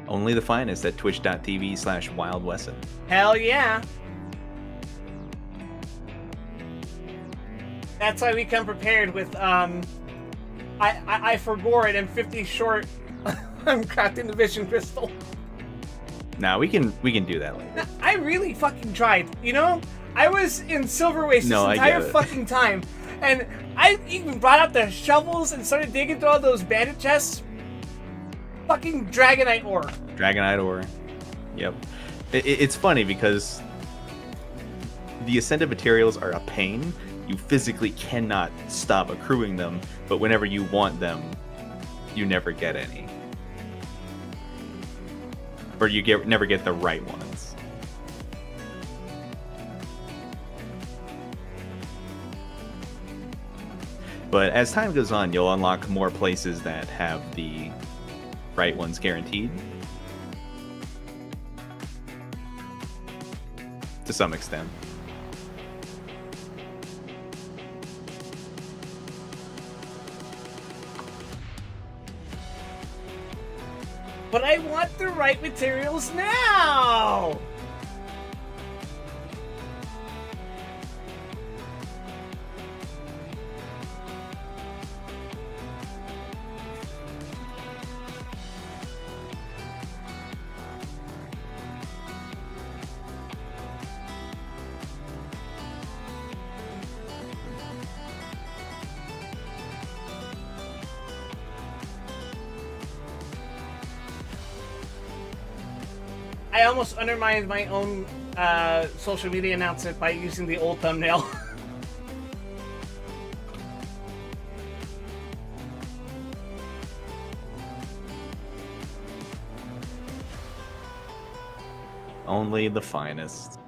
Only the finest at twitch.tv/wildwesson. Hell yeah. That's why we come prepared with, I forgot it and 50 short. I'm crafting the vision crystal. Nah, we can do that later. I really fucking tried. You know, I was in Silver Waste this No, I entire get it. fucking time, and I even brought out the shovels and started digging through all those bandit chests. Fucking Dragonite ore. Dragonite ore. Yep. It's funny because the ascended materials are a pain. You physically cannot stop accruing them, but whenever you want them, you never get any. Or you never get the right ones. But as time goes on, you'll unlock more places that have the right ones guaranteed. To some extent. But I want the right materials now! I almost undermined my own social media announcement by using the old thumbnail. Only the finest.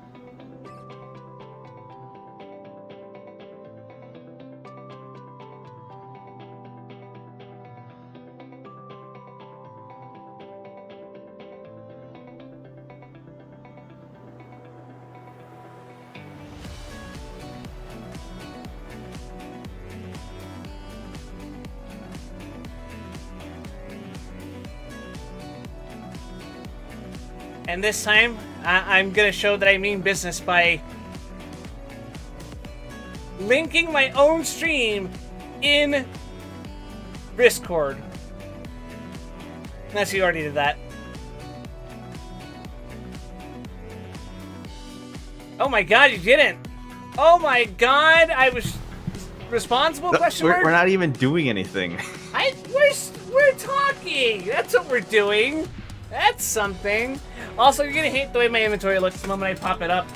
And this time, I'm gonna show that I mean business by linking my own stream in Discord. Unless you already did that. Oh my god, you didn't! Oh my god, I was responsible? Question mark? We're not even doing anything. We're talking! That's what we're doing! That's something. Also, you're gonna hate the way my inventory looks the moment I pop it up.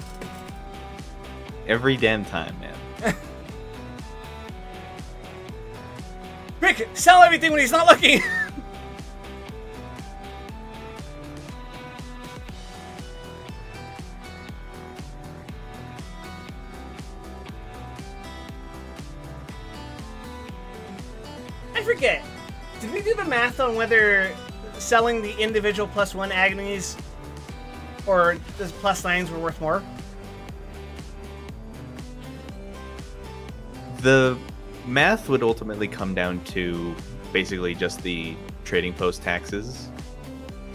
Every damn time, man. Rick, sell everything when he's not looking! I forget. Did we do the math on whether selling the individual +1 agonies or the +9s were worth more? The math would ultimately come down to basically just the trading post taxes,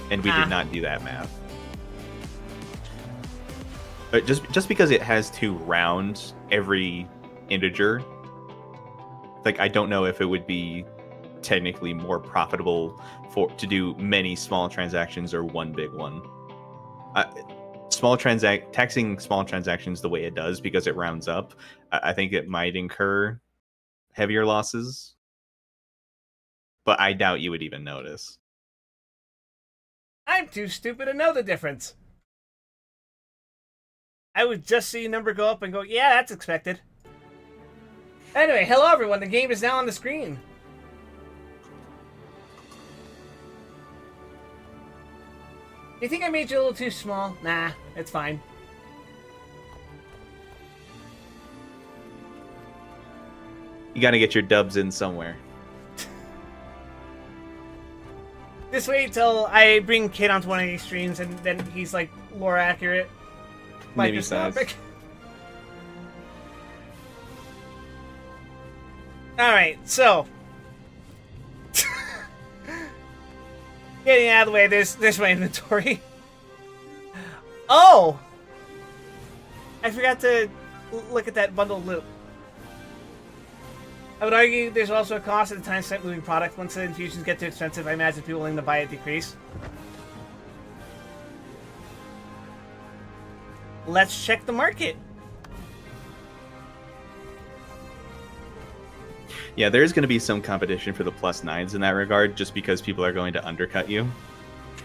and we did not do that math. But just because it has to round every integer, like I don't know if it would be technically more profitable to do many small transactions or one big one. Taxing small transactions the way it does because it rounds up, I think it might incur heavier losses, but I doubt you would even notice. I'm too stupid to know the difference. I would just see a number go up and go, yeah, that's expected. Anyway, hello everyone, the game is now on the screen. You think I made you a little too small? Nah, it's fine. You gotta get your dubs in somewhere. Just wait till I bring Kid onto one of these streams and then he's like lore accurate. Maybe size. Alright, so Getting out of the way, there's my inventory. Oh! I forgot to look at that bundled loot. I would argue there's also a cost at the time spent moving product. Once the infusions get too expensive, I imagine people willing to buy it decrease. Let's check the market. Yeah, there's going to be some competition for the +9s in that regard, just because people are going to undercut you.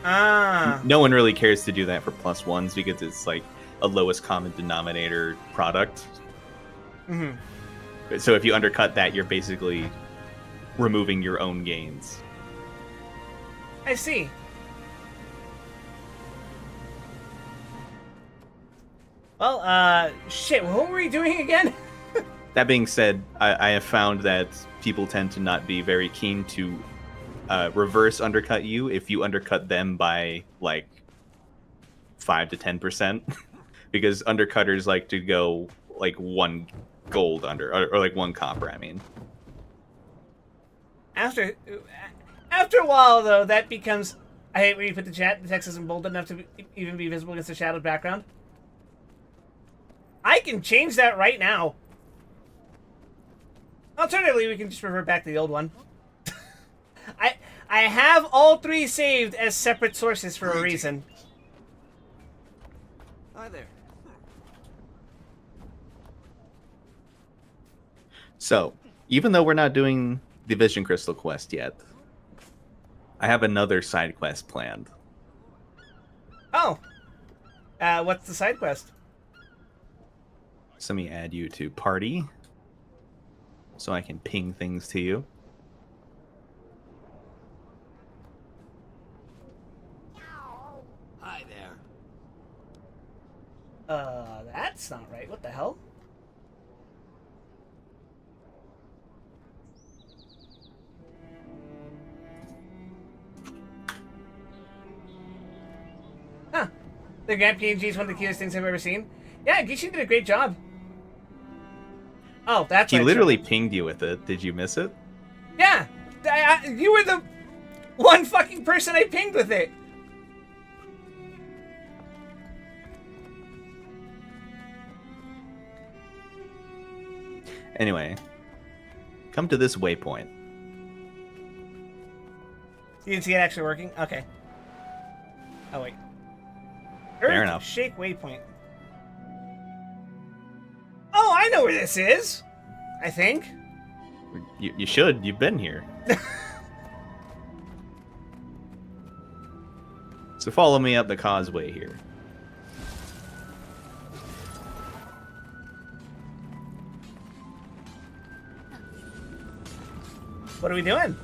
Ah. No one really cares to do that for +1s because it's like a lowest common denominator product. Mm-hmm. So if you undercut that, you're basically removing your own gains. I see. Well, shit, what were we doing again? That being said, I have found that people tend to not be very keen to reverse undercut you if you undercut them by like 5 to 10%, because undercutters like to go like 1 gold under, or like 1 copper. I mean, After a while, though, that becomes. I hate when you put the text isn't bold enough to even be visible against the shadowed background. I can change that right now. Alternatively, we can just revert back to the old one. I have all 3 saved as separate sources for a reason. Hi there. so even though we're not doing the Vision Crystal quest yet, I have another side quest planned. Oh. What's the side quest? So let me add you to party so I can ping things to you. Hi there. That's not right. What the hell? Huh. The Grand PNG is one of the cutest things I've ever seen. Yeah, Gishin did a great job. Oh, that's He right, literally sure. pinged you with it. Did you miss it? Yeah! You were the one fucking person I pinged with it! Anyway, come to this waypoint. You didn't see it actually working? Okay. Oh, wait. Fair Earth enough. Shake Waypoint. Oh, I know where this is! I think. You should. You've been here. So follow me up the causeway here. What are we doing?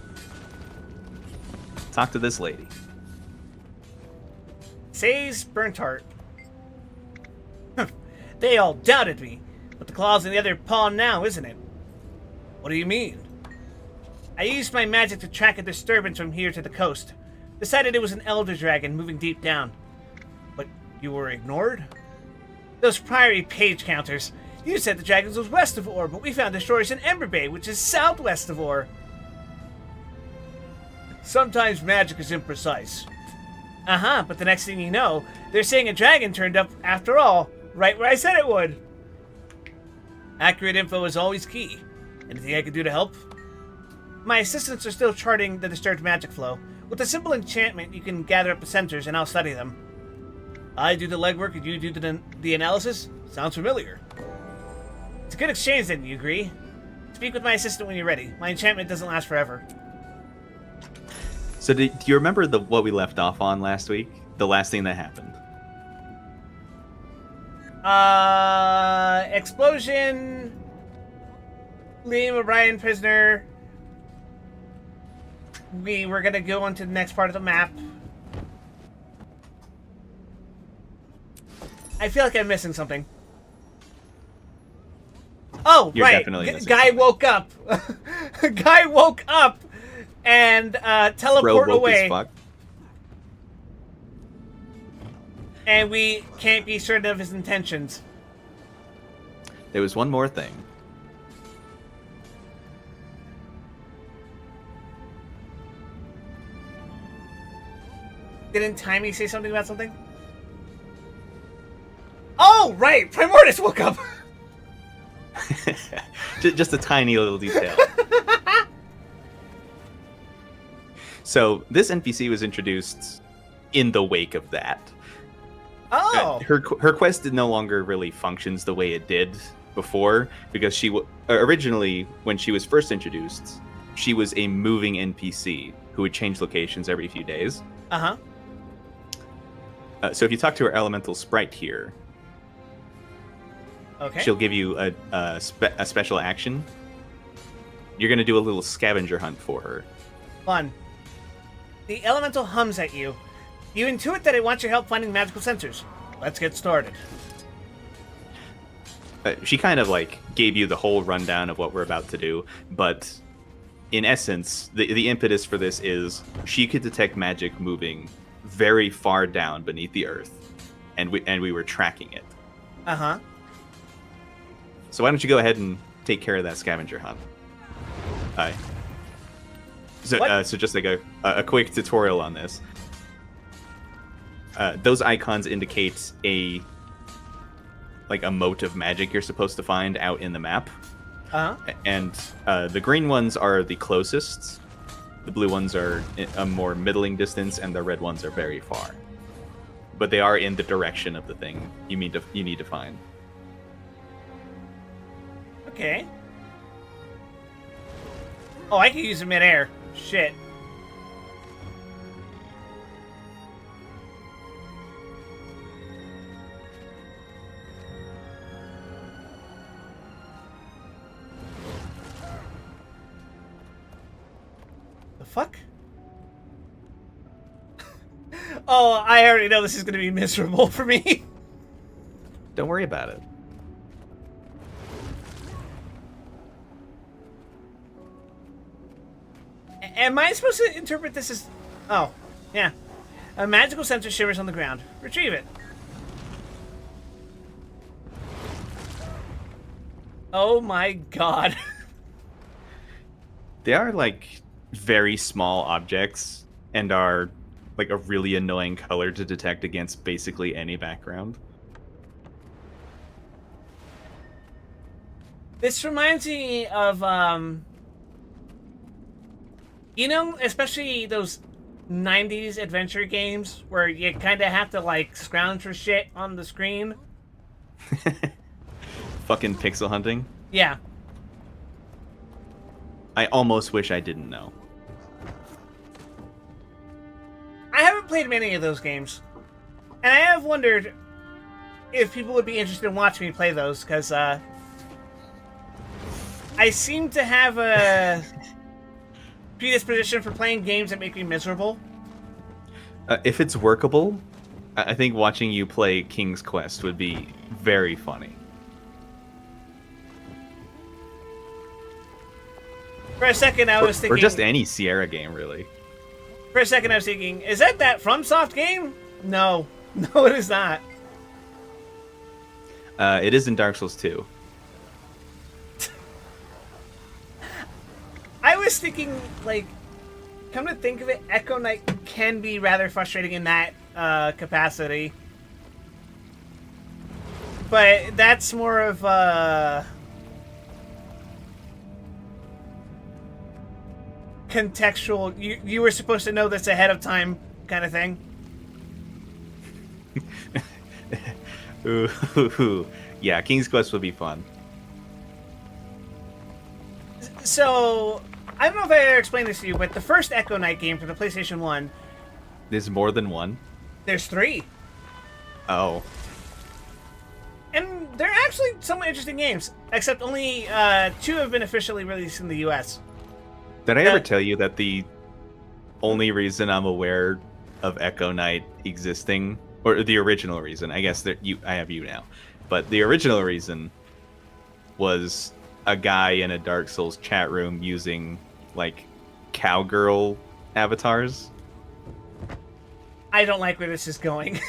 Talk to this lady. Says Burnthart. They all doubted me, but the claw's in the other paw now, isn't it? What do you mean? I used my magic to track a disturbance from here to the coast. Decided it was an elder dragon moving deep down. But you were ignored? Those priory page counters. You said the dragons was west of Ore, but we found destroyers in Ember Bay, which is southwest of Ore. Sometimes magic is imprecise. Uh-huh, but the next thing you know, they're saying a dragon turned up after all, right where I said it would. Accurate info is always key. Anything I can do to help? My assistants are still charting the disturbed magic flow. With a simple enchantment, you can gather up the centers and I'll study them. I do the legwork and you do the analysis? Sounds familiar. It's a good exchange then, you agree? Speak with my assistant when you're ready. My enchantment doesn't last forever. So do you remember what we left off on last week? The last thing that happened? Explosion. Liam O'Brien prisoner. We were gonna go on to the next part of the map. I feel like I'm missing something. Oh, You're right. definitely missing Guy something. woke up. Guy woke up and Bro teleport woke away. as fuck. And we can't be certain of his intentions. There was one more thing. Didn't Timey say something about something? Oh, right! Primordus woke up! Just a tiny little detail. So this NPC was introduced in the wake of that. Oh! Her quest no longer really functions the way it did before, because she originally, when she was first introduced, she was a moving NPC who would change locations every few days. Uh-huh. So if you talk to her elemental sprite here, okay, she'll give you a special action. You're going to do a little scavenger hunt for her. Fun. The elemental hums at you. You intuit that it wants your help finding magical sensors. Let's get started. She kind of like gave you the whole rundown of what we're about to do, but in essence, the impetus for this is she could detect magic moving very far down beneath the earth, and we were tracking it. Uh-huh. So why don't you go ahead and take care of that scavenger hunt? Hi. So just like a quick tutorial on this. Those icons indicate a mote of magic you're supposed to find out in the map. Uh-huh. And the green ones are the closest. The blue ones are a more middling distance, and the red ones are very far. But they are in the direction of the thing you need to find. Okay. Oh, I can use it midair. Shit. The fuck? Oh, I already know this is going to be miserable for me. Don't worry about it. Am I supposed to interpret this as... Oh, yeah. A magical sensor shivers on the ground. Retrieve it. Oh my god. They are like very small objects and are like a really annoying color to detect against basically any background. This reminds me of, you know, especially those 90s adventure games where you kind of have to, like, scrounge for shit on the screen. Fucking pixel hunting. Yeah. I almost wish I didn't know. I haven't played many of those games. And I have wondered if people would be interested in watching me play those, because, I seem to have a predisposition for playing games that make me miserable. If it's workable, I think watching you play King's Quest would be very funny. For a second, I was thinking... Or just any Sierra game, really. For a second, I was thinking, is that FromSoft game? No. No, it is not. It is in Dark Souls 2. I was thinking, like, come to think of it, Echo Knight can be rather frustrating in that capacity. But that's more of contextual. You were supposed to know this ahead of time kind of thing. Ooh. Yeah, King's Quest would be fun. So, I don't know if I ever explained this to you, but the first Echo Knight game for the PlayStation 1... There's more than one? There's 3. Oh. And they're actually somewhat interesting games, except only 2 have been officially released in the US. Did I ever tell you that the only reason I'm aware of Echo Knight existing, or the original reason, I guess that I have you now, but the original reason was a guy in a Dark Souls chat room using like cowgirl avatars? I don't like where this is going.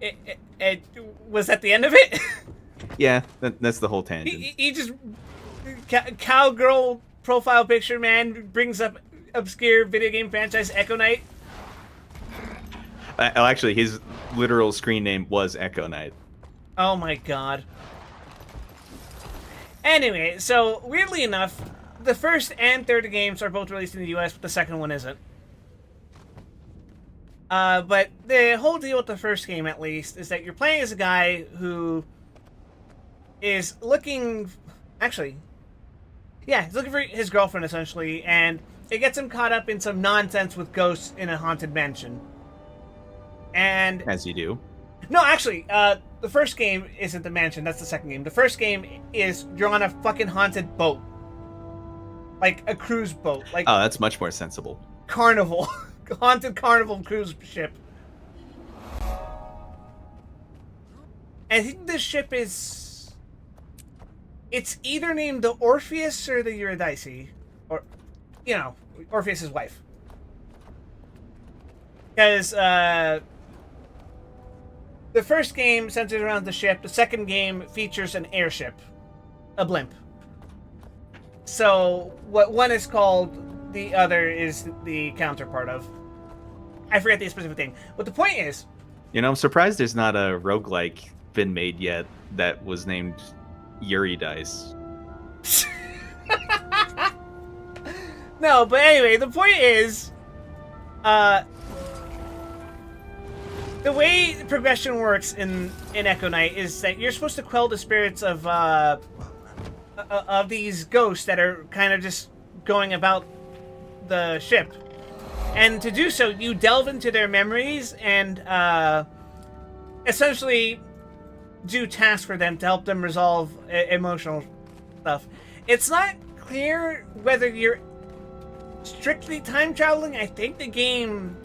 It was that the end of it? Yeah, that's the whole tangent. He just cowgirl profile picture, man, brings up obscure video game franchise Echo Knight. Actually, his literal screen name was Echo Knight. Oh my god. Anyway, so weirdly enough, the first and third games are both released in the US, but the second one isn't. But the whole deal with the first game, at least, is that you're playing as a guy who is looking... Actually, yeah, he's looking for his girlfriend, essentially, and it gets him caught up in some nonsense with ghosts in a haunted mansion. And... As you do. No, actually, the first game isn't the mansion, that's the second game. The first game is you're on a fucking haunted boat. Like a cruise boat. Like oh, that's much more sensible. Carnival. Haunted Carnival cruise ship. I think this ship is... It's either named the Orpheus or the Eurydice. Or, you know, Orpheus' wife. Because, the first game centers around the ship. The second game features an airship. A blimp. So, what one is called, the other is the counterpart of. I forget the specific thing. But the point is... You know, I'm surprised there's not a roguelike been made yet that was named Eurydice. No, but anyway, the point is... the way progression works in Echo Knight is that you're supposed to quell the spirits of these ghosts that are kind of just going about the ship. And to do so, you delve into their memories and essentially do tasks for them to help them resolve emotional stuff. It's not clear whether you're strictly time traveling. I think the game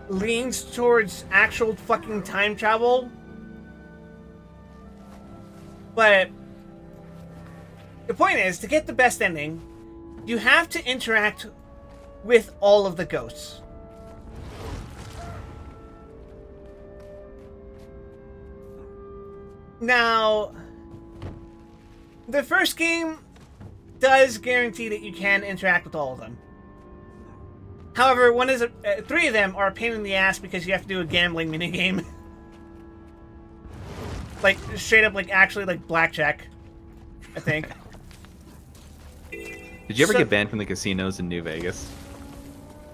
leans towards actual fucking time travel. But the point is, to get the best ending, you have to interact with all of the ghosts. Now, the first game does guarantee that you can interact with all of them. However, three of them are a pain in the ass because you have to do a gambling minigame. Like, straight up, like, actually, like, blackjack, I think. Did you ever get banned from the casinos in New Vegas?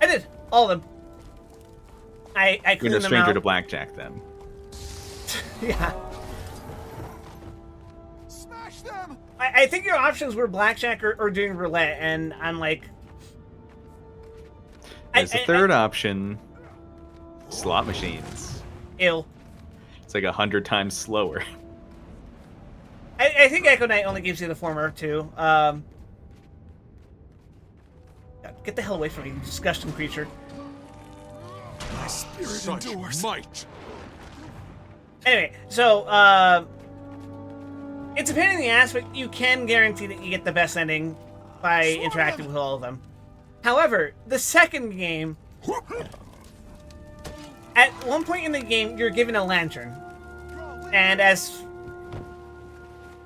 I did. All of them. I cleaned them out. You're no stranger to blackjack, then. Yeah. Smash them! I think your options were blackjack or doing roulette, and I'm like... As the third option, slot machines. Ill. It's like 100 times slower. I think Echo Knight only gives you the former, too. Get the hell away from me, you disgusting creature. My spirit endures. Might. Anyway, so, it's a pain in the ass, but you can guarantee that you get the best ending by interacting with all of them. However, the second game, at one point in the game, you're given a lantern. And as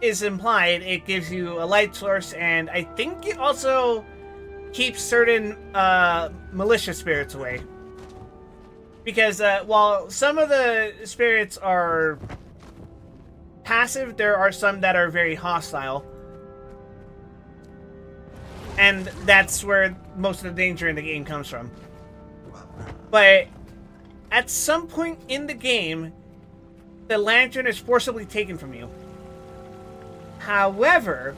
is implied, it gives you a light source, and I think it also keeps certain malicious spirits away. Because while some of the spirits are passive, there are some that are very hostile. And that's where most of the danger in the game comes from. But at some point in the game, the lantern is forcibly taken from you. However,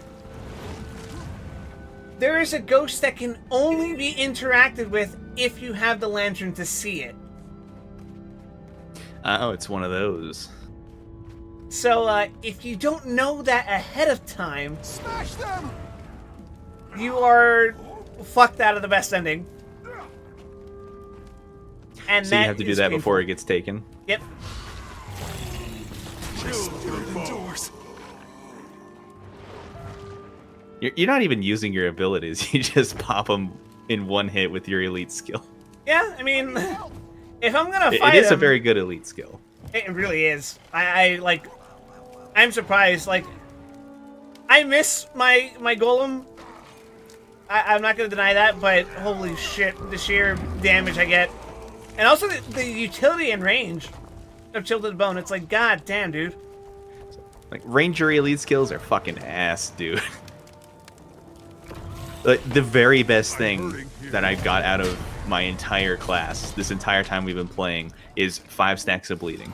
there is a ghost that can only be interacted with if you have the lantern to see it. Oh, it's one of those. So, if you don't know that ahead of time, Smash them! You are fucked out of the best ending. And so you have to do that before it gets taken? Yep. You're not even using your abilities. You just pop them in one hit with your elite skill. Yeah, I mean, if I'm gonna fight it is him, a very good elite skill. It really is. I'm surprised. Like, I miss my golem I'm not gonna deny that, but holy shit, the sheer damage I get. And also the utility and range of Chill to the Bone. It's like, god damn, dude. Like, Ranger elite skills are fucking ass, dude. Like, the very best thing that I got out of my entire class, this entire time we've been playing, is 5 stacks of bleeding.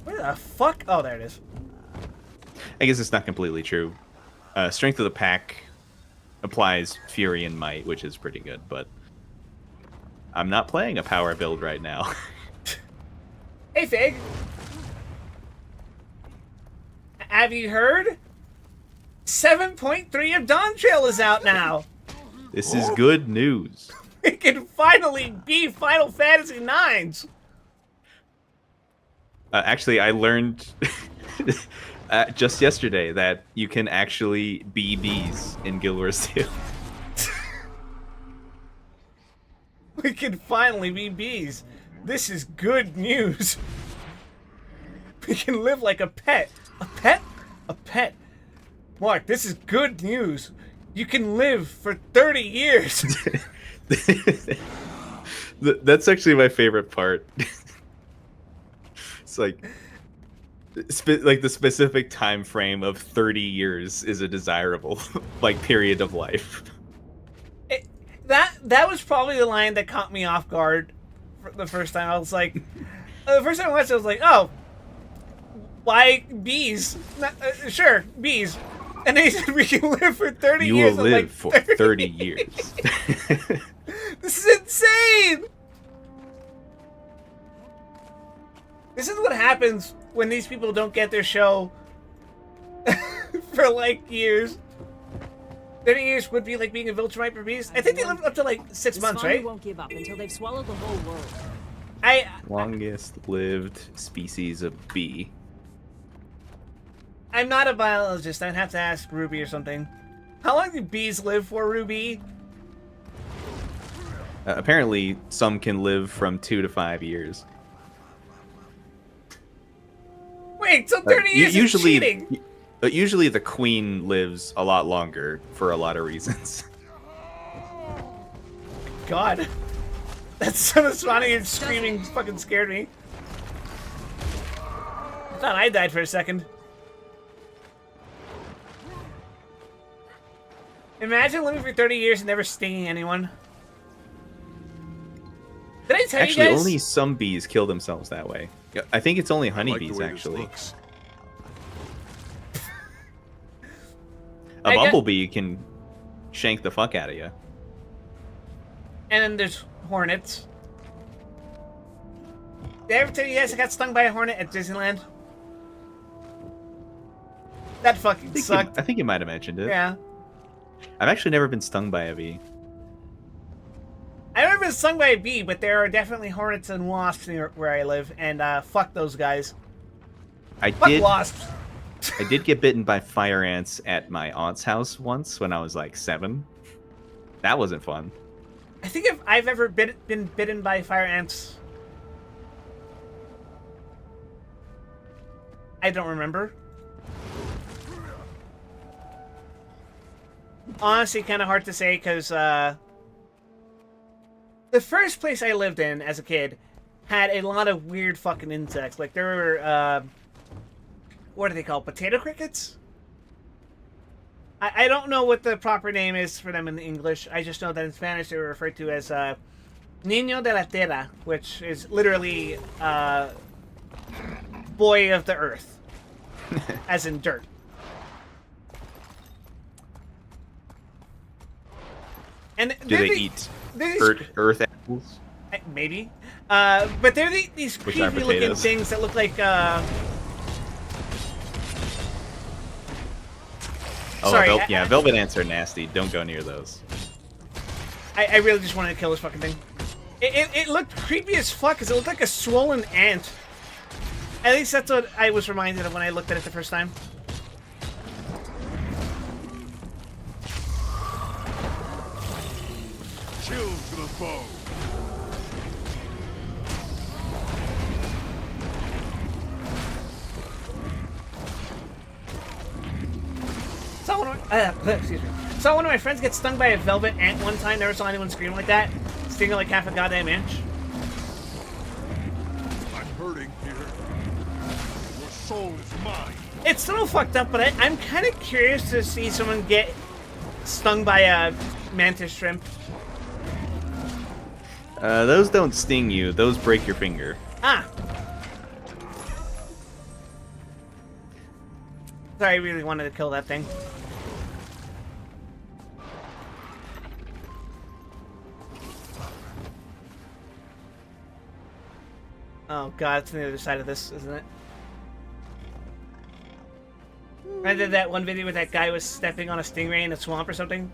Where the fuck? Oh, there it is. I guess it's not completely true. Strength of the Pack applies Fury and Might, which is pretty good, but I'm not playing a power build right now. Hey, Fig. Have you heard? 7.3 of Dawn Trail is out now. This is good news. We can finally be Final Fantasy IXs. Actually, I learned just yesterday that you can actually be bees in Guild Wars 2. We can finally be bees. This is good news. We can live like a pet. A pet? A pet. Mark, this is good news. You can live for 30 years. That's actually my favorite part. It's like the specific time frame of 30 years is a desirable like period of life. That was probably the line that caught me off guard for the first time. I was like, the first time I watched it, I was like, oh, why bees? Sure, bees. And they said we can live for 30 you years. You will live like, for 30 years. This is insane! This is what happens when these people don't get their show for like years. 30 years would be like being a Viltrumite for bees. I think they live up to like 6 months, right? Won't give up until they've swallowed the whole world. Longest lived species of bee. I'm not a biologist. I'd have to ask Ruby or something. How long do bees live for, Ruby? Apparently, some can live from 2 to 5 years. Wait, so 30 years is cheating? Usually the queen lives a lot longer for a lot of reasons. God. That son of Swanee and screaming fucking scared me. I thought I died for a second. Imagine living for 30 years and never stinging anyone. Did I tell actually, you guys? Only some bees kill themselves that way. I think it's only honeybees, actually. A bumblebee can shank the fuck out of you. And then there's hornets. Did I ever tell you guys I got stung by a hornet at Disneyland? That fucking sucked. I think you might have mentioned it. Yeah. I've actually never been stung by a bee. I've never been stung by a bee, but there are definitely hornets and wasps near where I live, and fuck those guys. Fuck wasps. I did get bitten by fire ants at my aunt's house once when I was like 7. That wasn't fun. I think if I've ever been bitten by fire ants, I don't remember. Honestly, kind of hard to say because the first place I lived in as a kid had a lot of weird fucking insects. Like there were what are they called? Potato crickets? I don't know what the proper name is for them in English. I just know that in Spanish they were referred to as Niño de la Tierra, which is literally boy of the earth, as in dirt. And do they eat earth apples? Maybe. But they're these creepy looking things that look like Oh, sorry, yeah, velvet ants are nasty. Don't go near those. I really just wanted to kill this fucking thing. It looked creepy as fuck because it looked like a swollen ant. At least that's what I was reminded of when I looked at it the first time. Chill to the bone. saw excuse me. Saw one of my friends get stung by a velvet ant one time. Never saw anyone scream like that. Stinging like half a goddamn inch. I'm hurting here. Your soul is mine. It's a little fucked up, but I'm kind of curious to see someone get stung by a mantis shrimp. Those don't sting you. Those break your finger. Ah. Sorry, I really wanted to kill that thing. Oh god, it's on the other side of this, isn't it? I did that one video where that guy was stepping on a stingray in a swamp or something.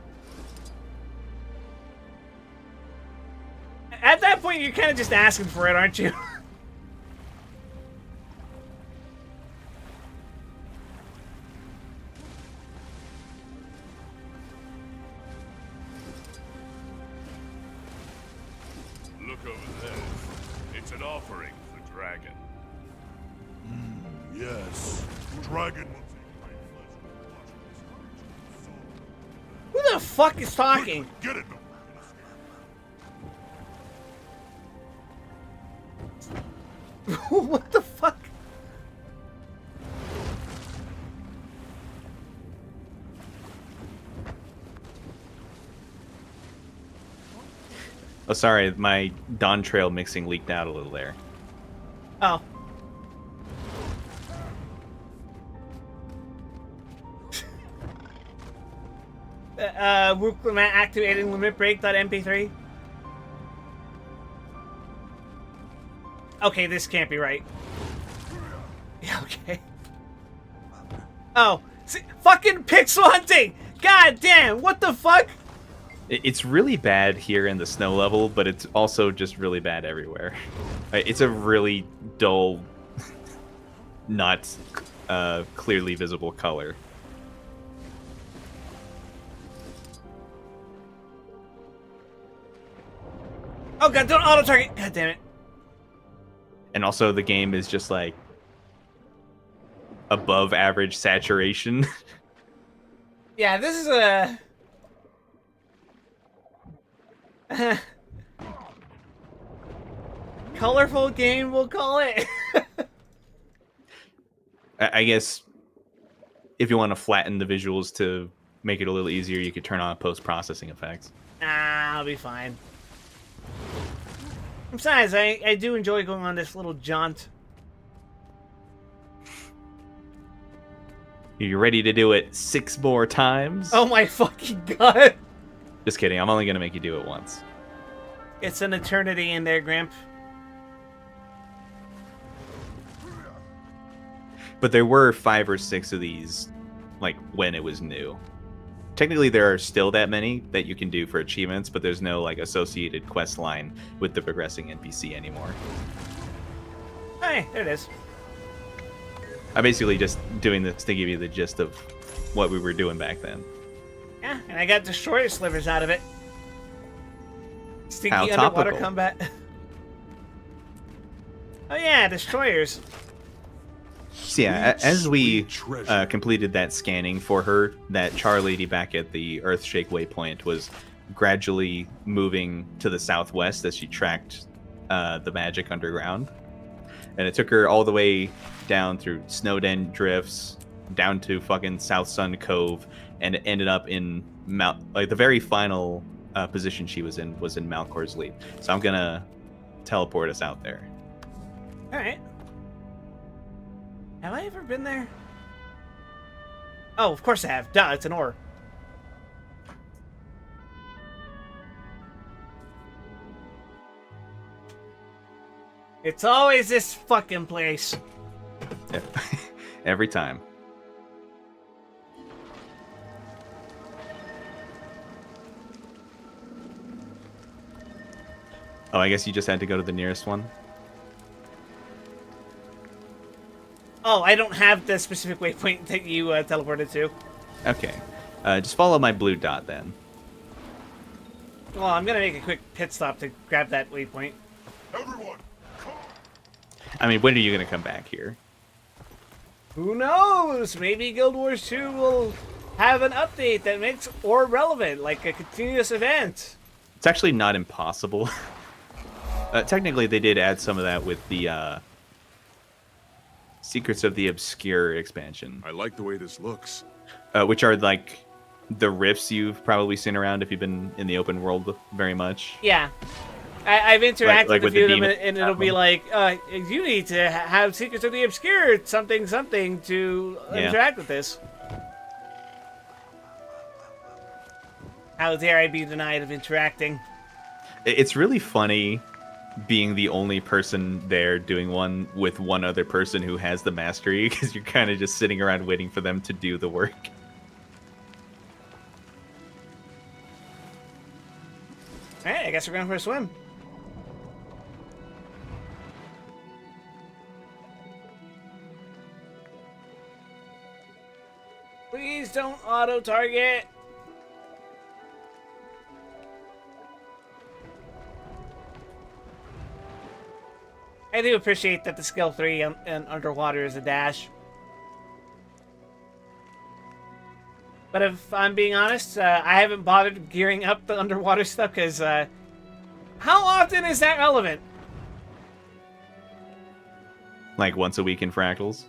At that point, you're kind of just asking for it, aren't you? Look over there. It's an offering for Dragon. Yes. Dragon will take great pleasure in watching this creature's soul. Who the fuck is talking? Get it! What the fuck? Oh, sorry, my Dawn Trail mixing leaked out a little there. Oh. Rook activating limit break.mp3. Okay, this can't be right. Yeah, okay. Oh, see, fucking pixel hunting! God damn, what the fuck? It's really bad here in the snow level, but it's also just really bad everywhere. It's a really dull, not clearly visible color. Oh god, don't auto-target! God damn it. And also the game is just like above average saturation. Yeah, this is a... colorful game, we'll call it. I guess if you want to flatten the visuals to make it a little easier, you could turn on post-processing effects. Nah, I'll be fine. Besides, I do enjoy going on this little jaunt. You ready to do it 6 more times? Oh my fucking god! Just kidding. I'm only going to make you do it once. It's an eternity in there, Grimp. But there were 5 or 6 of these, like, when it was new. Technically, there are still that many that you can do for achievements, but there's no, like, associated quest line with the progressing NPC anymore. Hey, there it is. I'm basically just doing this to give you the gist of what we were doing back then. Yeah, and I got destroyer slivers out of it. Stinky How underwater topical. combat. Oh yeah, destroyers. So yeah, as we Sweet treasure. completed that scanning for her, that Char Lady back at the Earthshake waypoint was gradually moving to the southwest as she tracked the magic underground. And it took her all the way down through Snowden Drifts, down to fucking South Sun Cove, and it ended up in the very final position she was in Malcor's Leap. So I'm gonna teleport us out there. Alright. Have I ever been there? Oh, of course I have. Duh, it's an ore. It's always this fucking place. Yeah. Every time. Oh, I guess you just had to go to the nearest one? Oh, I don't have the specific waypoint that you teleported to. Okay. Just follow my blue dot then. Well, I'm gonna make a quick pit stop to grab that waypoint. Everyone, come! I mean, when are you going to come back here? Who knows? Maybe Guild Wars 2 will have an update that makes ore relevant, like a continuous event. It's actually not impossible. Technically, they did add some of that with the Secrets of the Obscure expansion, I like the way this looks. which are like the rifts you've probably seen around if you've been in the open world very much. Yeah. I've interacted Like with with a few the of them, demon and it'll be like, you need to have Secrets of the Obscure something to Yeah. interact with this. How dare I be denied of interacting? It's really funny being the only person there doing one with one other person who has the mastery, because you're kind of just sitting around waiting for them to do the work. Alright, I guess we're going for a swim. Please don't auto-target. I do appreciate that the skill 3 and underwater is a dash. But if I'm being honest, I haven't bothered gearing up the underwater stuff because how often is that relevant? Like once a week in Fractals.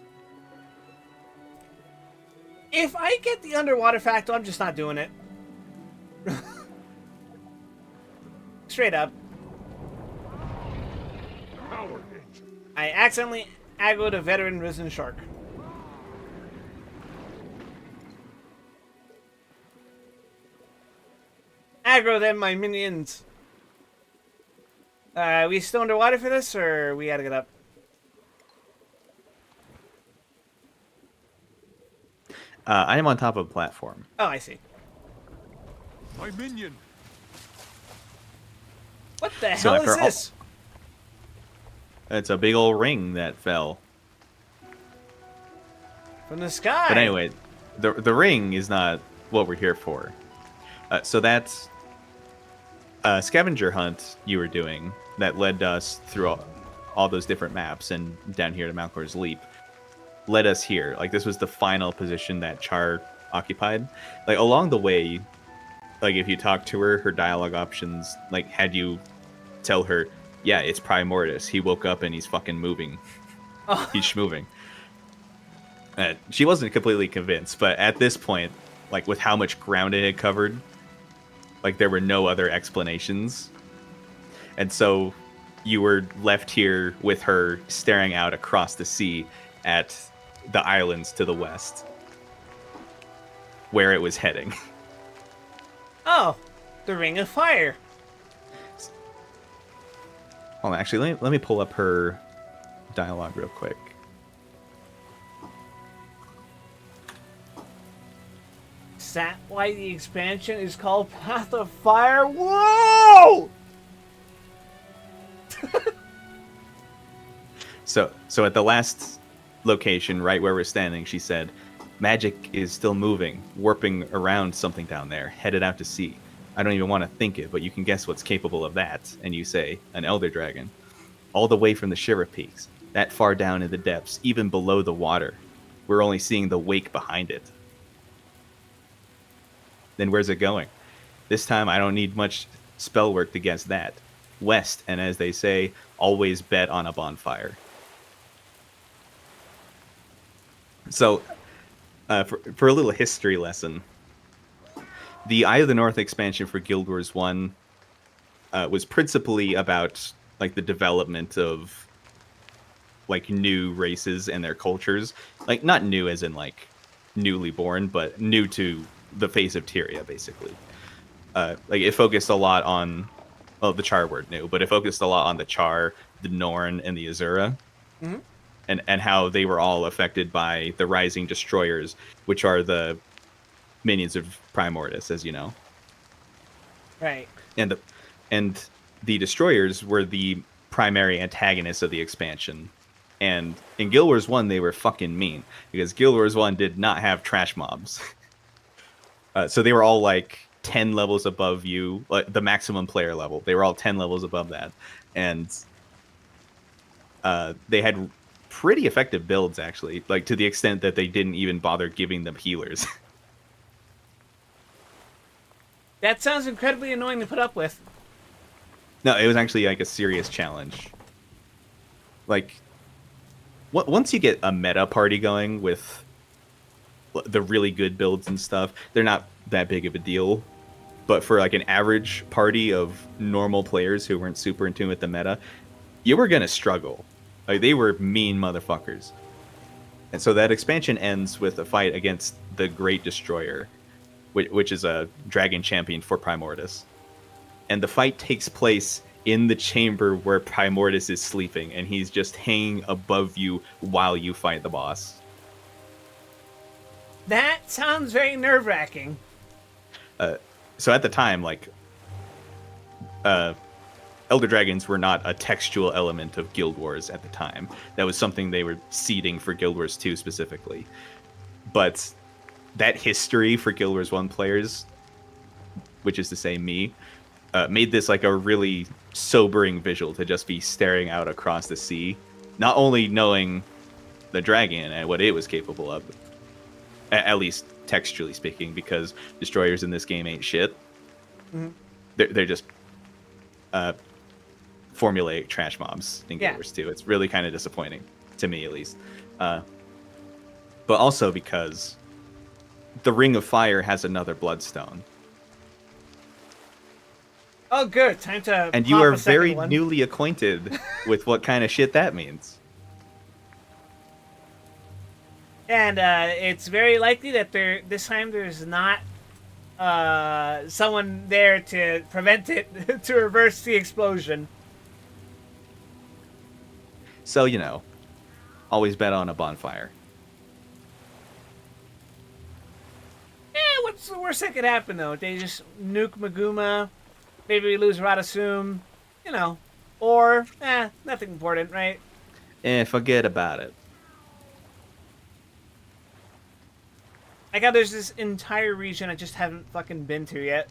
If I get the underwater factor, I'm just not doing it. Straight up. I accidentally aggroed a veteran risen shark. Aggro them, my minions. We still underwater for this, or we gotta get up? I am on top of a platform. Oh, I see. My minion. What the So hell is after all- this? It's a big old ring that fell. From the sky. But anyway, the ring is not what we're here for. So that's a scavenger hunt you were doing that led us through all those different maps and down here to Malkor's Leap. Led us here. Like, this was the final position that Char occupied. Like, along the way, like, if you talk to her, her dialogue options, like, had you tell her, yeah, it's Primordius. He woke up and he's fucking moving. Oh. He's schmoving. She wasn't completely convinced, but at this point, like, with how much ground it had covered, like, there were no other explanations. And so you were left here with her staring out across the sea at the islands to the west, where it was heading. Oh, the Ring of Fire. Hold on, actually, let me pull up her dialogue real quick. Is that why the expansion is called Path of Fire? Whoa! So at the last location, right where we're standing, she said, "Magic is still moving, warping around something down there, headed out to sea. I don't even want to think it, but you can guess what's capable of that." And you say, "An elder dragon. All the way from the Shiver Peaks, that far down in the depths, even below the water. We're only seeing the wake behind it." Then where's it going? This time I don't need much spell work to guess that. West, and as they say, always bet on a bonfire. So, for a little history lesson, the Eye of the North expansion for Guild Wars 1 was principally about, like, the development of, like, new races and their cultures. Like, not new as in, like, newly born, but new to the face of Tyria, basically. Like, it focused a lot on, well, the Char weren't new, but it focused a lot on the Char, the Norn, and the Azura. Mm-hmm. And how they were all affected by the Rising Destroyers, which are the minions of Primordius, as you know. Right. And the Destroyers were the primary antagonists of the expansion. And in Guild Wars 1, they were fucking mean, because Guild Wars 1 did not have trash mobs. So they were all, like, 10 levels above you, like the maximum player level. They were all 10 levels above that. And they had pretty effective builds, actually, like, to the extent that they didn't even bother giving them healers. That sounds incredibly annoying to put up with. No, it was actually like a serious challenge. Like, once you get a meta party going with the really good builds and stuff, they're not that big of a deal. But for like an average party of normal players who weren't super in tune with the meta, you were gonna struggle. Like, they were mean motherfuckers. And so that expansion ends with a fight against the Great Destroyer, which is a dragon champion for Primordus. And the fight takes place in the chamber where Primordus is sleeping, and he's just hanging above you while you fight the boss. That sounds very nerve-wracking. So at the time, like, Elder Dragons were not a textual element of Guild Wars at the time. That was something they were seeding for Guild Wars 2 specifically. But that history for Guild Wars 1 players, which is to say me, made this like a really sobering visual to just be staring out across the sea, not only knowing the dragon and what it was capable of, at least textually speaking, because destroyers in this game ain't shit. Mm-hmm. They're just formulaic trash mobs in Guild Wars 2. It's really kind of disappointing, to me at least. But also because the Ring of Fire has another Bloodstone. Oh, good. Time to. And pop you are a second very one. newly acquainted with what kind of shit that means. And it's very likely that this time there's not someone there to prevent it, to reverse the explosion. So, you know, always bet on a bonfire. What's the worst that could happen, though? They just nuke Maguma. Maybe we lose Radasum. You know. Or, nothing important, right? Forget about it. Like how there's this entire region I just haven't fucking been to yet.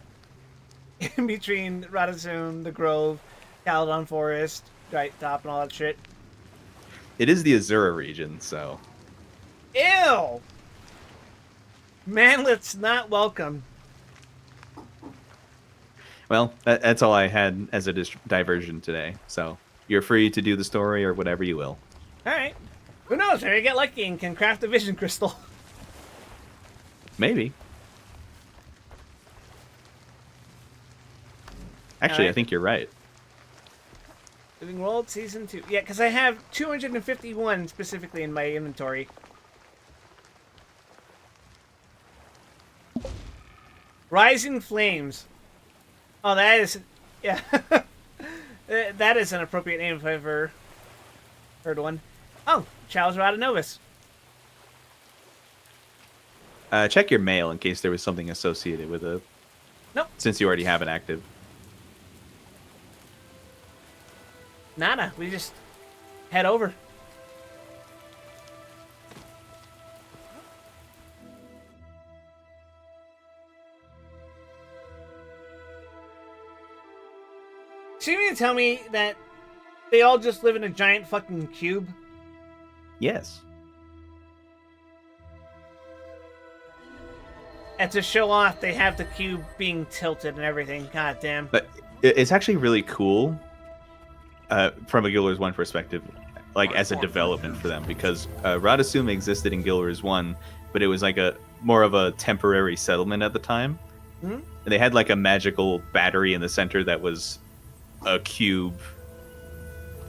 In between Radasum, the Grove, Caledon Forest, Bright Top, and all that shit. It is the Azura region, so... Ew! Manlet's not welcome. Well, that's all I had as a diversion today. So you're free to do the story or whatever you will. Alright. Who knows? Maybe I get lucky and can craft a vision crystal. Maybe. Actually, Alright. I think you're right. Living World Season 2. Yeah, because I have 251 specifically in my inventory. Rising Flames. Oh, that is... Yeah. That is an appropriate name if I've ever heard one. Oh, Charles Radanovis. Check your mail in case there was something associated with it. Nope. Since you already have it active. Nada. We just head over. So you mean to tell me that they all just live in a giant fucking cube? Yes. And to show off, they have the cube being tilted and everything. God damn. But it's actually really cool from a Guild Wars 1 perspective, like as a development for them, because Radasum existed in Guild Wars 1, but it was like a more of a temporary settlement at the time. Mm-hmm. And they had like a magical battery in the center that was a cube,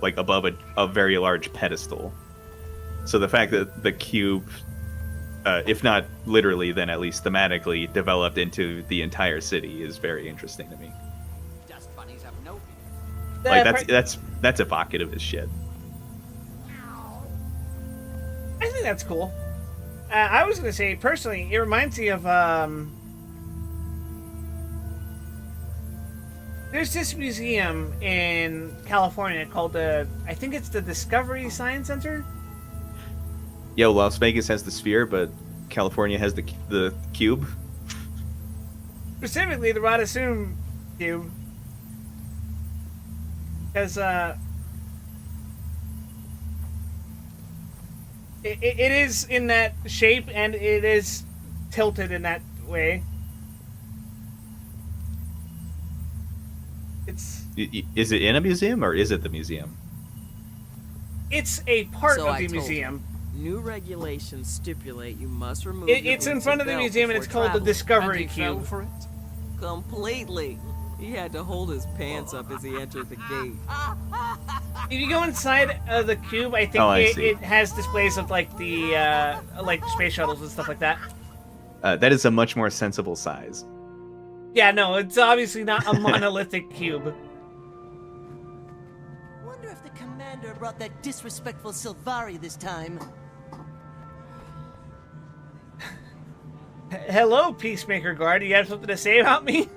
like above a very large pedestal. So the fact that the cube, if not literally, then at least thematically developed into the entire city is very interesting to me. Dust bunnies have no Like that's evocative as shit. I think that's cool. I was gonna say, personally, it reminds me of there's this museum in California called I think it's the Discovery Science Center. Yeah, Las Vegas has the sphere, but California has the cube. Specifically, the Radasum cube. Because, it is in that shape, and it is tilted in that way. Is it in a museum or is it the museum? It's a part So of I the told museum. New regulations stipulate you must remove. It's in front of the museum, and it's called the Discovery Cube. For it? Completely. He had to hold his pants up as he entered the gate. If you go inside the cube, I think it has displays of like the like space shuttles and stuff like that. That is a much more sensible size. Yeah, no, it's obviously not a monolithic cube. Wonder if the commander brought that disrespectful Sylvari this time. Hello, Peacemaker Guard. You have something to say about me?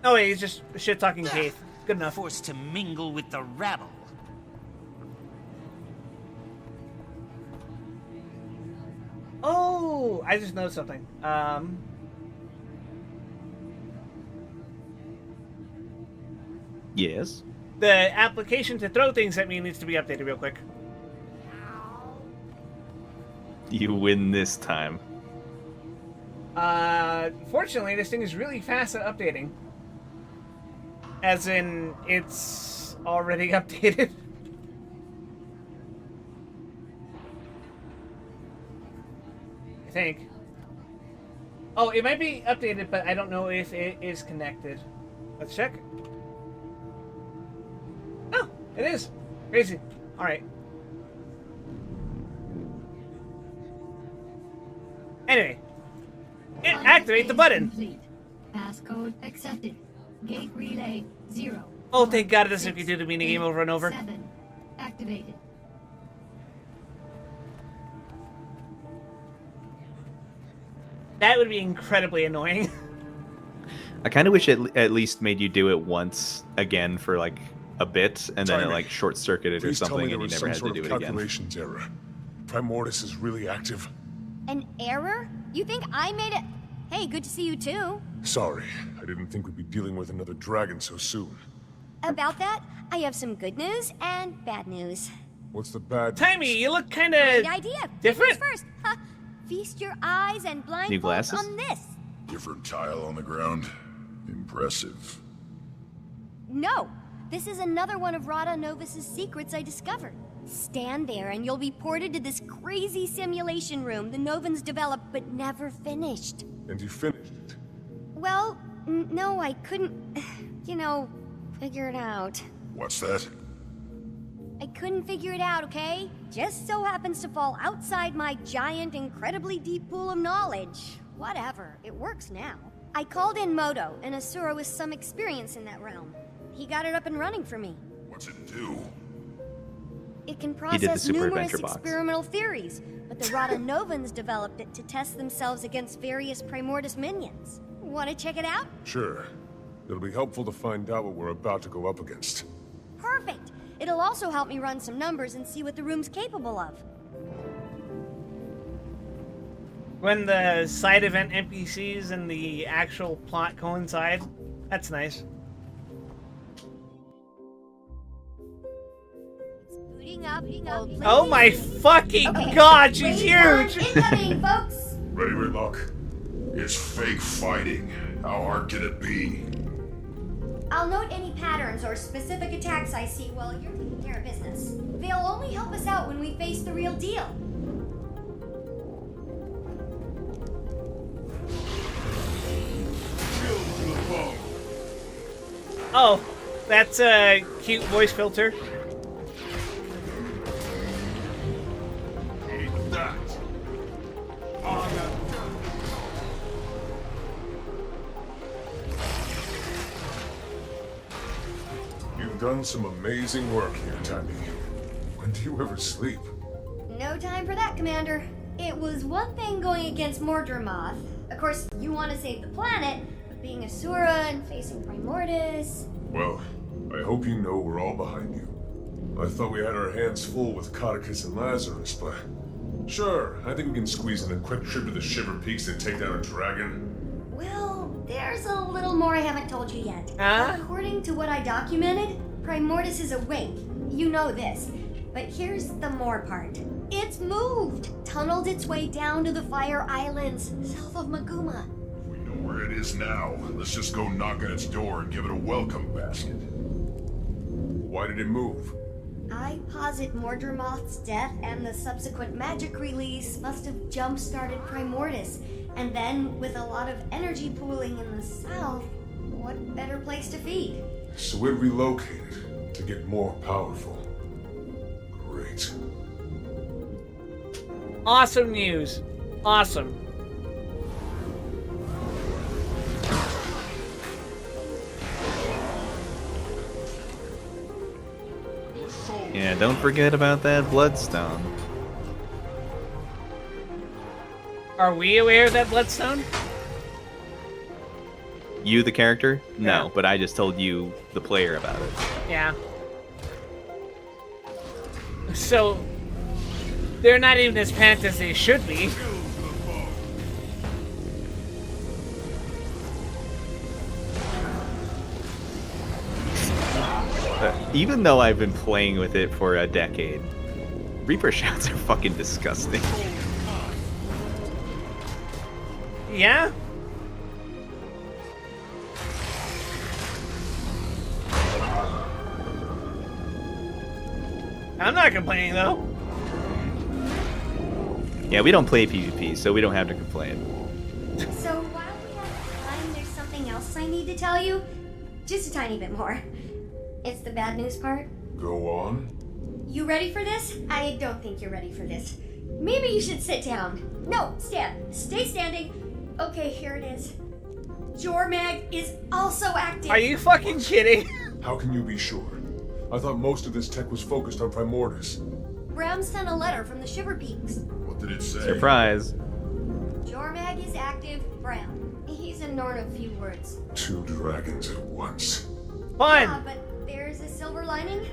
Oh wait, he's just shit-talking Keith. Good enough. Forced to mingle with the rabble. Oh, I just noticed something. Yes. The application to throw things at me needs to be updated real quick. You win this time. Fortunately, this thing is really fast at updating. As in, it's already updated. I think. Oh, it might be updated, but I don't know if it is connected. Let's check. Oh, it is. Crazy. Alright. Anyway. Activate the button. Complete. Passcode accepted. Gate relay 0. Oh, thank God it doesn't make you do the minigame over and over. 7. Activated. That would be incredibly annoying. I kind of wish it at least made you do it once again for like a bit, and then it like short circuited or Please tell me something, there and you was never some had to sort do of it again. calculations error. Primordius is really active. An error? You think I made it? Hey, good to see you too. Sorry, I didn't think we'd be dealing with another dragon so soon. About that, I have some good news and bad news. What's the bad Timey, news? you look kind The of idea. different. Who's first? Ha! Feast your eyes and blindfold glasses? on this. Different tile on the ground. Impressive. No, this is another one of Rada Novus's secrets I discovered. Stand there and you'll be ported to this crazy simulation room the Novans developed but never finished. And you finished it. Well, no, I couldn't, figure it out. What's that? I couldn't figure it out, okay? Just so happens to fall outside my giant, incredibly deep pool of knowledge. Whatever, it works now. I called in Moto, an Asura with some experience in that realm. He got it up and running for me. What's it do? It can did the process Super numerous Adventure box. experimental theories, but the Rada Novans developed it to test themselves against various Primordis minions. Want to check it out? Sure. It'll be helpful to find out what we're about to go up against. Perfect! It'll also help me run some numbers and see what the room's capable of. When the side event NPCs and the actual plot coincide, that's nice. Booting up. Oh my fucking God, she's huge! Incoming, folks! Ready, Ridlock? It's fake fighting. How hard can it be? I'll note any patterns or specific attacks I see while you're taking care of business. They'll only help us out when we face the real deal. Oh, that's a cute voice filter. Take that. You've done some amazing work here, Timmy. When do you ever sleep? No time for that, Commander. It was one thing going against Mordremoth. Of course, you want to save the planet, but being Asura and facing Primordis... Well, I hope you know we're all behind you. I thought we had our hands full with Codicus and Lazarus, but... Sure, I think we can squeeze in a quick trip to the Shiver Peaks and take down a dragon. Well, there's a little more I haven't told you yet. Huh? According to what I documented, Primordis is awake. You know this. But here's the more part. It's moved! Tunneled its way down to the Fire Islands, south of Maguma. If we know Where it is now. Let's just go knock on its door and give it a welcome basket. Why did it move? I posit Mordremoth's death and the subsequent magic release must have jump-started Primordius. And then, with a lot of energy pooling in the south, what better place to feed? So it relocated to get more powerful. Great. Awesome news. Awesome. Yeah, don't forget about that bloodstone. Are we aware of that bloodstone? You, the character? No, Yeah. but I just told you, the player, about it. Yeah. So, they're not even as panicked as they should be. Even though I've been playing with it for a decade, Reaper shouts are fucking disgusting. Yeah? I'm not complaining though. Yeah, we don't play PvP, so we don't have to complain. So while we have time, there's something else I need to tell you. Just a tiny bit more. It's the bad news part. Go on. You ready for this? I don't think you're ready for this. Maybe you should sit down. No, stand. Stay standing. Okay, here it is. Jormag is also active. Are you fucking kidding? How can you be sure? I thought most of this tech was focused on Primordius. Bram sent a letter from the Shiver Peaks. What did it say? Surprise. Jormag is active, Bram. He's a Norn of few words. 2 dragons at once. Fun. Yeah, but there's a silver lining.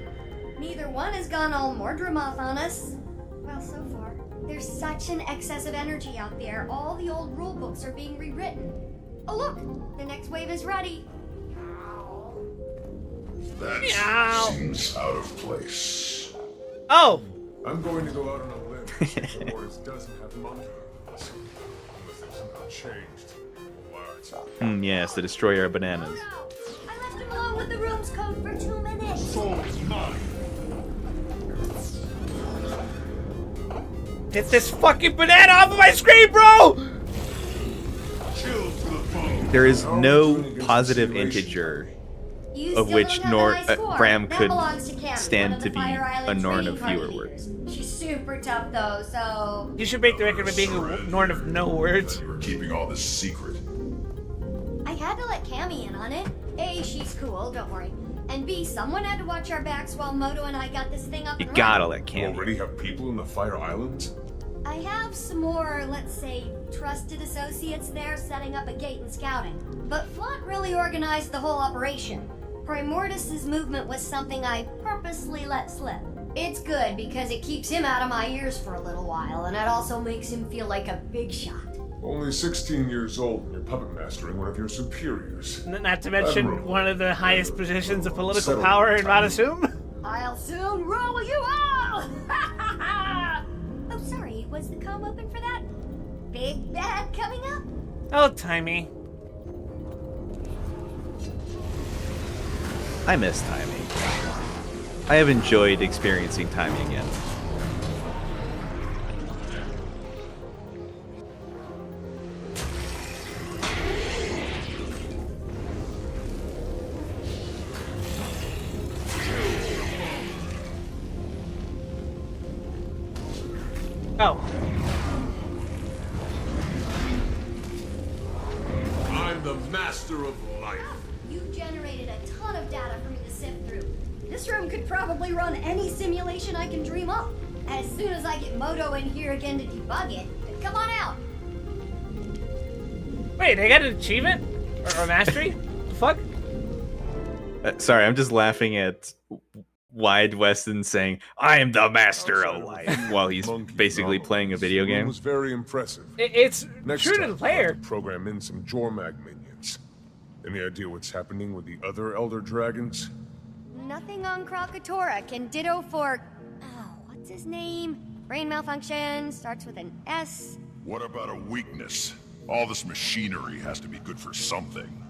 Neither one has gone all Mordremoth on us. Well, so far. There's such an excess of energy out there, all the old rule books are being rewritten. Oh look, the next wave is ready. That Meow. seems out of place. Oh, I'm going to go out on a limb and say Primordius doesn't have mantra unless they've somehow changed. What? Yes, the destroyer of bananas. Oh no! I left him alone with the room's code for 2 minutes. Soul's mine. get this fucking banana off of my screen, bro! Chill to the bone. There is How are we no doing against positive the simulation? integer You of still which don't have Nor- a high score. Bram That could belongs to Cami, stand one of the to be Fire a Island Norn training of party fewer leaders. words. She's super tough though, so You should break the record by being a Norn of no words. You were keeping all this secret. I had to let Cammy in on it. A, she's cool, don't worry. And B, someone had to watch our backs while Moto and I got this thing up You and gotta running. let You Cam. already have people in the Fire Islands? I have some more, let's say, trusted associates there setting up a gate and scouting. But Flaunt really organized the whole operation. Primordius' movement was something I purposely let slip. It's good because it keeps him out of my ears for a little while, and it also makes him feel like a big shot. Only 16 years old and you're puppet mastering one of your superiors. Not to mention Admiral. one of the highest positions of political Settle power in time. Radasum. I'll soon rule you all! Oh, sorry, was the comm open for that? Big bad coming up? Oh, Timey. I miss timing. I have enjoyed experiencing timing again. Oh. I'm the master of life. You generated a ton of data for me to sift through. This room could probably run any simulation I can dream up. As soon as I get Moto in here again to debug it, come on out. Wait, they got an achievement? Or mastery? The fuck? Sorry, I'm just laughing at Wide Weston saying, "I am the master of life," while he's basically playing a video The room game. was very impressive. It's Next true to time, the I'll player. have to program in some Jormag minions. Any idea what's happening with the other Elder Dragons? Nothing on Krakatoa can ditto for... Oh, what's his name? Brain malfunction, starts with an S. What about a weakness? All this machinery has to be good for something.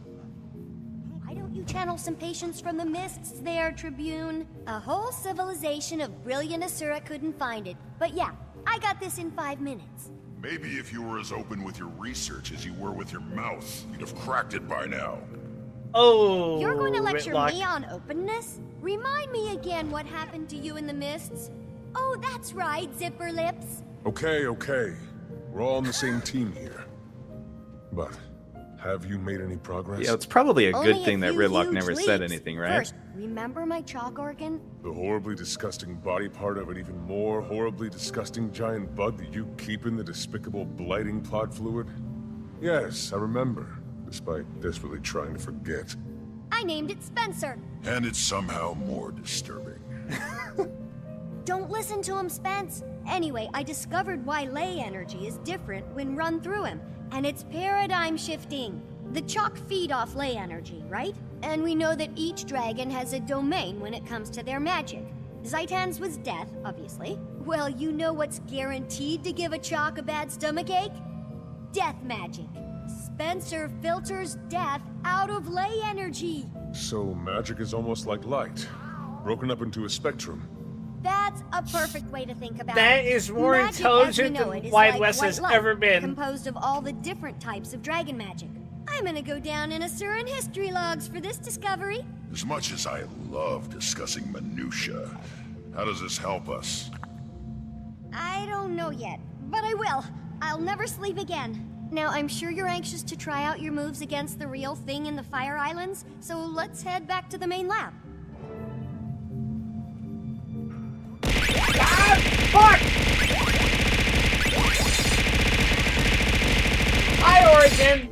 Why don't you channel some patience from the mists there, Tribune? A whole civilization of brilliant Asura couldn't find it. But yeah, I got this in 5 minutes. Maybe if you were as open with your research as you were with your mouth, you'd have cracked it by now. Oh, You're going to lecture Whitlock. me on openness? Remind me again what happened to you in the mists. Oh, that's right, Zipper Lips. Okay. We're all on the same team here. But, have you made any progress? Yeah, it's probably a Only good thing that few Ridlock huge never said leaps. anything, right? First, remember my chalk organ? The horribly disgusting body part of an even more horribly disgusting giant bug that you keep in the despicable blighting pod fluid? Yes, I remember, despite desperately trying to forget. I named it Spencer. And it's somehow more disturbing. Don't listen to him, Spence. Anyway, I discovered why ley energy is different when run through him, and it's paradigm shifting. The chalk feed off ley energy, right? And we know that each dragon has a domain when it comes to their magic. Zaitan's was death, obviously. Well, you know what's guaranteed to give a chalk a bad stomachache? Death magic. Spencer filters death out of ley energy. So magic is almost like light, broken up into a spectrum. That's a perfect way to think about That it. is more Magic, intelligent as we know than it, is Wild like West white has light, ever been. composed of all the different types of dragon magic. I'm gonna go down in Asuran history logs for this discovery. As much as I love discussing minutia, how does this help us? I don't know yet, but I will. I'll never sleep again. Now, I'm sure you're anxious to try out your moves against the real thing in the Fire Islands, so let's head back to the main lab. Fuck! Hi, Origin!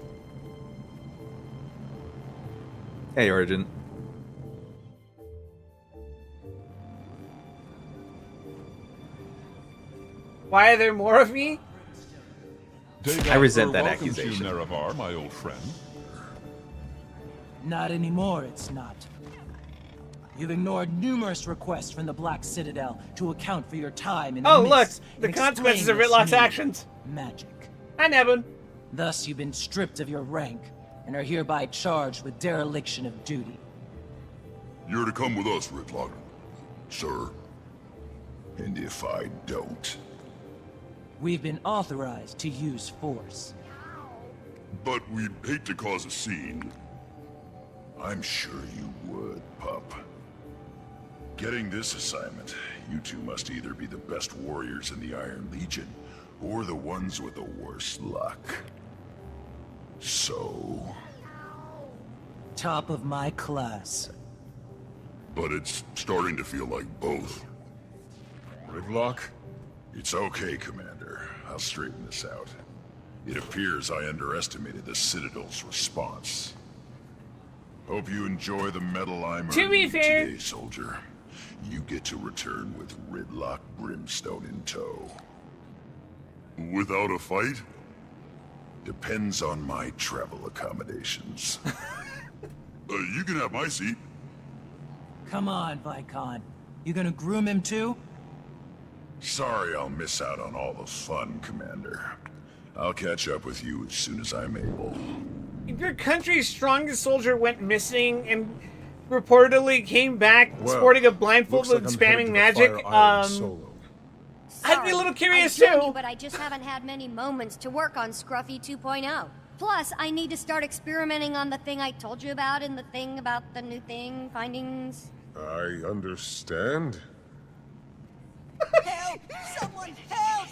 Hey, Origin. Why are there more of me? I resent that accusation. Nerevar, my old friend. Not anymore, it's not. You've ignored numerous requests from the Black Citadel to account for your time in the Oh, look! mists The and consequences of explain Ritlock's this new actions. magic. Hi, Nebun. Thus, you've been stripped of your rank and are hereby charged with dereliction of duty. You're to come with us, Ridlock, sir. And if I don't... We've been authorized to use force. But we'd hate to cause a scene. I'm sure you would, pup. Getting this assignment, you two must either be the best warriors in the Iron Legion, or the ones with the worst luck. So... Top of my class. But it's starting to feel like both. Ridlock? It's okay, Commander. I'll straighten this out. It appears I underestimated the Citadel's response. Hope you enjoy the medal I'm To be earning you fair- today, soldier. You get to return with Ridlock Brimstone in tow. Without a fight? Depends on my travel accommodations. You can have my seat. Come on, Vicon. You gonna groom him too? Sorry I'll miss out on all the fun, Commander. I'll catch up with you as soon as I'm able. Your country's strongest soldier went missing and reportedly came back Well, sporting a blindfold looks and like I'm headed spamming to the magic. Fire Island solo. I'd be a little curious I join too. you, but I just haven't had many moments to work on Scruffy 2.0. Plus, I need to start experimenting on the thing I told you about and the thing about the new thing, findings. I understand. Help! Someone help!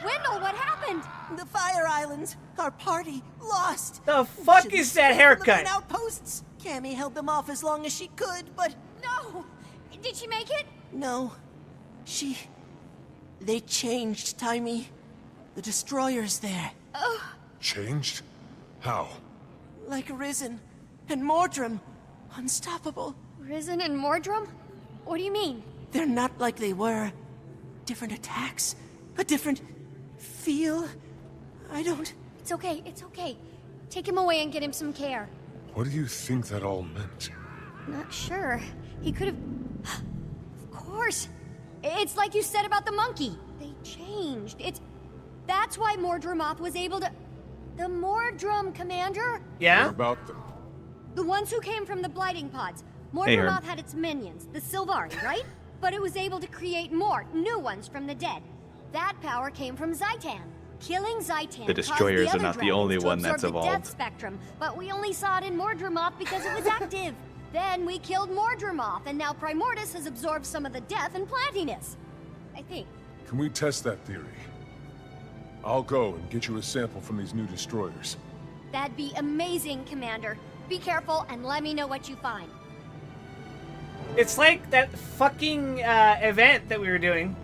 Wendell, what happened? The Fire Islands, our party, lost. The fuck Should've is that stayed on the main haircut? outposts. Cammy held them off as long as she could, but No! Did she make it? no. They changed, Timey. The destroyer's there. Changed? How? Like Risen and Mordrum. Unstoppable. Risen and Mordrum? What do you mean? They're not like they were. Different attacks. A different feel. I don't... It's okay, it's okay. Take him away and get him some care. What do you think that all meant? Not sure. He could have... Of course. It's like you said about the monkey. They changed. That's why Mordremoth was able to... The Mordrum, Commander. Yeah? What about them? The ones who came from the blighting pods. Hey, Herm. Mordrumoth had its minions, the Sylvari, right? But it was able to create more, new ones from the dead. That power came from Zaitan. Killing Zaitan The Destroyers caused are the not other the only dragons to one that's absorb the evolved. death spectrum, but we only saw it in Mordrumoth because it was active. Then we killed Mordrumoth, and now Primordius has absorbed some of the death and plantiness. I think. Can we test that theory? I'll go and get you a sample from these new destroyers. That'd be amazing, Commander. Be careful and let me know what you find. It's like that fucking event that we were doing.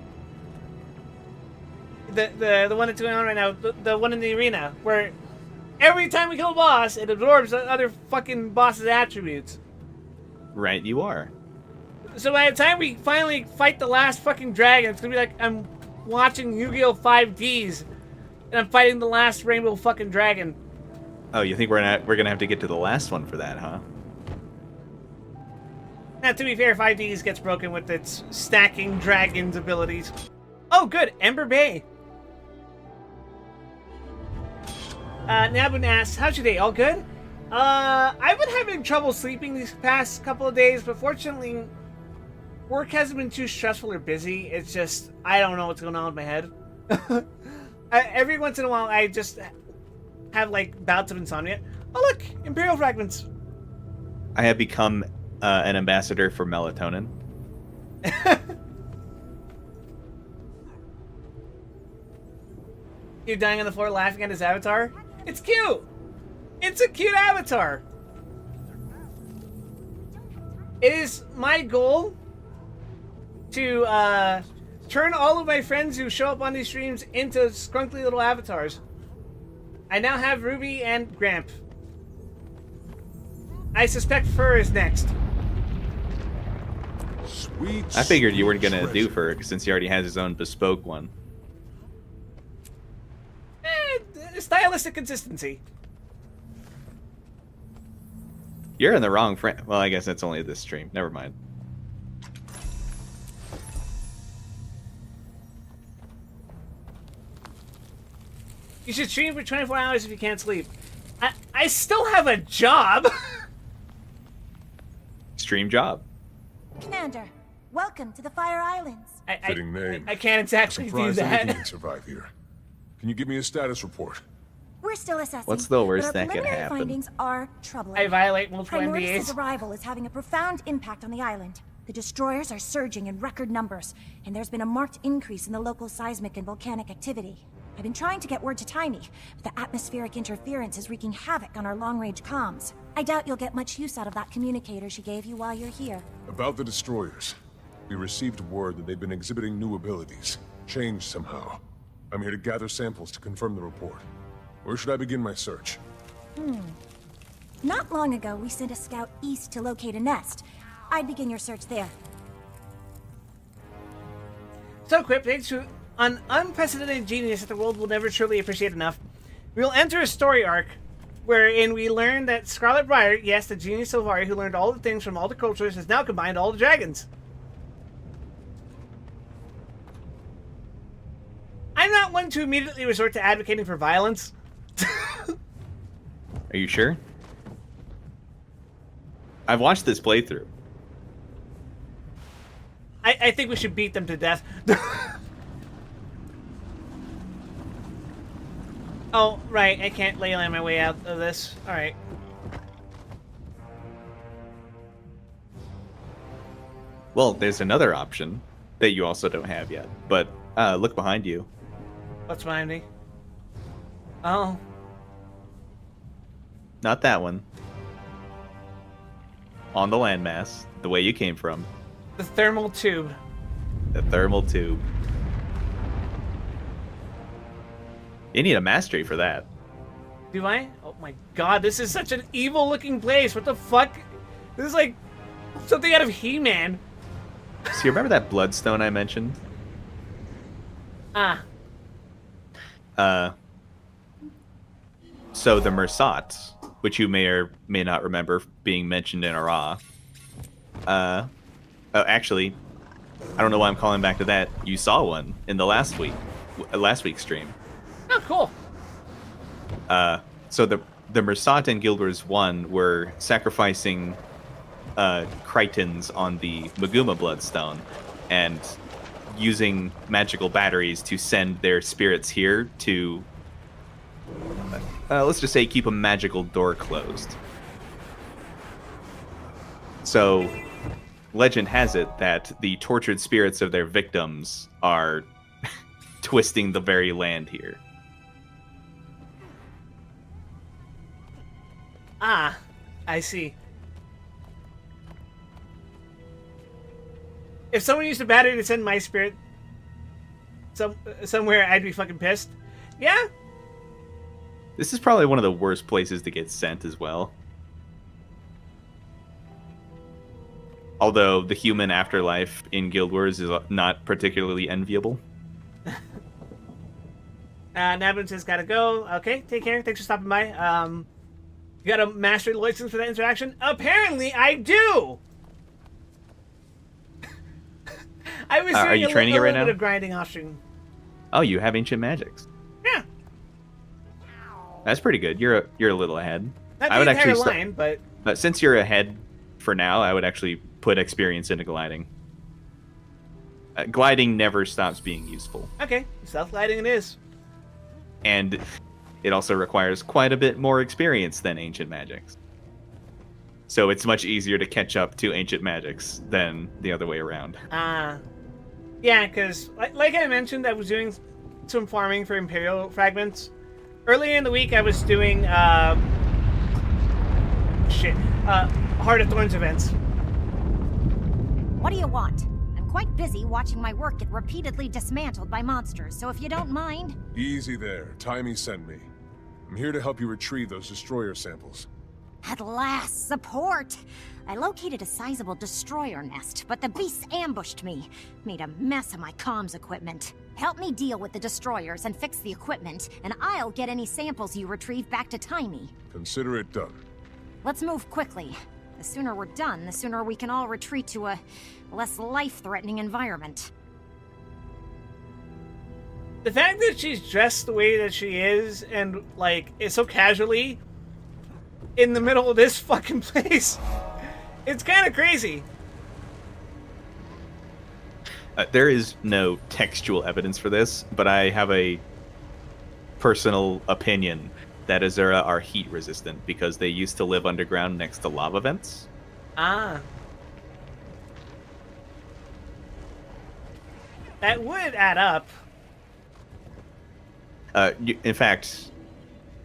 The one that's going on right now, the one in the arena, where every time we kill a boss, it absorbs the other fucking boss's attributes. Right, you are. So by the time we finally fight the last fucking dragon, it's gonna be like I'm watching Yu-Gi-Oh! 5Ds, and I'm fighting the last rainbow fucking dragon. Oh, you think we're gonna have to get to the last one for that, huh? Now, to be fair, 5Ds gets broken with its stacking dragons abilities. Oh, good, Ember Bay. Nabun asks, how's your day? All good? I've been having trouble sleeping these past couple of days, but fortunately, work hasn't been too stressful or busy. It's just, I don't know what's going on with my head. Every once in a while, I just have, like, bouts of insomnia. Oh, look! Imperial Fragments! I have become an ambassador for melatonin. You're dying on the floor laughing at his avatar? It's cute! It's a cute avatar! It is my goal to turn all of my friends who show up on these streams into scrunkly little avatars. I now have Ruby and Gramp. I suspect Fur is next. Sweet. I figured you weren't sweet gonna do treasure. Fur since he already has his own bespoke one. Stylistic consistency. You're in the wrong frame. Well, I guess that's only this stream. Never mind. You should stream for 24 hours if you can't sleep. I still have a job. Stream job. Commander, welcome to the Fire Islands. Fitting name. I can't exactly do Surprised anything that. can survive here. Can you give me a status report? We're still assessing. What's the worst but our that could preliminary happen? findings are troubling. I violate multiple Primordius' NDAs. arrival is having a profound impact on the island. The destroyers are surging in record numbers, and there's been a marked increase in the local seismic and volcanic activity. I've been trying to get word to Tiny, but the atmospheric interference is wreaking havoc on our long-range comms. I doubt you'll get much use out of that communicator she gave you while you're here. About the destroyers. We received word that they've been exhibiting new abilities. Changed somehow. I'm here to gather samples to confirm the report. Where should I begin my search? Not long ago, we sent a scout east to locate a nest. I'd begin your search there. So, Quip, thanks to an unprecedented genius that the world will never truly appreciate enough, we'll enter a story arc wherein we learn that Scarlet Briar, yes, the genius Sylvari who learned all the things from all the cultures, has now combined all the dragons. I'm not one to immediately resort to advocating for violence. Are you sure? I've watched this playthrough. I think we should beat them to death. Oh, right, I can't ley line my way out of this. Alright. Well, there's another option that you also don't have yet. But look behind you. What's behind me? Oh. Not that one. On the landmass, the way you came from. The thermal tube. The thermal tube. You need a mastery for that. Do I? Oh my god, this is such an evil looking place. What the fuck? This is like something out of He-Man. So you remember that bloodstone I mentioned? Ah. So the Mersat, which you may or may not remember being mentioned in Ara. Oh, actually, I don't know why I'm calling back to that. You saw one in the last week's stream. Oh, cool. So the Mersat and Guild Wars 1 were sacrificing Critons on the Maguma Bloodstone and using magical batteries to send their spirits here to, let's just say, keep a magical door closed. So legend has it that the tortured spirits of their victims are twisting the very land here. Ah, I see. If someone used a battery to send my spirit somewhere, I'd be fucking pissed. Yeah? This is probably one of the worst places to get sent as well. Although the human afterlife in Guild Wars is not particularly enviable. Nabin says gotta go. Okay, take care. Thanks for stopping by. You got a master license for that interaction? Apparently, I do. I was are doing you a training little it right bit now? of grinding offstream. Oh, you have ancient magics. Yeah, That's pretty good. You're a little ahead. not I the would entire actually line, but since you're ahead for now, I would actually put experience into gliding. Gliding never stops being useful, okay, stealth gliding it is. and it also requires quite a bit more experience than ancient magics. So it's much easier to catch up to ancient magics than the other way around. Yeah, because like I mentioned, I was doing some farming for Imperial fragments. Earlier in the week, I was doing Heart of Thorns events. What do you want? I'm quite busy watching my work get repeatedly dismantled by monsters, so if you don't mind... Easy there. Timey sent me. I'm here to help you retrieve those destroyer samples. At last, support! I located a sizable destroyer nest, but the beasts ambushed me. Made a mess of my comms equipment. Help me deal with the destroyers and fix the equipment, and I'll get any samples you retrieve back to Timey. Consider it done. Let's move quickly. The sooner we're done, the sooner we can all retreat to a less life-threatening environment. The fact that she's dressed the way that she is and, like, is so casually in the middle of this fucking place, it's kind of crazy. There is no textual evidence for this, but I have a personal opinion that Azura are heat resistant because they used to live underground next to lava vents. Ah. That would add up. In fact,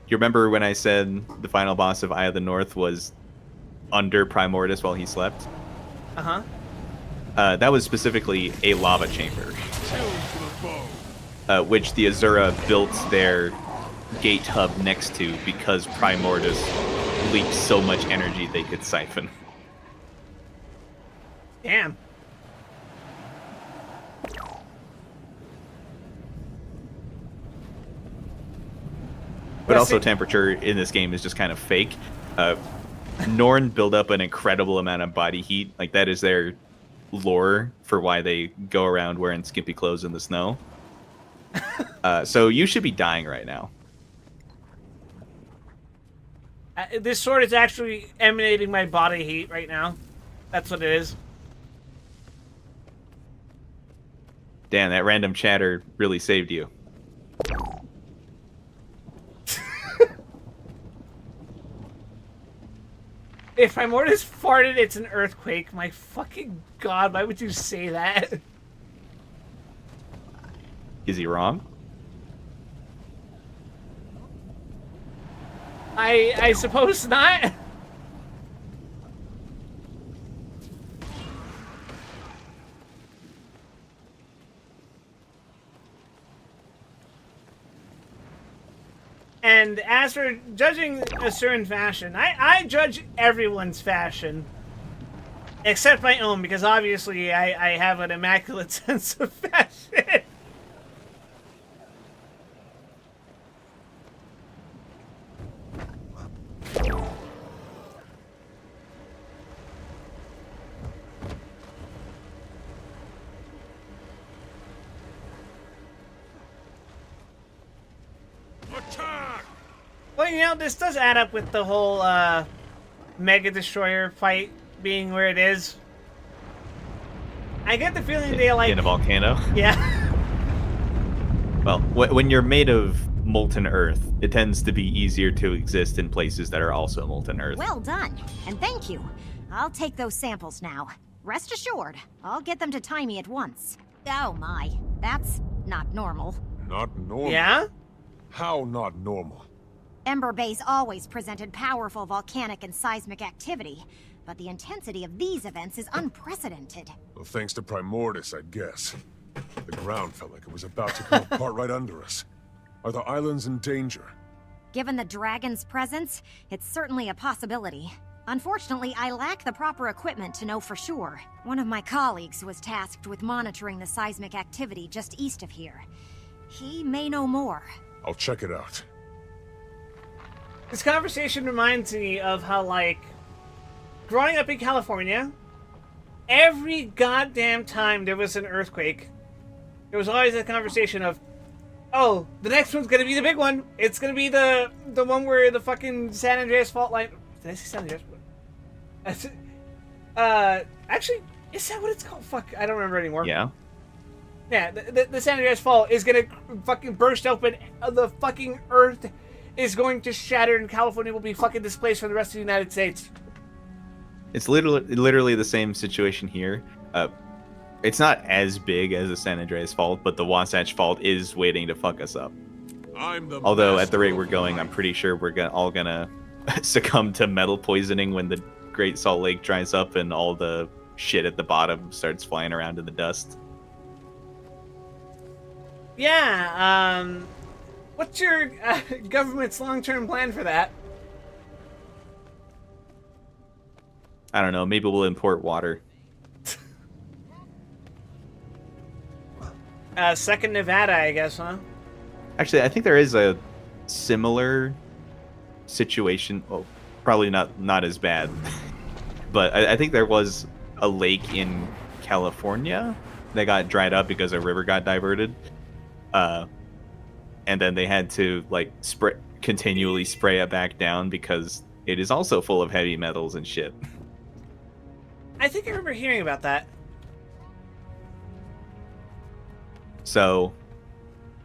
you remember when I said the final boss of Eye of the North was under Primordus while he slept? Uh-huh. That was specifically a lava chamber, which the Azura built their gate hub next to because Primordus leaked so much energy they could siphon. Damn. But also temperature in this game is just kind of fake. Norn build up an incredible amount of body heat. Like, that is their lore for why they go around wearing skimpy clothes in the snow. So you should be dying right now. This sword is actually emanating my body heat right now. That's what it is. Damn, that random chatter really saved you. If Primordus farted, it's an earthquake. My fucking god, why would you say that? Is he wrong? I suppose not. And as for judging a certain fashion, I judge everyone's fashion. Except my own, because obviously I have an immaculate sense of fashion. this does add up with the whole Mega Destroyer fight being where it is. I get the feeling they like... In a volcano? Yeah. Well, when you're made of molten earth, it tends to be easier to exist in places that are also molten earth. Well done, and thank you. I'll take those samples now. Rest assured, I'll get them to Timey at once. Oh my, that's not normal. Not normal? Yeah? How not normal? Ember Base always presented powerful volcanic and seismic activity, but the intensity of these events is unprecedented. Well, thanks to Primordis, I'd guess. The ground felt like it was about to come apart right under us. Are the islands in danger? Given the dragon's presence, it's certainly a possibility. Unfortunately, I lack the proper equipment to know for sure. One of my colleagues was tasked with monitoring the seismic activity just east of here. He may know more. I'll check it out. This conversation reminds me of how, like, growing up in California, every goddamn time there was an earthquake, there was always a conversation of, oh, the next one's gonna be the big one. It's gonna be the one where the fucking San Andreas fault line... Did I say San Andreas? Actually, is that what it's called? Fuck, I don't remember anymore. Yeah. Yeah, the San Andreas fault is gonna fucking burst open. The fucking earth is going to shatter, and California will be fucking displaced from the rest of the United States. It's literally the same situation here. It's not as big as the San Andreas fault, but the Wasatch fault is waiting to fuck us up. Although at the rate we're going, I'm pretty sure we're all gonna succumb to metal poisoning when the Great Salt Lake dries up and all the shit at the bottom starts flying around in the dust. Yeah, what's your government's long-term plan for that? I don't know, maybe we'll import water. Second Nevada, I guess, huh? Actually, I think there is a similar situation. Well, probably not as bad. But I think there was a lake in California that got dried up because a river got diverted. And then they had to, like, continually spray it back down because it is also full of heavy metals and shit. I think I remember hearing about that. So,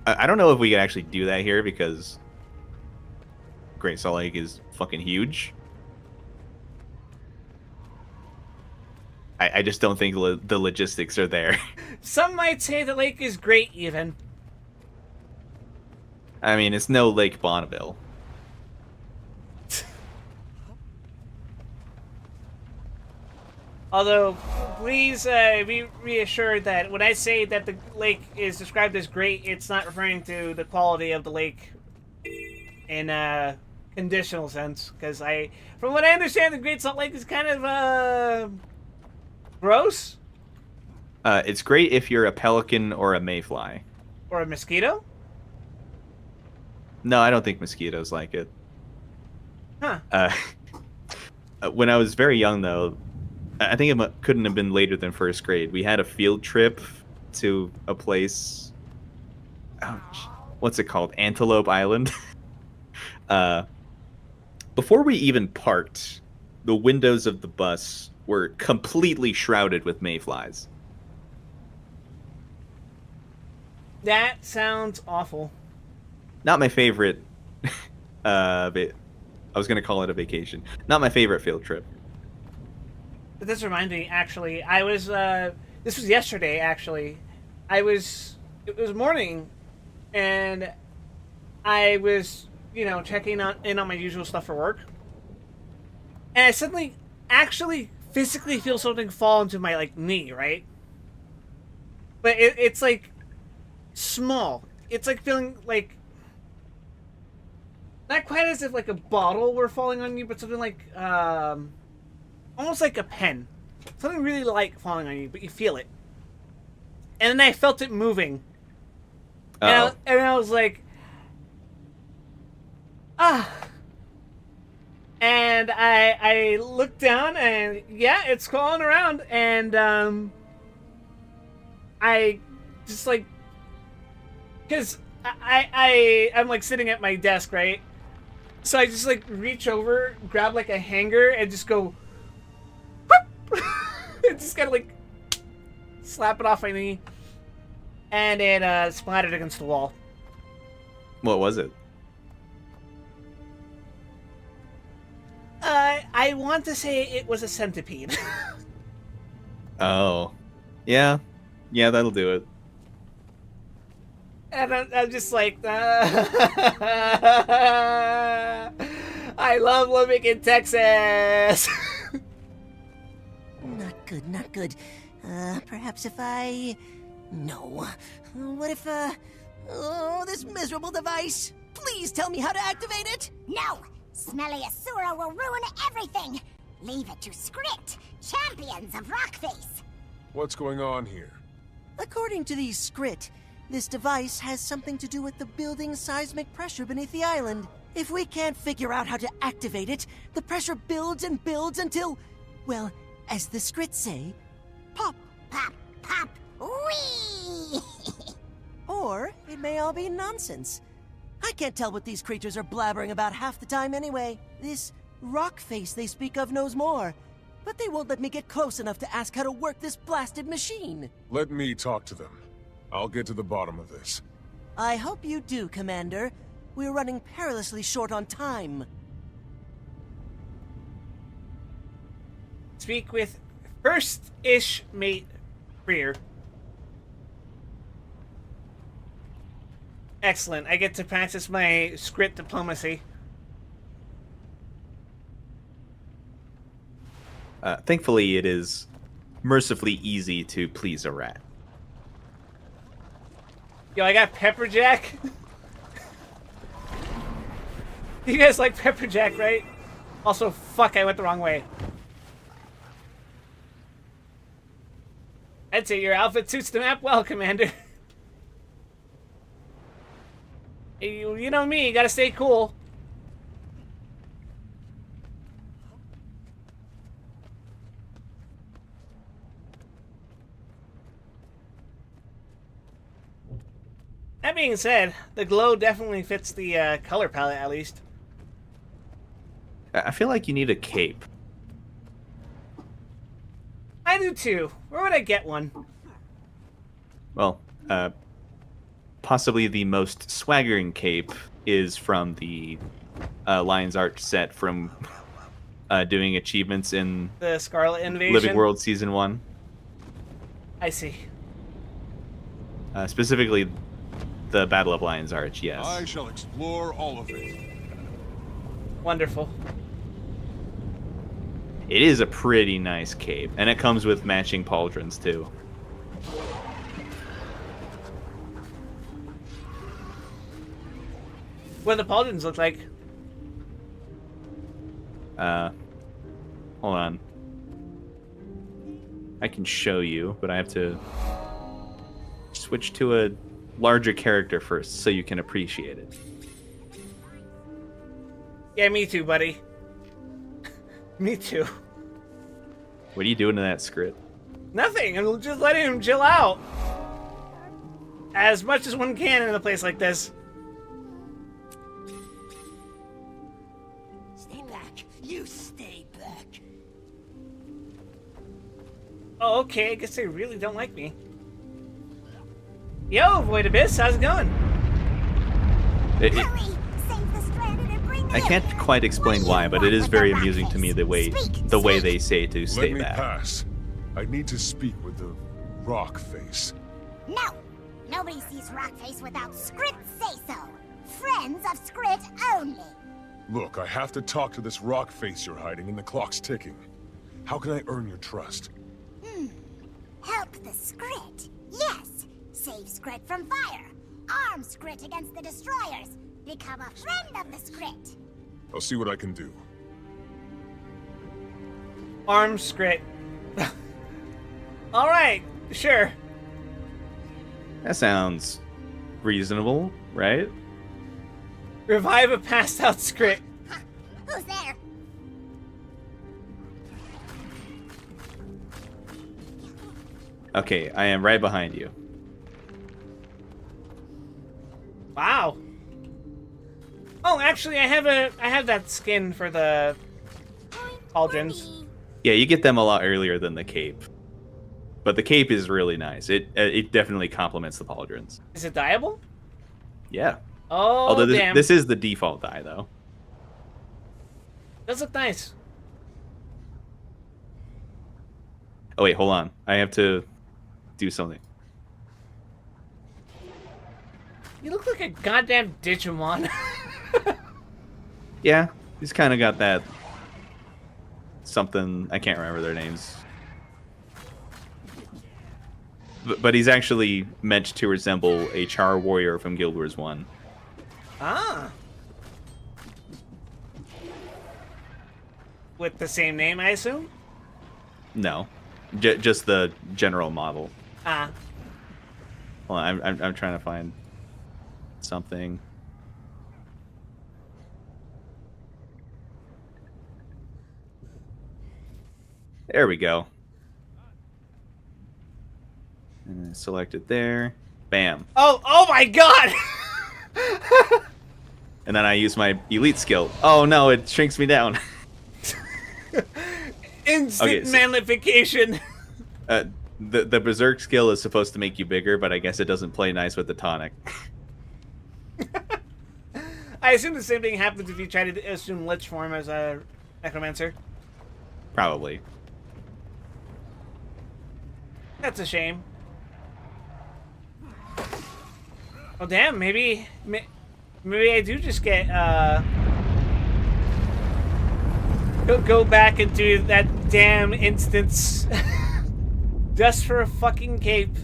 I don't know if we can actually do that here because Great Salt Lake is fucking huge. I just don't think the logistics are there. Some might say the lake is great, even. I mean, it's no Lake Bonneville. Although, please be reassured that when I say that the lake is described as great, it's not referring to the quality of the lake in a conditional sense. Because from what I understand, the Great Salt Lake is kind of gross. It's great if you're a pelican or a mayfly. Or a mosquito? No, I don't think mosquitoes like it. Huh. When I was very young, though, I think it couldn't have been later than first grade. We had a field trip to a place. What's it called? Antelope Island. Before we even parked, the windows of the bus were completely shrouded with mayflies. That sounds awful. Not my favorite. I was going to call it a vacation. Not my favorite field trip. But this reminds me, actually, I was, this was yesterday, actually. It was morning, and I was, checking in on my usual stuff for work. And I suddenly actually physically feel something fall into my, like, knee, right? But it's, like, small. It's, like, feeling, like, not quite as if, like, a bottle were falling on you, but something like, almost like a pen. Something really light falling on you, but you feel it. And then I felt it moving. And I was like, ah. And I looked down, and yeah, it's crawling around. And I just, like, because I'm like sitting at my desk, right? So I just like reach over, grab like a hanger, and just go, whoop! And just kind of like slap it off my knee, and it splattered against the wall. What was it? I want to say it was a centipede. Oh, yeah, that'll do it. And I'm just like, I love living in Texas. Not good, not good. Perhaps if I... No. What if, Oh, this miserable device! Please tell me how to activate it! No! Smelly Asura will ruin everything! Leave it to Script, champions of Rockface! What's going on here? According to these Skrit, this device has something to do with the building seismic pressure beneath the island. If we can't figure out how to activate it, the pressure builds and builds until, well, as the Skrit say, pop. Pop, pop, wee! Or it may all be nonsense. I can't tell what these creatures are blabbering about half the time anyway. This rock face they speak of knows more, but they won't let me get close enough to ask how to work this blasted machine. Let me talk to them. I'll get to the bottom of this. I hope you do, Commander. We're running perilously short on time. Speak with first-ish mate Freer. Excellent. I get to practice my script diplomacy. Thankfully, it is mercifully easy to please a rat. Yo, I got Pepper Jack. You guys like Pepper Jack, right? Also, fuck, I went the wrong way. I'd say your outfit suits the map well, Commander. You know me, you gotta stay cool. That being said, the glow definitely fits the color palette, at least. I feel like you need a cape. I do too. Where would I get one? Well, possibly the most swaggering cape is from the Lion's Arch set from doing achievements in The Scarlet Invasion? Living World Season 1. I see. Specifically, the Battle of Lion's Arch, yes. I shall explore all of it. Wonderful. It is a pretty nice cape, and it comes with matching pauldrons, too. What do the pauldrons look like? Hold on. I can show you, but I have to switch to a larger character first so you can appreciate it. Yeah, me too, buddy. Me too. What are you doing to that script? Nothing. I'm just letting him chill out. As much as one can in a place like this. Stay back. You stay back. Oh, okay. I guess they really don't like me. Yo, Void Abyss, how's it going? I can't quite explain why, but it is very amusing to me the way they say to stay Let me back. pass. I need to speak with the rock face. No! Nobody sees Rockface without Script say-so! Friends of Script only! Look, I have to talk to this rock face you're hiding, and the clock's ticking. How can I earn your trust? Help the Script! Yes! Save Script from fire! Arm Script against the destroyers! Become a friend of the Script! I'll see what I can do. Arm script. Alright, sure. That sounds reasonable, right? Revive a passed out script. Who's there? Okay, I am right behind you. Wow. Oh, actually, I have that skin for the pauldrons. Yeah, you get them a lot earlier than the cape. But the cape is really nice. It definitely complements the pauldrons. Is it dyeable? Yeah. Oh, Although damn. this is the default dye, though. Does look nice. Oh, wait, hold on. I have to do something. You look like a goddamn Digimon. Yeah, he's kind of got that something. I can't remember their names. But he's actually meant to resemble a Char warrior from Guild Wars 1. Ah. With the same name, I assume? No. Just the general model. Ah. Well, I'm trying to find something. There we go. And select it there. Bam. Oh my god! And then I use my elite skill. Oh no, it shrinks me down. Instant Okay, so- magnification. The berserk skill is supposed to make you bigger, but I guess it doesn't play nice with the tonic. I assume the same thing happens if you try to assume Lich form as a necromancer. Probably. That's a shame. Oh damn, maybe I do just get go back and do that damn instance just for a fucking cape.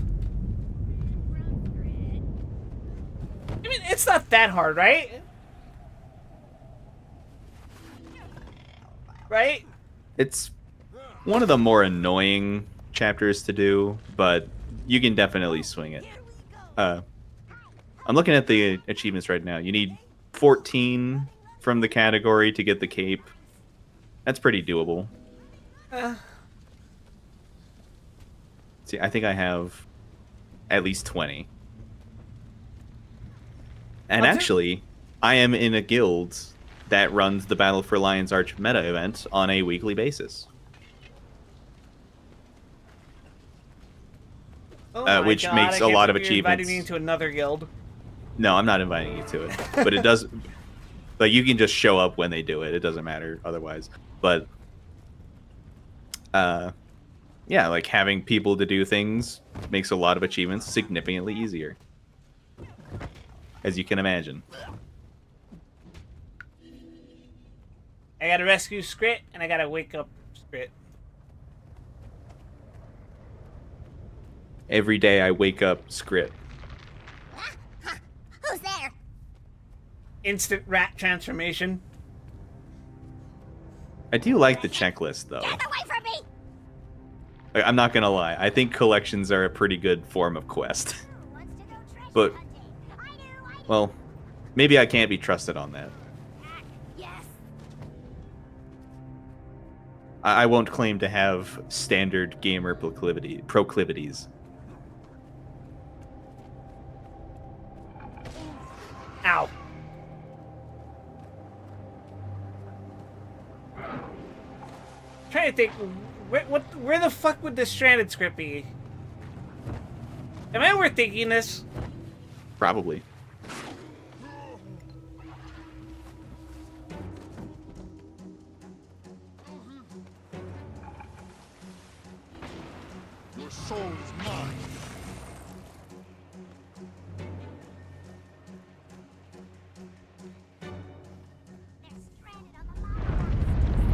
I mean, it's not that hard, right? Right? It's one of the more annoying chapters to do, but you can definitely swing it. I'm looking at the achievements right now. You need 14 from the category to get the cape. That's pretty doable. See, I think I have at least 20. And actually, I am in a guild that runs the Battle for Lion's Arch meta event on a weekly basis. Oh my which God, makes I a can't lot of believe you're achievements. inviting me into another guild. No, I'm not inviting you to it. But it does... Like, you can just show up when they do it. It doesn't matter otherwise. But... yeah, like, having people to do things makes a lot of achievements significantly easier. As you can imagine. I gotta rescue Scrit, and I gotta wake up Scrit. Every day I wake up Scrit. Who's there? Instant rat transformation. I do like the checklist, though. Get away from me! Like, I'm not gonna lie. I think collections are a pretty good form of quest. But, well, maybe I can't be trusted on that. Yes. I won't claim to have standard gamer proclivities. Ow. Trying to think, where the fuck would this stranded script be? Am I overthinking this? Probably. Your soul is mine.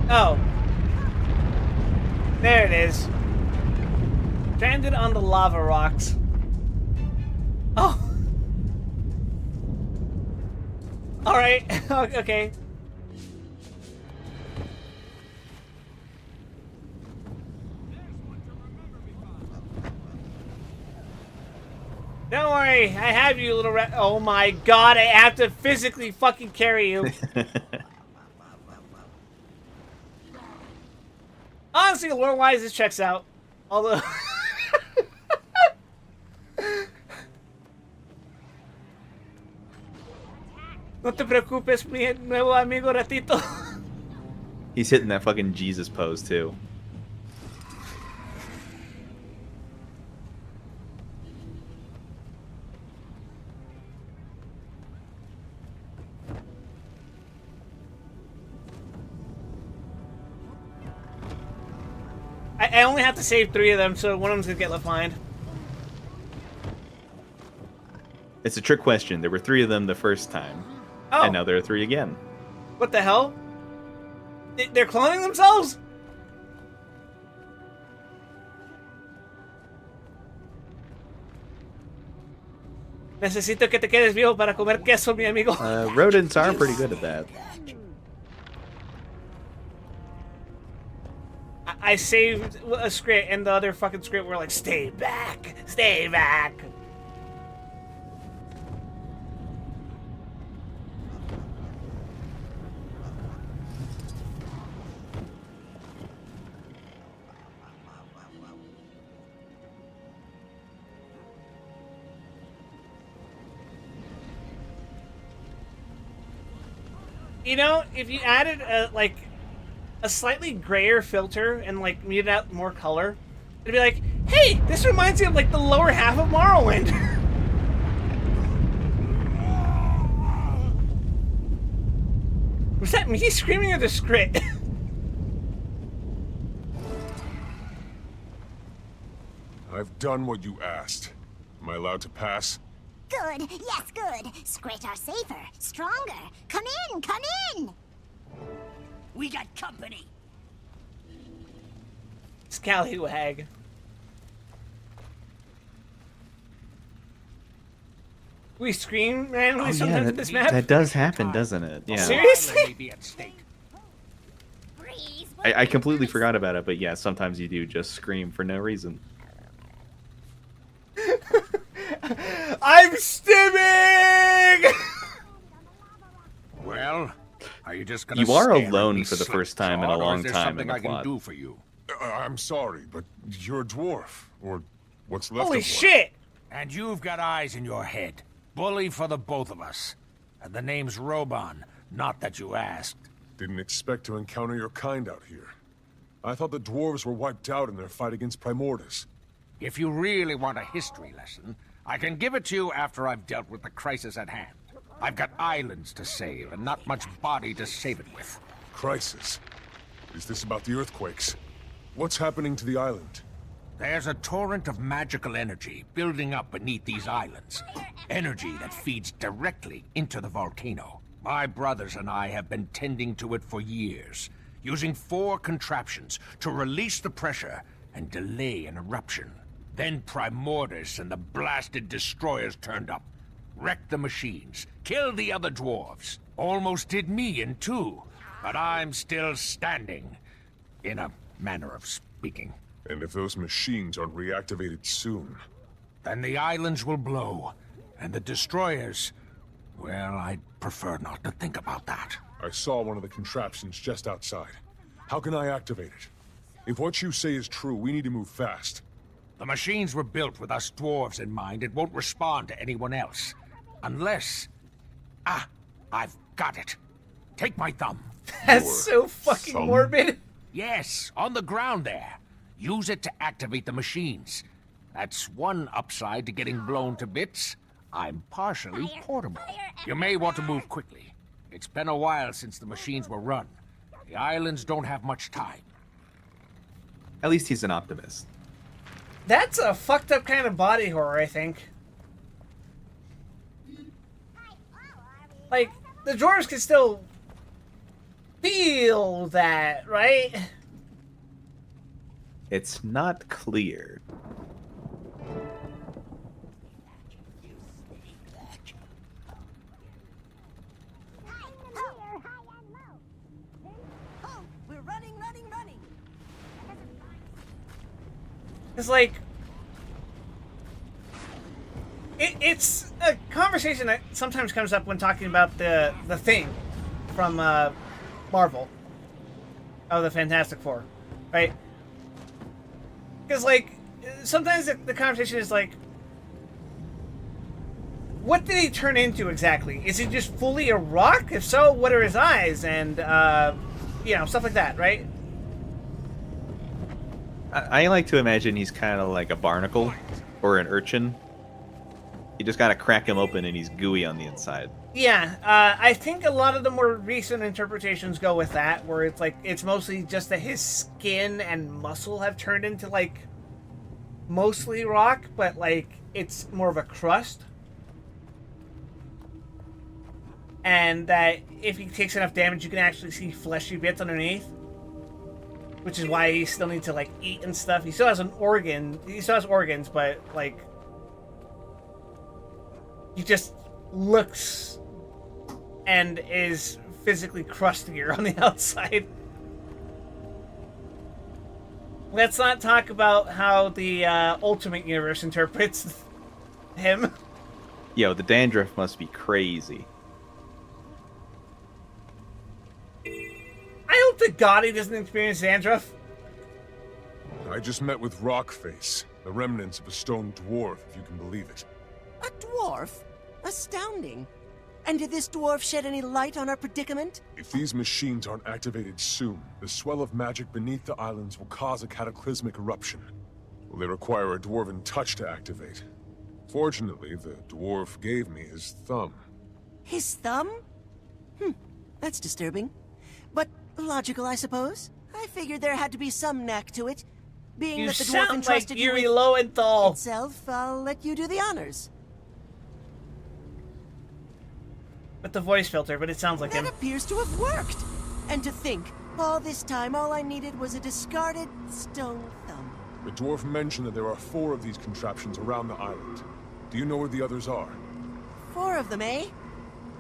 Oh. There it is. Stranded on the lava rocks. Oh. Alright. Okay. Don't worry, I have you, little rat. Oh my god, I have to physically fucking carry you. Honestly, lore-wise, this checks out. Although... No te preocupes, mi nuevo amigo ratito. He's hitting that fucking Jesus pose too. I only have to save 3 of them, so one of them's gonna get left behind. It's a trick question. There were 3 of them the first time. Oh. And now there are 3 again. What the hell? They're cloning themselves? Necesito que te quedes vivo para comer queso, mi amigo. Rodents are pretty good at that. I saved a script, and the other fucking script were like, stay back, stay back. You know, if you added a slightly grayer filter and like muted out more color, it'd be like, hey, this reminds me of like the lower half of Morrowind. Was that me screaming or the script? I've done what you asked. Am I allowed to pass? Good, yes, good. Scrit are safer, stronger. Come in, come in! We got company. Scallywag. We scream randomly sometimes in this map? That does happen, doesn't it? Yeah. Seriously? I completely forgot about it, but yeah, sometimes you do just scream for no reason. I'm stimming! Well, are you just gonna You are stare at alone me for the first time in a slack-jawed, or long is there time in something the I can plot. do for you? I'm sorry, but you're a dwarf. Or what's left Holy of one. shit! And you've got eyes in your head. Bully for the both of us. And the name's Roban, not that you asked. Didn't expect to encounter your kind out here. I thought the dwarves were wiped out in their fight against Primordus. If you really want a history lesson, I can give it to you after I've dealt with the crisis at hand. I've got islands to save, and not much body to save it with. Crisis? Is this about the earthquakes? What's happening to the island? There's a torrent of magical energy building up beneath these islands. Energy that feeds directly into the volcano. My brothers and I have been tending to it for years, using 4 contraptions to release the pressure and delay an eruption. Then Primordus and the blasted destroyers turned up, wrecked the machines, killed the other dwarves. Almost did me in 2, but I'm still standing, in a manner of speaking. And if those machines aren't reactivated soon? Then the islands will blow, and the destroyers... Well, I'd prefer not to think about that. I saw one of the contraptions just outside. How can I activate it? If what you say is true, we need to move fast. The machines were built with us dwarves in mind. It won't respond to anyone else. Unless... Ah, I've got it. Take my thumb. That's so fucking thumb? morbid. Yes, on the ground there. Use it to activate the machines. That's one upside to getting blown to bits. I'm partially portable. You may want to move quickly. It's been a while since the machines were run. The islands don't have much time. At least he's an optimist. That's a fucked up kind of body horror, I think. Like, the dwarves can still feel that, right? It's not clear. We're running. It's like... It's a conversation that sometimes comes up when talking about the Thing from Marvel. Oh, the Fantastic Four. Right? Because, like, sometimes the conversation is like, What did he turn into exactly? Is he just fully a rock? If so, what are his eyes? And, you know, stuff like that, right? I like to imagine he's kind of like a barnacle or an urchin. You just gotta crack him open and he's gooey on the inside. Yeah, I think a lot of the more recent interpretations go with that, where it's like, it's mostly just that his skin and muscle have turned into, like, mostly rock, but, like, it's more of a crust. And that if he takes enough damage, you can actually see fleshy bits underneath. Which is why he still needs to, like, eat and stuff. He still has an organ. He still has organs, but, like, he just looks and is physically crustier on the outside. Let's not talk about how the Ultimate Universe interprets him. Yo, the dandruff must be crazy. I hope to God he doesn't experience dandruff. I just met with Rockface, the remnants of a stone dwarf, if you can believe it. A dwarf? Astounding. And did this dwarf shed any light on our predicament? If these machines aren't activated soon, the swell of magic beneath the islands will cause a cataclysmic eruption. Well, they require a dwarven touch to activate. Fortunately, the dwarf gave me his thumb. His thumb? That's disturbing. But logical, I suppose. I figured there had to be some knack to it. Being You that the dwarf sound entrusted like you Yuri with Lowenthal. itself, I'll let you do the honors. With the voice filter, but it sounds like That him. appears to have worked. And to think, all this time, all I needed was a discarded stone thumb. The dwarf mentioned that there are 4 of these contraptions around the island. Do you know where the others are? 4 of them, eh?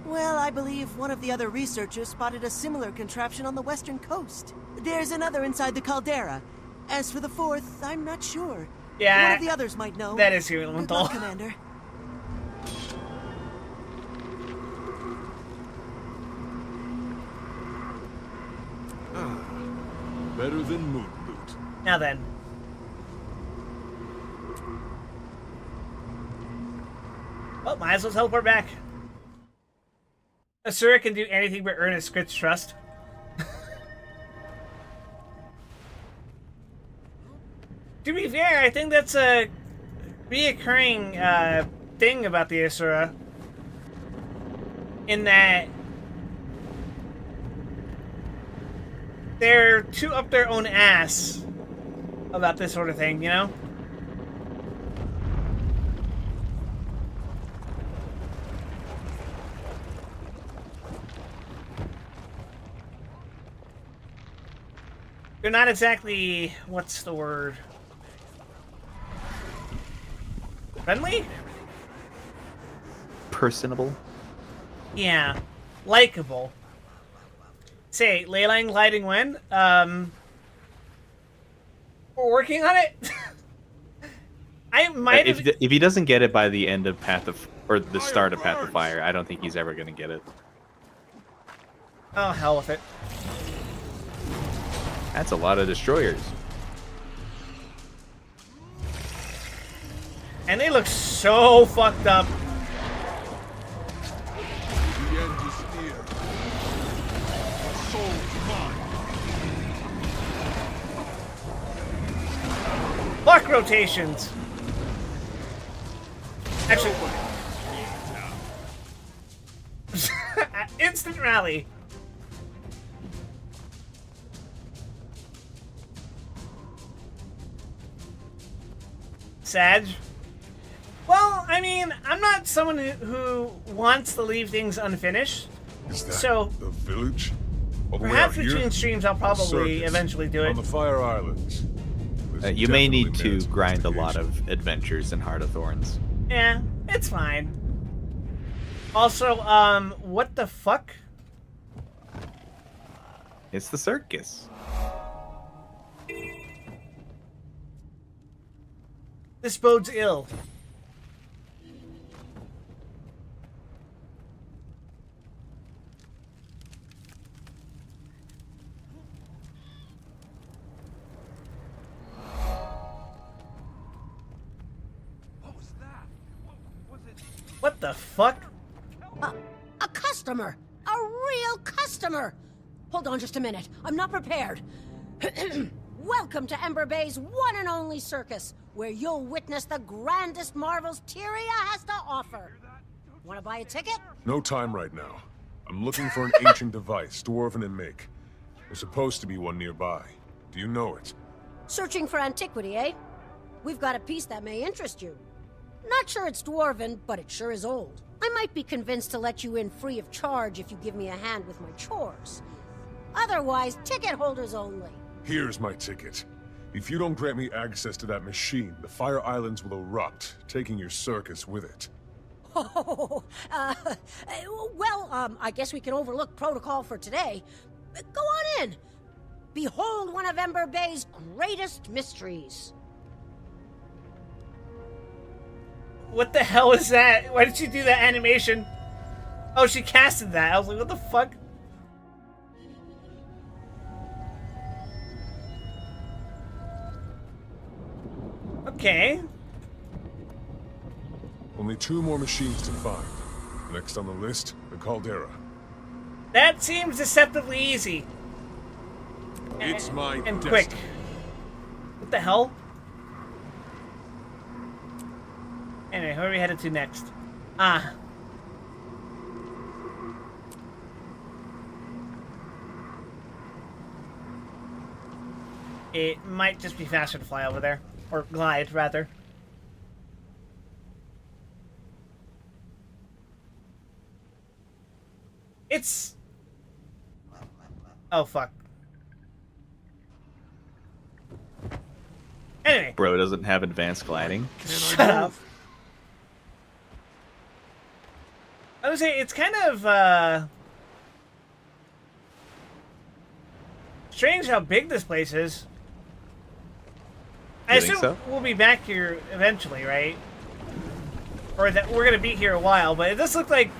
Well, I believe one of the other researchers spotted a similar contraption on the western coast. There's another inside the caldera. As for the 4th, I'm not sure. Yeah, one of the others might know. that is Yuri Good Lowenthal. luck, Commander. Better than Moon Boot. Now then. Well, might as well teleport back. Asura can do anything but earn his Skrit's trust. To be fair, I think that's a reoccurring thing about the Asura. In that they're too up their own ass about this sort of thing, you know? They're not exactly, what's the word? Friendly? Personable? Yeah. Likeable. Say, leyline gliding when? We're working on it? I might have... If he doesn't get it by the end of Path of... or the start of Path of Fire, I don't think he's ever going to get it. Oh, hell with it. That's a lot of destroyers. And they look so fucked up. The end is near. Our souls mine. Luck rotations. Actually, instant rally. Sag. Well, I mean, I'm not someone who wants to leave things unfinished. Is that So, the village? All the way perhaps out here? between streams I'll probably Circus. eventually do On it. the Fire Islands. There's You may need definitely to man's grind a lot investigation. of adventures in Heart of Thorns. Yeah, it's fine. Also, what the fuck? It's the circus. This bodes ill. What the the fuck? A customer! A real customer! Hold on just a minute. I'm not prepared. Welcome to Ember Bay's one and only circus, where you'll witness the grandest marvels Tyria has to offer. Want to buy a ticket? No time right now. I'm looking for an ancient device, dwarven in make. There's supposed to be one nearby. Do you know it? Searching for antiquity, eh? We've got a piece that may interest you. Not sure it's dwarven, but it sure is old. I might be convinced to let you in free of charge if you give me a hand with my chores. Otherwise, ticket holders only. Here's my ticket. If you don't grant me access to that machine, the Fire Islands will erupt, taking your circus with it. Oh, I guess we can overlook protocol for today. Go on in. Behold one of Ember Bay's greatest mysteries. What the hell is that? Why did she do that animation? Oh, she casted that. I was like, what the fuck? Okay. Only 2 more machines to find. Next on the list, the Caldera. That seems deceptively easy. It's my and destiny. quick. What the hell? Anyway, where are we headed to next? Ah. It might just be faster to fly over there. Or glide, rather. It's... Oh, fuck. Anyway. Bro doesn't have advanced gliding. Shut up. I would say it's kind of, strange how big this place is. I assume so? we'll be back here eventually, right? Or that we're gonna be here a while, but it does look like...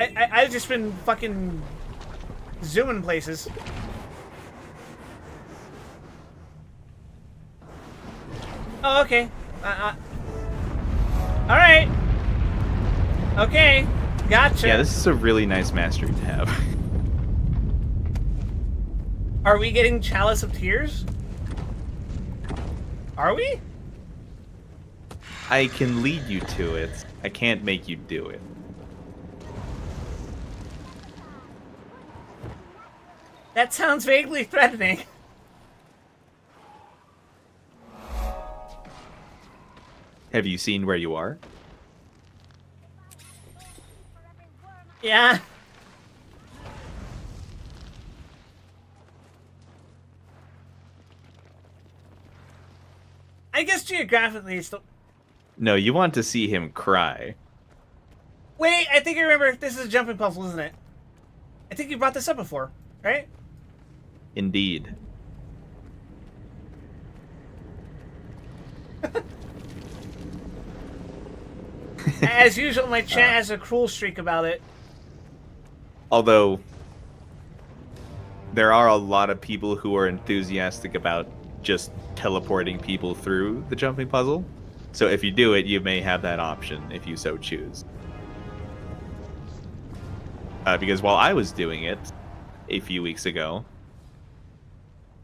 I've just been fucking zooming places. Oh, okay. Alright. Okay. Gotcha. Yeah, this is a really nice mastery to have. Are we getting Chalice of Tears? Are we? I can lead you to it. I can't make you do it. That sounds vaguely threatening. Have you seen where you are? Yeah. I guess geographically it's the... No, you want to see him cry. Wait, I think I remember this is a jumping puzzle, isn't it? I think you brought this up before, right? Indeed. As usual, my chat has a cruel streak about it. Although, there are a lot of people who are enthusiastic about just teleporting people through the jumping puzzle. So if you do it, you may have that option if you so choose. Because while I was doing it a few weeks ago,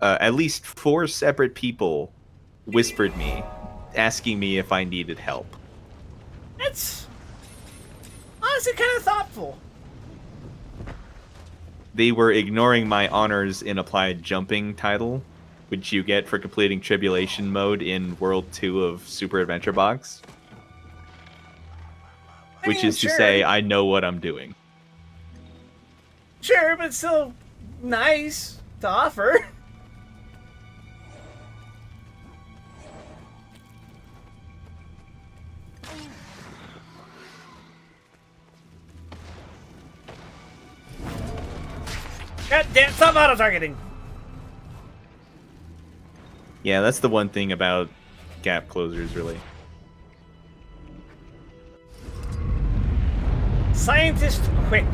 at least 4 separate people whispered me, asking me if I needed help. That's honestly kind of thoughtful. They were ignoring my honors in applied jumping title, which you get for completing Tribulation mode in World 2 of Super Adventure Box. Which is to say, I know what I'm doing. Sure, but it's still nice to offer. God damn, stop auto-targeting! Yeah, that's the one thing about gap closers, really. Scientist quick.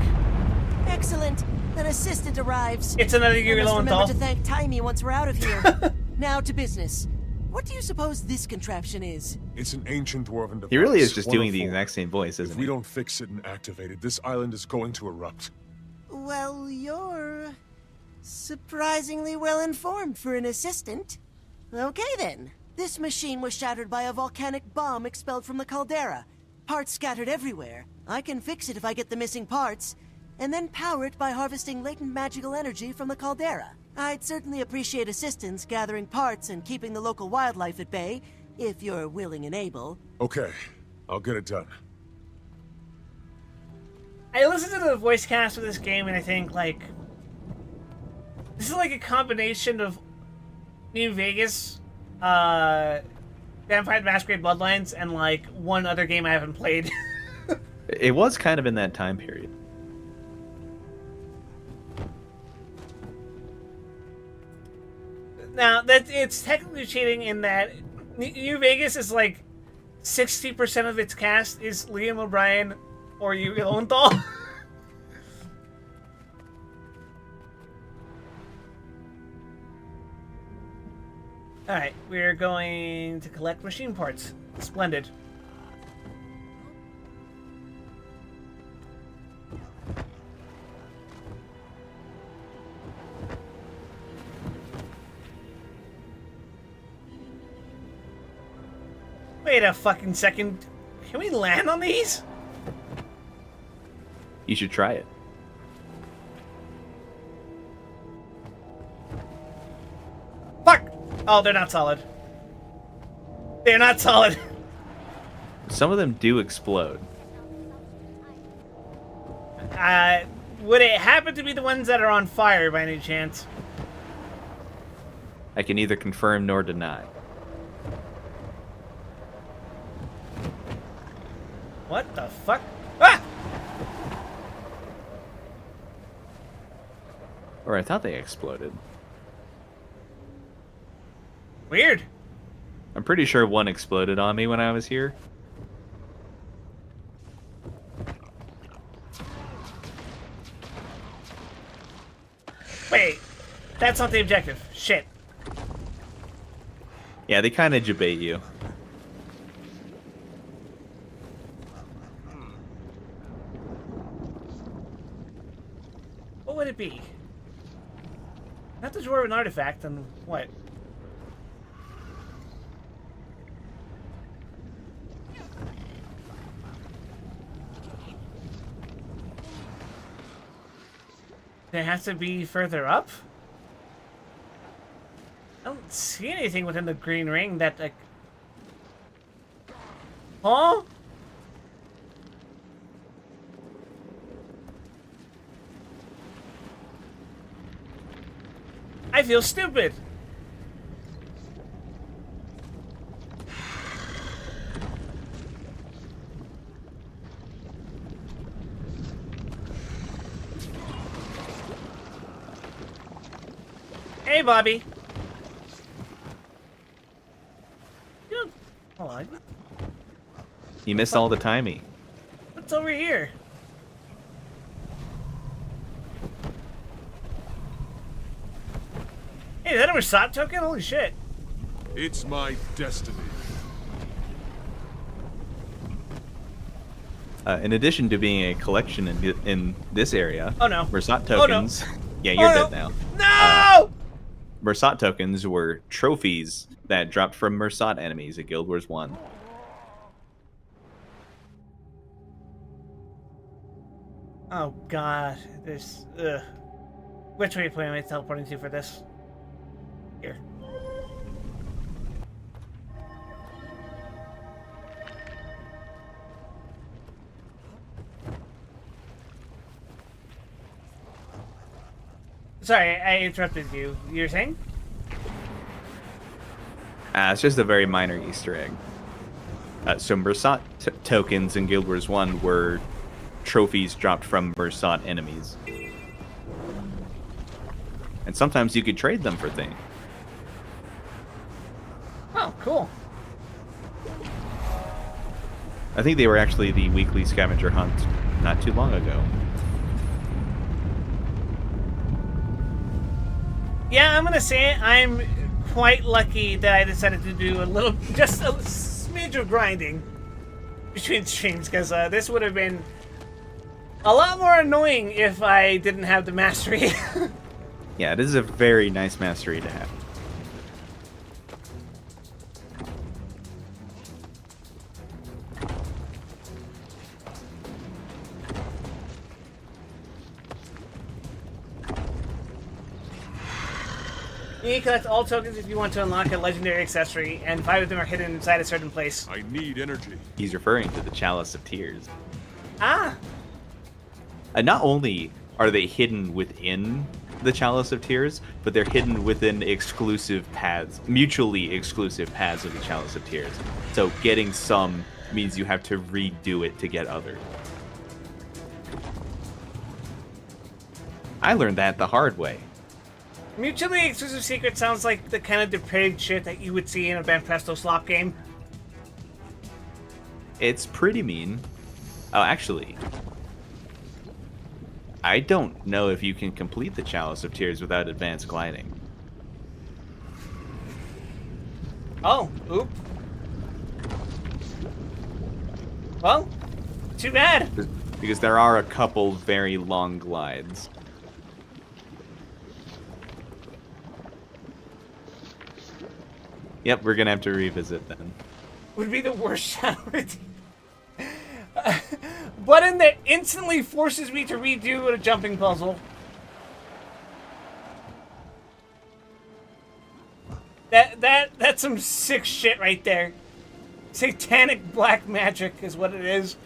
Excellent. An assistant arrives. It's another year I must low remember and to thank Timey once we're out of here. Now to business. What do you suppose this contraption is? It's an ancient dwarven device. He really is just doing the 104. exact same voice, If isn't we he? don't fix it and activate it, this island is going to erupt. Well, you're surprisingly well informed for an assistant. Okay then. This machine was shattered by a volcanic bomb expelled from the caldera. Parts scattered everywhere. I can fix it if I get the missing parts, and then power it by harvesting latent magical energy from the caldera. I'd certainly appreciate assistance gathering parts and keeping the local wildlife at bay, if you're willing and able. Okay, I'll get it done. I listened to the voice cast of this game and I think, like, this is like a combination of New Vegas, Vampire the Masquerade Bloodlines, and like one other game I haven't played. It was kind of in that time period. Now, it's technically cheating in that New Vegas is like 60% of its cast is Liam O'Brien or Yuri Lowenthal. Alright, we're going to collect machine parts. Splendid. Wait a fucking second. Can we land on these? You should try it. Fuck! Oh, they're not solid. They're not solid. Some of them do explode. Would it happen to be the ones that are on fire by any chance? I can neither confirm nor deny. What the fuck? Ah! Or I thought they exploded. Weird. I'm pretty sure one exploded on me when I was here. Wait, that's not the objective. Shit. Yeah, they kind of debate you. What would it be? Not the drawer of an artifact, then what? It has to be further up? I don't see anything within the green ring that, like... Huh? I feel stupid. Hey, Bobby. Hold on. You missed all the timey. What's over here? Hey, is that a Rasat token? Holy shit. It's my destiny. In addition to being a collection in this area, Oh, no. Mersat Oh, no. tokens. Yeah, you're Oh, dead no. now. No! Mersat tokens were trophies that dropped from Mersat enemies at Guild Wars 1. Oh god, there's ugh. Which way am I teleporting to for this? Here. Sorry, I interrupted you. You're saying? It's just a very minor Easter egg. So Mersat tokens in Guild Wars 1 were trophies dropped from Mersat enemies. And sometimes you could trade them for things. Oh, cool. I think they were actually the weekly scavenger hunt not too long ago. Yeah, I'm gonna say it. I'm quite lucky that I decided to do just a smidge of grinding between streams, because this would have been a lot more annoying if I didn't have the mastery. Yeah, this is a very nice mastery to have. You can collect all tokens if you want to unlock a legendary accessory, and 5 of them are hidden inside a certain place. I need energy. He's referring to the Chalice of Tears. Ah! And not only are they hidden within the Chalice of Tears, but they're hidden within exclusive paths, mutually exclusive paths of the Chalice of Tears. So getting some means you have to redo it to get others. I learned that the hard way. Mutually exclusive secret sounds like the kind of depraved shit that you would see in a Banpresto slop game. It's pretty mean. Oh, actually, I don't know if you can complete the Chalice of Tears without advanced gliding. Oh, oop. Well, too bad. Because there are a couple very long glides. Yep, we're gonna have to revisit then. Would be the worst shadow routine. Button that instantly forces me to redo a jumping puzzle. That's some sick shit right there. Satanic black magic is what it is.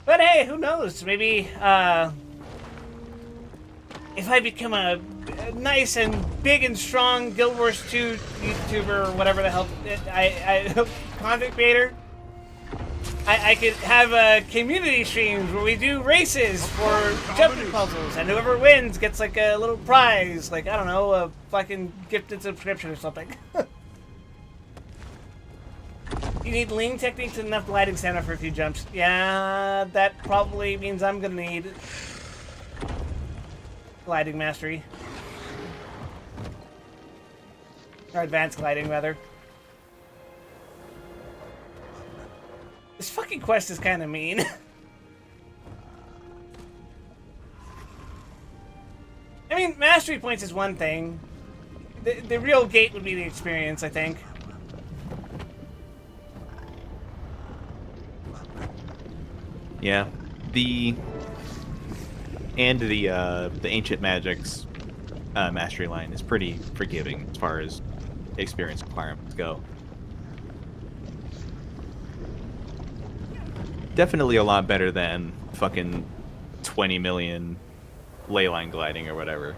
But hey, who knows? Maybe, if I become a nice and big and strong Guild Wars 2 YouTuber or whatever the hell, content creator, I could have community streams where we do races for jumping puzzles, and whoever wins gets like a little prize, like, I don't know, a fucking gifted subscription or something. You need lean techniques and enough gliding stamina for a few jumps. Yeah, that probably means I'm gonna need gliding mastery. Or advanced gliding, rather. This fucking quest is kind of mean. I mean, mastery points is one thing. The real gate would be the experience, I think. Yeah, the Ancient Magic's mastery line is pretty forgiving as far as experience requirements go. Definitely a lot better than fucking 20 million leyline gliding or whatever.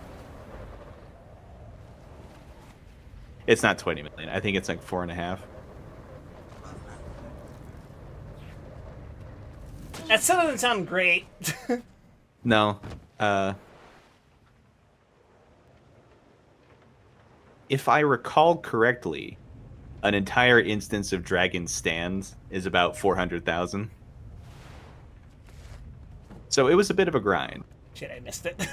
It's not 20 million. I think it's like 4.5. That still doesn't sound great. No. If I recall correctly, an entire instance of Dragon Stands is about 400,000. So it was a bit of a grind. Shit, I missed it.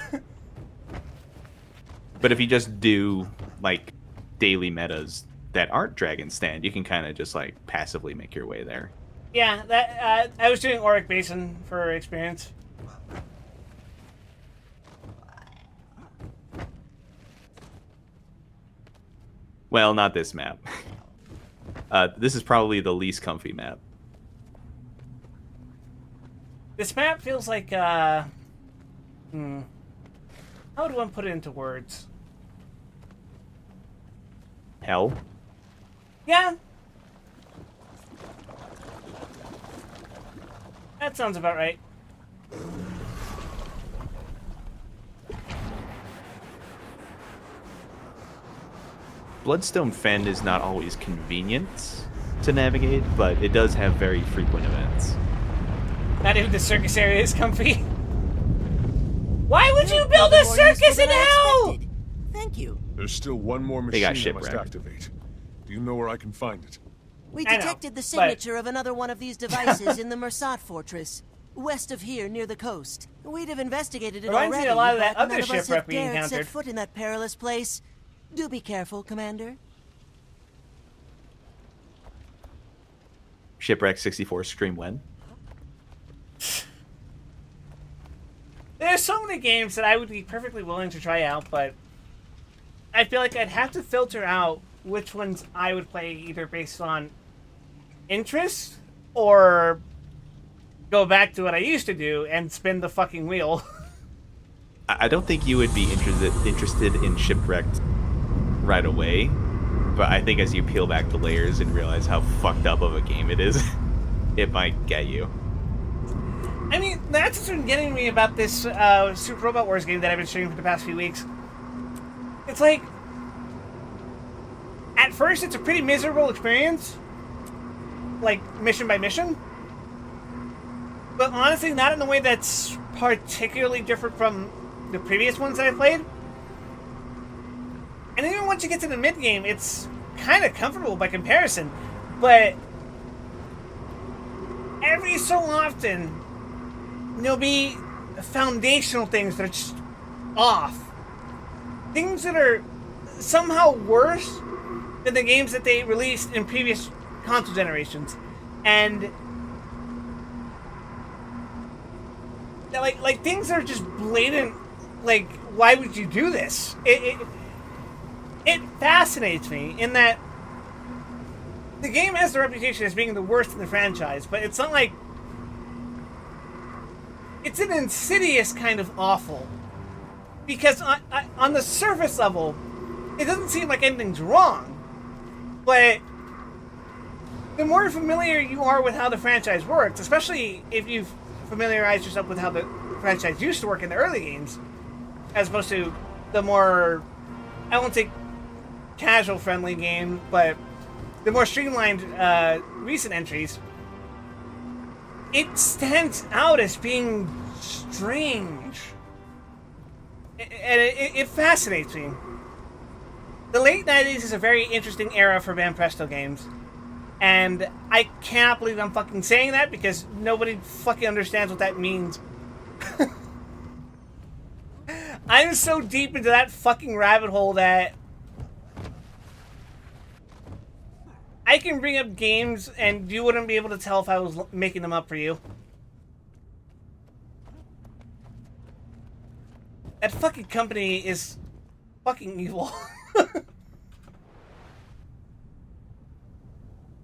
But if you just do, like, daily metas that aren't Dragon Stand, you can kind of just, like, passively make your way there. Yeah, that I was doing Auric Basin for experience. Well, not this map. This is probably the least comfy map. This map feels like, how would one put it into words? Hell? Yeah. That sounds about right. Bloodstone Fen is not always convenient to navigate, but it does have very frequent events. Not even the circus area is comfy. Why would you build a circus in hell? Thank you. There's still one more They got machine I must shipwrecked. activate. Do you know where I can find it? We I know, detected the but- signature of another one of these devices in the Mersat fortress, west of here near the coast. We'd have investigated it Reminds me already, a lot of that but other none of us shipwreck have we dared encountered. set foot in that perilous place. Do be careful, Commander. Shipwreck 64 stream when? There's so many games that I would be perfectly willing to try out, but I feel like I'd have to filter out which ones I would play either based on interest or go back to what I used to do and spin the fucking wheel. I don't think you would be interested in Shipwrecked right away, but I think as you peel back the layers and realize how fucked up of a game it is, it might get you. I mean, that's what's been getting me about this Super Robot Wars game that I've been streaming for the past few weeks. It's like, at first it's a pretty miserable experience, like mission by mission, but honestly not in a way that's particularly different from the previous ones that I played. And even once you get to the mid-game, it's kind of comfortable by comparison, but every so often there'll be foundational things that are just off. Things that are somehow worse than the games that they released in previous console generations. And like things that are just blatant, like, why would you do this? It fascinates me in that the game has the reputation as being the worst in the franchise, but it's not like it's an insidious kind of awful, because on the surface level, it doesn't seem like anything's wrong, but the more familiar you are with how the franchise works, especially if you've familiarized yourself with how the franchise used to work in the early games, as opposed to the more, I won't say casual-friendly game, but the more streamlined recent entries, it stands out as being strange. And it fascinates me. The late 90s is a very interesting era for Banpresto games. And I cannot believe I'm fucking saying that because nobody fucking understands what that means. I'm so deep into that fucking rabbit hole that I can bring up games and you wouldn't be able to tell if I was making them up for you. That fucking company is fucking evil.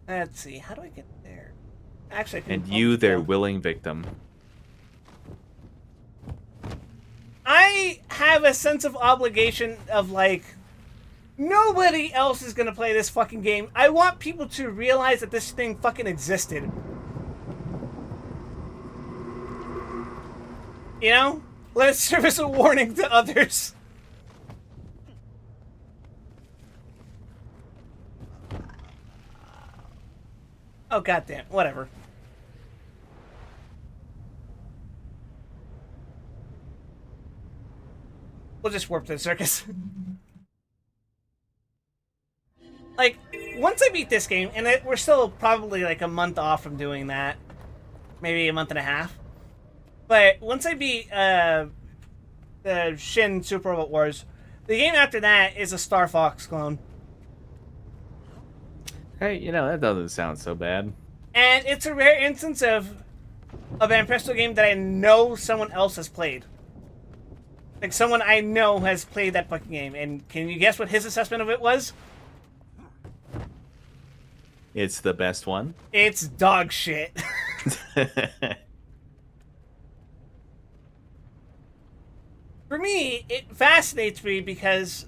Let's see, how do I get there? Actually, I can And you, their willing victim. I have a sense of obligation of like, nobody else is gonna play this fucking game. I want people to realize that this thing fucking existed. You know? Let it serve as a warning to others. Oh, goddamn. Whatever. We'll just warp to the circus. Like, once I beat this game, and we're still probably like a month off from doing that. Maybe a month and a half. But once I beat the Shin Super Robot Wars, the game after that is a Star Fox clone. Hey, you know, that doesn't sound so bad. And it's a rare instance of a Banpresto game that I know someone else has played. Like, someone I know has played that fucking game. And can you guess what his assessment of it was? It's the best one. It's dog shit. For me, it fascinates me because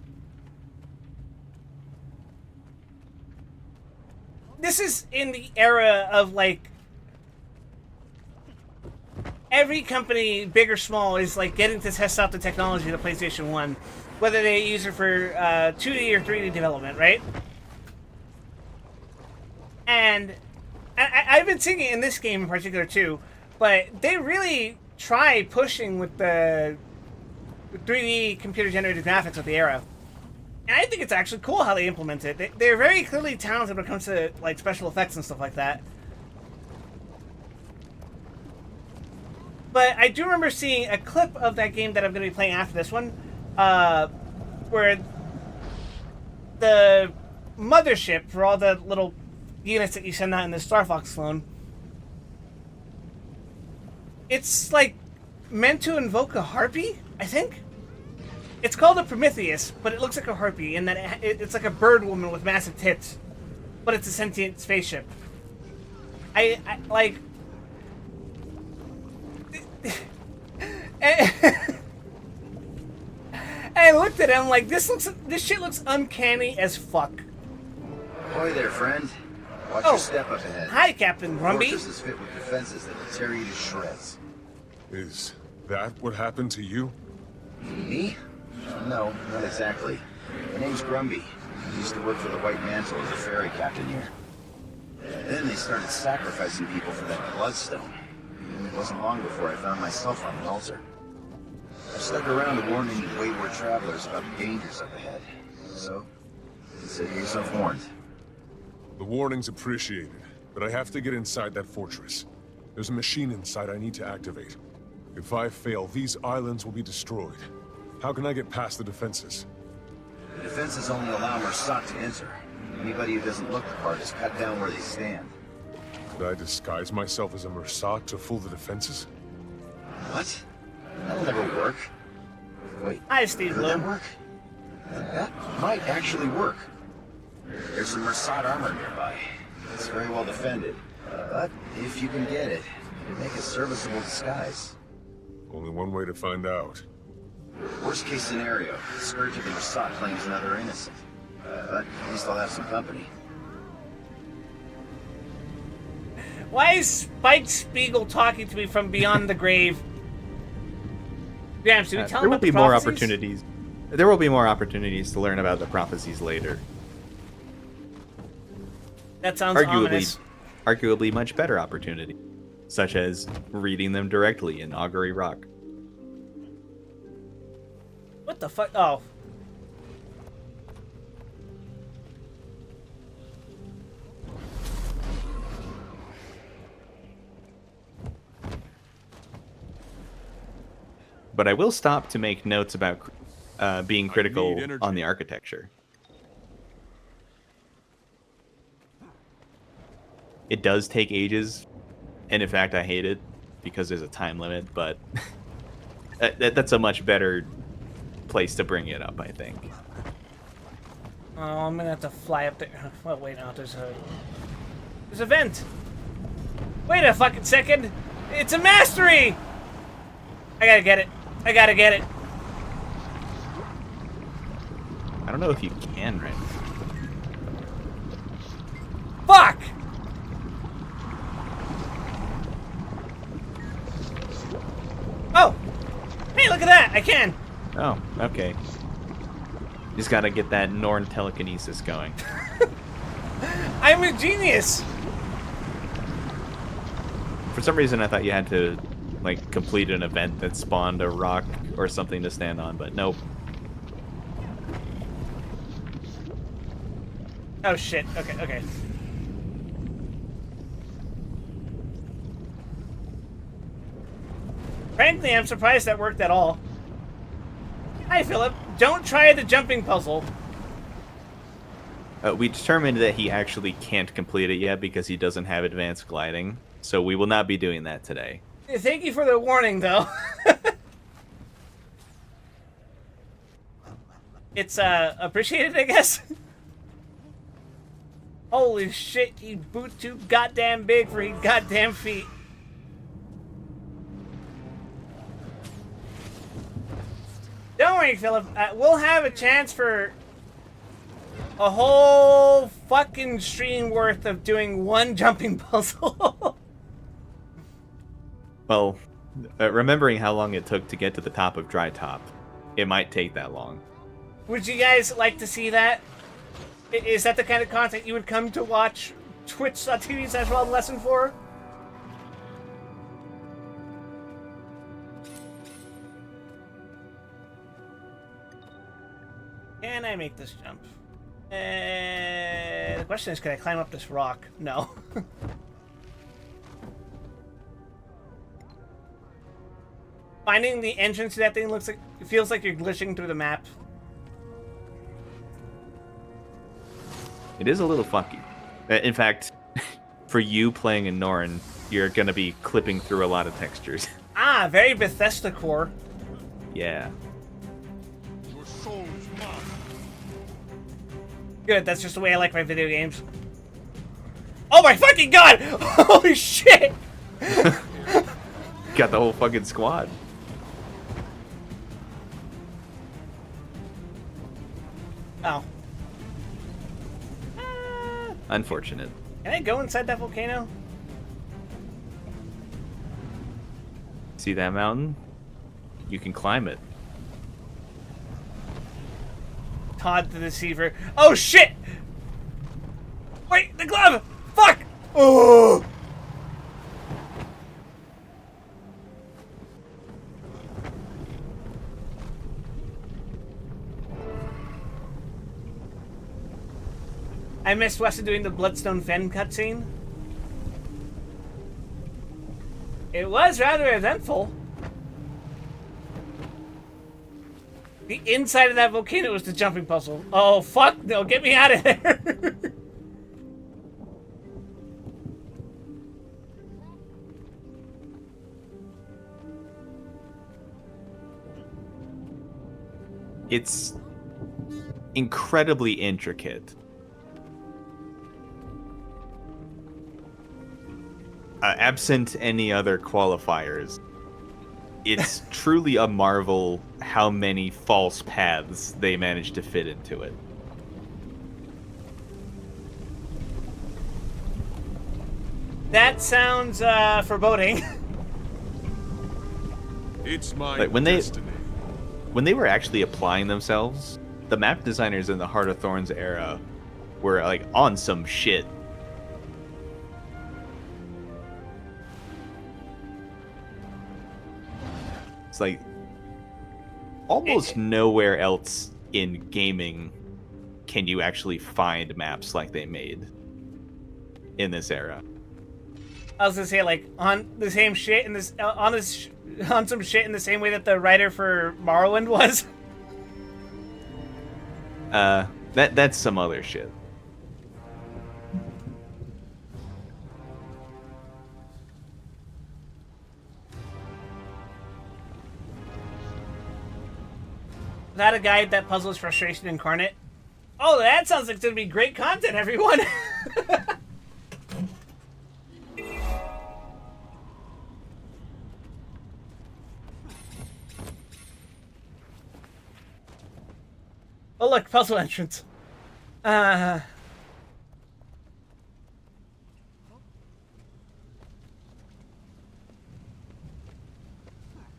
this is in the era of, like, every company, big or small, is, like, getting to test out the technology of the PlayStation 1, whether they use it for 2D or 3D development, right? And I've been seeing it in this game in particular, too, but they really try pushing with the 3D computer-generated graphics of the era. And I think it's actually cool how they implement it. They're very clearly talented when it comes to like special effects and stuff like that. But I do remember seeing a clip of that game that I'm going to be playing after this one, where the mothership for all the little units that you send out in the Star Fox clone, it's like meant to invoke a harpy, I think. It's called a Prometheus, but it looks like a harpy, and that it's like a bird woman with massive tits, but it's a sentient spaceship. I like. And I looked at him like this shit looks uncanny as fuck. Ahoy there, friend. Watch your step up ahead. Hi, Captain Grumby. Fortress is fit with defenses that will tear you to shreds. Is that what happened to you? Me? No, not exactly. My name's Grumby. I used to work for the White Mantle as a ferry captain here. Then they started sacrificing people for that bloodstone. And it wasn't long before I found myself on an altar. I stuck around warning wayward travelers about the dangers up ahead. So, consider yourself warned. The warning's appreciated, but I have to get inside that fortress. There's a machine inside I need to activate. If I fail, these islands will be destroyed. How can I get past the defenses? The defenses only allow Mersat to enter. Anybody who doesn't look the part is cut down where they stand. Could I disguise myself as a Mersat to fool the defenses? What? That'll never work. Wait, hi, Steve could that work? That might actually work. There's some Mersat armor nearby. It's very well defended. But if you can get it, it'd make a serviceable disguise. Only one way to find out. Worst case scenario, the Scourge of the Mersat claims another innocent. But at least I'll have some company. Why is Spike Spiegel talking to me from beyond the grave? Grams, do we tell him there will about be the more prophecies? opportunities. There will be more opportunities to learn about the prophecies later. That sounds ominous. Arguably much better opportunity, such as reading them directly in Augury Rock. What the fuck? Oh. But I will stop to make notes about being critical on the architecture. It does take ages, and in fact I hate it because there's a time limit, but that's a much better place to bring it up, I think. Oh, I'm gonna have to fly up there. Well, wait, no, there's a vent. Wait a fucking second. It's a mastery. I gotta get it. I gotta get it. I don't know if you can right now. Fuck! Oh! Hey, look at that! I can! Oh, okay. Just gotta get that Norn telekinesis going. I'm a genius! For some reason I thought you had to, like, complete an event that spawned a rock or something to stand on, but nope. Oh shit, okay, okay. Frankly, I'm surprised that worked at all. Hi, Philip. Don't try the jumping puzzle. We determined that he actually can't complete it yet because he doesn't have advanced gliding, so we will not be doing that today. Thank you for the warning, though. It's, appreciated, I guess. Holy shit, he boot too goddamn big for his goddamn feet. Don't worry, Philip. We'll have a chance for a whole fucking stream worth of doing one jumping puzzle. Well, remembering how long it took to get to the top of Dry Top, it might take that long. Would you guys like to see that? Is that the kind of content you would come to watch twitch.tv/WildLesson for? Can I make this jump? The question is, can I climb up this rock? No. Finding the entrance to that thing looks like it feels like you're glitching through the map. It is a little funky. In fact, for you playing in Norn, you're gonna be clipping through a lot of textures. Ah, very Bethesda core. Yeah. Your soul is mine. Good, that's just the way I like my video games. Oh my fucking god! Holy shit! Got the whole fucking squad. Oh. Unfortunate. Can I go inside that volcano? See that mountain? You can climb it. Todd the Deceiver. Oh shit! Wait, the glove! Fuck! Oh! I missed Weston doing the Bloodstone Fen cutscene. It was rather eventful. The inside of that volcano was the jumping puzzle. Oh, fuck no, get me out of there. It's incredibly intricate. Absent any other qualifiers, it's truly a marvel how many false paths they managed to fit into it. That sounds foreboding. It's my Like destiny. when they were actually applying themselves, the map designers in the Heart of Thorns era were like on some shit. It's like almost nowhere else in gaming can you actually find maps like they made in this era. I was gonna say, like, on the same shit in this on some shit in the same way that the writer for Morrowind was. That's some other shit. Without a guide, that puzzle is frustration incarnate. Oh, that sounds like it's gonna be great content, everyone. Oh look, puzzle entrance.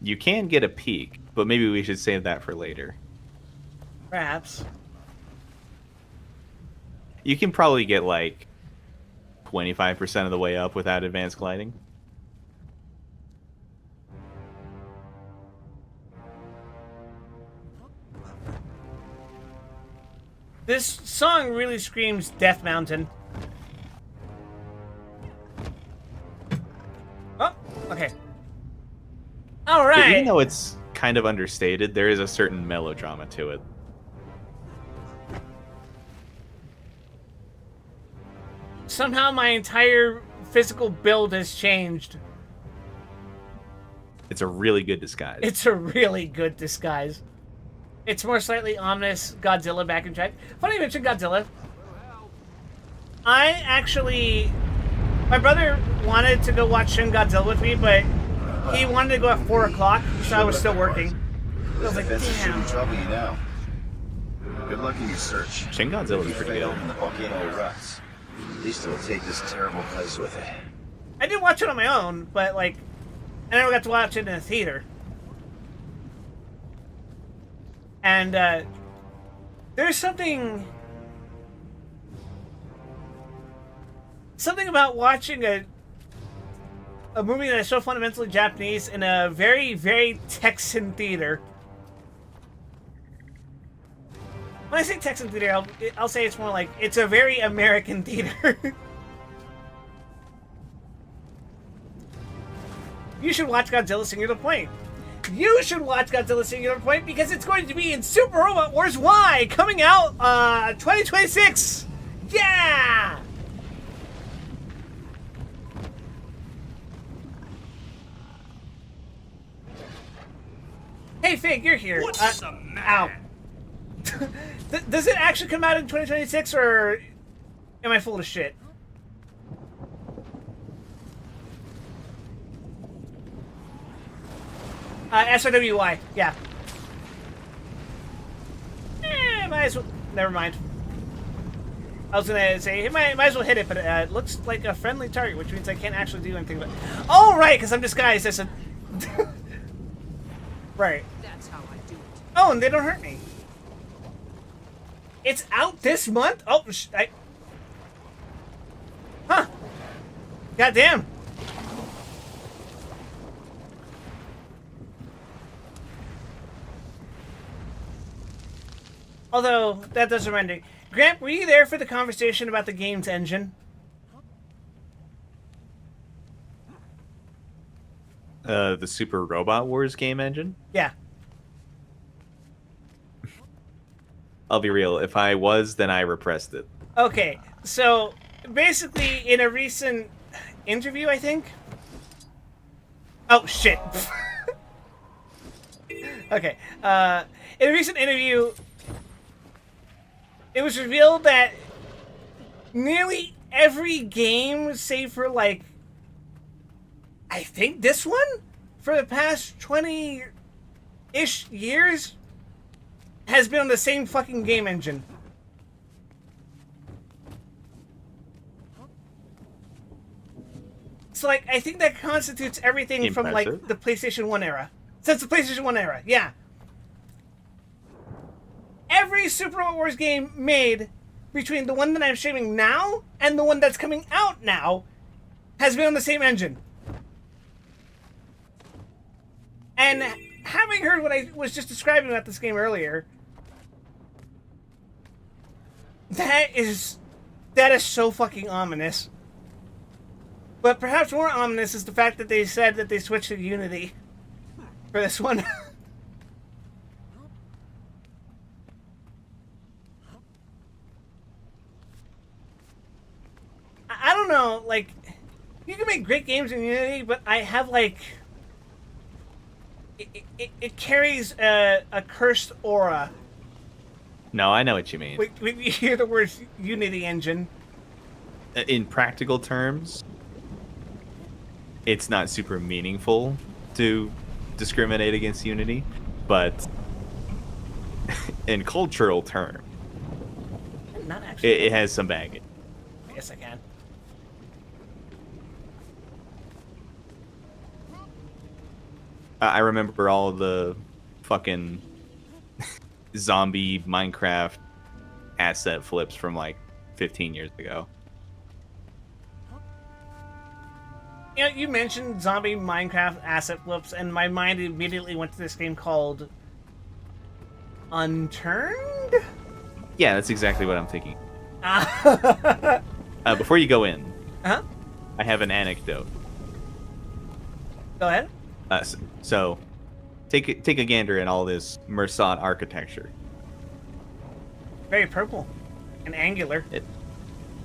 You can get a peek, but maybe we should save that for later. Perhaps. You can probably get like 25% of the way up without advanced gliding. This song really screams Death Mountain. Oh, okay. All right. Even though it's kind of understated, there is a certain melodrama to it. Somehow my entire physical build has changed. It's a really good disguise. It's a really good disguise. It's more slightly ominous Godzilla back in track. Funny you mentioned Godzilla. My brother wanted to go watch Shin Godzilla with me, but he wanted to go at 4 o'clock, so I was still working. I was like, Defenses damn. shouldn't trouble you now. Good luck in your search. Shin Godzilla's If you pretty fail good. and the volcano erupts, at least it'll take this terrible place with it. I did watch it on my own, but like, I never got to watch it in a theater. And there's something about watching a movie that is so fundamentally Japanese in a very, very Texan theater. When I say Texan theater, I'll say it's more like it's a very American theater. You should watch Godzilla Singular Point. You should watch Godzilla Singular Point because it's going to be in Super Robot Wars Y coming out 2026. Yeah! Hey Fig, you're here. What's the matter? Ow. Does it actually come out in 2026 or am I full of shit? SRWY, yeah. Might as well. Never mind. I was gonna say, might as well hit it, but it looks like a friendly target, which means I can't actually do anything. But oh, right, because I'm disguised as a. Right. That's how I do it. Oh, and they don't hurt me. It's out this month. Oh, huh? Goddamn. Although, that does remind me. Grant, were you there for the conversation about the game's engine? The Super Robot Wars game engine? Yeah. I'll be real. If I was, then I repressed it. Okay, so basically in a recent interview, I think. Oh, shit. Okay. In a recent interview, it was revealed that nearly every game, save for like, I think this one, for the past 20-ish years, has been on the same fucking game engine. So, like, I think that constitutes everything from, like, the PlayStation 1 era. Since the PlayStation 1 era, yeah. Every Super Robot Wars game made between the one that I'm streaming now and the one that's coming out now has been on the same engine. And having heard what I was just describing about this game earlier, that is so fucking ominous. But perhaps more ominous is the fact that they said that they switched to Unity for this one. I don't know, like, you can make great games in Unity, but I have, like, it carries a cursed aura. No, I know what you mean. When you hear the words Unity engine. In practical terms, it's not super meaningful to discriminate against Unity, but in cultural terms, Not actually. it has some baggage. I guess I can. I remember all the fucking zombie Minecraft asset flips from like 15 years ago. You know, you mentioned zombie Minecraft asset flips, and my mind immediately went to this game called Unturned? Yeah, that's exactly what I'm thinking. Before you go in, I have an anecdote. Go ahead. So, take a gander at all this Mersat architecture. Very purple and angular. It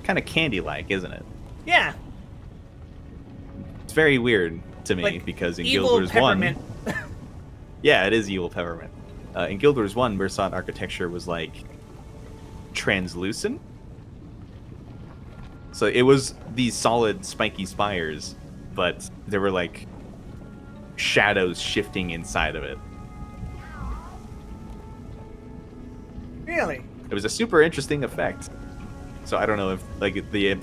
kind of candy-like, isn't it? Yeah. It's very weird to me Like because in evil Guild Wars peppermint. 1, yeah, it is evil peppermint. In Guild Wars 1, Mersat architecture was like translucent. So it was these solid spiky spires, but there were like shadows shifting inside of it. Really? It was a super interesting effect. So I don't know if like the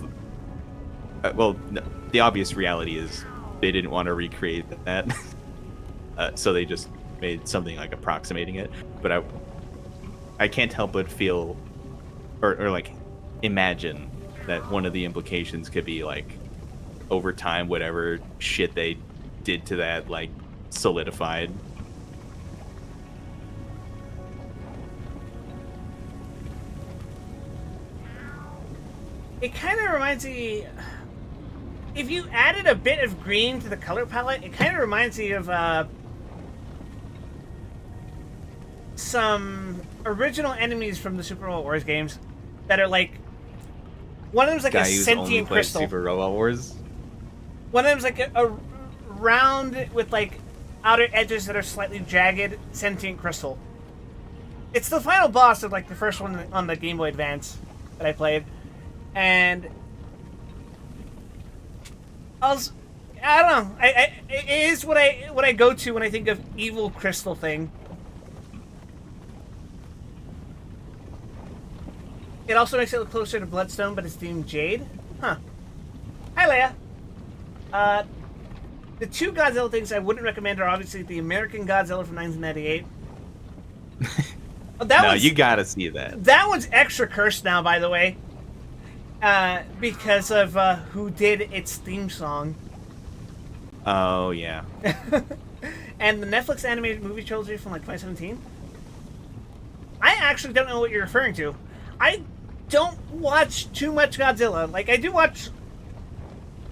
well, no, the obvious reality is they didn't want to recreate that, so they just made something like approximating it. But I can't help but feel, or like imagine that one of the implications could be like over time, whatever shit they did to that like solidified. It kind of reminds me... If you added a bit of green to the color palette, it kind of reminds me of some original enemies from the Super Robot Wars games that are like... One of them's like Guy a who's only sentient played crystal. Super Robot Wars. One of them's like a round with like outer edges that are slightly jagged sentient crystal. It's the final boss of like the first one on the Game Boy Advance that I played, and I don't know. It is what I go to when I think of evil crystal thing. It also makes it look closer to Bloodstone, but it's themed Jade. Huh. Hi, Leia. The two Godzilla things I wouldn't recommend are obviously the American Godzilla from 1998. No, you gotta see that. That one's extra cursed now, by the way. Because of who did its theme song. Oh, yeah. And the Netflix animated movie trilogy from like 2017. I actually don't know what you're referring to. I don't watch too much Godzilla. Like, I do watch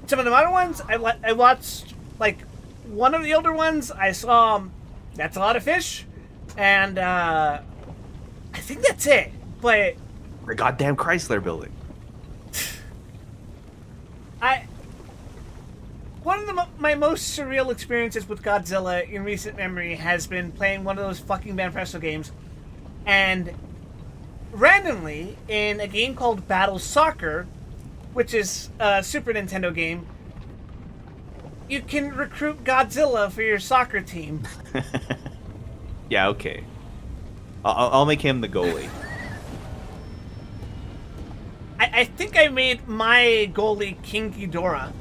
some of the modern ones. I watched, like, one of the older ones. I saw That's a Lot of Fish. And, I think that's it. But... The goddamn Chrysler building. One of my most surreal experiences with Godzilla in recent memory has been playing one of those fucking Banpresto games. And randomly, in a game called Battle Soccer, which is a Super Nintendo game, you can recruit Godzilla for your soccer team. Yeah, okay. I'll make him the goalie. I think I made my goalie King Ghidorah.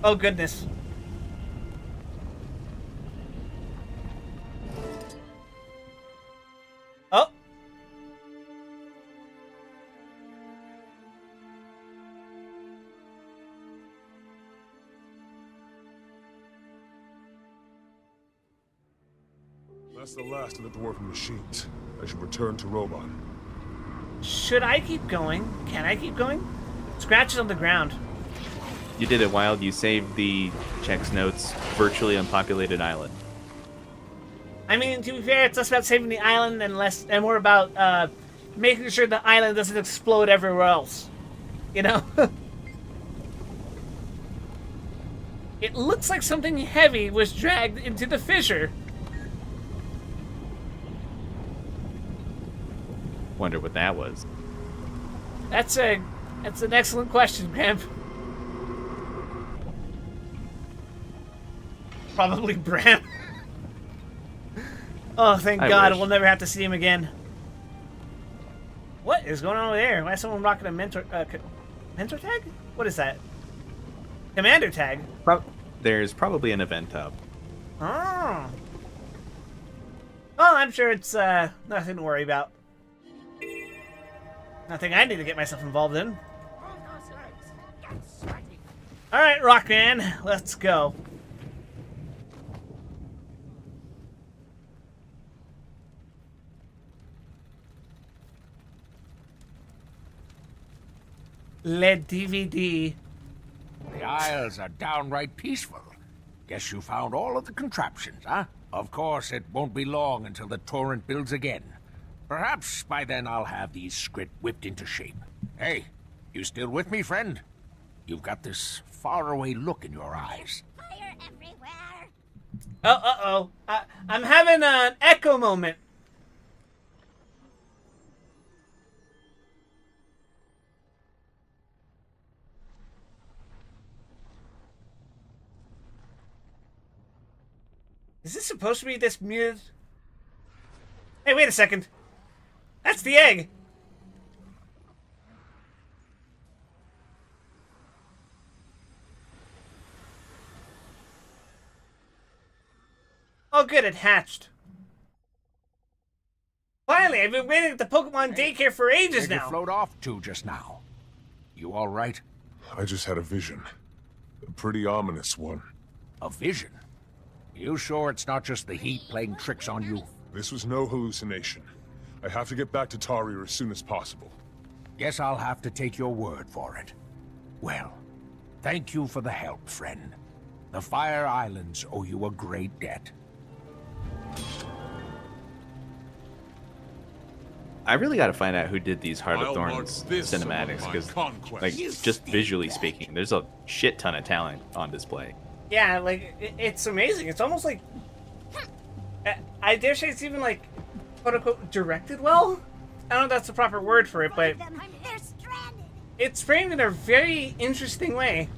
Oh, goodness. Oh. That's the last of the dwarven machines. I should return to Robot. Should I keep going? Can I keep going? Scratches on the ground. You did it, Wild. You saved the checks notes virtually unpopulated island. I mean, to be fair, it's less about saving the island and more about making sure the island doesn't explode everywhere else. You know? It looks like something heavy was dragged into the fissure. Wonder what that was. That's an excellent question, Gramp. Probably Bram. Oh, thank God, we'll never have to see him again. What is going on over there? Why is someone rocking a mentor tag? What is that? Commander tag? There's probably an event up. Oh. Well, I'm sure it's nothing to worry about. Nothing I need to get myself involved in. Alright, Rockman, let's go. Le DVD. The Isles are downright peaceful. Guess you found all of the contraptions, huh? Of course, it won't be long until the torrent builds again. Perhaps by then I'll have these Skrit whipped into shape. Hey, you still with me, friend? You've got this faraway look in your eyes. Fire everywhere. Uh-oh. I'm having an echo moment. Is this supposed to be this muted? Hey, wait a second. That's the egg. Oh, good, it hatched. Finally, I've been waiting at the Pokemon daycare for ages Where'd now. you float off to just now? You all right? I just had a vision. A pretty ominous one. A vision? You sure it's not just the heat playing tricks on you? This was no hallucination. I have to get back to Taria as soon as possible. Guess I'll have to take your word for it. Well, thank you for the help, friend. The Fire Islands owe you a great debt. I really got to find out who did these Heart of I'll mark Thorns this cinematics, among my because, conquests. like, You just visually speaking, there's a shit ton of talent on display. Yeah, like, it's amazing. It's almost like... I dare say it's even, like, quote-unquote, directed well? I don't know if that's the proper word for it, but... They're stranded. It's framed in a very interesting way.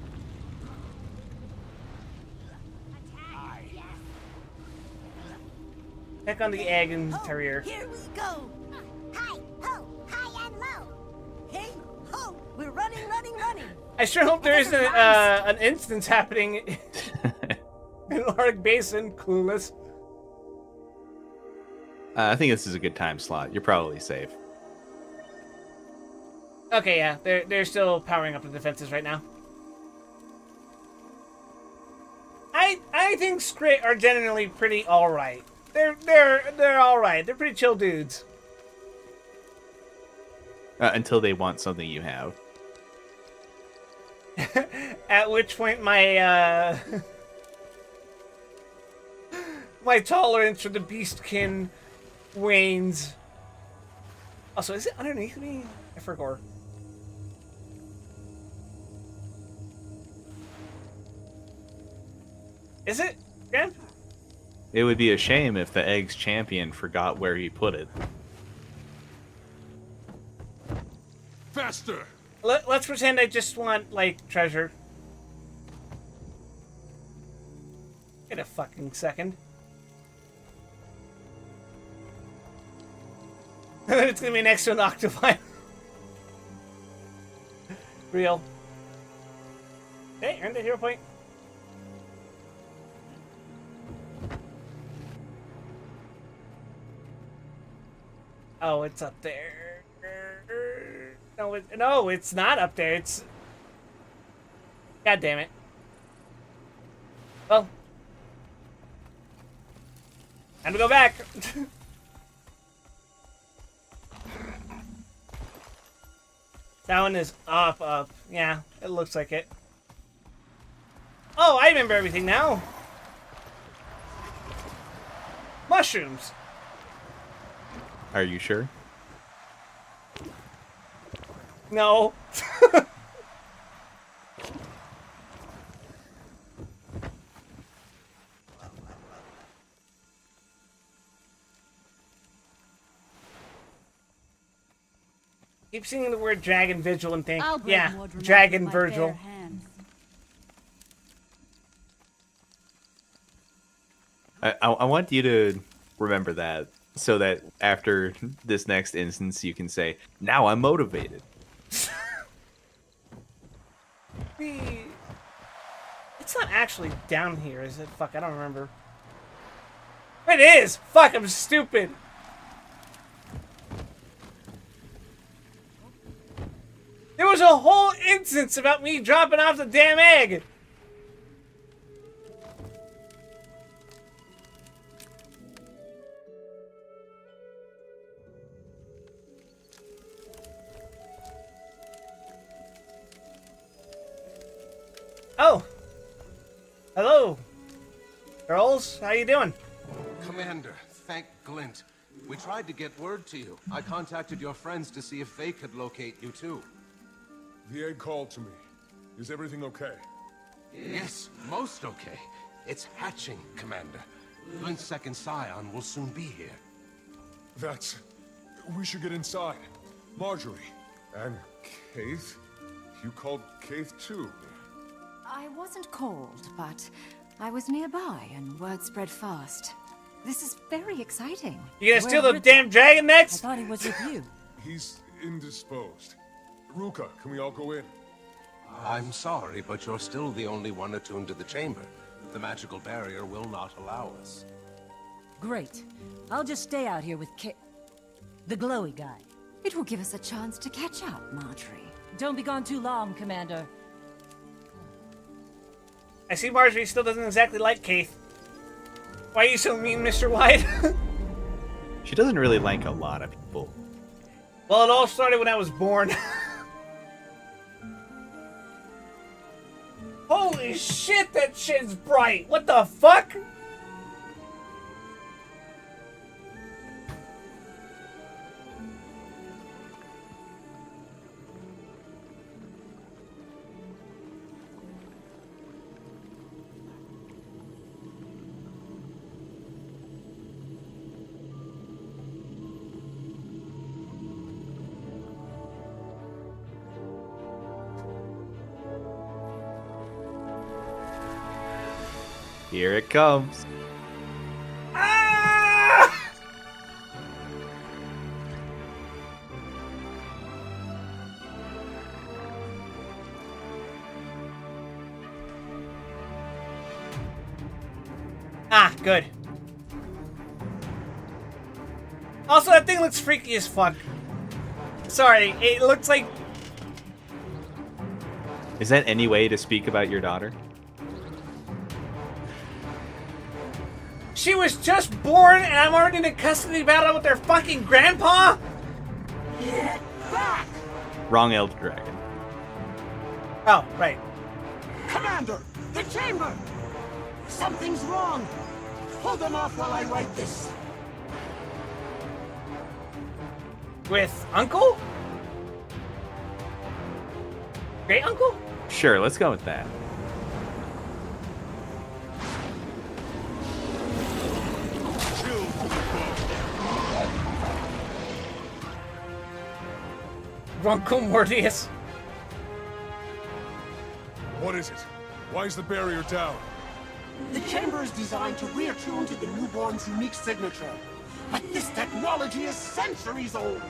Check on the egg and terrier. Here we go. Hi, ho, high and low. Hey, ho! We're running, running, running. I sure hope there isn't an instance happening in Arctic Basin. Clueless. I think this is a good time slot. You're probably safe. Okay, yeah, they're still powering up the defenses right now. I think Skrit are generally pretty all right. They're all right. They're pretty chill dudes. Until they want something you have. At which point my my tolerance for the beastkin wanes. Also, is it underneath me? I forgot. Is it? Yeah. It would be a shame if the egg's champion forgot where he put it. Faster! Let's pretend I just want, like, treasure. Wait a fucking second. It's gonna be next to an octopi. Real. Hey, earned a hero point. Oh, it's up there. No, it's not up there. It's... God damn it. Well. Time to go back. That one is up. Yeah, it looks like it. Oh, I remember everything now. Mushrooms. Are you sure? No. Keep seeing the word dragon vigil and think, yeah, dragon Virgil. I want you to remember that, so that after this next instance you can say, now I'm motivated. It's not actually down here, is it? Fuck, I don't remember. It is! Fuck, I'm stupid! There was a whole instance about me dropping off the damn egg! Oh! Hello! Girls, how you doing? Commander, thank Glint. We tried to get word to you. I contacted your friends to see if they could locate you too. The egg called to me. Is everything okay? Yes, most okay. It's hatching, Commander. Glint's second scion will soon be here. That's... We should get inside. Marjorie. And Kaith? You called Kaith too? I wasn't called, but I was nearby and word spread fast. This is very exciting. You gonna steal the damn dragon next? I thought he was with you. He's indisposed. Ruka, can we all go in? I'm sorry, but you're still the only one attuned to the chamber. The magical barrier will not allow us. Great. I'll just stay out here with the glowy guy. It will give us a chance to catch up, Marjorie. Don't be gone too long, Commander. I see Marjorie still doesn't exactly like Kaith. Why are you so mean, Mr. White? She doesn't really like a lot of people. Well, it all started when I was born. Holy shit, that shit's bright! What the fuck? Here it comes. Ah! Ah, good. Also, that thing looks freaky as fuck. Sorry, it looks like... Is that any way to speak about your daughter? She was just born and I'm already in a custody battle with their fucking grandpa? Get back! Wrong Elder Dragon. Oh, right. Commander, the chamber! Something's wrong. Hold them off while I write this. With Uncle? Great Uncle? Sure, let's go with that. Uncle Mortius. What is it? Why is the barrier down? The chamber is designed to reattune to the newborn's unique signature. But this technology is centuries old.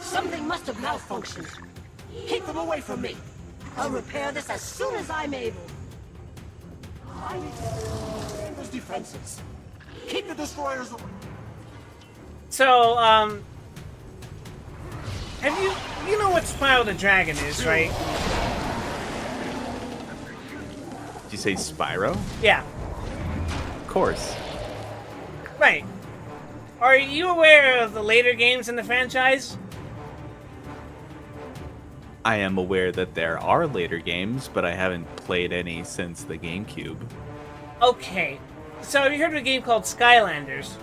Something must have malfunctioned. Keep them away from me. I'll repair this as soon as I'm able. I need to chamber's defenses. Keep the destroyers away. So, have you know what Spyro the Dragon is, right? Did you say Spyro? Yeah. Of course. Right. Are you aware of the later games in the franchise? I am aware that there are later games, but I haven't played any since the GameCube. Okay. So have you heard of a game called Skylanders?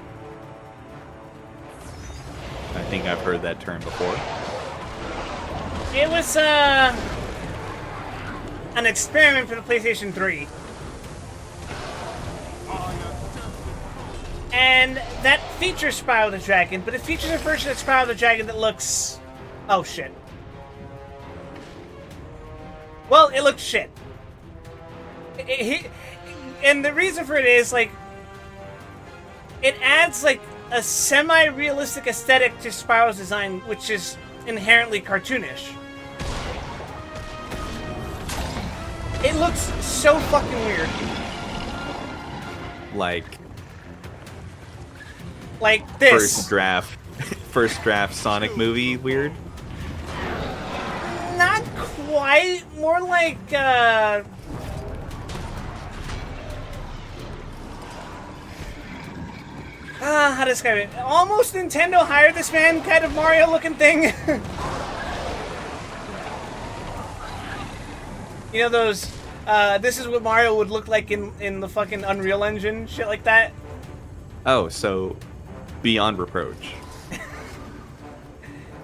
I think I've heard that term before. It was, an experiment for the PlayStation 3. And that features Spyro the Dragon, but it features a version of Spyro the Dragon that looks... Oh, shit. Well, it looks shit. And the reason for it is, like... It adds, like, a semi-realistic aesthetic to Spyro's design, which is inherently cartoonish. It looks so fucking weird. Like this. First draft Sonic movie weird? Not quite. More like, how to describe it? Almost Nintendo hired this man kind of Mario looking thing. You know those, this is what Mario would look like in the fucking Unreal Engine, shit like that? Oh, so beyond reproach.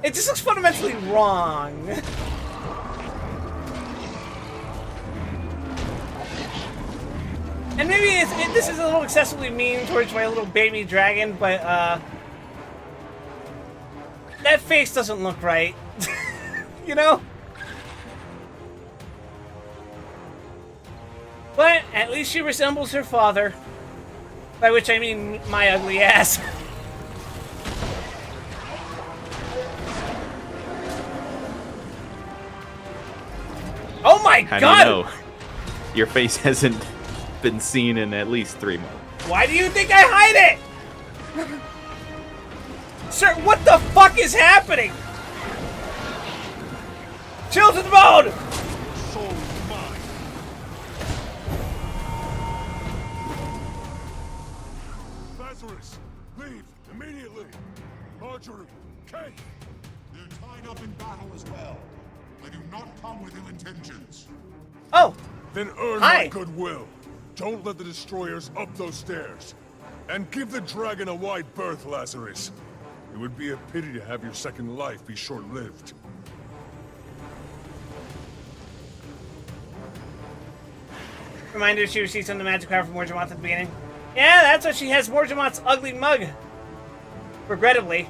It just looks fundamentally wrong. And maybe this is a little excessively mean towards my little baby dragon, but, that face doesn't look right. You know? But at least she resembles her father. By which I mean my ugly ass. Oh my god! How do you know? Your face hasn't been seen in at least 3 months. Why do you think I hide it? Sir, what the fuck is happening? Chill to the bone! Leave immediately. Marjorie, Kate. They're tied up in battle as well. I do not come with ill intentions. Oh. Then earn my goodwill. Don't let the destroyers up those stairs. And give the dragon a wide berth, Lazarus. It would be a pity to have your second life be short-lived. Reminder she received some of the magic power from Morjamoth at the beginning. Yeah, that's why she has Morjamoth's ugly mug. Regrettably.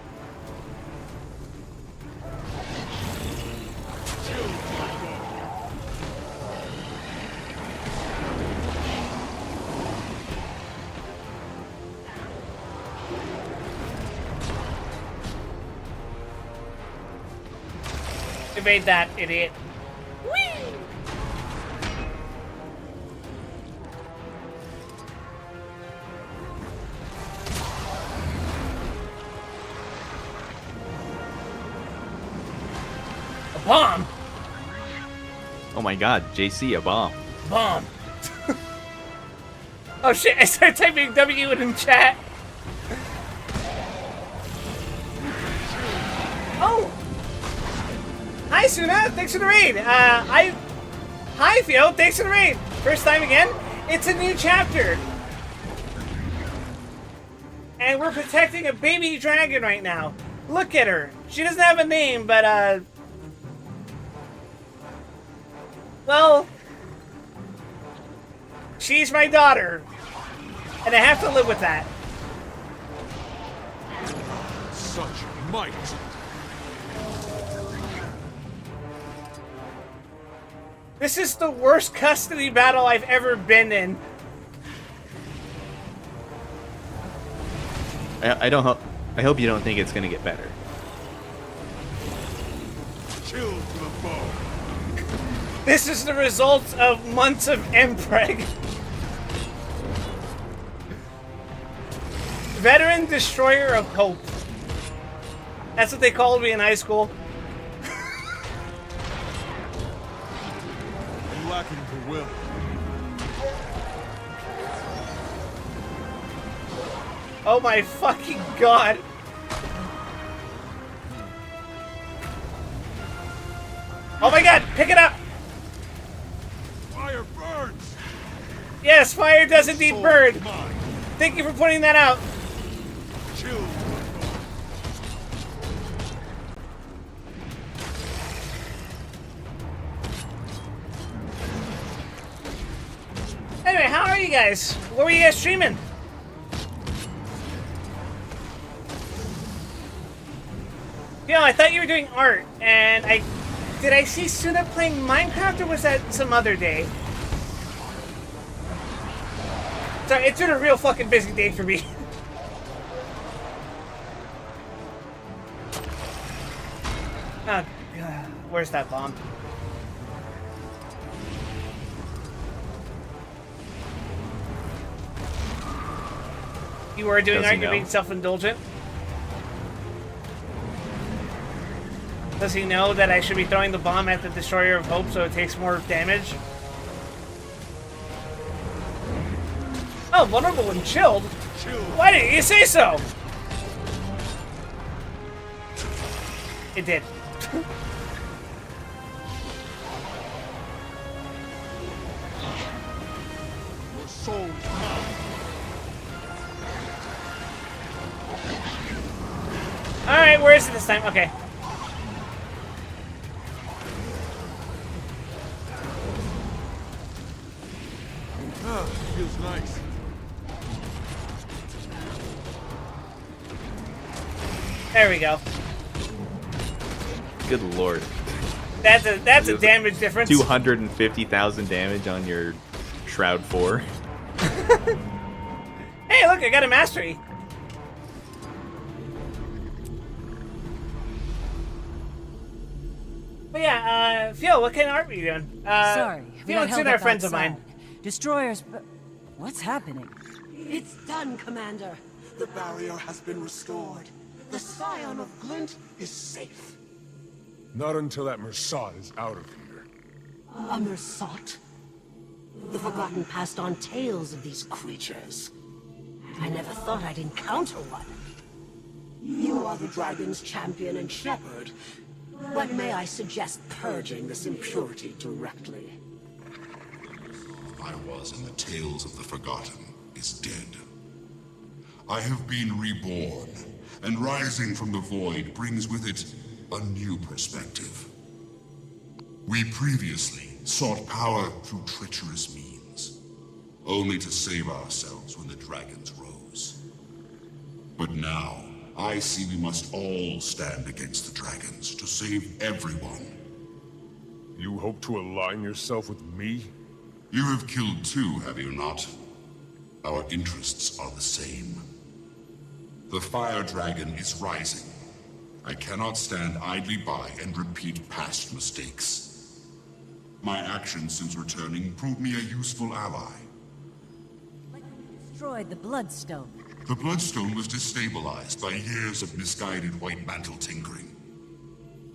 Evade that, idiot. A bomb? Oh my god, JC, a bomb. Bomb. Oh shit, I started typing W in chat. Oh! Hi, Suna. Thanks for the raid. Hi, Theo. Thanks for the raid. First time again. It's a new chapter. And we're protecting a baby dragon right now. Look at her. She doesn't have a name, but, well, she's my daughter. And I have to live with that. Such might. This is the worst custody battle I've ever been in. I hope you don't think it's gonna get better. Chill to the bone. This is the result of months of Mpreg. Veteran Destroyer of Hope. That's what they called me in high school. Lacking the will. Oh my fucking god. Oh my god, pick it up! Fire burns! Yes, fire does indeed burn. Thank you for pointing that out. Chill. Anyway, how are you guys? What were you guys streaming? You know, I thought you were doing art, and did I see Suna playing Minecraft, or was that some other day? Sorry, it's been a real fucking busy day for me. Oh, God. Where's that bomb? You were doing art, you're being self-indulgent? Does he know that I should be throwing the bomb at the Destroyer of Hope so it takes more damage? Oh, vulnerable and chilled? Why didn't you say so? It did. Your soul's mine. Alright, where is it this time? Okay. Feels nice. There we go. Good lord. That's a damage difference. 250,000 damage on your Shroud 4. Hey, look, I got a mastery. But yeah, Phil, what kind of art were you doing? Sorry, we Phil got and held Suna are up friends of outside. mine. Destroyers, but what's happening? It's done, Commander. The barrier has been restored. The Scion of Glint is safe. Not until that Mersat is out of here. A Mersat? The Forgotten passed on tales of these creatures. I never thought I'd encounter one. You are the dragon's champion and shepherd. But may I suggest purging this impurity directly? I was in the Tales of the Forgotten is dead. I have been reborn, and rising from the void brings with it a new perspective. We previously sought power through treacherous means, only to save ourselves when the dragons rose. But now, I see we must all stand against the dragons to save everyone. You hope to align yourself with me? You have killed two, have you not? Our interests are the same. The fire dragon is rising. I cannot stand idly by and repeat past mistakes. My actions since returning prove me a useful ally. Destroyed the Bloodstone. The Bloodstone was destabilized by years of misguided White Mantle tinkering.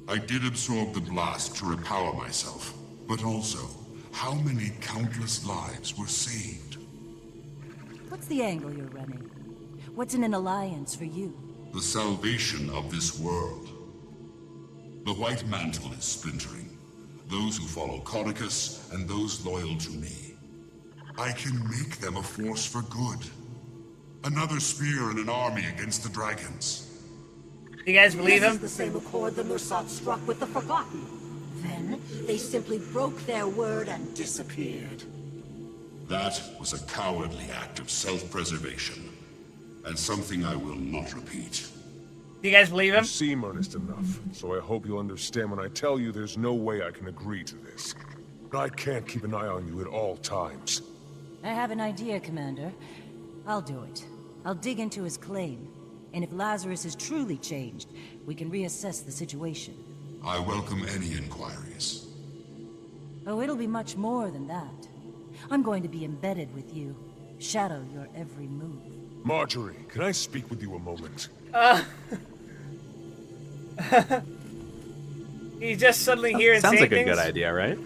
I did absorb the blast to repower myself, but also, how many countless lives were saved? What's the angle you're running? What's in an alliance for you? The salvation of this world. The White Mantle is splintering. Those who follow Codicus and those loyal to me. I can make them a force for good. Another spear in an army against the dragons. You guys believe him? This is the same accord the Mursat struck with the Forgotten. Then, they simply broke their word and disappeared. That was a cowardly act of self-preservation, and something I will not repeat. Do you guys believe him? You seem earnest enough, so I hope you'll understand when I tell you there's no way I can agree to this. I can't keep an eye on you at all times. I have an idea, Commander. I'll do it. I'll dig into his claim. And if Lazarus is truly changed, we can reassess the situation. I welcome any inquiries. Oh, it'll be much more than that. I'm going to be embedded with you. Shadow your every move. Marjorie, can I speak with you a moment? You just suddenly hear and Sounds say like things? a good idea, right?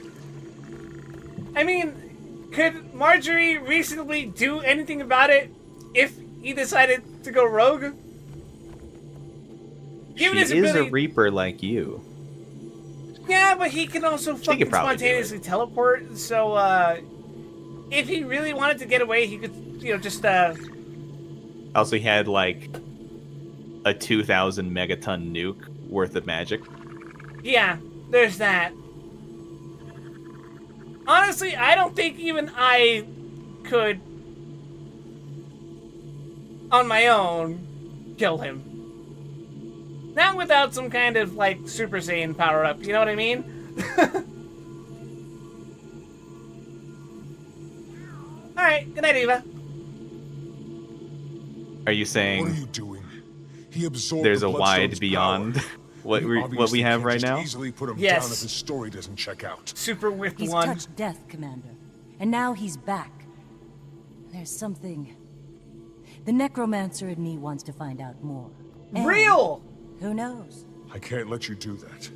I mean, could Marjorie reasonably do anything about it if he decided to go rogue? Given his She is ability... a Reaper like you. Yeah, but he can also She fucking could probably do spontaneously teleport, so, if he really wanted to get away, he could, you know, just, Also, he had, like, a 2,000 megaton nuke worth of magic. Yeah, there's that. Honestly, I don't think even I could, on my own, kill him. Not without some kind of, like, Super Saiyan power-up, you know what I mean? Alright, good night, Eva. Are you saying What are you doing? He absorbed there's the a wide Bloodstone's beyond what You we obviously have can't right just now? Easily put him Yes. down if his story doesn't check out. Super with He's one. touched death, Commander. And now he's back. There's something... The necromancer in me wants to find out more. And Real! Who knows? I can't let you do that.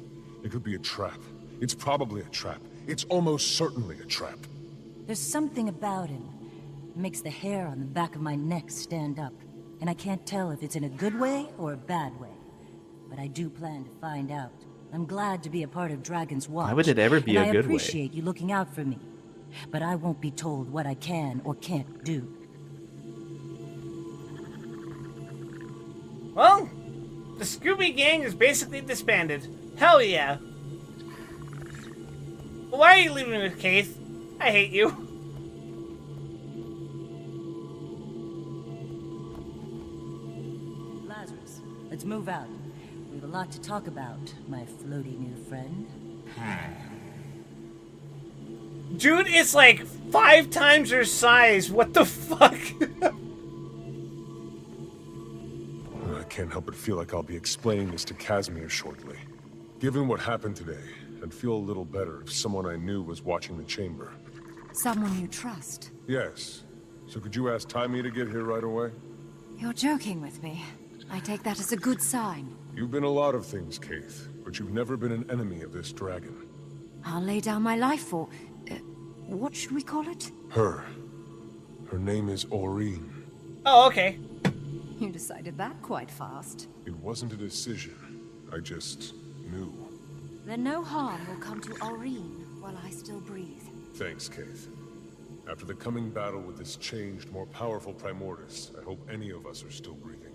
It could be a trap. It's probably a trap. It's almost certainly a trap. There's something about him. It makes the hair on the back of my neck stand up. And I can't tell if it's in a good way or a bad way. But I do plan to find out. I'm glad to be a part of Dragon's Watch. Why would it ever be and a good way? I appreciate you looking out for me. But I won't be told what I can or can't do. Well, the Scooby Gang is basically disbanded. Hell yeah. Why are you leaving me with Keith? I hate you. Lazarus, let's move out. We have a lot to talk about, my floaty new friend. Dude is like 5 times your size. What the fuck? I can't help but feel like I'll be explaining this to Casimir shortly. Given what happened today, I'd feel a little better if someone I knew was watching the chamber. Someone you trust. Yes. So could you ask Timmy to get here right away? You're joking with me. I take that as a good sign. You've been a lot of things, Keith, but you've never been an enemy of this dragon. I'll lay down my life for... what should we call it? Her. Her name is Aureen. Oh, okay. You decided that quite fast. It wasn't a decision. I just knew. Then no harm will come to Aureen while I still breathe. Thanks, Keith. After the coming battle with this changed, more powerful Primordus, I hope any of us are still breathing.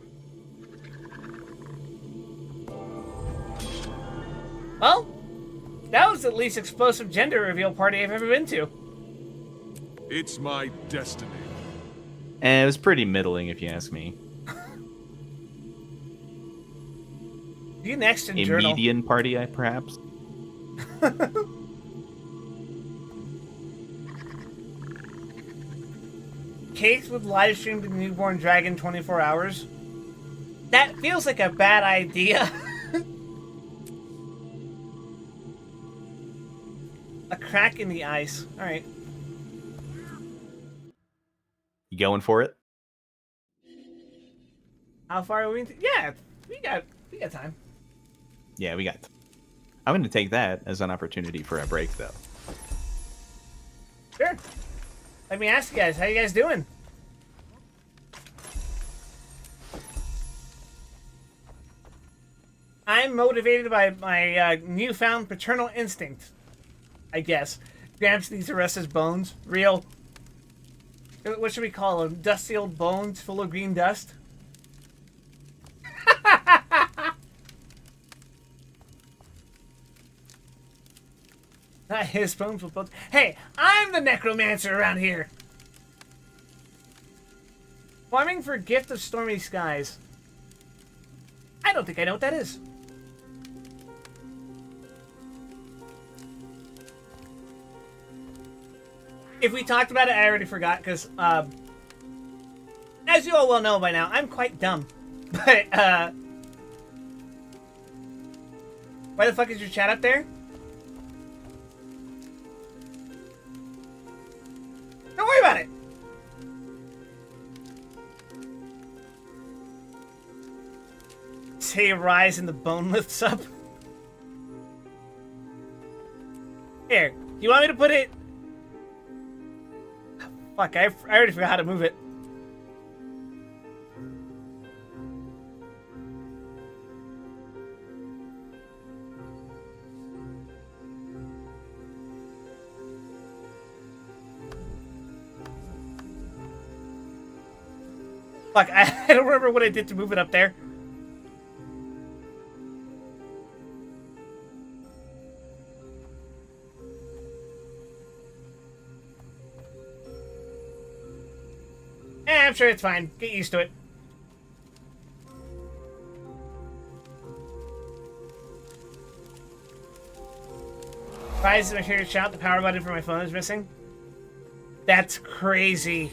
Well, that was the least explosive gender reveal party I've ever been to. It's my destiny. And it was pretty middling, if you ask me. You next in A journal. median party, perhaps. Case would live stream the newborn dragon 24 hours. That feels like a bad idea. A crack in the ice. All right. You going for it? How far are we? Yeah, we got time. Yeah, we got. I'm going to take that as an opportunity for a break, though. Sure. Let me ask you guys, how you guys doing? I'm motivated by my newfound paternal instinct, I guess. Gramps needs to rest his bones. Real. What should we call them? Dusty old bones full of green dust? Not his bones with bones. Hey, I'm the necromancer around here. Farming for Gift of Stormy Skies. I don't think I know what that is. If we talked about it, I already forgot, because, as you all well know by now, I'm quite dumb. But, why the fuck is your chat up there? Don't worry about it. Say rise and the bone lifts up. Here, you want me to put it? Fuck, I already forgot how to move it. Fuck, I don't remember what I did to move it up there. I'm sure it's fine. Get used to it. Rise is my favorite shout. The power button for my phone is missing. That's crazy.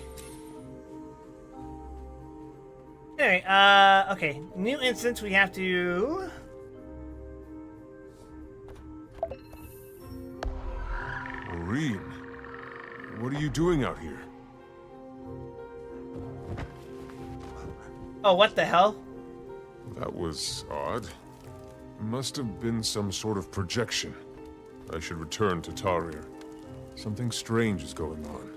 Anyway, okay. New instance, we have to... Aureen, what are you doing out here? Oh, what the hell? That was odd. Must have been some sort of projection. I should return to Tarir. Something strange is going on.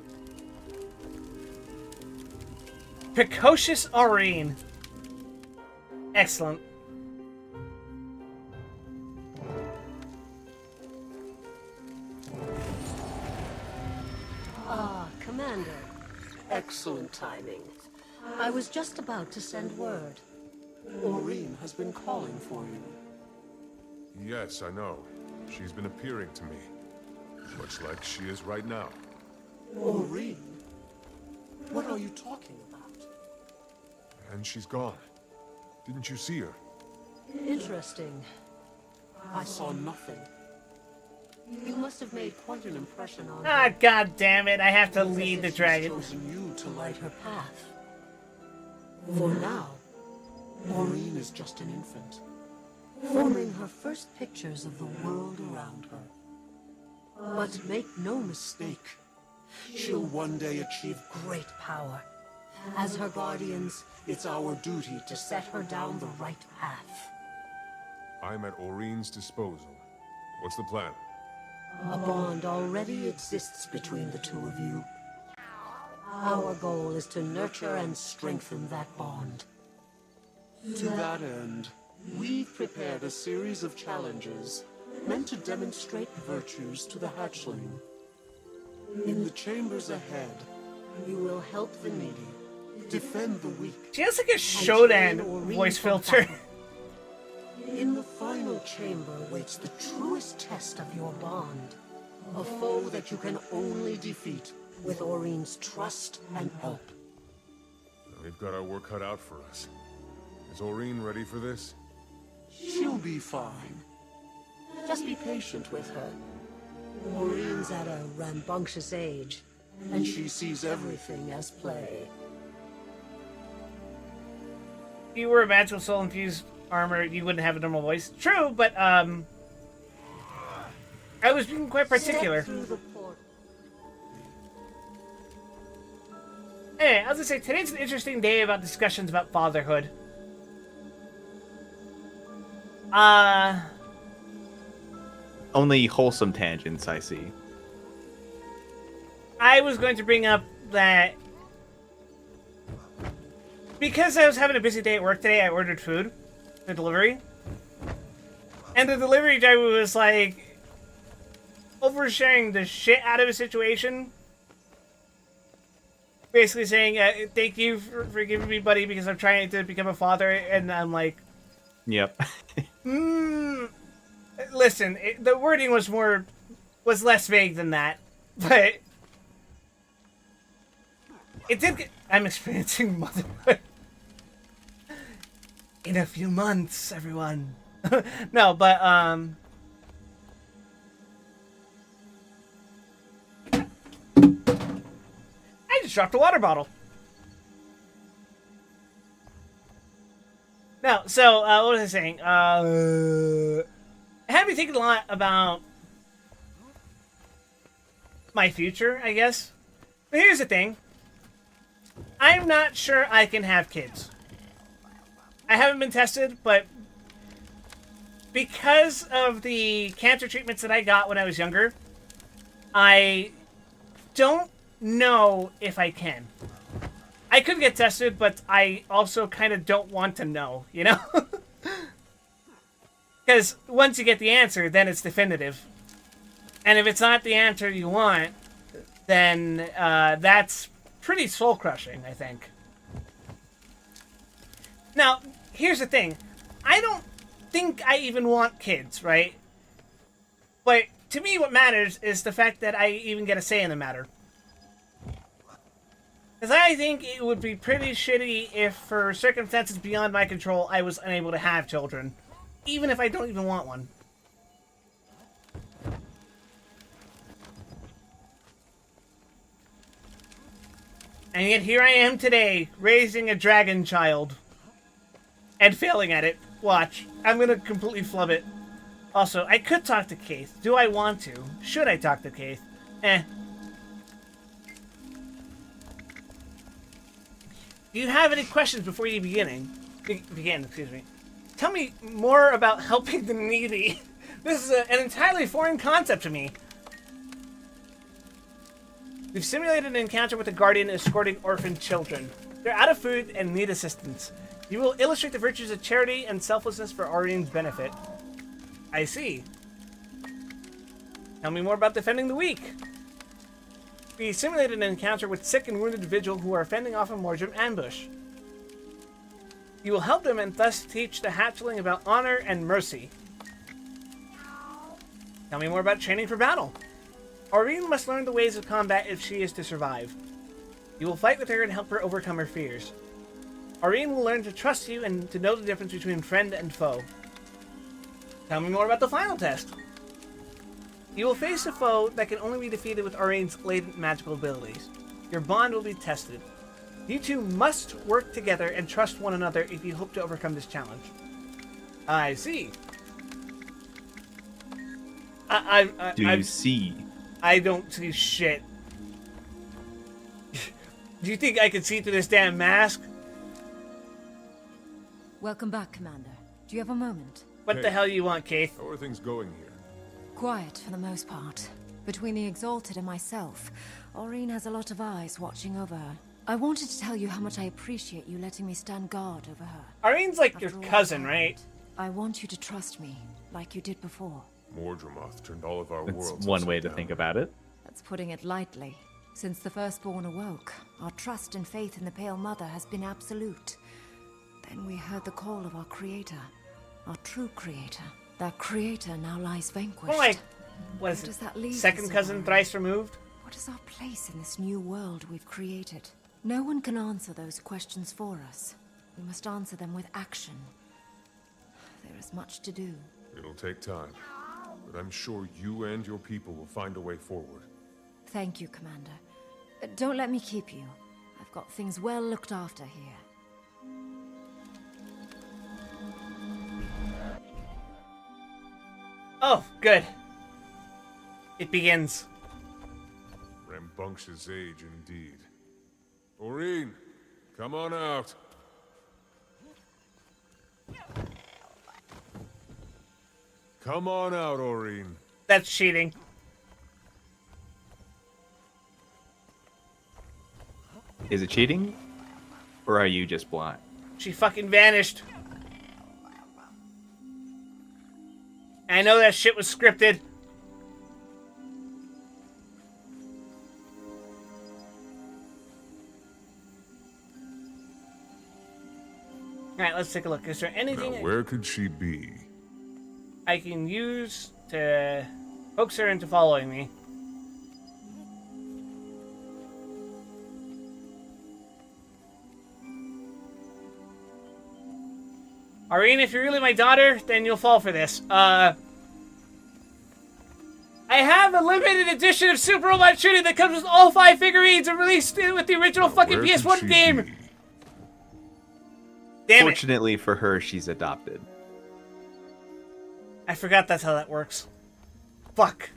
Precocious Aureen. Excellent. Ah, Commander. Excellent timing. I was just about to send word. Aureen has been calling for you. Yes, I know. She's been appearing to me. Much like she is right now. Aureen? What are you talking about? And she's gone. Didn't you see her? Interesting. I saw nothing. You must have made quite an impression on her. Ah, god damn it. I have to lead the dragon. She's chosen you to light her path. For now, Aureen is just an infant. forming her first pictures of the world around her. But make no mistake, She'll one day achieve great power. As her guardians, it's our duty to set her down the right path. I'm at Aureen's disposal. What's the plan? A bond already exists between the two of you. Our goal is to nurture and strengthen that bond. To that end, we've prepared a series of challenges meant to demonstrate virtues to the hatchling. In the chambers ahead, You will help the needy. defend the weak. She has like a Shodan voice filter. In the final chamber waits the truest test of your bond. A foe that you can only defeat with Oreen's trust and help. We've got our work cut out for us. Is Oreen ready for this? She'll be fine. Just be patient with her. Oreen's at a rambunctious age, and she sees everything as play. If you were a magical soul infused armor, you wouldn't have a normal voice. True, but I was being quite particular. Step through the portal. Anyway, I was gonna say, today's an interesting day about discussions about fatherhood. Only wholesome tangents, I see. I was going to bring up that because I was having a busy day at work today, I ordered food for delivery. And the delivery driver was like oversharing the shit out of a situation. Basically saying, thank you for giving me buddy because I'm trying to become a father. And I'm like, Yep. Listen, the wording was less vague than that, but it did get, I'm experiencing motherhood. In a few months, everyone. No, but, I just dropped a water bottle. No, so, what was I saying? It had me thinking a lot about my future, I guess. But here's the thing. I'm not sure I can have kids. I haven't been tested, but because of the cancer treatments that I got when I was younger, I don't know if I can. I could get tested, but I also kind of don't want to know, you know? Because once you get the answer, then it's definitive. And if it's not the answer you want, then that's pretty soul-crushing, I think. Now, here's the thing. I don't think I even want kids, right? But to me, what matters is the fact that I even get a say in the matter. Because I think it would be pretty shitty if, for circumstances beyond my control, I was unable to have children. Even if I don't even want one. And yet here I am today, raising a dragon child. And failing at it. Watch. I'm gonna completely flub it. Also, I could talk to Keith. Do I want to? Should I talk to Keith? Do you have any questions before you begin? Excuse me. Tell me more about helping the needy. This is an entirely foreign concept to me. We've simulated an encounter with a guardian escorting orphan children. They're out of food and need assistance. You will illustrate the virtues of charity and selflessness for Oreen's benefit. I see. Tell me more about defending the weak. We simulated an encounter with sick and wounded individuals who are fending off a Morgem ambush. You will help them and thus teach the hatchling about honor and mercy. Tell me more about training for battle. Oreen must learn the ways of combat if she is to survive. You will fight with her and help her overcome her fears. Oreen will learn to trust you and to know the difference between friend and foe. Tell me more about the final test. You will face a foe that can only be defeated with Oreen's latent magical abilities. Your bond will be tested. You two must work together and trust one another if you hope to overcome this challenge. I see. Do you see? I don't see shit. Do you think I can see through this damn mask? Welcome back, Commander. Do you have a moment? What the hell you want, Keith? How are things going here? Quiet for the most part. Between the Exalted and myself, Aurene has a lot of eyes watching over her. I wanted to tell you how much I appreciate you letting me stand guard over her. Arene's like your After all cousin, that's right? happened, I want you to trust me, like you did before. Mordremoth turned all of our That's worlds one way upside to down. think about it. That's putting it lightly. Since the Firstborn awoke, our trust and faith in the Pale Mother has been absolute. Then we heard the call of our Creator, our true Creator. That Creator now lies vanquished. Well, like, what is Where does it? that leave Second us, cousin Aurora? thrice removed? What is our place in this new world we've created? No one can answer those questions for us. We must answer them with action. There is much to do. It'll take time, but I'm sure you and your people will find a way forward. Thank you, Commander. Don't let me keep you. I've got things well looked after here. Oh, good. It begins. Rambunctious age indeed. Aurene, come on out. Come on out, Aurene. That's cheating. Is it cheating? Or are you just blind? She fucking vanished. I know that shit was scripted. Alright, let's take a look. Is there Now, anything where could she be? I can use to coax her into following me? Aurene, if you're really my daughter, then you'll fall for this. I have a limited edition of Super Robot Trinity that comes with all 5 figurines and released it with the original fucking Where could PS1 she game. be? Damn it. Fortunately for her, she's adopted. I forgot that's how that works. Fuck.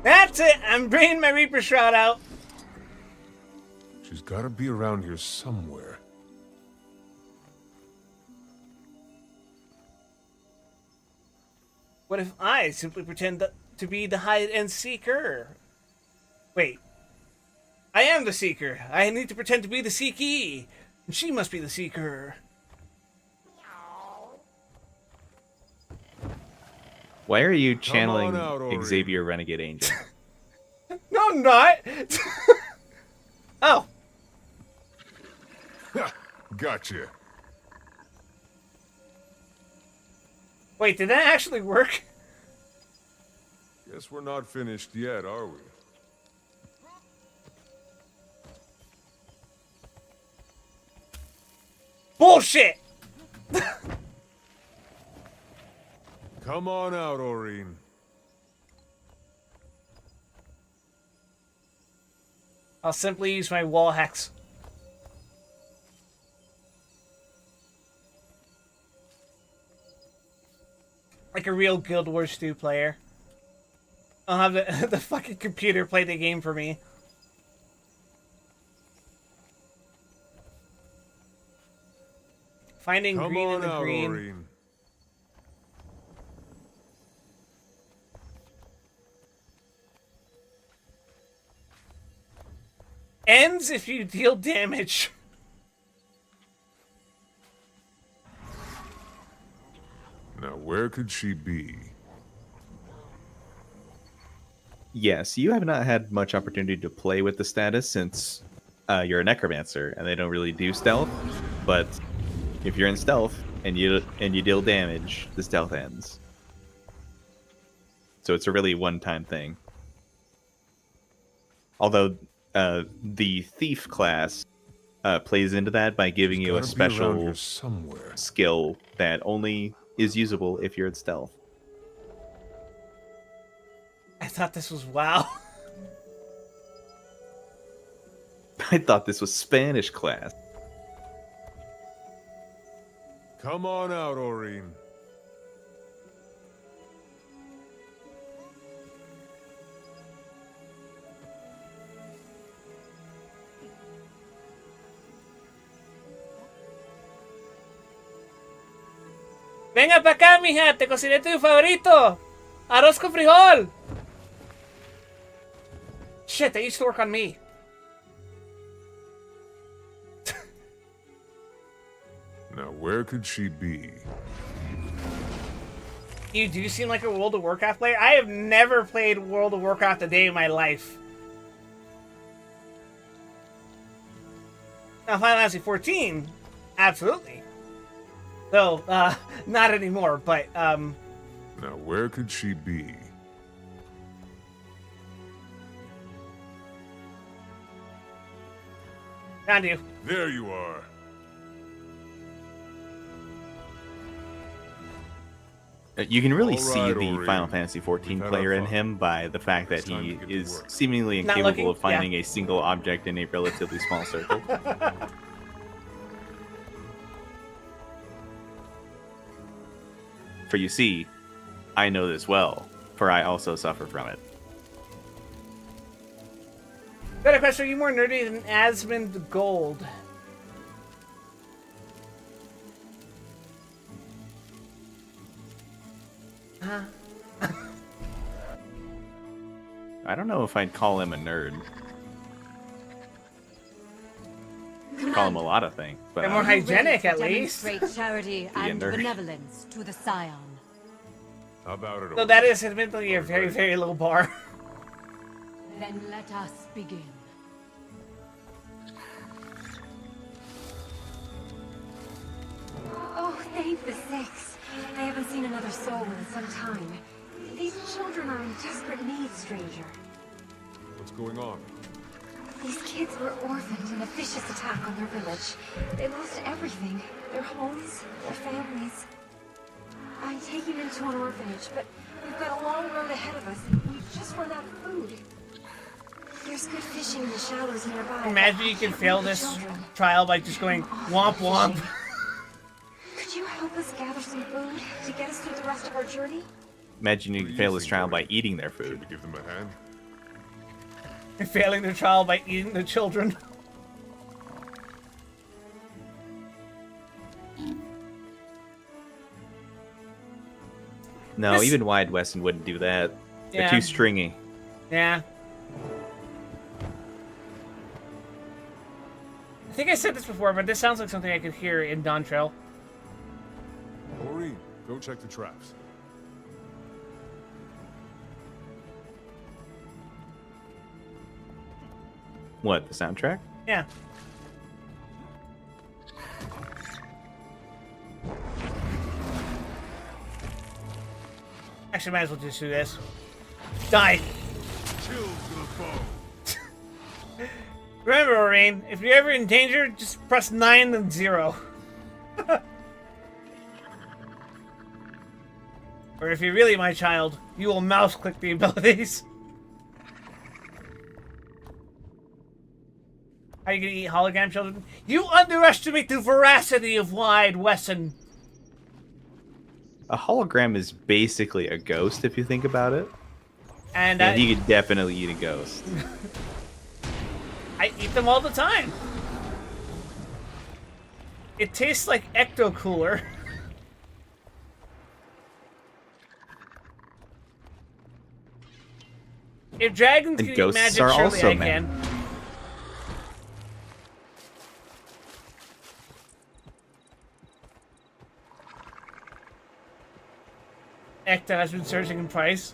That's it. I'm bringing my Reaper Shroud out. She's gotta be around here somewhere. What if I simply pretend to be the hide-and-seeker? Wait. I am the seeker. I need to pretend to be the seekee. And she must be the seeker. Why are you channeling out, Aurene. Xavier Renegade Angel? No, I'm not. Oh. Gotcha. Wait, did that actually work? Guess we're not finished yet, are we? Bullshit! Come on out, Aurene. I'll simply use my wall hex. Like a real Guild Wars 2 player. I'll have the fucking computer play the game for me. Finding Come green in on the out, green. Aurene. Ends if you deal damage. Now, where could she be? Yes, you have not had much opportunity to play with the status since you're a necromancer and they don't really do stealth. But if you're in stealth and you deal damage, the stealth ends. So it's a really one-time thing. Although the thief class plays into that by giving you a Gotta be around special here somewhere. skill that only is usable if you're in stealth. I thought this was WoW. I thought this was Spanish class. Come on out, Aurene. Venga para acá, mija. Te cociné tu favorito. Arroz con frijol. Shit, they used to work on me. Now, where could she be? You do seem like a World of Warcraft player. I have never played World of Warcraft a day in my life. Now, Final Fantasy 14, absolutely. Though, not anymore, but, Now, where could she be? Found you. There you are. You can really All see right, the Ori. Final Fantasy 14 We've had player our in fun. him by the fact that It's time he to get to is work. seemingly Not incapable looking? of finding Yeah. a single object in a relatively small circle. For you see, I know this well, for I also suffer from it. Better question, are you more nerdy than Asmund Gold? I don't know if I'd call him a nerd. Call him a lot of things, but They're more hygienic, at least. Demonstrate charity and nerd. benevolence to the Scion. How about it? So that is admittedly a very, very low bar. Then let us begin. Oh, thank the six. I haven't seen another soul in some time. These children are in desperate need, stranger. What's going on? These kids were orphaned in a vicious attack on their village. They lost everything. Their homes, their families. I'm taking them to an orphanage, but we've got a long road ahead of us. We've just run out of food. There's good fishing in the shallows nearby. Imagine you can fail this trial by just going womp womp. Could you help us gather some food to get us through the rest of our journey? Imagine you can fail this trial by eating their food. Give them a hand. And failing the trial by eating the children. No, This- even Wide Weston wouldn't do that. They're Yeah. too stringy. Yeah. I think I said this before, but this sounds like something I could hear in Dawn Trail. Ori, go check the traps. What, the soundtrack? Yeah. Actually, might as well just do this. Die. Remember, Aurene, if you're ever in danger, just press 9 then 0. Or if you're really my child, you will mouse click the abilities. Are you gonna eat hologram children? You underestimate the veracity of Wide Wesson. A hologram is basically a ghost if you think about it. And he could definitely eat a ghost. I eat them all the time. It tastes like Ecto Cooler. If dragons And can eat ghosts magic, are surely also I men. can. Ecto has been surging in price.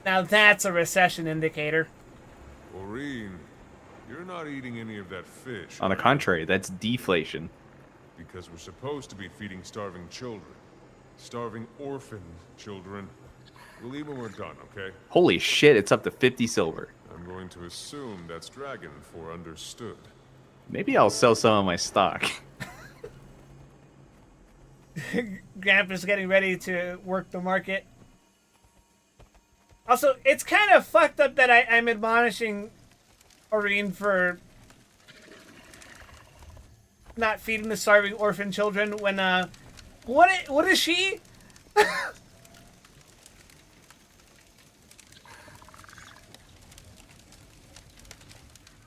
Now that's a recession indicator. Maureen, you're not eating any of that fish. On the contrary, that's deflation. Because we're supposed to be feeding starving children. Starving orphan children. We'll eat when we're done, okay? Holy shit, it's up to 50 silver. I'm going to assume that's Dragon for understood. Maybe I'll sell some of my stock. Grandpa's getting ready to work the market. Also, it's kind of fucked up that I'm admonishing Aurene for not feeding the starving orphan children when, what is she?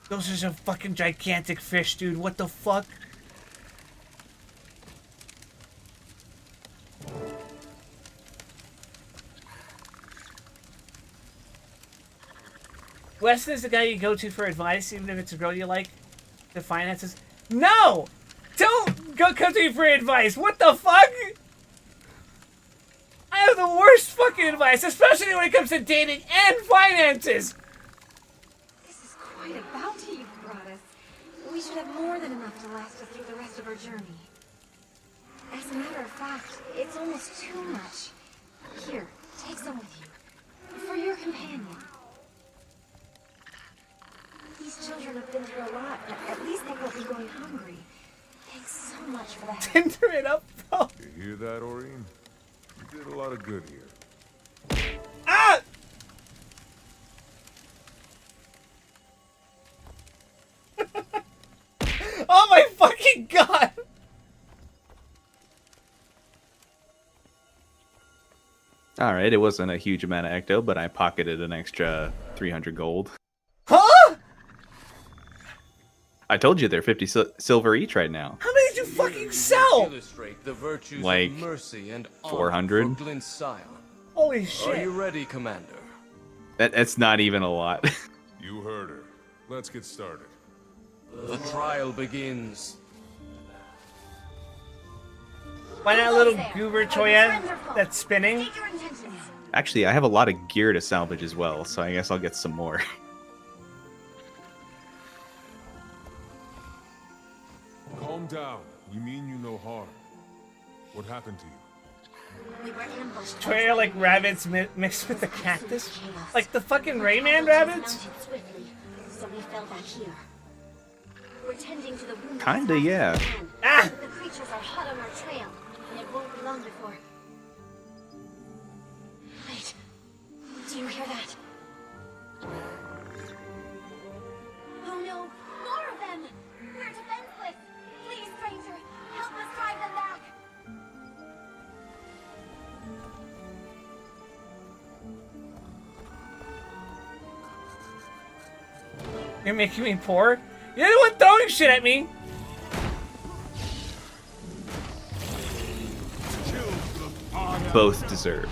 Those are some fucking gigantic fish, dude. What the fuck? Weston is the guy you go to for advice, even if it's a girl you like. The finances. No! Don't come to me for advice. What the fuck? I have the worst fucking advice, especially when it comes to dating and finances. This is quite a bounty you've brought us. We should have more than enough to last us through the rest of our journey. As a matter of fact, it's almost too much. Here, take some with you. For your companion. These children have been through a lot, but at least they won't be going hungry. Thanks so much for that. Tinder it up, bro. You hear that, Aureen? You did a lot of good here. Ah! Oh my fucking god! Alright, it wasn't a huge amount of ecto, but I pocketed an extra 300 gold. Huh? I told you they're 50 silver each right now. How many did you fucking sell? Illustrate the virtues Like of mercy and 400. honor for Glint's scion. Holy Are shit. you ready, Commander? That's not even a lot. You heard her. Let's get started. The trial begins. Find that little goober Choya that's spinning. Actually, I have a lot of gear to salvage as well, so I guess I'll get some more. Calm down. We mean you no harm. What happened to you? We were ambushed. Choya like rabbits mixed with the cactus? Like the fucking Rayman rabbits? Mounted swiftly, so we fell back here. We're tending to the wounded. Kinda, yeah. Ah! The creatures are hot on our trail, and it won't be long before. Wait. Do you hear that? Oh no! More of them! We're defenseless! Please, stranger, help us drive them back! You're making me poor? You're the one throwing shit at me! Both deserve.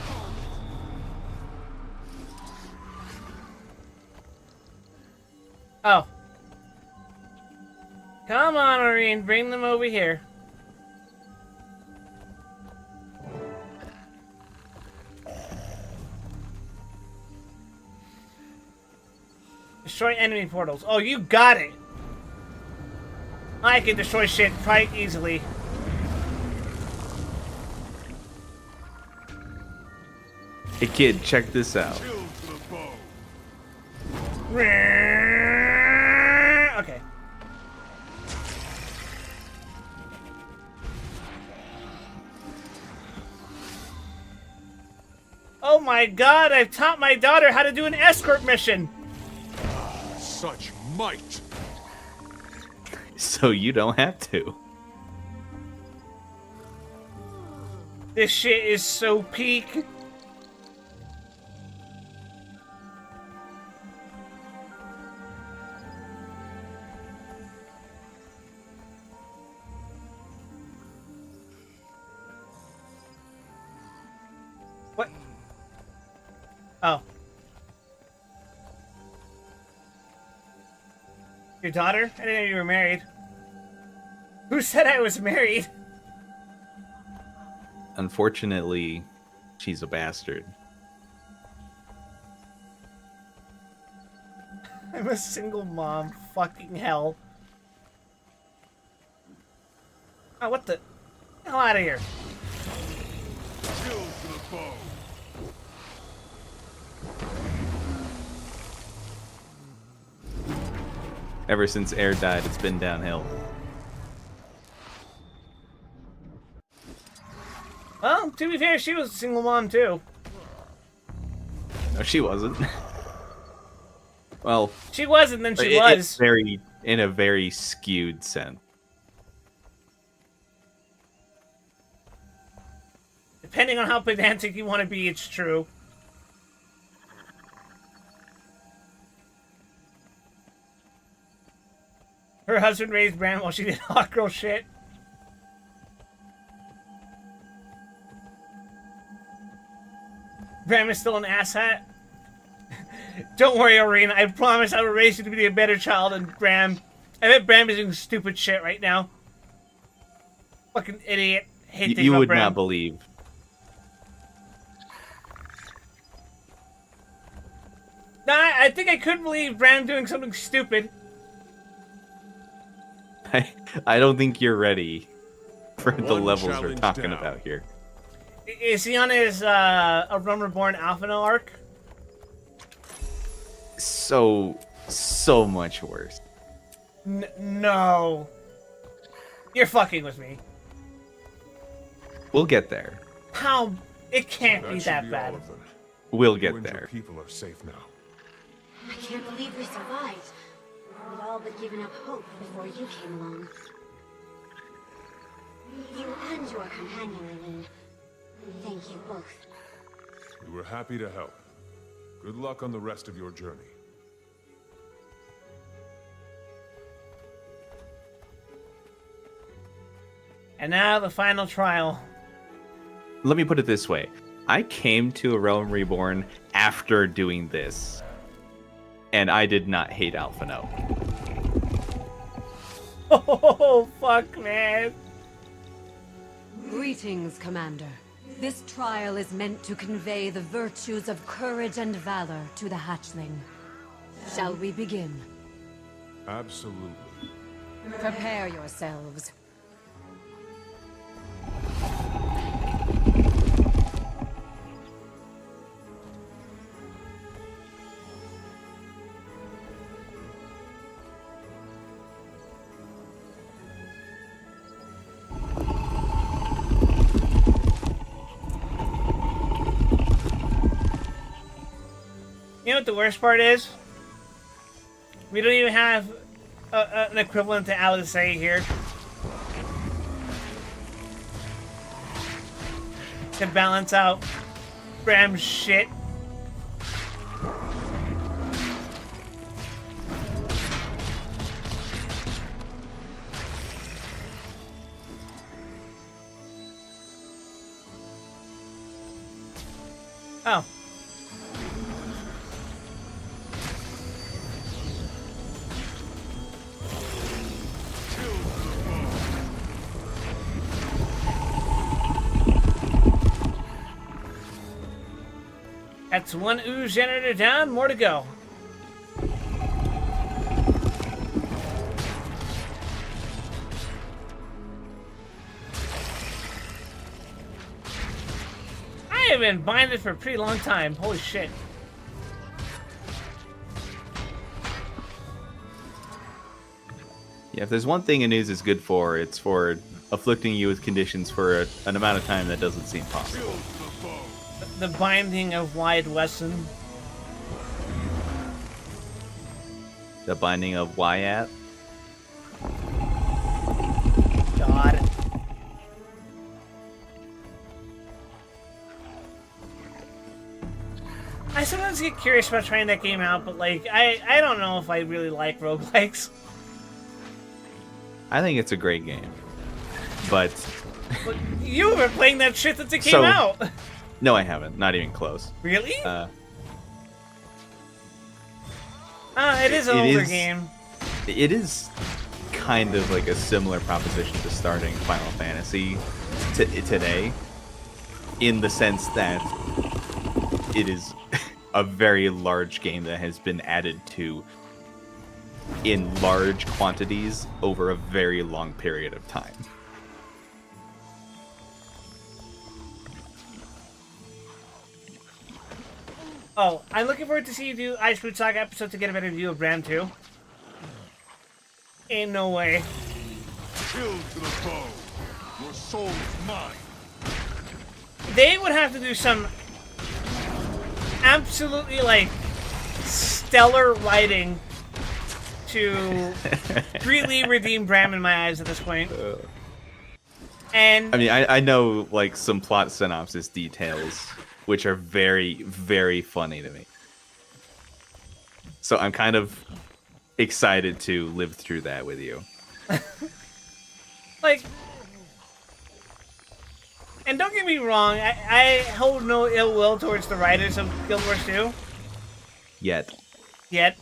Oh. Come on, Aureen, bring them over here. Destroy enemy portals. Oh, you got it! I can destroy shit quite easily. Hey kid, check this out. Okay. Oh my god, I've taught my daughter how to do an escort mission! Such might! So you don't have to. This shit is so peak. What? Oh. Your daughter? I didn't know you were married. Who said I was married? Unfortunately, she's a bastard. I'm a single mom. Fucking hell. Oh, what the? Hell out of here. Ever since Air died, it's been downhill. Well, to be fair, she was a single mom too. No, she wasn't. Well, she wasn't, then she it's was. Very, in a very skewed sense. Depending on how pedantic you want to be, it's true. Her husband raised Bran while she did hot girl shit. Bran is still an asshat. Don't worry, Irene. I promise I will raise you to be a better child than Bram. I bet Bram is doing stupid shit right now. Fucking idiot. Hate thinking You about would Bram. not believe. No, I think I could believe Bram doing something stupid. I don't think you're ready for the One levels we're challenge talking down. about here. Is he on his A Realm Reborn Alphino arc? So much worse. No. You're fucking with me. We'll get there. How? It can't be should that be bad. all of them. We'll You get and your there. people are safe now. I can't believe we survived. We'd all but given up hope before you came along. You and your companion, Eileen. Thank you both. We were happy to help. Good luck on the rest of your journey. And now the final trial. Let me put it this way. I came to A Realm Reborn after doing this. And I did not hate Alphino. Oh, fuck, man. Greetings, Commander. This trial is meant to convey the virtues of courage and valor to the hatchling. Shall we begin? Absolutely. Prepare yourselves. You know what the worst part is? We don't even have an equivalent to Alizé here. To balance out Bram's shit. Oh. That's one ooze generator down, more to go. I have been binded for a pretty long time. Holy shit. Yeah, if there's one thing an ooze is good for, it's for afflicting you with conditions for an amount of time that doesn't seem possible. The binding of Wyatt Wesson. The binding of Wyatt. God. I sometimes get curious about trying that game out, but like, I don't know if I really like roguelikes. I think it's a great game. But But you were playing that shit since it came So- out. no, I haven't. Not even close. Really? It is it an older is- game. It is kind of like a similar proposition to starting Final Fantasy today, in the sense that it is a very large game that has been added to in large quantities over a very long period of time. Oh, I'm looking forward to see you do Ice Fruit Saga episode to get a better view of Bram too. Ain't no way. Kill to the foe. Your soul is mine. They would have to do some absolutely like stellar writing to really redeem Bram in my eyes at this point. And I mean, I know like some plot synopsis details, which are very, very funny to me. So I'm kind of excited to live through that with you. like, and don't get me wrong, I hold no ill will towards the writers of Guild Wars 2. Yet. yet.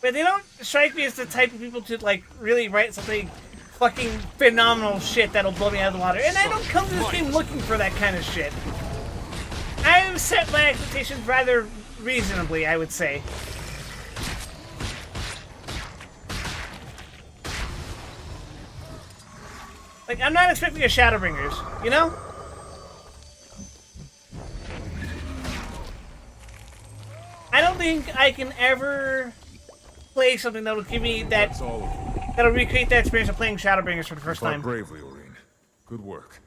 But they don't strike me as the type of people to, like, really write something fucking phenomenal shit that'll blow me out of the water. And I don't come to this game looking for that kind of shit. I've set my expectations rather reasonably, I would say. Like, I'm not expecting a Shadowbringers, you know? I don't think I can ever play something that'll give me that, that'll recreate that experience of playing Shadowbringers for the first time. Bravely, Oreen. Good work.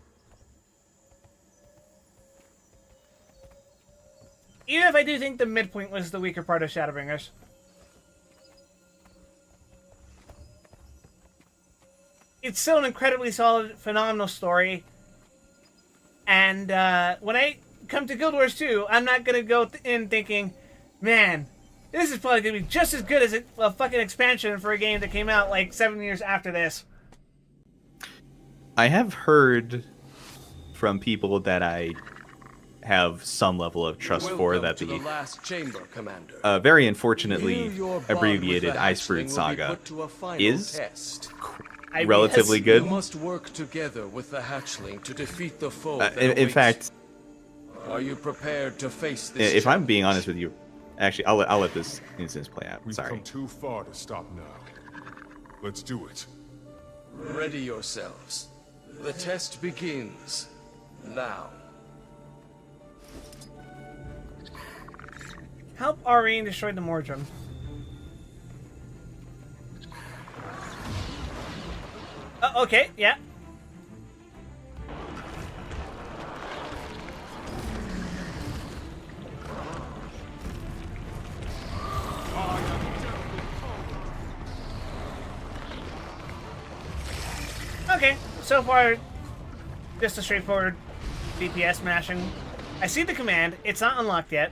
Even if I do think the midpoint was the weaker part of Shadowbringers. It's still an incredibly solid, phenomenal story. And when I come to Guild Wars 2, I'm not going to go in thinking, man, this is probably going to be just as good as a fucking expansion for a game that came out like 7 years after this. I have heard from people that I have some level of trust for that the last chamber, Commander. Very unfortunately abbreviated Icebrute Saga is relatively good. You must work together with the hatchling to defeat the foe. In fact, are you prepared to face this? If I'm being honest with you, actually, I'll let this instance play out. We've Sorry. come too far to stop now. Let's do it. Ready yourselves. The test begins now. Help Aurene destroy the Mordrum. Okay, yeah. Okay, so far, just a straightforward DPS mashing. I see the command. It's not unlocked yet.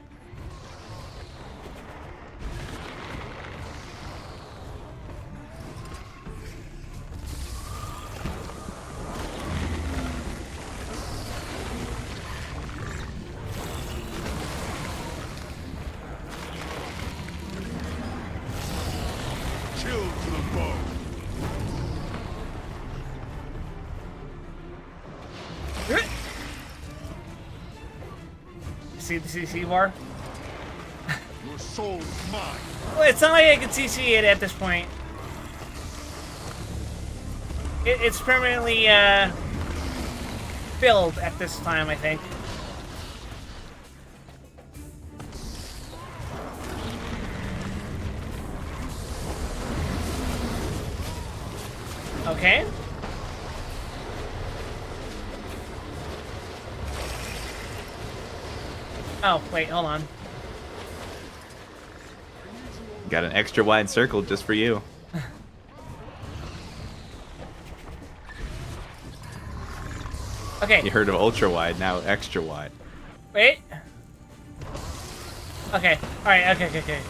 See the CC bar? Your soul is mine. Well, it's not like I can CC it at this point. It's permanently filled at this time, I think. Okay. Oh, wait, hold on. Got an extra wide circle just for you. Okay. You heard of ultra wide, now extra wide. Wait. Okay. Alright, okay.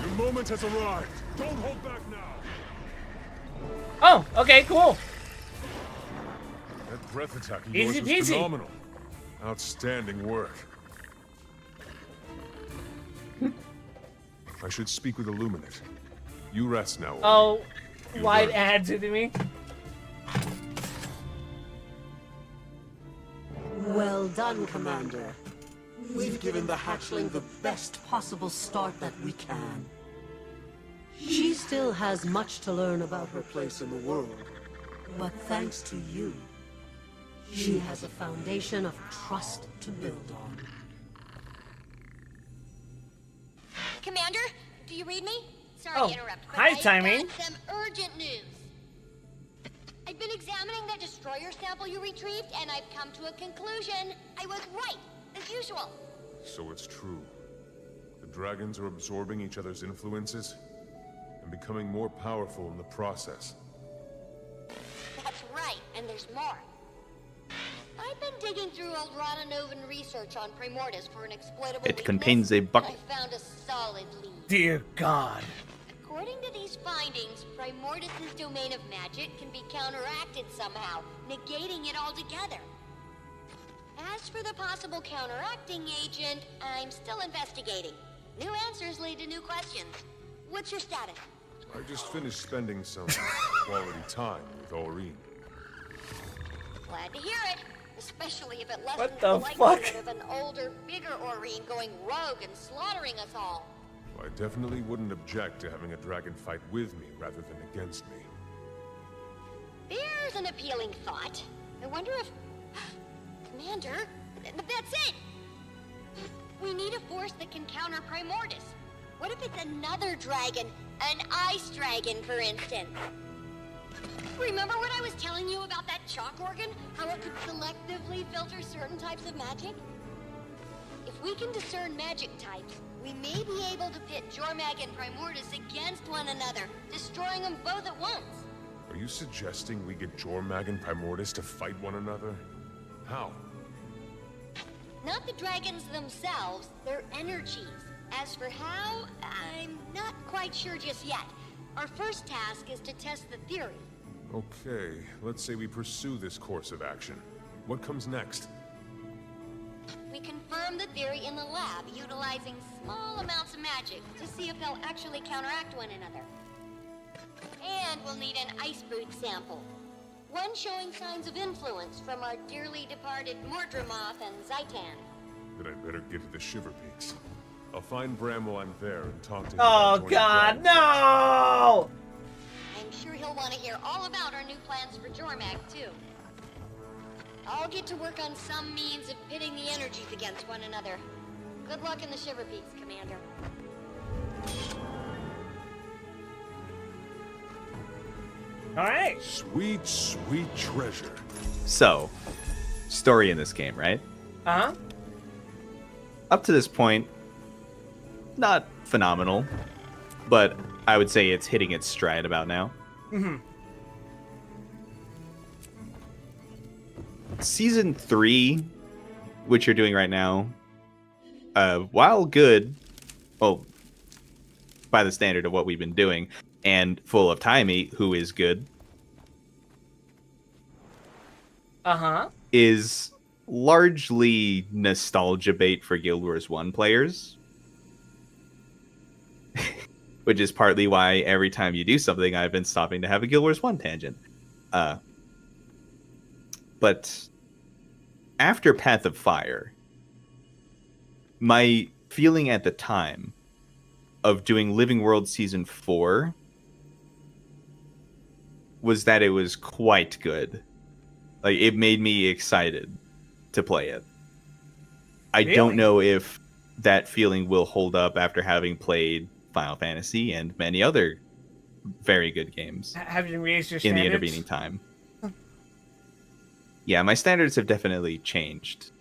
Your moment has arrived. Don't hold back now. Oh, okay, cool. That breath attack of Easy yours was peasy. phenomenal. Outstanding work. I should speak with Illuminate. You rest now. Oh, You wide learned. ads to me. Well done, Commander. We've given the hatchling the best possible start that we can. She still has much to learn about her place in the world. But thanks to you, she has a foundation of trust to build on. Commander, do you read me? Sorry Oh, to interrupt, but hi, I've Timing. got some urgent news. I've been examining that destroyer sample you retrieved, and I've come to a conclusion. I was right, as usual. So it's true. The dragons are absorbing each other's influences and becoming more powerful in the process. That's right, and there's more. I've been digging through old Radanovan research on Primordus for an exploitable It weakness, contains a and buck. I found a solid lead. Dear God. According to these findings, Primordus' domain of magic can be counteracted somehow, negating it altogether. As for the possible counteracting agent, I'm still investigating. New answers lead to new questions. What's your status? I just finished spending some quality time with Aureen. Glad to hear it. Especially if it lessens What the the likelihood fuck? of an older, bigger Aureen going rogue and slaughtering us all. I definitely wouldn't object to having a dragon fight with me rather than against me. There's an appealing thought. I wonder if... Commander, that's it! We need a force that can counter Primordus. What if it's another dragon? An ice dragon, for instance? Remember what I was telling you about that chalk organ? How it could selectively filter certain types of magic? If we can discern magic types, we may be able to pit Jormag and Primordus against one another, destroying them both at once. Are you suggesting we get Jormag and Primordus to fight one another? How? Not the dragons themselves, their energies. As for how, I'm not quite sure just yet. Our first task is to test the theory. Okay, let's say we pursue this course of action. What comes next? We confirm the theory in the lab, utilizing small amounts of magic to see if they'll actually counteract one another. And we'll need an ice boot sample. One showing signs of influence from our dearly departed Mordremoth and Zaitan. Then I'd better get to the Shiver Peaks. I'll find Bram while I'm there and talk to him Oh about joining God, dragons. no! I'm sure he'll want to hear all about our new plans for Jormag, too. I'll get to work on some means of pitting the energies against one another. Good luck in the Shiver Peaks, Commander. Alright. Sweet, sweet treasure. So, story in this game, right? Uh-huh. Up to this point, not phenomenal, but I would say it's hitting its stride about now. Mm-hmm. Season 3, which you're doing right now, while good, well, by the standard of what we've been doing, and full of Timey, who is good, Uh-huh. is largely nostalgia bait for Guild Wars 1 players. Which is partly why every time you do something, I've been stopping to have a Guild Wars 1 tangent. But after Path of Fire, my feeling at the time of doing Living World Season 4 was that it was quite good. Like, it made me excited to play it. I Really? don't know if that feeling will hold up after having played Final Fantasy and many other very good games Have you raised your in standards? the intervening time. Yeah, my standards have definitely changed.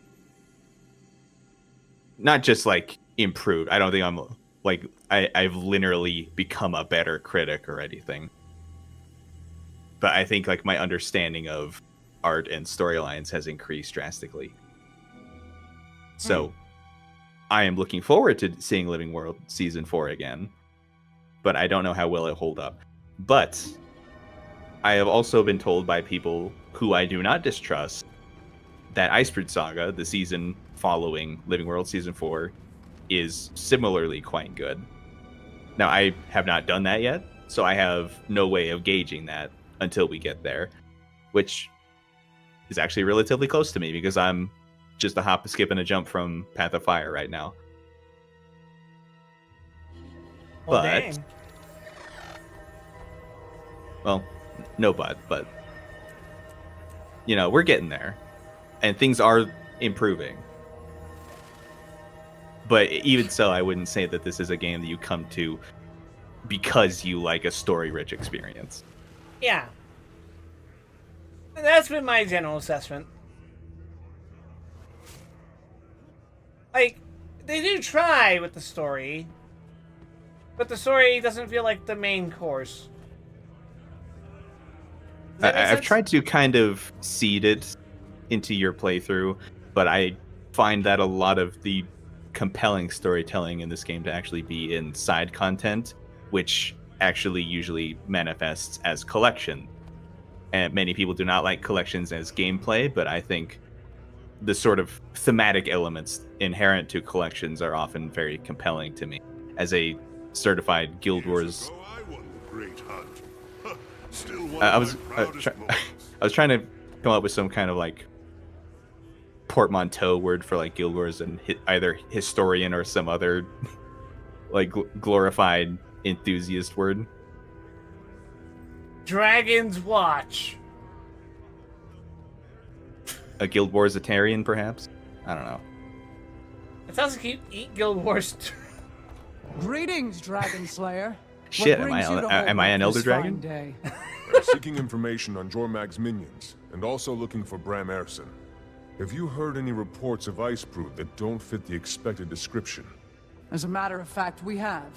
Not just like improved. I don't think I'm like I've literally become a better critic or anything. But I think like my understanding of art and storylines has increased drastically. So I am looking forward to seeing Living World Season 4 again. But I don't know how well it hold up. But I have also been told by people who I do not distrust that Icebrood Saga, the season following Living World Season 4, is similarly quite good. Now, I have not done that yet, so I have no way of gauging that until we get there, which is actually relatively close to me because I'm just a hop, a skip, and a jump from Path of Fire right now. Well, But, dang. well, no but, you know, we're getting there, and things are improving. But even so, I wouldn't say that this is a game that you come to because you like a story-rich experience. Yeah. That's been my general assessment. Like, they do try with the story, but the story doesn't feel like the main course. Does that make I've sense? tried to kind of seed it into your playthrough, but I find that a lot of the compelling storytelling in this game to actually be in side content, which actually usually manifests as collection. And many people do not like collections as gameplay, but I think the sort of thematic elements inherent to collections are often very compelling to me. As a certified Guild Wars, I was I was trying to come up with some kind of like portmanteau word for like Guild Wars and either historian or some other like glorified enthusiast word. Dragon's Watch. A Guild Warsitarian, perhaps? I don't know. It sounds like you eat Guild Wars. Greetings, Dragon Slayer. Shit, am I an Elder Dragon? I'm seeking information on Jormag's minions, and also looking for Bram Erson. Have you heard any reports of ice brood that don't fit the expected description? As a matter of fact, we have.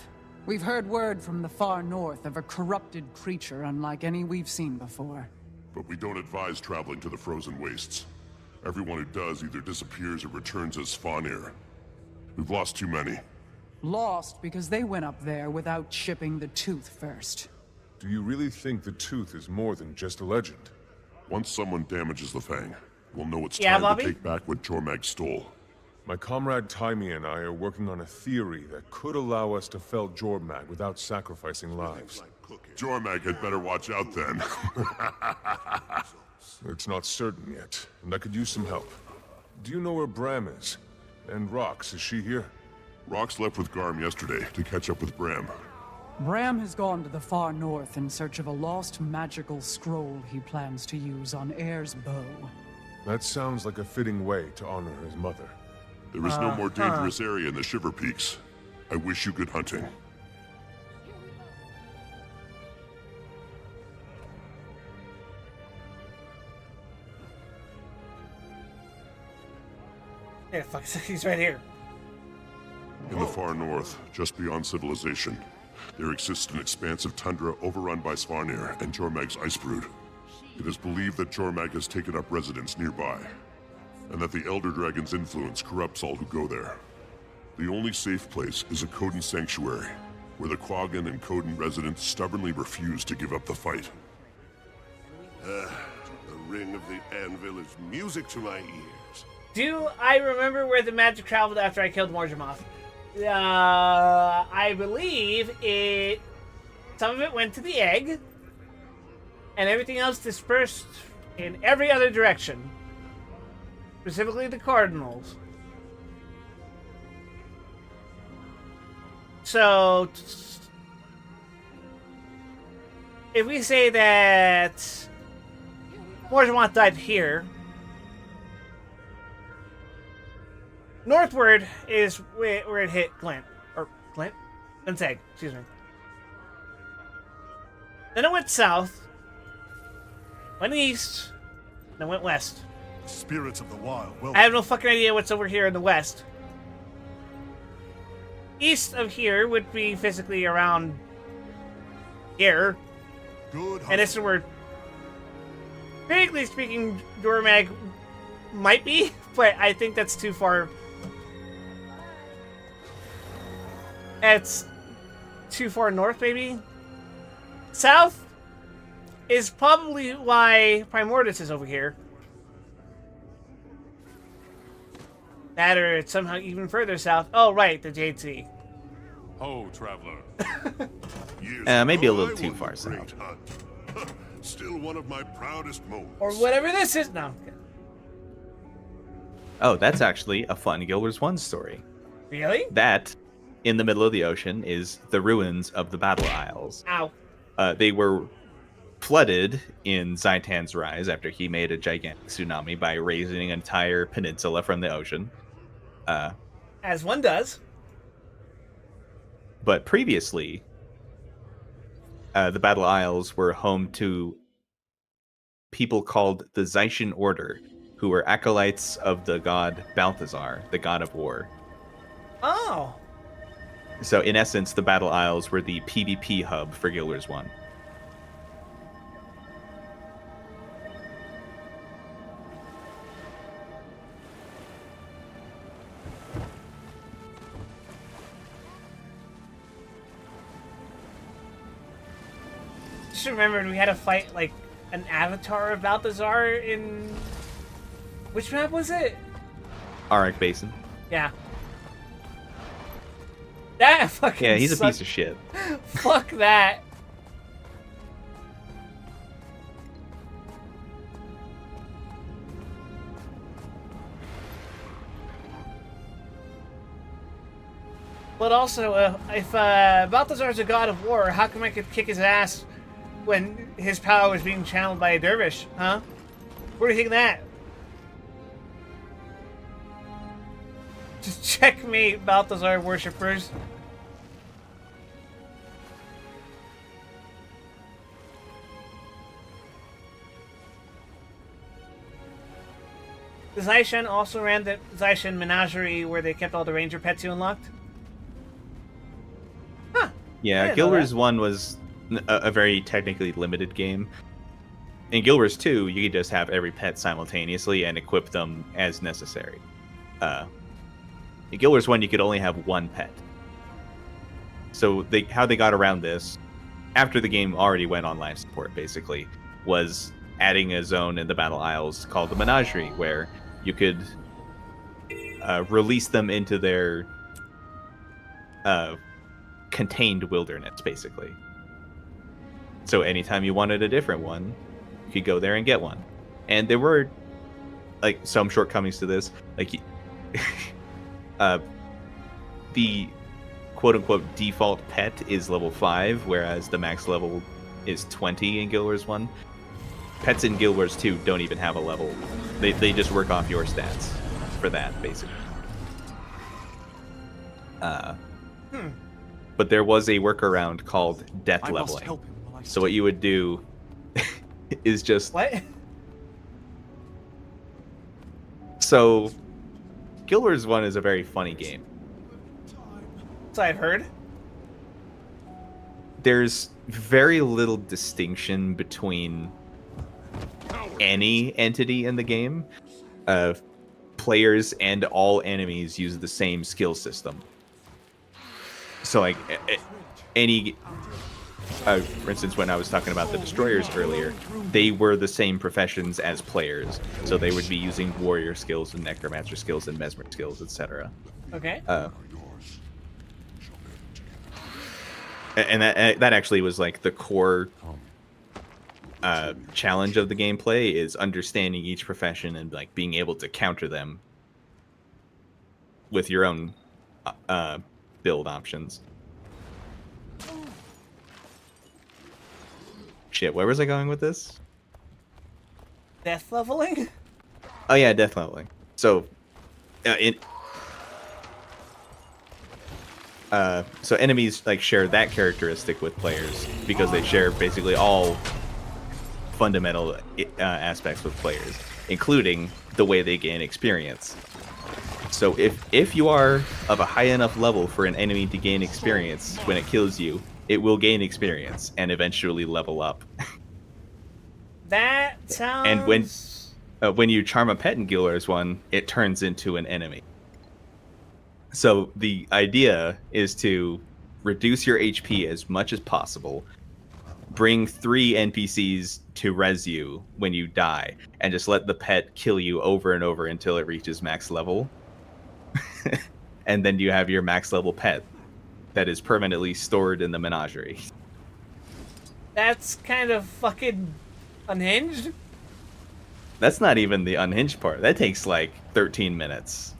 We've heard word from the far north of a corrupted creature unlike any we've seen before. But we don't advise traveling to the frozen wastes. Everyone who does either disappears or returns as Svanir. We've lost too many. Lost because they went up there without shipping the tooth first. Do you really think the tooth is more than just a legend? Once someone damages the Fang, we'll know it's Yeah, time Bobby? to take back what Jormag stole. My comrade Taimi and I are working on a theory that could allow us to fell Jormag without sacrificing lives. Jormag had better watch out then. It's not certain yet, and I could use some help. Do you know where Bram is? And Rox, is she here? Rox left with Garm yesterday to catch up with Bram. Bram has gone to the far north in search of a lost magical scroll he plans to use on Air's bow. That sounds like a fitting way to honor his mother. There is no more dangerous area in the Shiver Peaks. I wish you good hunting. Yeah, fuck, he's right here. In the far north, just beyond civilization, there exists an expansive tundra overrun by Svanir and Jormag's ice brood. It is believed that Jormag has taken up residence nearby, and that the Elder Dragon's influence corrupts all who go there. The only safe place is a Coden sanctuary, where the Quaggan and Coden residents stubbornly refuse to give up the fight. The ring of the anvil is music to my ears. Do I remember where the magic traveled after I killed Morgemoth? I believe it... Some of it went to the egg, and everything else dispersed in every other direction. Specifically the Cardinals. So... if we say that Morgemoth died here, northward is where it hit Glint. Or Glint? Glint's egg, excuse me. Then it went south, went east, then went west. The spirits of the wild. Well, I have no fucking idea what's over here in the west. East of here would be physically around here. Good. And this is where, technically speaking, Jormag might be, but I think that's too far. It's too far north, maybe? South is probably why Primordus is over here. That or it's somehow even further south. Oh, right, the Jade Sea. Oh, traveler. Maybe a little too far south. Still one of my proudest moments. Or whatever this is. No. Oh, that's actually a fun Guild Wars 1 story. Really? That, in the middle of the ocean, is the ruins of the Battle Isles. Ow. They were flooded in Zaitan's rise after he made a gigantic tsunami by raising an entire peninsula from the ocean. As one does. But previously, the Battle Isles were home to people called the Zaitian Order, who were acolytes of the god Balthazar, the god of war. Oh. So in essence, the Battle Isles were the PvP hub for Guild Wars 1. just remembered we had to fight like an avatar of Balthazar in which map was it? Arak Basin. Yeah. That fucking Yeah, he's a sucked. piece of shit. Fuck that. But also, if Balthazar's a god of war, how come I could kick his ass when his power was being channeled by a dervish, huh? Where do you think of that? Just checkmate, Balthazar worshippers. The Zaishen also ran the Zaishen Menagerie where they kept all the ranger pets you unlocked? I Yeah, didn't know Guild Wars that. 1 was a very technically limited game. In Guild Wars 2, you could just have every pet simultaneously and equip them as necessary. In Guild Wars 1, you could only have one pet. So how they got around this, after the game already went on live support, basically, was adding a zone in the Battle Isles called the Menagerie, where you could release them into their contained wilderness, basically. So anytime you wanted a different one, you could go there and get one. And there were like some shortcomings to this, like the quote-unquote default pet is level 5, whereas the max level is 20 in Guild Wars 1. Pets in Guild Wars 2 don't even have a level. They just work off your stats for that, basically. But there was a workaround called death I must leveling. help him while I So what you would do is just... What? So, Guild Wars 1 is a very funny game. So I've heard. There's very little distinction between any entity in the game. Players and all enemies use the same skill system. So, like, any... for instance, when I was talking about the Destroyers earlier, they were the same professions as players. So they would be using warrior skills and necromancer skills and mesmer skills, etc. Okay. And that actually was like the core challenge of the gameplay, is understanding each profession and like being able to counter them with your own build options. Shit, where was I going with this? Death leveling? Oh yeah, death leveling. So, so enemies like share that characteristic with players because they share basically all fundamental aspects with players, including the way they gain experience. So if you are of a high enough level for an enemy to gain experience when it kills you, it will gain experience and eventually level up. That sounds... And when you charm a pet in Guild Wars 1, it turns into an enemy. So the idea is to reduce your HP as much as possible, bring 3 NPCs to res you when you die, and just let the pet kill you over and over until it reaches max level. And then you have your max level pet that is permanently stored in the menagerie. That's kind of fucking unhinged. That's not even the unhinged part. That takes like 13 minutes.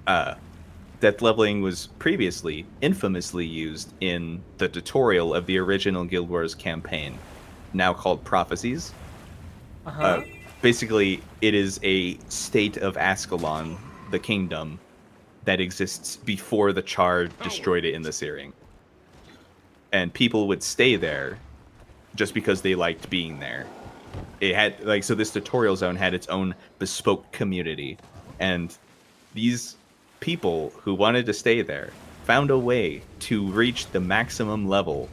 Death leveling was previously infamously used in the tutorial of the original Guild Wars campaign, now called Prophecies. Basically, it is a state of Ascalon, the kingdom, that exists before the Charred destroyed it in the Searing. And people would stay there just because they liked being there. It had, like, so this tutorial zone had its own bespoke community. And these people who wanted to stay there found a way to reach the maximum level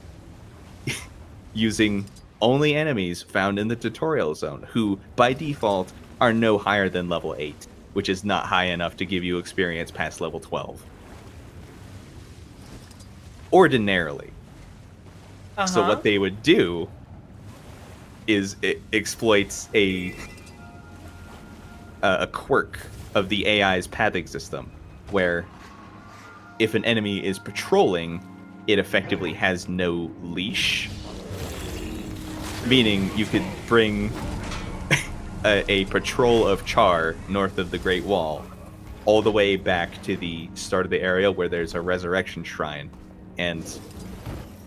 using only enemies found in the tutorial zone, who by default are no higher than level 8, which is not high enough to give you experience past level 12. Ordinarily. So Uh-huh. what they would do is it exploits a quirk of the AI's pathing system, where if an enemy is patrolling, it effectively has no leash. Meaning you could bring a patrol of Char north of the Great Wall all the way back to the start of the area where there's a resurrection shrine. And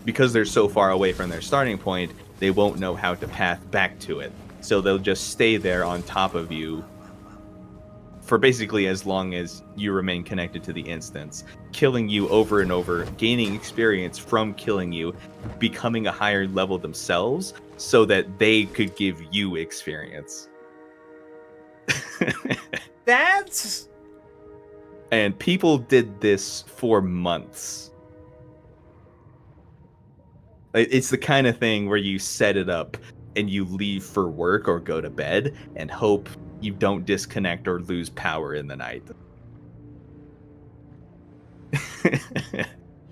because they're so far away from their starting point, they won't know how to path back to it. So they'll just stay there on top of you for basically as long as you remain connected to the instance, killing you over and over, gaining experience from killing you, becoming a higher level themselves, so that they could give you experience. That's... And people did this for months. It's the kind of thing where you set it up and you leave for work or go to bed and hope you don't disconnect or lose power in the night.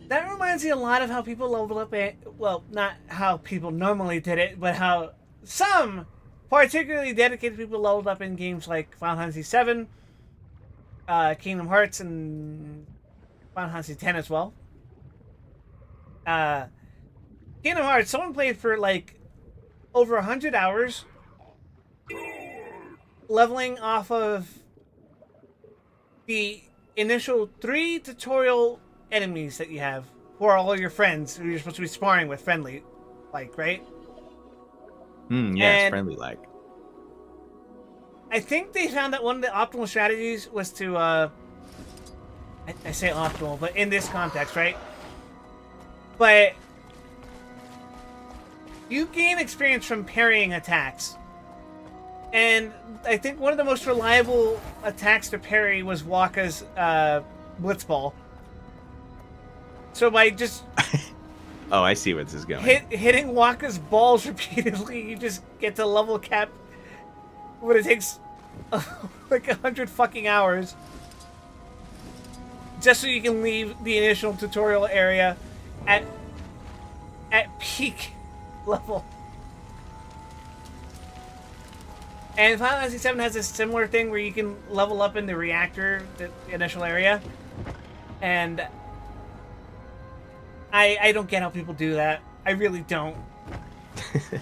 That reminds me a lot of how people leveled up well, not how people normally did it, but how some particularly dedicated people leveled up in games like Final Fantasy VII, Kingdom Hearts, and Final Fantasy X as well. Kingdom Hearts, someone played for like over 100 hours, leveling off of the initial 3 tutorial enemies that you have, who are all your friends who you're supposed to be sparring with, friendly, like, right? Yes, friendly like. I think they found that one of the optimal strategies was to, I say optimal, but in this context, right? But you gain experience from parrying attacks. And I think one of the most reliable attacks to parry was Wakka's Blitzball. So by just Oh, I see where this is going. hitting Wakka's balls repeatedly, you just get to level cap when it takes like 100 fucking hours. Just so you can leave the initial tutorial area at peak level. And Final Fantasy VII has a similar thing where you can level up in the reactor, the initial area. And I don't get how people do that. I really don't.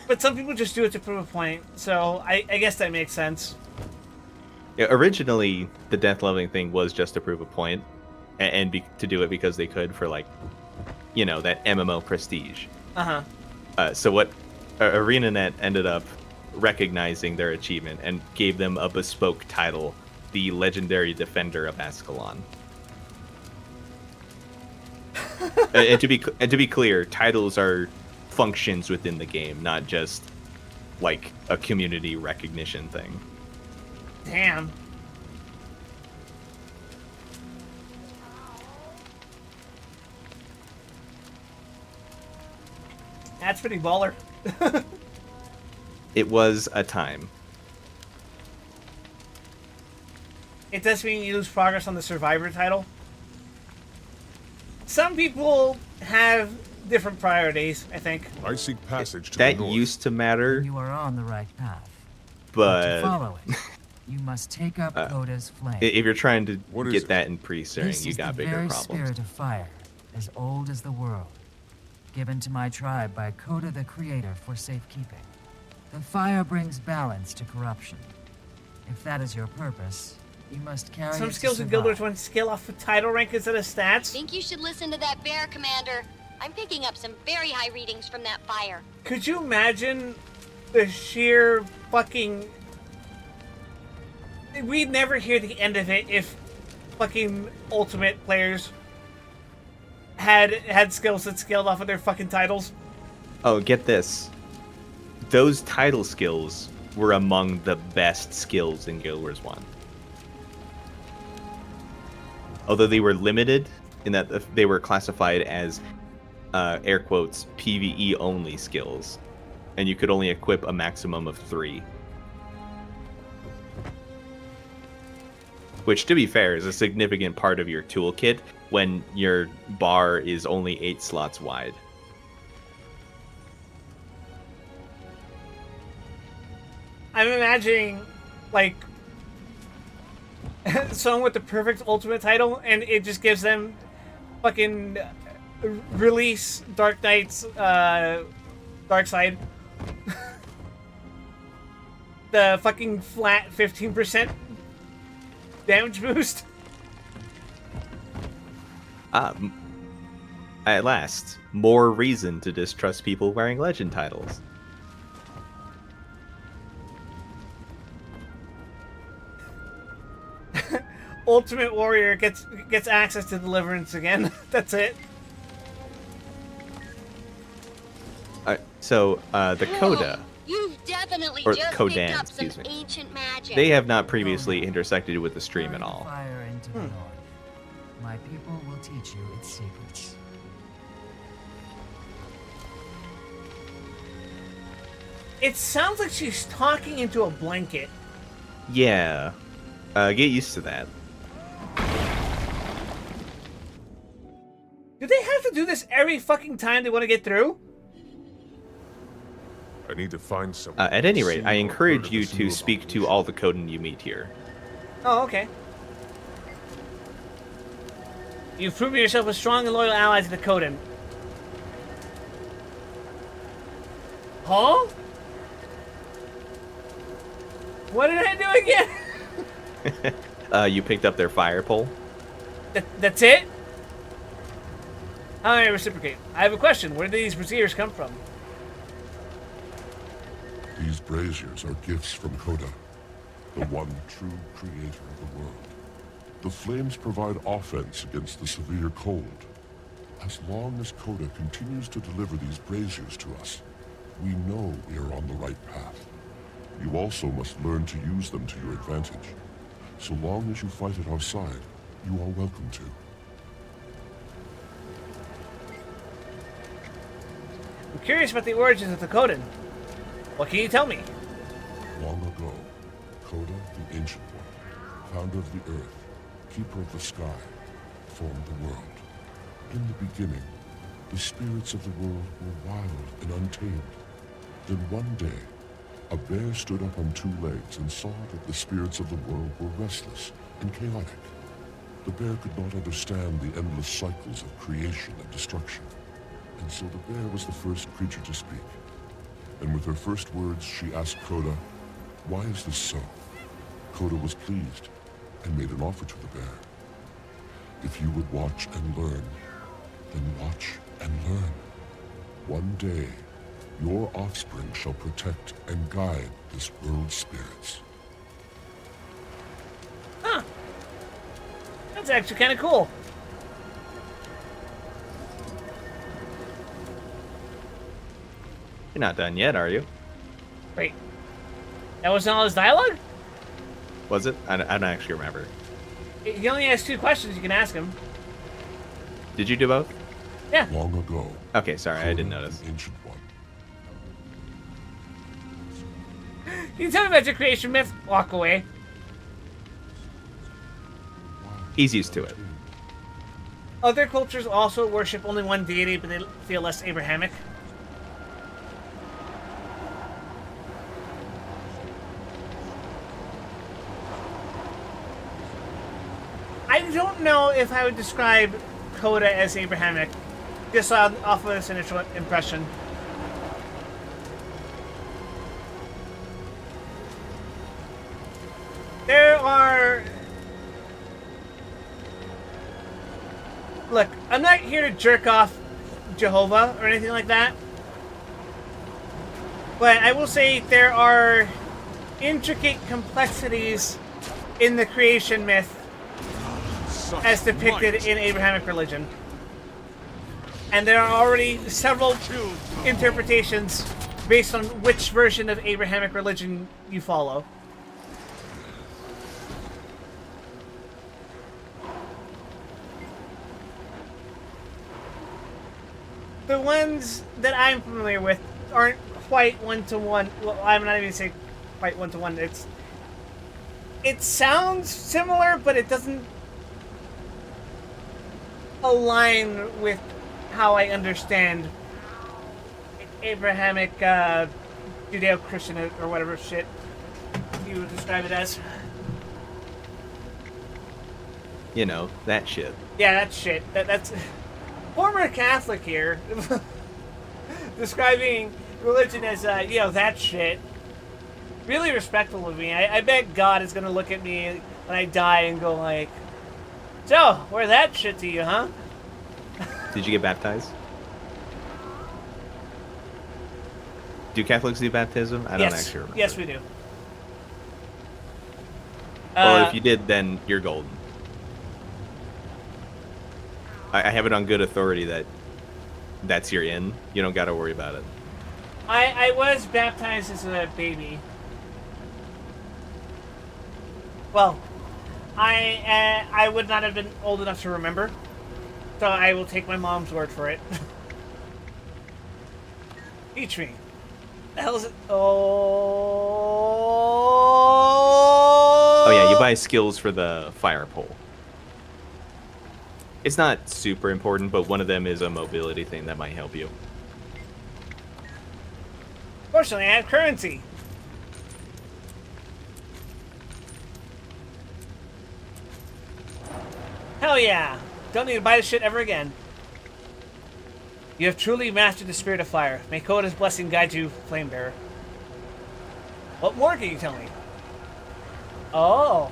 But some people just do it to prove a point, so I guess that makes sense. Yeah, originally, the death leveling thing was just to prove a point, and to do it because they could for, like, you know, that MMO prestige. Uh-huh. So what ArenaNet ended up recognizing their achievement and gave them a bespoke title, the Legendary Defender of Ascalon. and to be clear, titles are functions within the game, not just like a community recognition thing. Damn. That's pretty baller. It was a time. It does mean you lose progress on the Survivor title. Some people have different priorities, I think. I seek passage to That the north. used to matter, You are on the right path. but To follow it, you must take up Coda's flame. if you're trying to What is get it? that in pre-serving, This you is got the bigger very problems. spirit of fire, as old as the world, given to my tribe by Coda the Creator for safekeeping. The fire brings balance to corruption. If that is your purpose, you must carry Some it skills to in survive. Guild Wars 1 skill off of title rank instead of stats. Think you should listen to that bear, Commander. I'm picking up some very high readings from that fire. Could you imagine the sheer fucking... We'd never hear the end of it if fucking Ultimate players had skills that scaled off of their fucking titles. Oh, get this. Those title skills were among the best skills in Guild Wars 1. Although they were limited in that they were classified as, air quotes, PvE only skills. And you could only equip a maximum of 3. Which, to be fair, is a significant part of your toolkit when your bar is only 8 slots wide. I'm imagining, like, someone with the perfect ultimate title, and it just gives them fucking release Dark Knight's Dark Side. The fucking flat 15% damage boost. At last, more reason to distrust people wearing legend titles. Ultimate Warrior gets access to Deliverance again. That's it. The Coda, You've definitely or just Kodan, picked up some excuse me. ancient magic. They have not previously intersected with the stream at all. Fire into the north. My people will teach you its secrets. It sounds like she's talking into a blanket. Yeah. Get used to that. Do they have to do this every fucking time they want to get through? I need to find some. At any rate, I encourage you to speak to all the Coden you meet here. Oh, okay. You've proven yourself a strong and loyal ally to the Coden. Huh? What did I do again? You picked up their fire pole. That's it? How do I reciprocate? I have a question. Where do these braziers come from? These braziers are gifts from Coda, the one true creator of the world. The flames provide offense against the severe cold. As long as Coda continues to deliver these braziers to us, we know we are on the right path. You also must learn to use them to your advantage. So long as you fight at our side, you are welcome to. I'm curious about the origins of the Coden. What can you tell me? Long ago, Coda, the Ancient One, founder of the Earth, keeper of the sky, formed the world. In the beginning, the spirits of the world were wild and untamed. Then one day, a bear stood up on two legs and saw that the spirits of the world were restless and chaotic. The bear could not understand the endless cycles of creation and destruction. And so the bear was the first creature to speak. And with her first words, she asked Coda, "Why is this so?" Coda was pleased and made an offer to the bear. "If you would watch and learn, then watch and learn. One day, your offspring shall protect and guide this world's spirits." Huh. That's actually kind of cool. You're not done yet, are you? Wait. That wasn't all his dialogue? Was it? I don't actually remember. He only has 2 questions you can ask him. Did you do both? Yeah. Long ago. Okay, sorry, I didn't notice. Ancient One. You tell me about your creation myth, walk away. He's used to it. Other cultures also worship only one deity, but they feel less Abrahamic. I don't know if I would describe Coda as Abrahamic, just off of this initial impression. There are... Look, I'm not here to jerk off Jehovah or anything like that. But I will say there are intricate complexities in the creation myth as depicted in Abrahamic religion. And there are already several interpretations based on which version of Abrahamic religion you follow. The ones that I'm familiar with aren't quite one-to-one. Well, I'm not even saying quite one-to-one. It sounds similar, but it doesn't align with how I understand Abrahamic Judeo-Christian or whatever shit. you would describe it as. You know, that shit. Yeah, that's shit. That's former Catholic here describing religion as that shit. Really respectful of me. I bet God is gonna look at me when I die and go like, "So, we're that shit to you, huh?" Did you get baptized? Do Catholics do baptism? I don't actually remember. Yes, we do. Well, if you did, then you're golden. I have it on good authority that that's your in. You don't got to worry about it. I was baptized as a baby. Well, I would not have been old enough to remember, so I will take my mom's word for it. Teach me. The hell is it? Oh yeah, you buy skills for the fire pole. It's not super important, but one of them is a mobility thing that might help you. Fortunately, I have currency. Hell yeah. Don't need to buy this shit ever again. You have truly mastered the spirit of fire. May Koda's blessing guide you, Flamebearer. What more can you tell me? Oh.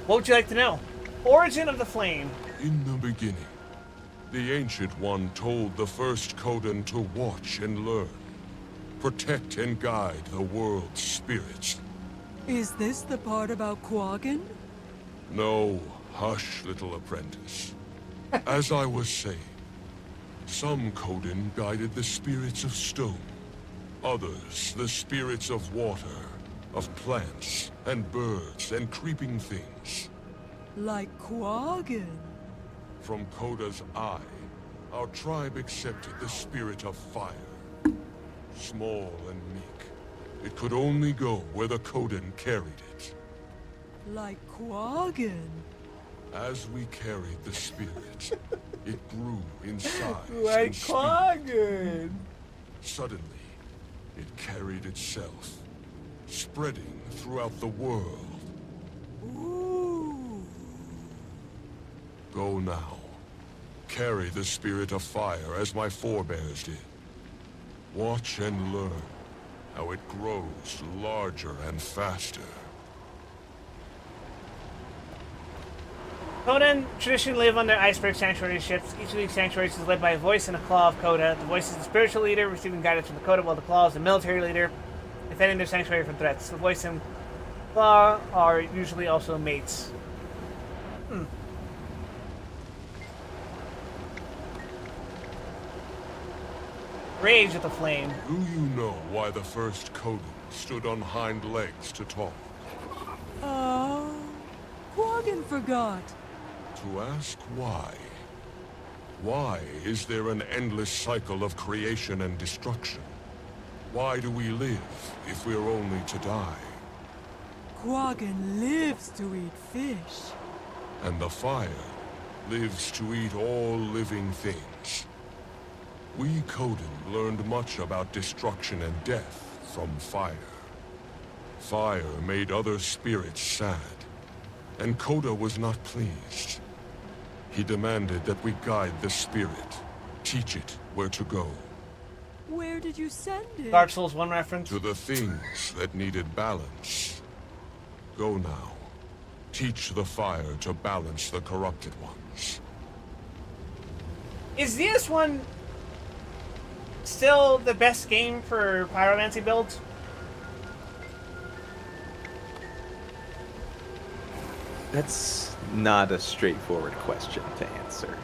What would you like to know? Origin of the flame. In the beginning, the Ancient One told the first Kodan to watch and learn, protect and guide the world's spirits. Is this the part about Quaggan? No, hush, little apprentice. As I was saying, some Kodan guided the spirits of stone, others the spirits of water, of plants and birds and creeping things. Like Quaggan. From Koda's eye, our tribe accepted the spirit of fire. Small and meek, it could only go where the Kodan carried it. Like Quaggan. As we carried the spirit, it grew in size Like and speed. Quaggan. Suddenly, it carried itself, spreading throughout the world. Ooh. Go now. Carry the spirit of fire as my forebears did. Watch and learn how it grows larger and faster. Kodan traditionally live under iceberg sanctuary ships. Each of these sanctuaries is led by a voice and a claw of Koda. The voice is the spiritual leader, receiving guidance from the Koda, while the claw is the military leader, defending their sanctuary from threats. The voice and claw are usually also mates. Rage of the flame. Do you know why the first Kodan stood on hind legs to talk? Quaggan forgot. To ask why. Why is there an endless cycle of creation and destruction? Why do we live if we're only to die? Quaggan lives to eat fish. And the fire lives to eat all living things. We Kodan learned much about destruction and death from fire. Fire made other spirits sad, and Koda was not pleased. He demanded that we guide the spirit, teach it where to go. Where did you send it? Dark Souls 1 reference. To the things that needed balance. Go now. Teach the fire to balance the corrupted ones. Is DS1 still the best game for pyromancy builds? That's not a straightforward question to answer.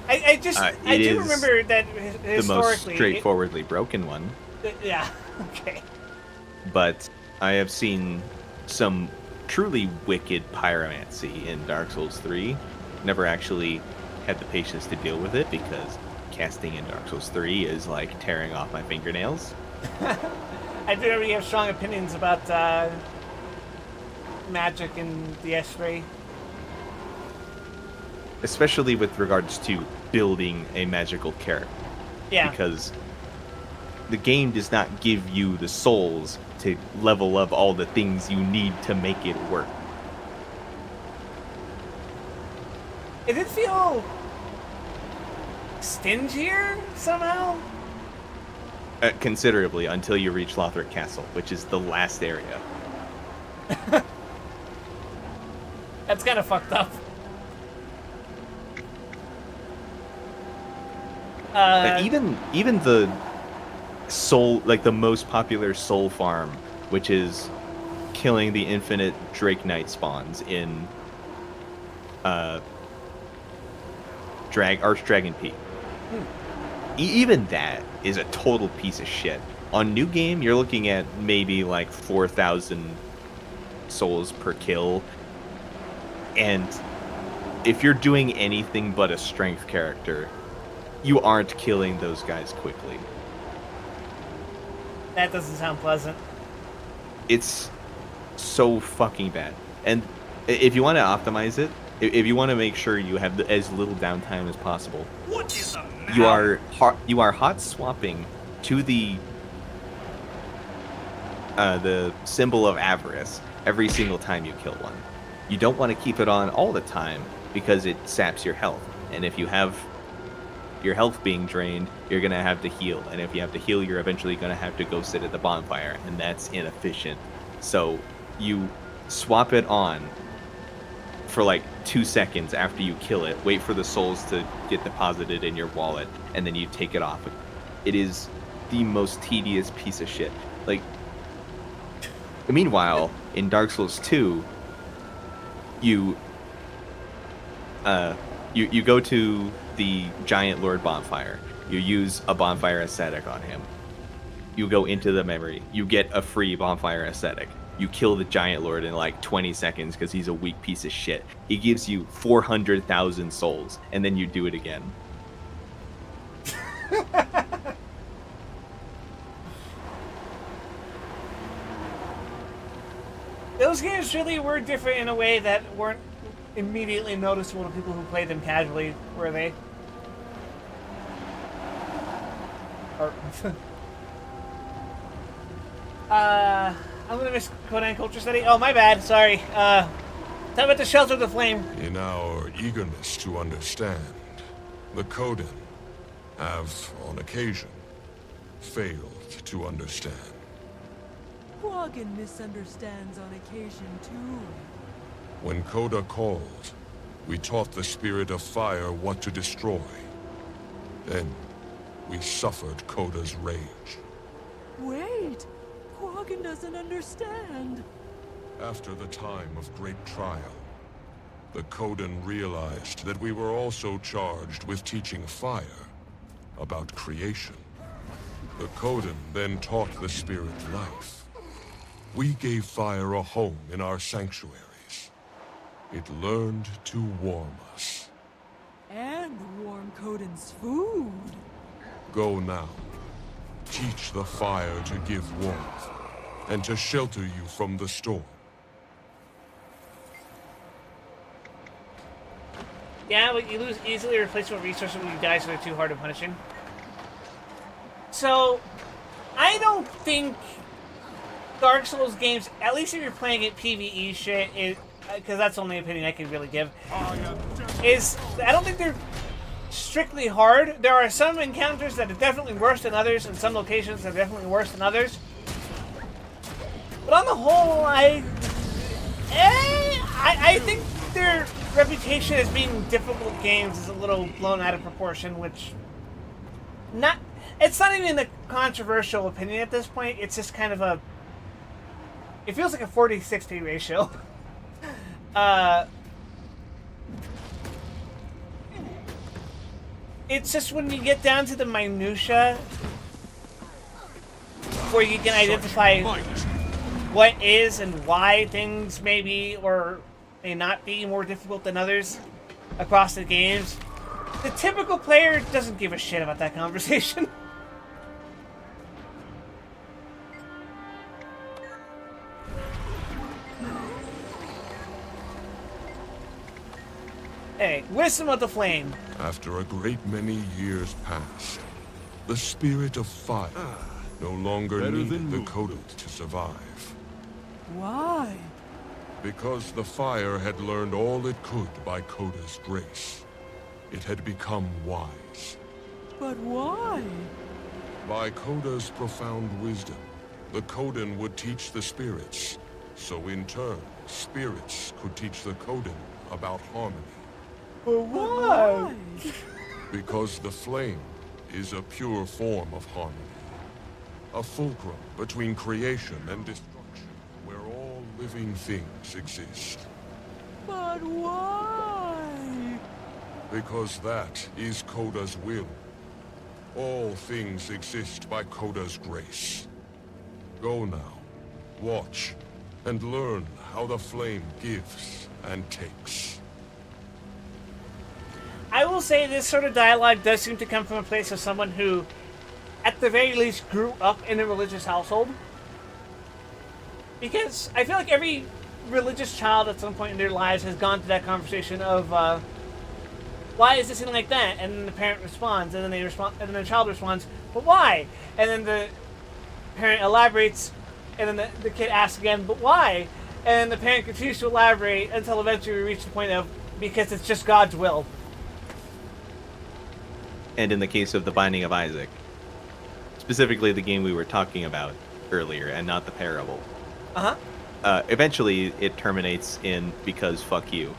I do remember that historically the most straightforwardly broken one. Yeah. Okay. But I have seen some truly wicked pyromancy in Dark Souls 3. Never actually had the patience to deal with it because casting in Dark Souls 3 is like tearing off my fingernails. I do remember you have strong opinions about magic in DS3. Especially with regards to building a magical character. Yeah. Because the game does not give you the souls to level up all the things you need to make it work. It did feel stingier somehow. Considerably until you reach Lothric Castle, which is the last area. That's kind of fucked up. Even the soul, like the most popular soul farm, which is killing the infinite Drake Knight spawns in Archdragon Peak. Even that is a total piece of shit. On New Game, you're looking at maybe like 4,000 souls per kill. And if you're doing anything but a strength character, you aren't killing those guys quickly. That doesn't sound pleasant. It's so fucking bad. And if you want to optimize it, if you want to make sure you have as little downtime as possible, you are hot swapping to the symbol of avarice every single time you kill one. You don't want to keep it on all the time because it saps your health. And if you have your health being drained, you're going to have to heal. And if you have to heal, you're eventually going to have to go sit at the bonfire. And that's inefficient. So you swap it on for like 2 seconds after you kill it, wait for the souls to get deposited in your wallet, and then you take it off. It is the most tedious piece of shit. Like, meanwhile, in Dark Souls 2, you go to the Giant Lord bonfire. You use a bonfire aesthetic on him. You go into the memory. You get a free bonfire aesthetic. You kill the Giant Lord in like 20 seconds because he's a weak piece of shit. He gives you 400,000 souls, and then you do it again. Those games really were different in a way that weren't immediately noticeable to people who played them casually, were they? Or I'm gonna miss Conan Culture Study. Oh, my bad. Sorry. Talk about the Shelter of the Flame. In our eagerness to understand, the Coden have, on occasion, failed to understand. Quaggan misunderstands on occasion, too. When Coda called, we taught the Spirit of Fire what to destroy. Then, we suffered Coda's rage. Wait! Quaggan doesn't understand. After the time of great trial, the Coden realized that we were also charged with teaching fire about creation. The Coden then taught the Spirit life. We gave fire a home in our sanctuaries. It learned to warm us. And warm Coden's food. Go now. Teach the fire to give warmth, and to shelter you from the storm. Yeah, but you lose easily replaceable resources when you die, so they're too hard of punishing. So, I don't think Dark Souls games, at least if you're playing it PvE shit, because that's the only opinion I can really give, I don't think they're strictly hard. There are some encounters that are definitely worse than others, and some locations that are definitely worse than others. But on the whole, I think their reputation as being difficult games is a little blown out of proportion, which it's not even a controversial opinion at this point. It's just kind of it feels like a 40-60 ratio. It's just when you get down to the minutia where you can identify what is and why things may be or may not be more difficult than others across the games, the typical player doesn't give a shit about that conversation. Hey, Wisdom of the Flame. After a great many years passed, the Spirit of Fire no longer Better needed than the movement. Coda to survive. Why? Because the fire had learned all it could by Coda's grace. It had become wise. But why? By Coda's profound wisdom, the Codan would teach the spirits. So in turn, spirits could teach the Codan about harmony. But why? Because the flame is a pure form of harmony. A fulcrum between creation and destruction, where all living things exist. But why? Because that is Coda's will. All things exist by Coda's grace. Go now, watch, and learn how the flame gives and takes. I will say this sort of dialogue does seem to come from a place of someone who, at the very least, grew up in a religious household. Because I feel like every religious child at some point in their lives has gone through that conversation of, why is this thing like that? And then the parent responds, and then they respond, and then the child responds, but why? And then the parent elaborates, and then the kid asks again, but why? And the parent continues to elaborate until eventually we reach the point of, because it's just God's will. And in the case of The Binding of Isaac, specifically the game we were talking about earlier, and not the parable. Eventually, it terminates in because fuck you.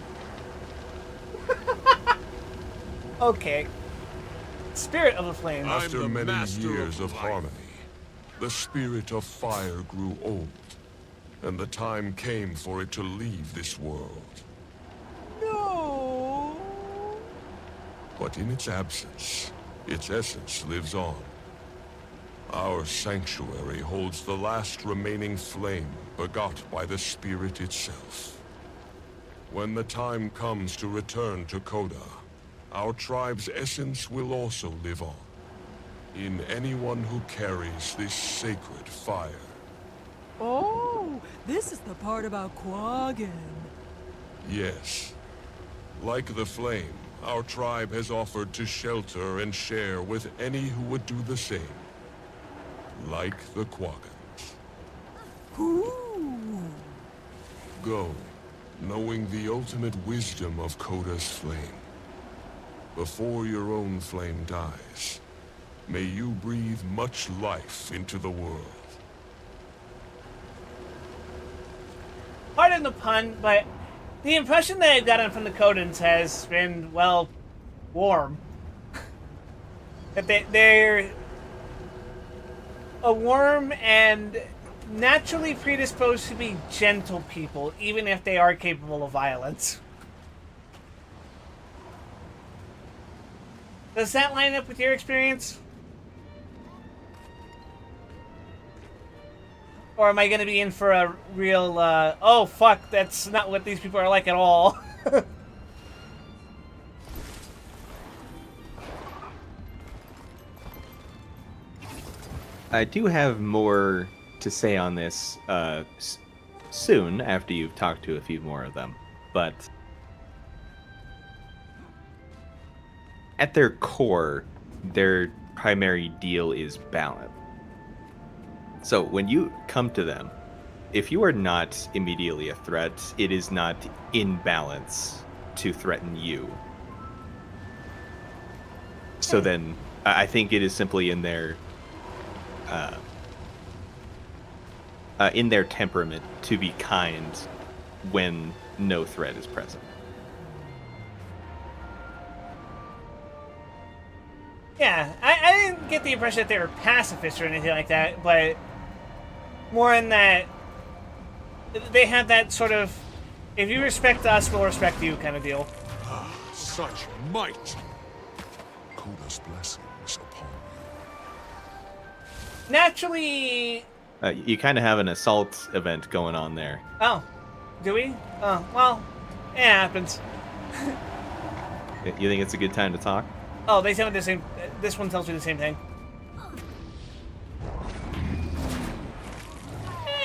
Okay. Spirit of the Flame. After many years of harmony, the spirit of fire grew old, and the time came for it to leave this world. No. But in its absence, its essence lives on. Our sanctuary holds the last remaining flame begot by the spirit itself. When the time comes to return to Coda, our tribe's essence will also live on, in anyone who carries this sacred fire. Oh, this is the part about Quaggan. Yes. Like the flame, our tribe has offered to shelter and share with any who would do the same. Like the Quaggans. Ooh. Go, knowing the ultimate wisdom of Coda's flame. Before your own flame dies, may you breathe much life into the world. Pardon the pun, but the impression that I've gotten from the Codans has been, well, warm. That they're a warm and naturally predisposed to be gentle people, even if they are capable of violence. Does that line up with your experience? Or am I going to be in for a real, oh fuck, that's not what these people are like at all? I do have more to say on this soon, after you've talked to a few more of them. But at their core, their primary deal is balance. So when you come to them, if you are not immediately a threat, it is not in balance to threaten you. So then I think it is simply in their temperament to be kind when no threat is present. Yeah, I didn't get the impression that they were pacifists or anything like that, but more in that they have that sort of, if you respect us, we'll respect you kind of deal. Such might! Coda's blessings upon you. Naturally... You kind of have an assault event going on there. Oh, do we? Oh, well, it happens. You think it's a good time to talk? Oh, they tell me the same. This one tells me the same thing.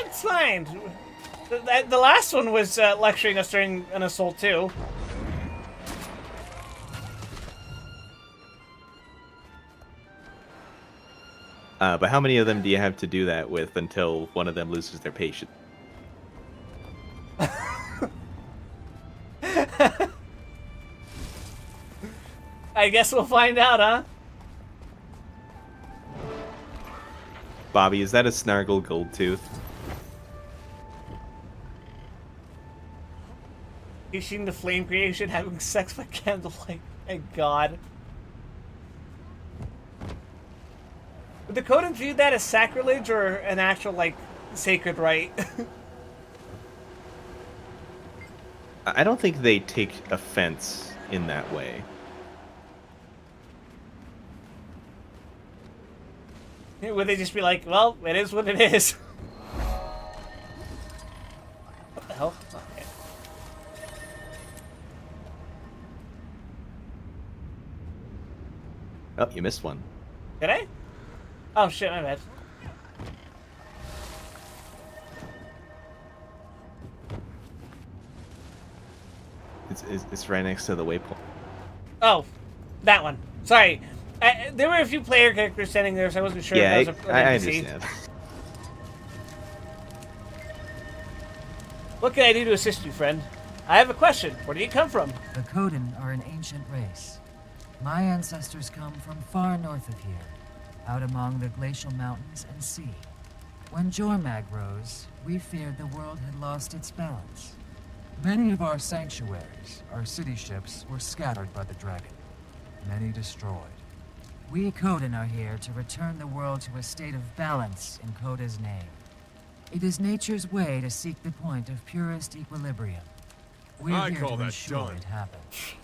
It's fine. The last one was lecturing us during an assault too. But how many of them do you have to do that with until one of them loses their patience? I guess we'll find out, huh? Bobby, is that a Snargle Goldtooth? You seen the flame creation having sex by candlelight? Thank God. Would the Coden view that as sacrilege or an actual, like, sacred rite? I don't think they take offense in that way. Would they just be like, well, it is what it is? What the hell? Okay. Oh, you missed one. Did I? Oh shit, my bad. It's right next to the waypoint. Oh, that one. Sorry. There were a few player characters standing there, so I wasn't sure Yeah, if that was a I NPC. understand. What can I do to assist you, friend? I have a question. Where do you come from? The Coden are an ancient race. My ancestors come from far north of here, out among the glacial mountains and sea. When Jormag rose, we feared the world had lost its balance. Many of our sanctuaries, our city ships, were scattered by the dragon. Many destroyed. We Coden are here to return the world to a state of balance in Coda's name. It is nature's way to seek the point of purest equilibrium. We're I here call to that ensure done. it happens.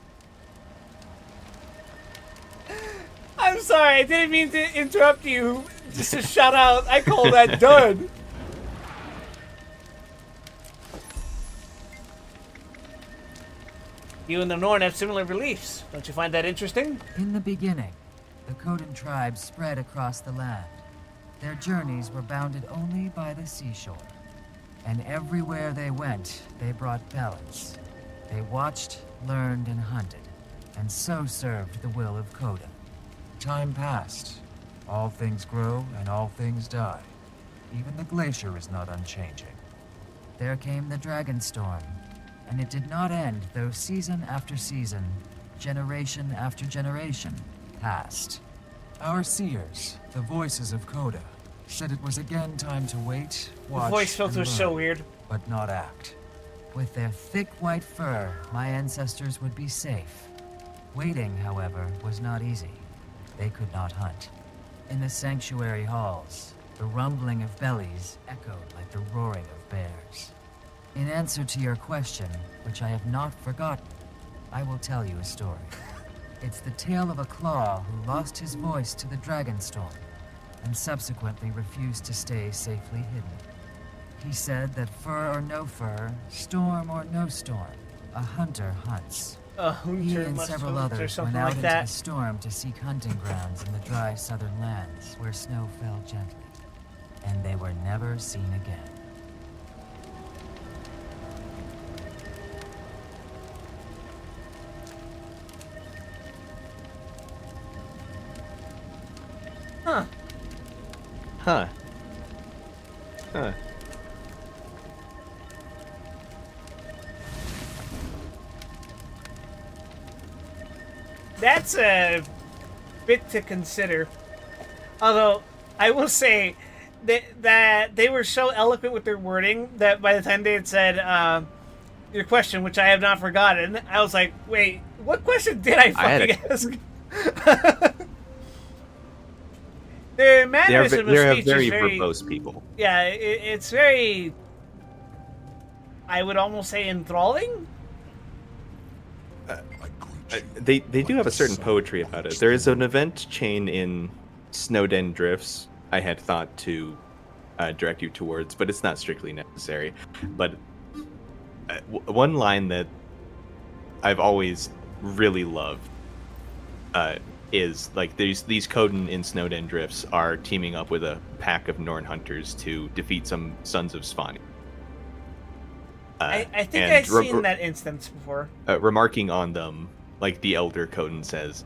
I'm sorry, I didn't mean to interrupt you. Just to shout out, I call that done. You and the Norn have similar beliefs. Don't you find that interesting? In the beginning, the Coden tribes spread across the land. Their journeys were bounded only by the seashore. And everywhere they went, they brought balance. They watched, learned, and hunted, and so served the will of Coda. Time passed. All things grow, and all things die. Even the glacier is not unchanging. There came the dragon storm, and it did not end, though season after season, generation after generation, passed. Our seers, the voices of Coda, said it was again time to wait, watch, The voice filter and is so learn, weird. but not act. With their thick white fur, my ancestors would be safe. Waiting, however, was not easy. They could not hunt. In the sanctuary halls, the rumbling of bellies echoed like the roaring of bears. In answer to your question, which I have not forgotten, I will tell you a story. It's the tale of a claw who lost his voice to the dragon storm, and subsequently refused to stay safely hidden. He said that fur or no fur, storm or no storm, a hunter hunts. A He hunter and must several hunt or others something went out like into that. the storm to seek hunting grounds in the dry southern lands where snow fell gently, and they were never seen again. Huh. Huh. Huh. That's a bit to consider. Although, I will say that they were so eloquent with their wording that by the time they had said your question, which I have not forgotten, I was like, wait, what question did I fucking ask? Their mannerism of They're speech very is very verbose people. Yeah, it's very, I would almost say, enthralling. They do have a certain poetry about it. There is an event chain in Snowden Drifts I had thought to direct you towards, but it's not strictly necessary. But one line that I've always really loved is like these Coden in Snowden Drifts are teaming up with a pack of Norn hunters to defeat some sons of Svanni. I think I've seen that instance before. Remarking on them, like the elder Coden says,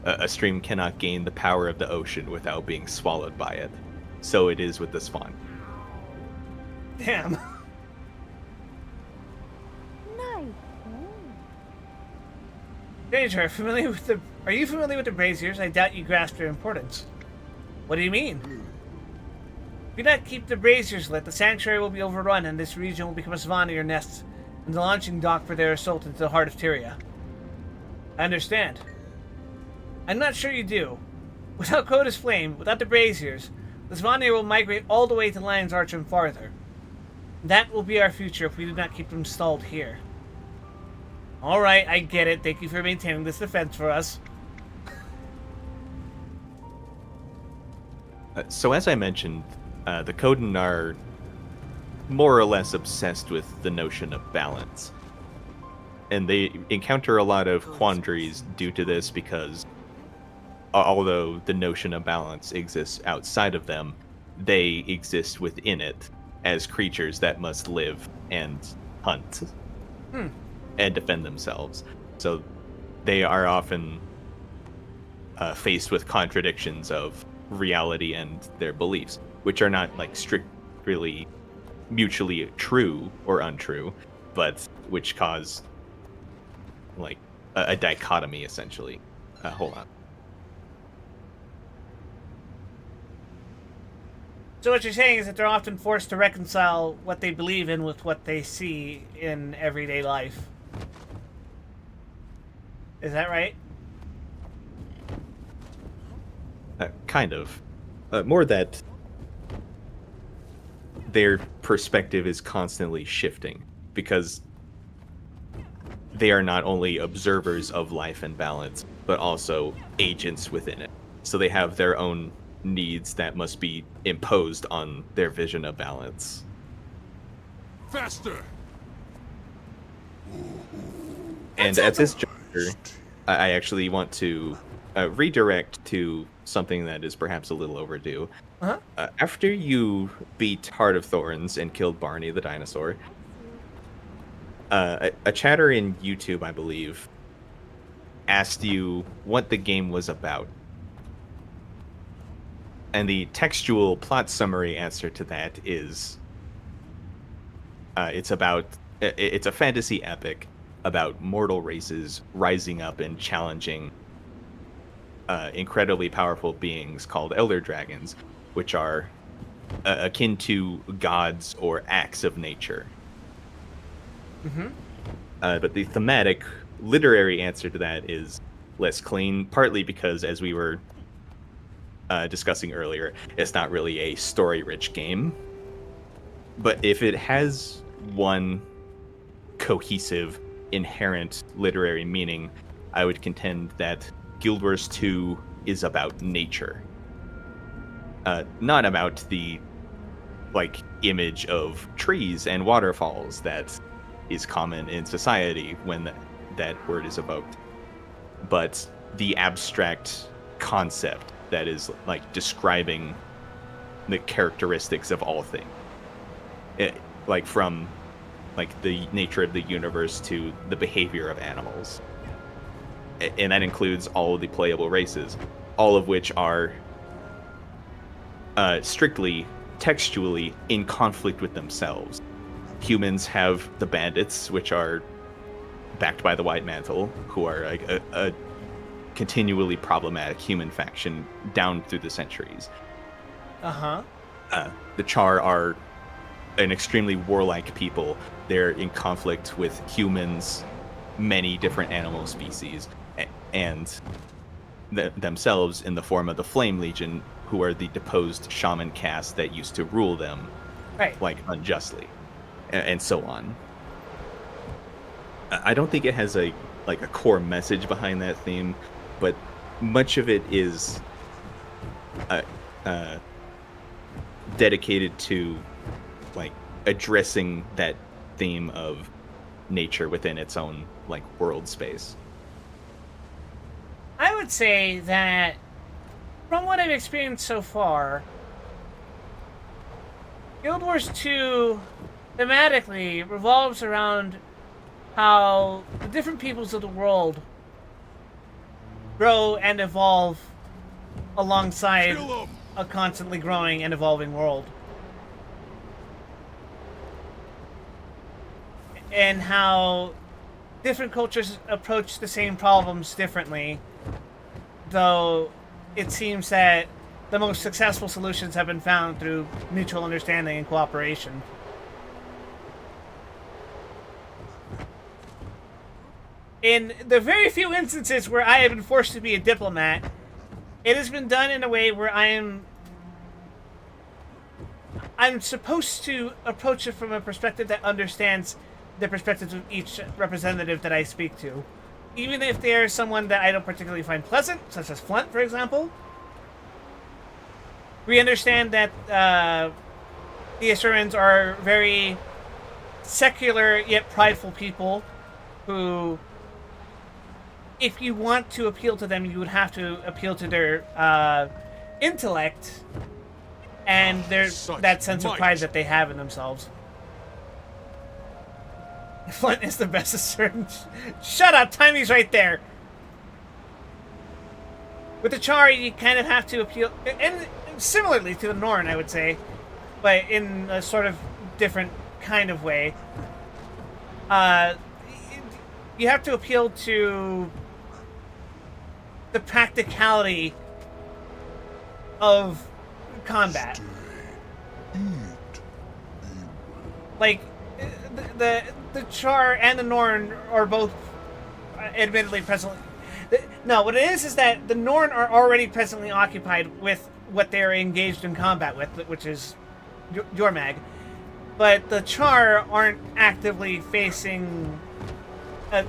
A stream cannot gain the power of the ocean without being swallowed by it. So it is with the Swan. Damn. Nice. Stranger, are you familiar with the braziers? I doubt you grasp their importance. What do you mean? If you do not keep the braziers lit, the sanctuary will be overrun and this region will become a Svanir nest and the launching dock for their assault into the heart of Tyria. I understand. I'm not sure you do. Without Coda's flame, without the braziers, the Svanir will migrate all the way to Lion's Arch and farther. That will be our future if we do not keep them stalled here. Alright, I get it. Thank you for maintaining this defense for us. So as I mentioned, the Coden are more or less obsessed with the notion of balance. And they encounter a lot of quandaries due to this because although the notion of balance exists outside of them, they exist within it as creatures that must live and hunt and defend themselves. So they are often faced with contradictions of reality and their beliefs, which are not like strictly mutually true or untrue, but which cause like a dichotomy essentially. Hold on. So what you're saying is that they're often forced to reconcile what they believe in with what they see in everyday life. Is that right? Kind of. More that their perspective is constantly shifting because they are not only observers of life and balance, but also agents within it. So they have their own needs that must be imposed on their vision of balance. Faster! And at this juncture, I actually want to redirect to something that is perhaps a little overdue. After you beat Heart of Thorns and killed Barney the dinosaur, a chatter in YouTube, I believe, asked you what the game was about. And the textual plot summary answer to that is it's a fantasy epic about mortal races rising up and challenging incredibly powerful beings called elder dragons, which are akin to gods or acts of nature. But the thematic literary answer to that is less clean, partly because, as we were discussing earlier, it's not really a story-rich game. But if it has one cohesive, inherent literary meaning, I would contend that Guild Wars 2 is about nature. Not about the image of trees and waterfalls that is common in society when that word is evoked, but the abstract concept that is describing the characteristics of all things, from the nature of the universe to the behavior of animals, and that includes all of the playable races, all of which are strictly textually in conflict with themselves. Humans have the bandits, which are backed by the White Mantle, who are a continually problematic human faction down through the centuries. The Char are an extremely warlike people. They're in conflict with humans, many different animal species, and themselves in the form of the Flame Legion, who are the deposed shaman caste that used to rule them, unjustly, and so on. I don't think it has a core message behind that theme, but much of it is dedicated to addressing that theme of nature within its own world space. I would say that from what I've experienced so far, Guild Wars 2 thematically revolves around how the different peoples of the world grow and evolve alongside a constantly growing and evolving world. And how different cultures approach the same problems differently, though it seems that the most successful solutions have been found through mutual understanding and cooperation. In the very few instances where I have been forced to be a diplomat, it has been done in a way where I'm supposed to approach it from a perspective that understands the perspectives of each representative that I speak to. Even if they are someone that I don't particularly find pleasant, such as Flint, for example. We understand that the Asurans are very secular yet prideful people who, if you want to appeal to them, you would have to appeal to their intellect and that sense of pride that they have in themselves. Flint is the best Asuran. Shut up! Timy's right there! With the Chari, you kind of have to appeal, and similarly to the Norn, I would say, but in a sort of different kind of way. You have to appeal to the practicality of combat. Like, the Char and the Norn are both admittedly presently... No, what it is that the Norn are already presently occupied with what they are engaged in combat with, which is Jormag. But the Char aren't actively facing a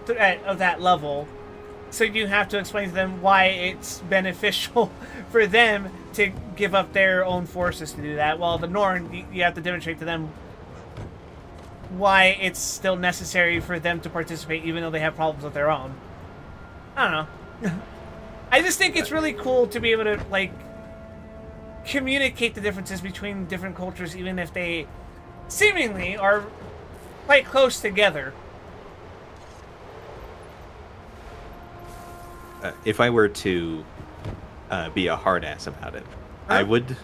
threat of that level. So you have to explain to them why it's beneficial for them to give up their own forces to do that. While the Norn, you have to demonstrate to them why it's still necessary for them to participate even though they have problems with their own. I don't know. I just think it's really cool to be able to, like, communicate the differences between different cultures even if they seemingly are quite close together. If I were to be a hard ass about it, I would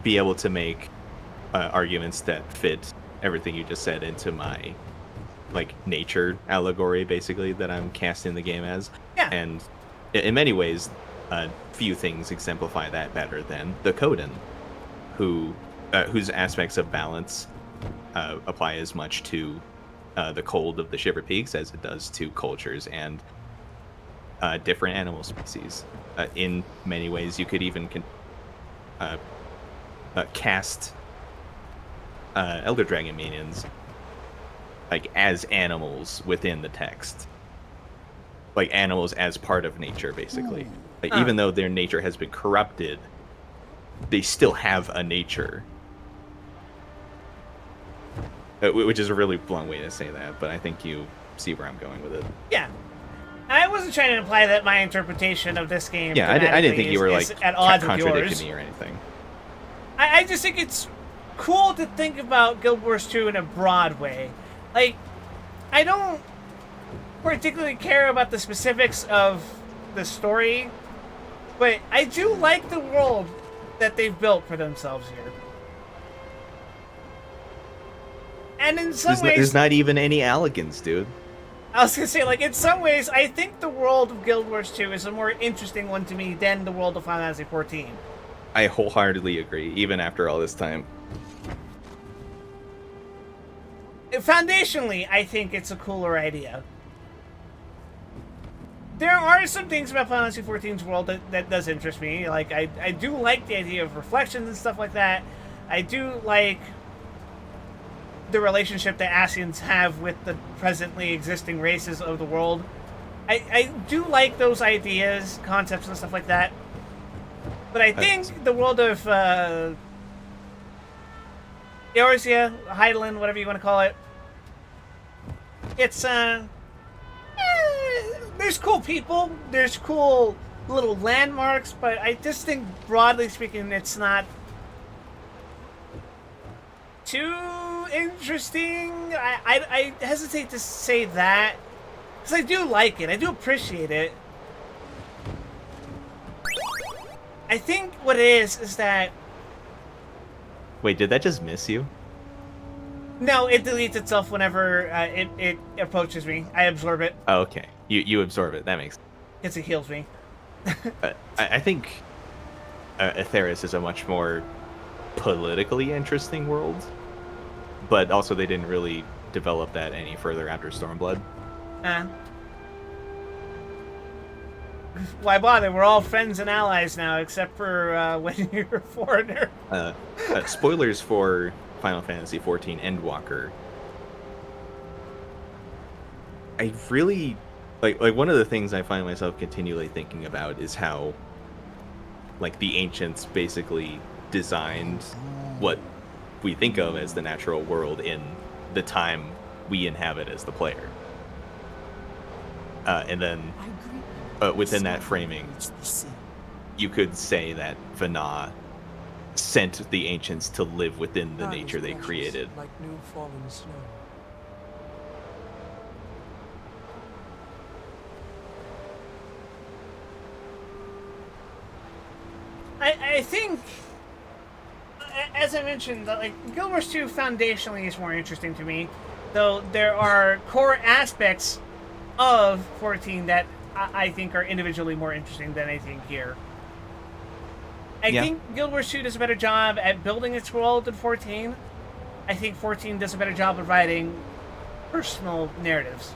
be able to make arguments that fit everything you just said into my, like, nature allegory, basically, that I'm casting the game as. Yeah. And in many ways, few things exemplify that better than the Coden, whose aspects of balance apply as much to the cold of the Shiver Peaks as it does to cultures and different animal species. In many ways, you could even cast Elder Dragon minions like as animals within the text, like animals as part of nature, basically. Like, even though their nature has been corrupted, they still have a nature. Which is a really blunt way to say that, but I think you see where I'm going with it. Yeah. I wasn't trying to imply that my interpretation of this game I didn't think you were like at odds with contradicting yours. me or anything. I just think it's cool to think about Guild Wars 2 in a broad way. Like, I don't particularly care about the specifics of the story, but I do like the world that they've built for themselves here. And in some ways... There's not even any Alligans, dude. I was gonna say, like, in some ways, I think the world of Guild Wars 2 is a more interesting one to me than the world of Final Fantasy 14. I wholeheartedly agree, even after all this time. Foundationally, I think it's a cooler idea. There are some things about Final Fantasy 14's world that does interest me. Like, I do like the idea of reflections and stuff like that. I do like the relationship that Asians have with the presently existing races of the world. I do like those ideas, concepts, and stuff like that. But I think the world of Eorzea, Heidelin, whatever you want to call it, it's there's cool people, there's cool little landmarks, but I just think, broadly speaking, it's not too interesting. I hesitate to say that, because I do like it, I do appreciate it, I think what it is that... Wait, did that just miss you? No, it deletes itself whenever it approaches me. I absorb it. Oh, okay. You absorb it. That makes sense. Because it heals me. I think Atheris is a much more politically interesting world, but also they didn't really develop that any further after Stormblood. Why bother? We're all friends and allies now, except for when you're a foreigner. Spoilers for Final Fantasy XIV Endwalker. I really like one of the things I find myself continually thinking about is how like the ancients basically designed what we think of as the natural world in the time we inhabit as the player. And then within that framing, you could say that Vana sent the ancients to live within the nature they created. Like new fallen snow. I think, as I mentioned, that like Guild Wars 2 foundationally is more interesting to me, though there are core aspects of 14 that I think are individually more interesting than anything here. I think Guild Wars 2 does a better job at building its world than 14. I think 14 does a better job of writing personal narratives.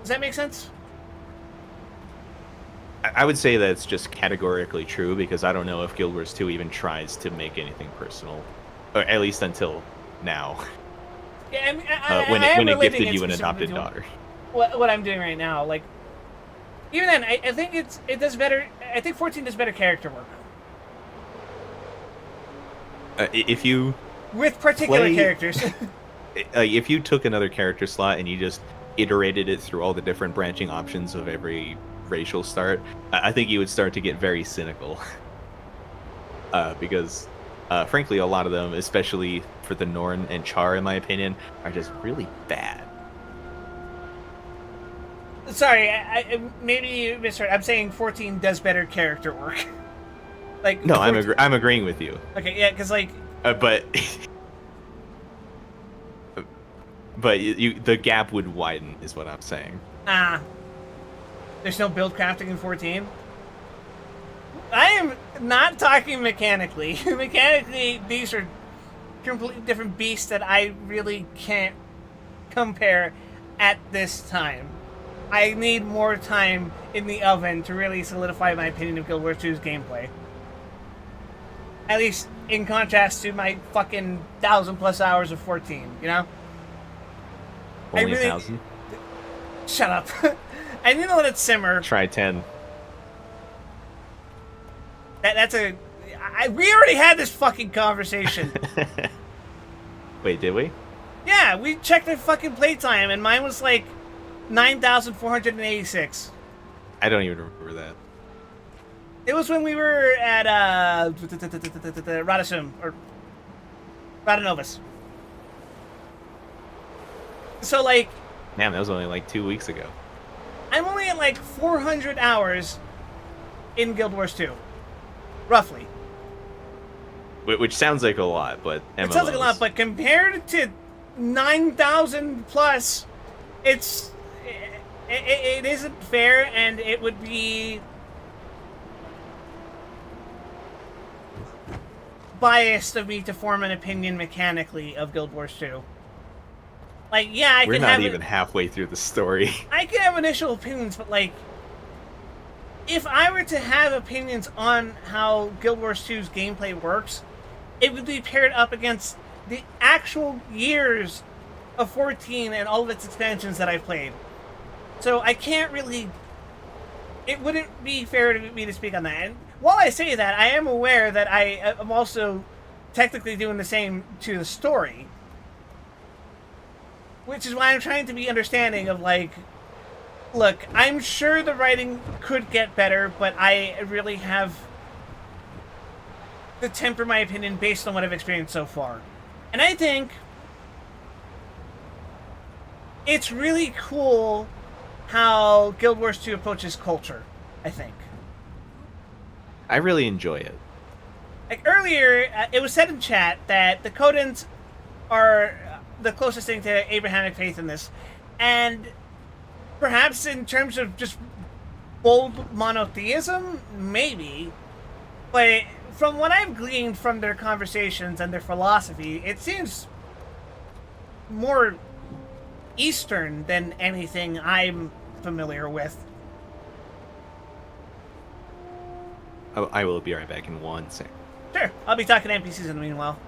Does that make sense? I would say that's just categorically true, because I don't know if Guild Wars 2 even tries to make anything personal, or at least until now. Yeah, when it gifted you an adopted daughter. What I'm doing right now, like, even then, I think it does better. I think 14 does better character work. If you with particular characters. If you took another character slot and you just iterated it through all the different branching options of every racial start, I think you would start to get very cynical. Because, frankly, a lot of them, especially for the Norn and Char, in my opinion, are just really bad. Sorry, maybe you misheard. I'm saying 14 does better character work. Like no, I'm agreeing with you. Okay, yeah, because like. But the gap would widen, is what I'm saying. There's no build crafting in 14. I am not talking mechanically. Mechanically, these are completely different beasts that I really can't compare at this time. I need more time in the oven to really solidify my opinion of Guild Wars 2's gameplay. At least in contrast to my fucking 1,000+ hours of 14, you know? Only 1,000? Shut up. I need to let it simmer. Try 10. We already had this fucking conversation. Wait, did we? Yeah, we checked the fucking playtime, and mine was like 9,486. I don't even remember that. It was when we were at Radisum or Radanovus. So like, man, that was only like 2 weeks ago. I'm only at like 400 hours in Guild Wars 2, roughly. Which sounds like a lot, but MMOs. It sounds like a lot, but compared to 9,000 plus, it isn't fair, and it would be biased of me to form an opinion mechanically of Guild Wars 2. Like, yeah, we're not even halfway through the story. I can have initial opinions, but like, if I were to have opinions on how Guild Wars 2's gameplay works, it would be paired up against the actual years of 14 and all of its expansions that I've played. So I can't really... It wouldn't be fair to me to speak on that. And while I say that, I am aware that I am also technically doing the same to the story. Which is why I'm trying to be understanding of, like, look, I'm sure the writing could get better, but I really have to temper my opinion based on what I've experienced so far. And I think it's really cool how Guild Wars 2 approaches culture, I think. I really enjoy it. Like earlier, it was said in chat that the Kodans are the closest thing to Abrahamic faith in this. And perhaps in terms of just bold monotheism, maybe. But from what I've gleaned from their conversations and their philosophy, it seems more Eastern than anything I'm familiar with. I will be right back in 1 second. Sure, I'll be talking to NPCs in the meanwhile.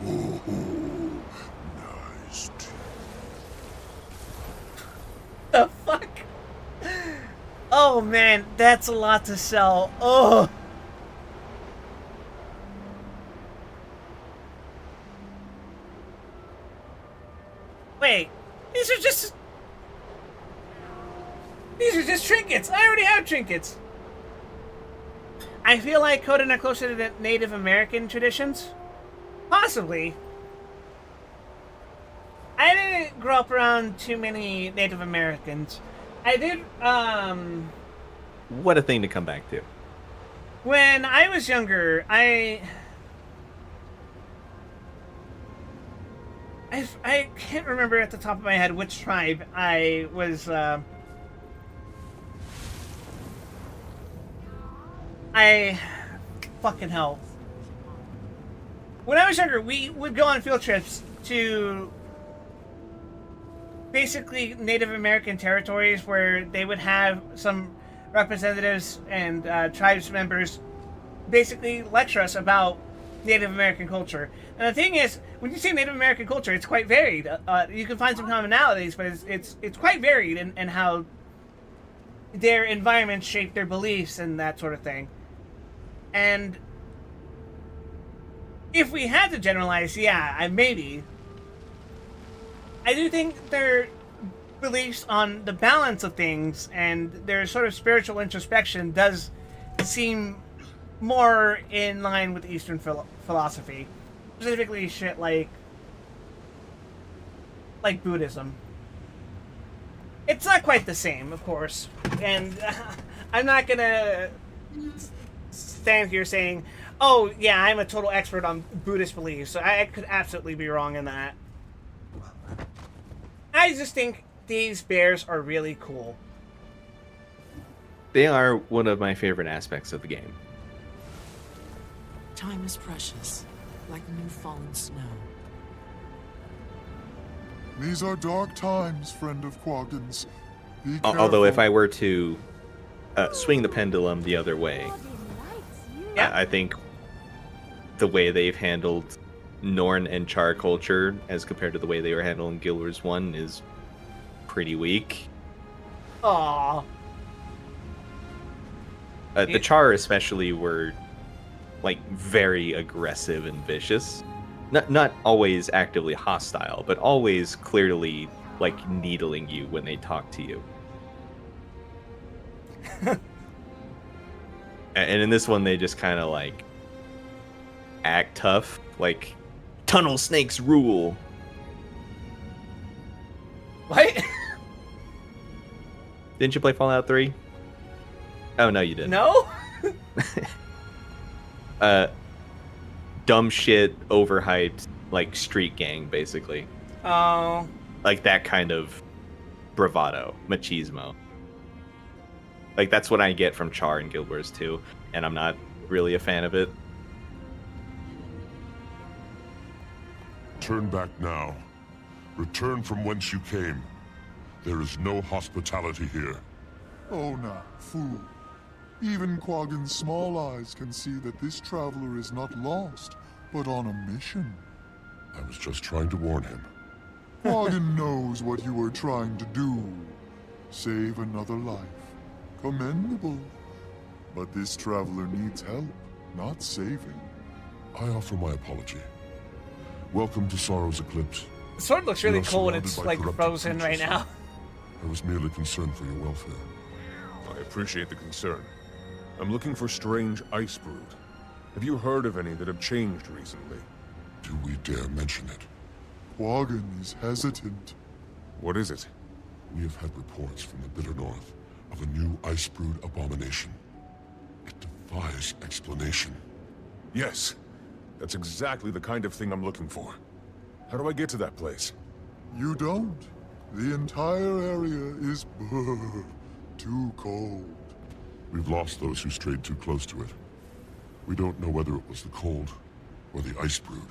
Nice. The fuck? Oh man, that's a lot to sell. Oh. Wait, these are just trinkets. I already have trinkets. I feel like Coden are closer to the Native American traditions. Possibly. I didn't grow up around too many Native Americans. I did, What a thing to come back to. when I was younger, I can't remember at the top of my head which tribe I was, fucking hell. When I was younger, we would go on field trips to basically Native American territories where they would have some representatives and tribes members basically lecture us about Native American culture. And the thing is, when you say Native American culture, it's quite varied. You can find some commonalities, but it's quite varied in how their environments shape their beliefs and that sort of thing. And if we had to generalize, yeah, maybe. I do think their beliefs on the balance of things and their sort of spiritual introspection does seem more in line with Eastern philosophy. Specifically shit like Buddhism. It's not quite the same, of course. And I'm not gonna stand here saying, oh, yeah, I'm a total expert on Buddhist beliefs. So I could absolutely be wrong in that. I just think these bears are really cool. They are one of my favorite aspects of the game. Time is precious, like new fallen snow. These are dark times, friend of Quaggan's. Be Although if careful. I were to swing the pendulum the other way, I think the way they've handled Norn and Char culture as compared to the way they were handling Guild Wars 1 is pretty weak. Aww. The Char especially were like very aggressive and vicious. Not always actively hostile, but always clearly like needling you when they talk to you. And in this one they just kind of like act tough, like tunnel snakes rule. What? Didn't you play Fallout 3? Oh no, you didn't. No? Dumb shit, overhyped, like street gang, basically. Oh. Like that kind of bravado, machismo. Like that's what I get from Char in Guild Wars 2, and I'm not really a fan of it. Turn back now. Return from whence you came. There is no hospitality here. Oh, now, fool. Even Quaggan's small eyes can see that this traveler is not lost, but on a mission. I was just trying to warn him. Quaggan knows what you were trying to do. Save another life. Commendable. But this traveler needs help, not saving. I offer my apology. Welcome to Sorrow's Eclipse. The sword looks really We are cool when surrounded it's by like corrupted frozen right creatures. now. I was merely concerned for your welfare. I appreciate the concern. I'm looking for strange ice brood. Have you heard of any that have changed recently? Do we dare mention it? Quaggan is hesitant. What is it? We have had reports from the bitter north of a new ice-brewed abomination. It defies explanation. Yes, that's exactly the kind of thing I'm looking for. How do I get to that place? You don't. The entire area is too cold. We've lost those who strayed too close to it. We don't know whether it was the cold or the ice brood.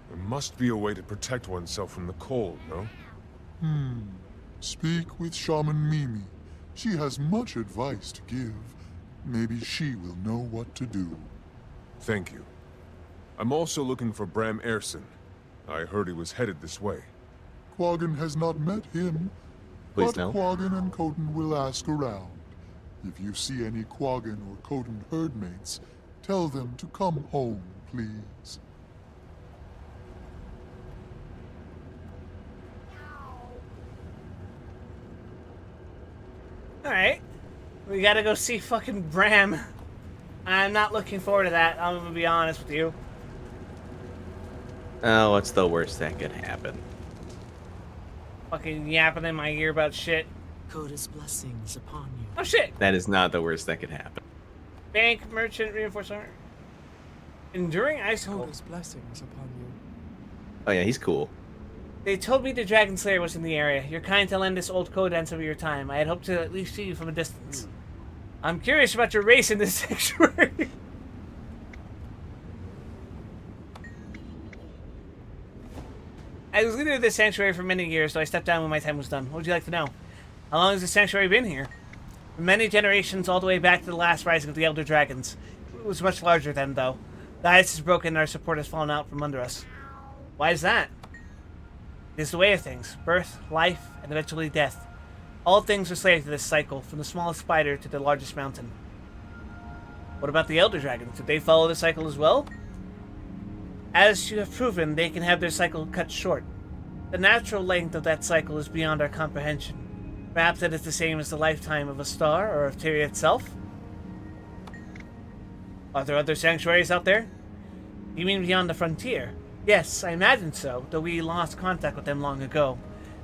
There must be a way to protect oneself from the cold, no? Speak with Shaman Mimi. She has much advice to give. Maybe she will know what to do. Thank you. I'm also looking for Bram Erson. I heard he was headed this way. Quaggan has not met him. Please but no. Quaggan and Coden will ask around. If you see any Quaggan or Coden herdmates, tell them to come home, please. Alright. We gotta go see fucking Bram. I'm not looking forward to that, I'm gonna be honest with you. Oh, what's the worst that could happen? Fucking yapping in my ear about shit. Coda's blessings upon you. Oh shit! That is not the worst that could happen. Bank, merchant, reinforced armor. Enduring icicle. Coda's blessings upon you. Oh yeah, he's cool. They told me the Dragon Slayer was in the area. You're kind to lend this old code some of your time. I had hoped to at least see you from a distance. I'm curious about your race in this sanctuary. I was leader of this sanctuary for many years, so I stepped down when my time was done. What would you like to know? How long has the sanctuary been here? For many generations, all the way back to the last rising of the Elder Dragons. It was much larger then, though. The ice is broken and our support has fallen out from under us. Why is that? It is the way of things. Birth, life, and eventually death. All things are slave to this cycle, from the smallest spider to the largest mountain. What about the Elder Dragons? Did they follow the cycle as well? As you have proven, they can have their cycle cut short. The natural length of that cycle is beyond our comprehension. Perhaps it is the same as the lifetime of a star or of Tyria itself? Are there other sanctuaries out there? You mean beyond the frontier? Yes, I imagine so, though we lost contact with them long ago.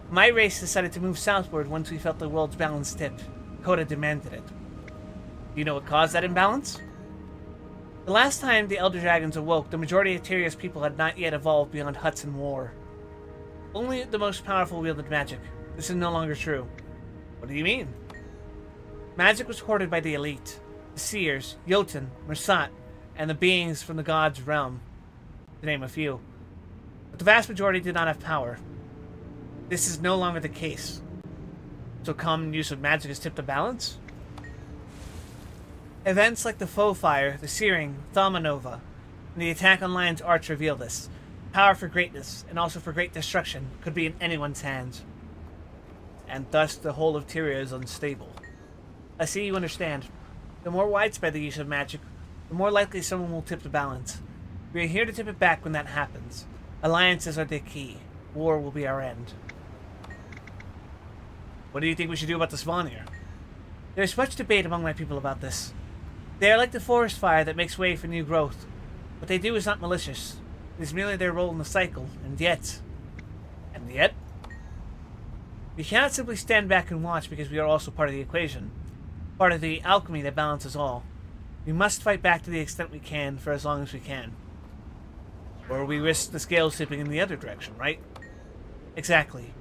My race decided to move southward once we felt the world's balance tipped. Coda demanded it. Do you know what caused that imbalance? The last time the Elder Dragons awoke, the majority of Tyria's people had not yet evolved beyond huts and war. Only the most powerful wielded magic. This is no longer true. What do you mean? Magic was hoarded by the elite. The Seers, Jotun, Mersat, and the beings from the gods' realm, to name a few. But the vast majority did not have power. This is no longer the case. So common use of magic has tipped the balance? Events like the Foe Fire, the Searing, Thaumanova, and the attack on Lion's Arch reveal this. Power for greatness, and also for great destruction, could be in anyone's hands. And thus the whole of Tyria is unstable. I see you understand. The more widespread the use of magic, the more likely someone will tip the balance. We are here to tip it back when that happens. Alliances are the key. War will be our end. What do you think we should do about the spawn here? There's much debate among my people about this. They are like the forest fire that makes way for new growth. What they do is not malicious. It is merely their role in the cycle, and yet... And yet? We cannot simply stand back and watch because we are also part of the equation. Part of the alchemy that balances all. We must fight back to the extent we can for as long as we can. Or we risk the scales tipping in the other direction, right? Exactly.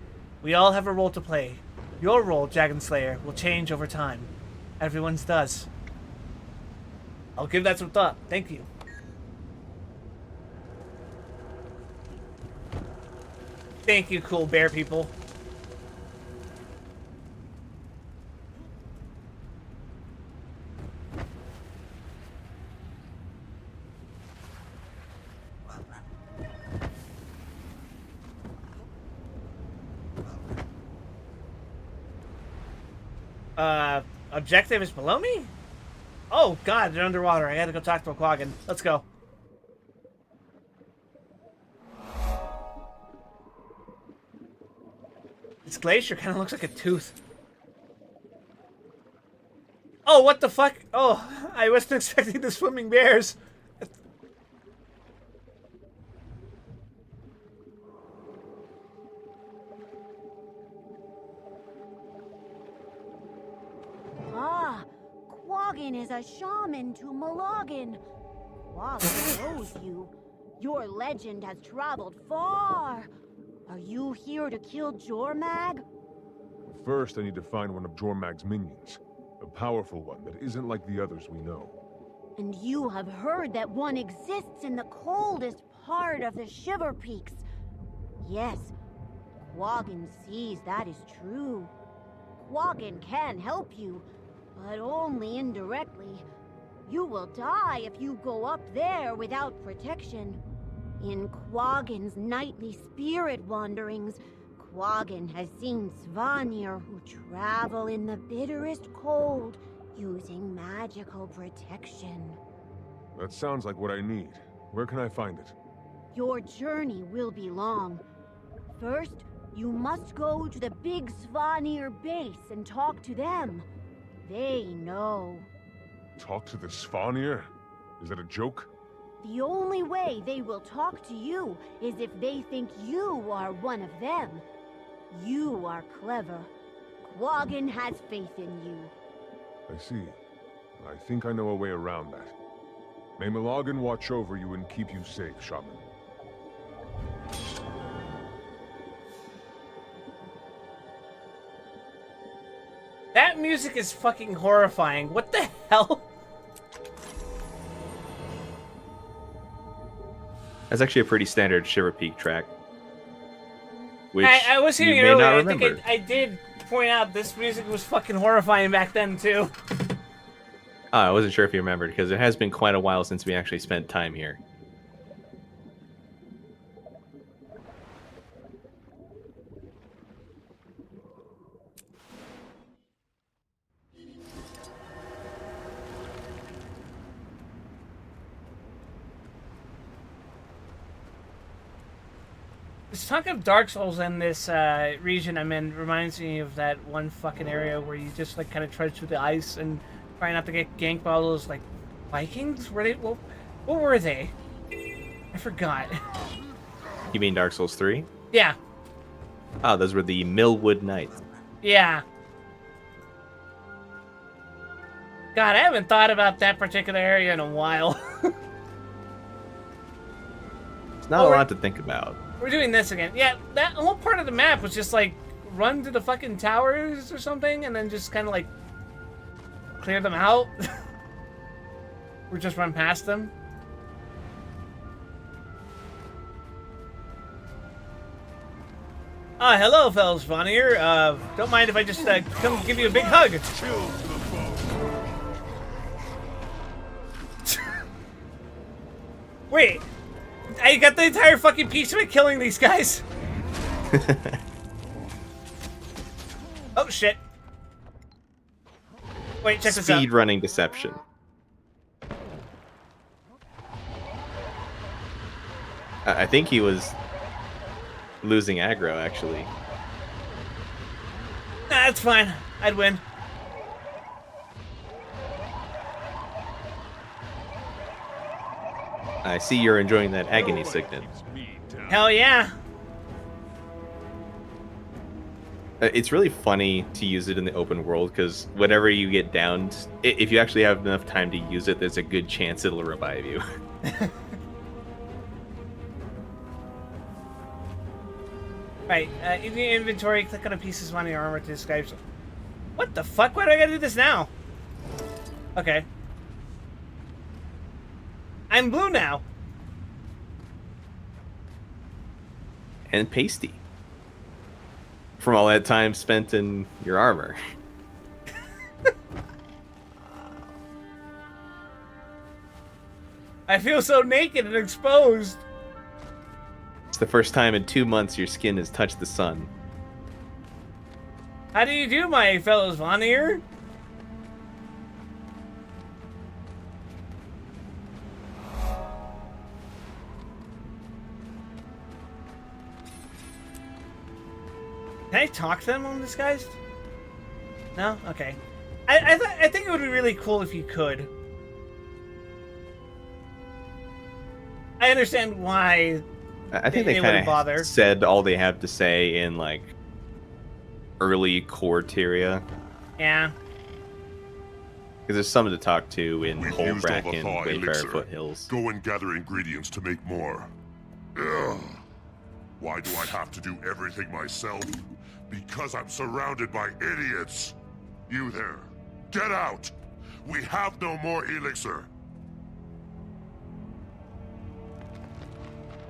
We all have a role to play. Your role, Dragon Slayer, will change over time. Everyone's does. I'll give that some thought. Thank you. Thank you, cool bear people. Objective is below me? Oh god, they're underwater. I gotta go talk to a Quaggan. Let's go. This glacier kind of looks like a tooth. Oh, what the fuck? Oh, I wasn't expecting the swimming bears. Quaggin is a shaman to Milogin. Quaggin knows you. Your legend has traveled far. Are you here to kill Jormag? First, I need to find one of Jormag's minions. A powerful one that isn't like the others we know. And you have heard that one exists in the coldest part of the Shiver Peaks. Yes, Quaggin sees that is true. Quaggin can help you, but only indirectly. You will die if you go up there without protection. In Quaggin's nightly spirit wanderings, Quaggin has seen Svanir who travel in the bitterest cold using magical protection. That sounds like what I need. Where can I find it? Your journey will be long. First, you must go to the big Svanir base and talk to them. They know. Talk to the Svanir? Is that a joke? The only way they will talk to you is if they think you are one of them. You are clever. Quaggin has faith in you. I see. I think I know a way around that. May Milogin watch over you and keep you safe, Shaman. That music is fucking horrifying. What the hell? That's actually a pretty standard Shiver Peak track. Which I was hearing you it may earlier. not I remember. think I did point out this music was fucking horrifying back then too. I wasn't sure if you remembered, because it has been quite a while since we actually spent time here. This talk of Dark Souls in this region I'm in reminds me of that one fucking area where you just like kind of trudge through the ice and try not to get ganked by all those like Vikings. Were they? What were they? I forgot. You mean Dark Souls 3? Yeah. Oh, those were the Millwood Knights. Yeah. God, I haven't thought about that particular area in a while. It's not a lot to think about. We're doing this again. Yeah, that whole part of the map was just like run to the fucking towers or something and then just kind of like clear them out. Or just run past them. Hello, fellas, Vanir. Don't mind if I just come give you a big hug. Wait, I got the entire fucking piece of it killing these guys. Oh shit! Wait, check this out. Speed running deception. I think he was losing aggro, actually. That's fine. I'd win. I see you're enjoying that agony signet. Hell yeah. It's really funny to use it in the open world, because whenever you get downed, if you actually have enough time to use it, there's a good chance it'll revive you. Right, in your inventory, click on a piece of your armor to describe. What the fuck? Why do I gotta do this now? Okay. I'm blue now. And pasty. From all that time spent in your armor. I feel so naked and exposed. It's the first time in 2 months your skin has touched the sun. How do you do, my fellows Vanir? Can I talk to them undisguised? No? Okay. I think it would be really cool if you could. I understand why I think they kind of said all they have to say in, like, early core Tyria. Yeah. Because there's some to talk to in We've Hole used all the Bracken, thaw Wayfarer elixir. Foothills. Go and gather ingredients to make more. Ugh. Why do I have to do everything myself? Because I'm surrounded by idiots. You there, get out! We have no more elixir.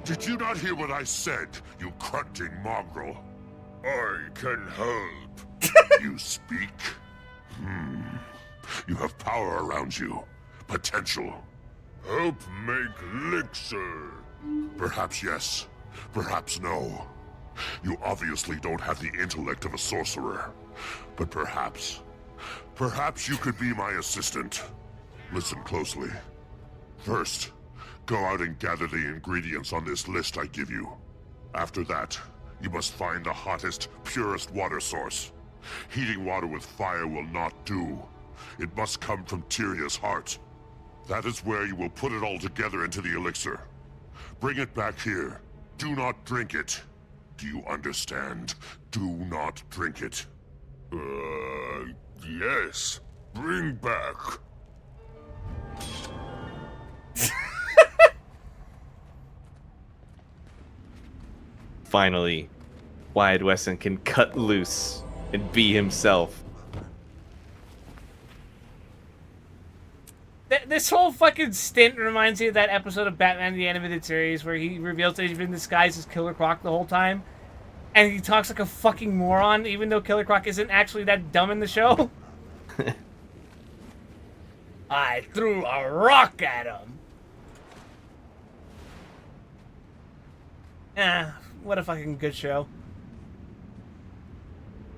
Did you not hear what I said, you grunting mongrel? I can help. You speak? You have power around you. Potential. Help make elixir. Perhaps yes. Perhaps no. You obviously don't have the intellect of a sorcerer. But perhaps you could be my assistant. Listen closely. First, go out and gather the ingredients on this list I give you. After that, you must find the hottest, purest water source. Heating water with fire will not do. It must come from Tyria's heart. That is where you will put it all together into the elixir. Bring it back here. Do not drink it. Do you understand? Do not drink it. Yes. Bring back. Finally, Wyatt Weston can cut loose and be himself. This whole fucking stint reminds me of that episode of Batman the Animated Series where he reveals that he's been disguised as Killer Croc the whole time. And he talks like a fucking moron, even though Killer Croc isn't actually that dumb in the show. I threw a rock at him. Ah, what a fucking good show.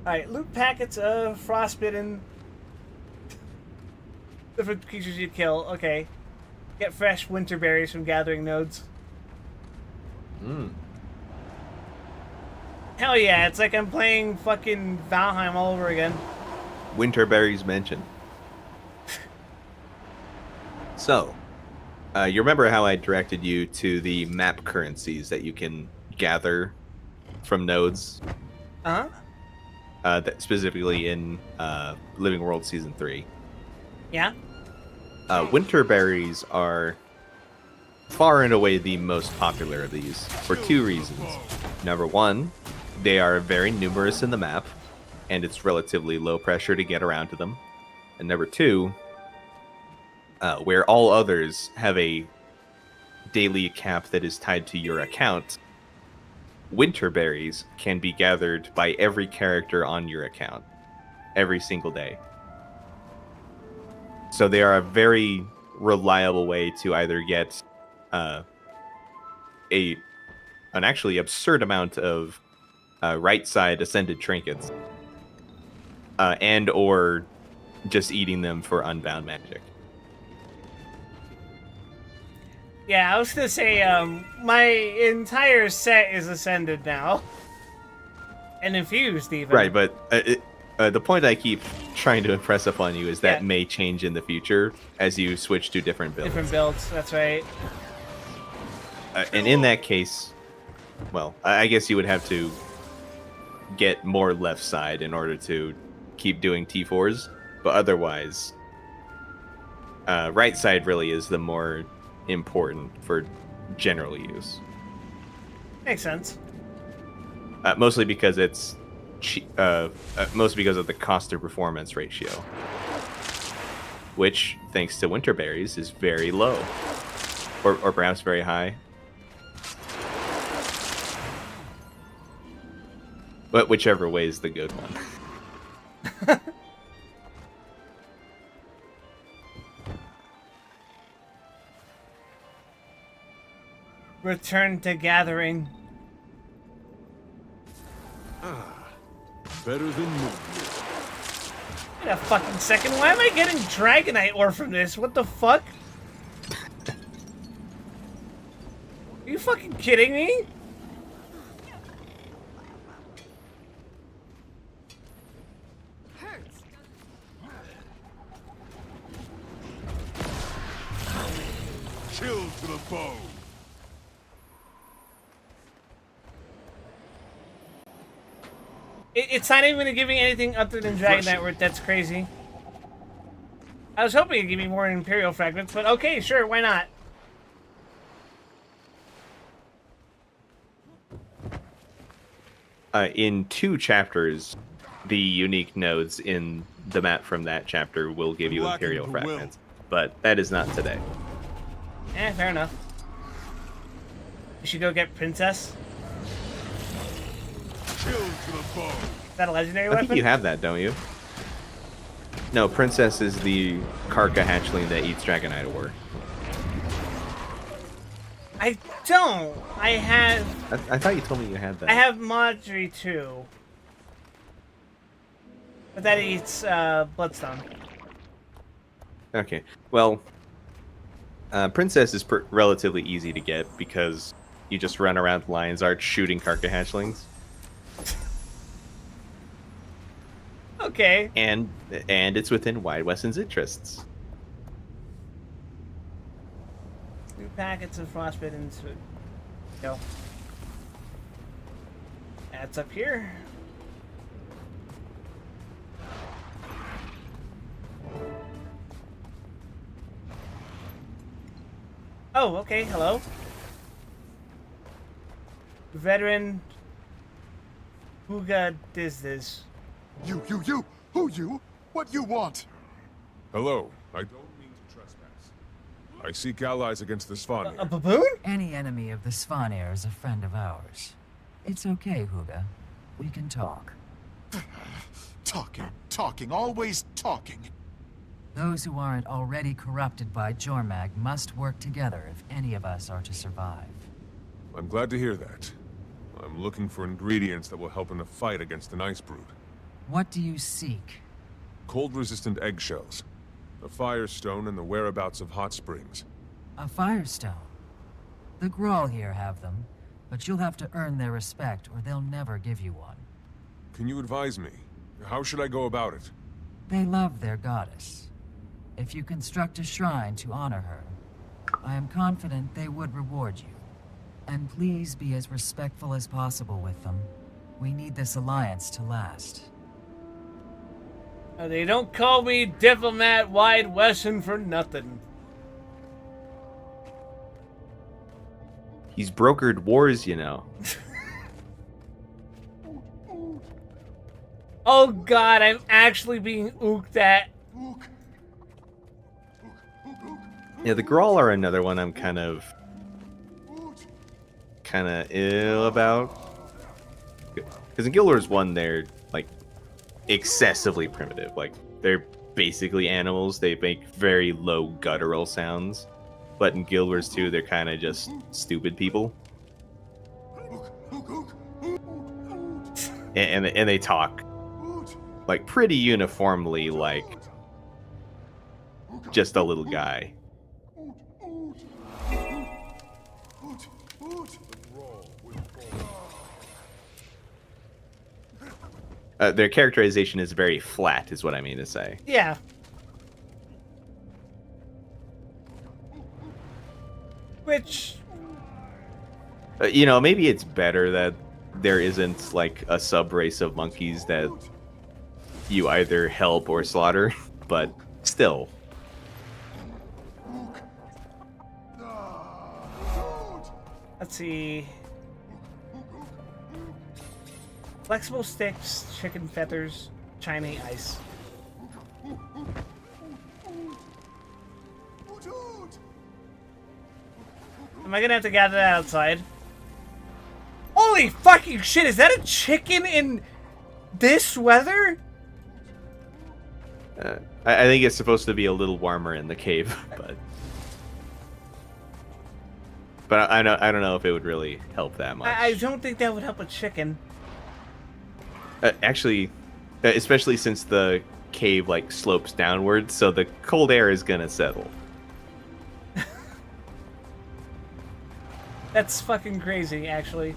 Alright, loot packets of frostbitten. Different creatures you kill. Okay. Get fresh winter berries from gathering nodes. Hell yeah, it's like I'm playing fucking Valheim all over again. Winterberries mentioned. So, you remember how I directed you to the map currencies that you can gather from nodes? Uh-huh. That specifically in Living World Season 3. Yeah? Winterberries are far and away the most popular of these for two reasons. Number one, they are very numerous in the map, and it's relatively low pressure to get around to them. And number two, where all others have a daily cap that is tied to your account, Winterberries can be gathered by every character on your account every single day. So they are a very reliable way to either get an actually absurd amount of right side ascended trinkets, and or just eating them for unbound magic. Yeah, I was gonna say, my entire set is ascended now. And infused, even. Right, but the point I keep trying to impress upon you is that may change in the future as you switch to different builds. Different builds, that's right. And in that case, well, I guess you would have to get more left side in order to keep doing T4s, but otherwise, right side really is the more important for general use. Makes sense. Mostly because it's mostly because of the cost to performance ratio, which, thanks to Winterberries, is very low, or perhaps very high. But whichever way is the good one. Return to gathering. Better than me. Wait a fucking second. Why am I getting Dragonite ore from this? What the fuck? Are you fucking kidding me? Chill to the bone. It's not even gonna give me anything other than Dragonite ore. That's crazy. I was hoping it'd give me more Imperial fragments, but okay, sure, why not? In 2 chapters, the unique nodes in the map from that chapter will give you Imperial fragments, but that is not today. Fair enough. You should go get Princess. Is that a legendary weapon? I think you have that, don't you? No, Princess is the Karka hatchling that eats Dragonite ore. I don't. I have... I thought you told me you had that. I have Marjorie too. But that eats Bloodstone. Okay, well, Princess is relatively easy to get because you just run around Lion's Arch shooting Karka hatchlings. Okay. And it's within Wide Weston's interests. New packets of frostbitten. Go. That's up here. Oh, okay. Hello. Veteran. Who got this? You! Who you? What you want? Hello. I don't mean to trespass. I seek allies against the Svanir. A baboon? Any enemy of the Svanir is a friend of ours. It's okay, Huga. We can talk. Talking, always talking. Those who aren't already corrupted by Jormag must work together if any of us are to survive. I'm glad to hear that. I'm looking for ingredients that will help in the fight against an ice brood. What do you seek? Cold-resistant eggshells, a firestone, and the whereabouts of hot springs. A firestone? The Grawl here have them, but you'll have to earn their respect or they'll never give you one. Can you advise me? How should I go about it? They love their goddess. If you construct a shrine to honor her, I am confident they would reward you. And please be as respectful as possible with them. We need this alliance to last. They don't call me Diplomat Wide Weston for nothing. He's brokered wars, you know. Oh god, I'm actually being ooked at. Yeah, the Grawl are another one I'm kind of ill about. Because in Guild Wars 1, they're, like, excessively primitive. Like, they're basically animals. They make very low guttural sounds. But in Guild Wars 2, they're kind of just stupid people. And they talk, like, pretty uniformly like just a little guy. Their characterization is very flat, is what I mean to say. Yeah. Which... you know, maybe it's better that there isn't, like, a sub-race of monkeys that you either help or slaughter, but still. Let's see... Flexible sticks, chicken feathers, Chinese ice. Am I gonna have to gather that outside? Holy fucking shit, is that a chicken in this weather? I think it's supposed to be a little warmer in the cave, but I don't know if it would really help that much. I don't think that would help a chicken. Actually, especially since the cave like slopes downwards, so the cold air is gonna settle. That's fucking crazy, actually.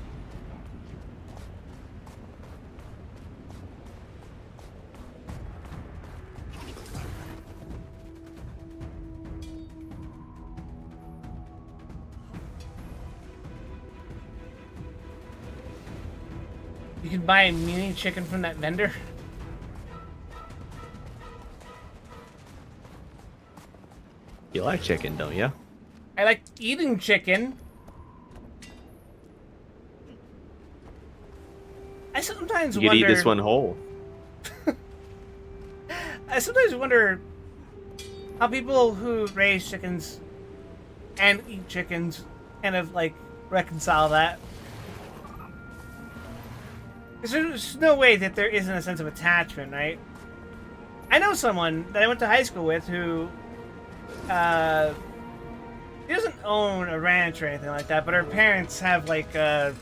You can buy a mini chicken from that vendor. You like chicken, don't you? I like eating chicken. I sometimes You could wonder... eat this one whole. I sometimes wonder how people who raise chickens and eat chickens kind of, like, reconcile that. Because there's no way that there isn't a sense of attachment, right? I know someone that I went to high school with who, he doesn't own a ranch or anything like that, but her parents have, like, a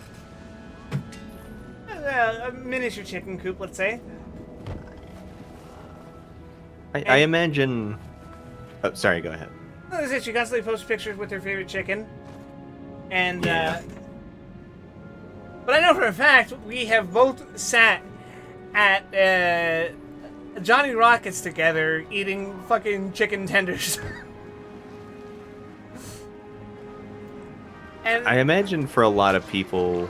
miniature chicken coop, let's say. I imagine... Oh, sorry, go ahead. That's it. She constantly posts pictures with her favorite chicken. And, but I know for a fact we have both sat at Johnny Rockets together eating fucking chicken tenders. And I imagine for a lot of people,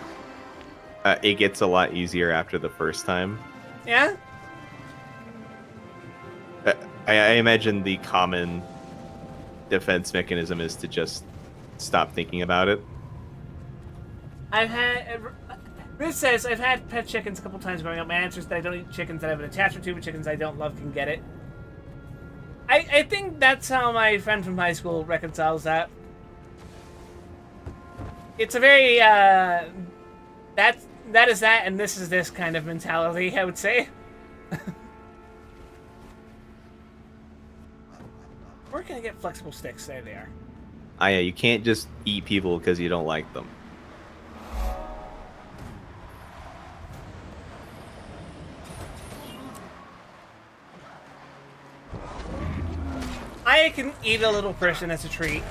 it gets a lot easier after the first time. yeah? I imagine the common defense mechanism is to just stop thinking about it. I've had... Riz says, I've had pet chickens a couple times growing up. My answer is that I don't eat chickens that I have an attachment to, but chickens I don't love can get it. I think that's how my friend from high school reconciles that. It's a very, that is that and this is this kind of mentality, I would say. Where can I get flexible sticks? There they are. Yeah, you can't just eat people because you don't like them. I can eat a little person as a treat.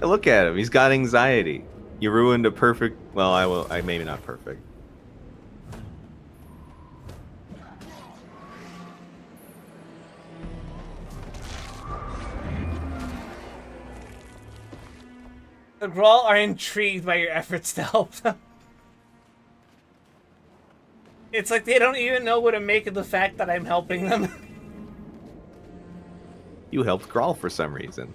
Look at him. He's got anxiety. You ruined a perfect... Well, maybe not perfect. The Grawl are intrigued by your efforts to help them. It's like they don't even know what to make of the fact that I'm helping them. You helped Grawl for some reason.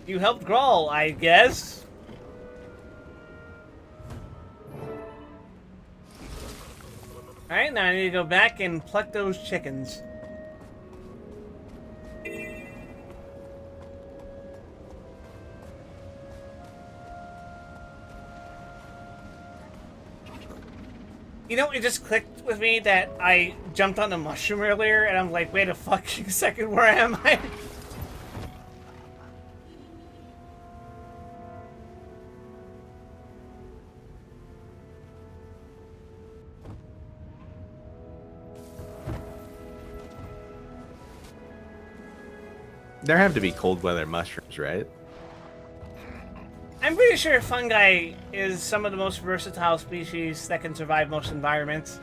You helped Grawl, I guess. Alright, now I need to go back and pluck those chickens. You know, it just clicked with me that I jumped on the mushroom earlier, and I'm like, wait a fucking second, where am I? There have to be cold weather mushrooms, right? I'm pretty sure fungi is some of the most versatile species that can survive most environments.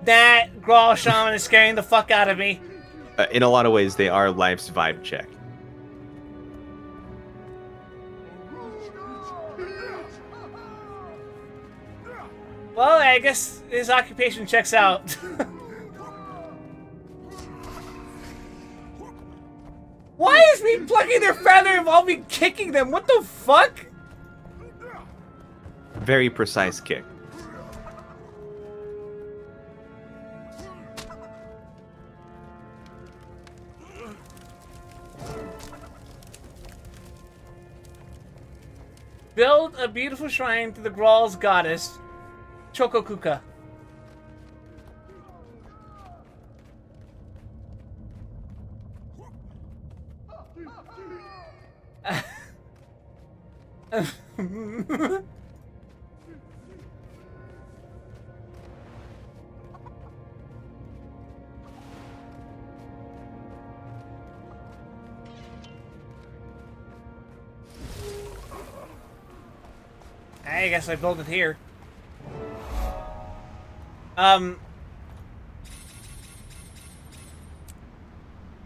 That Grawl Shaman is scaring the fuck out of me. In a lot of ways, they are life's vibe check. Well, I guess his occupation checks out. Why is me plucking their feather involve me kicking them? What the fuck? Very precise kick. Build a beautiful shrine to the Grawl's goddess, Chokokuka. I guess I build it here.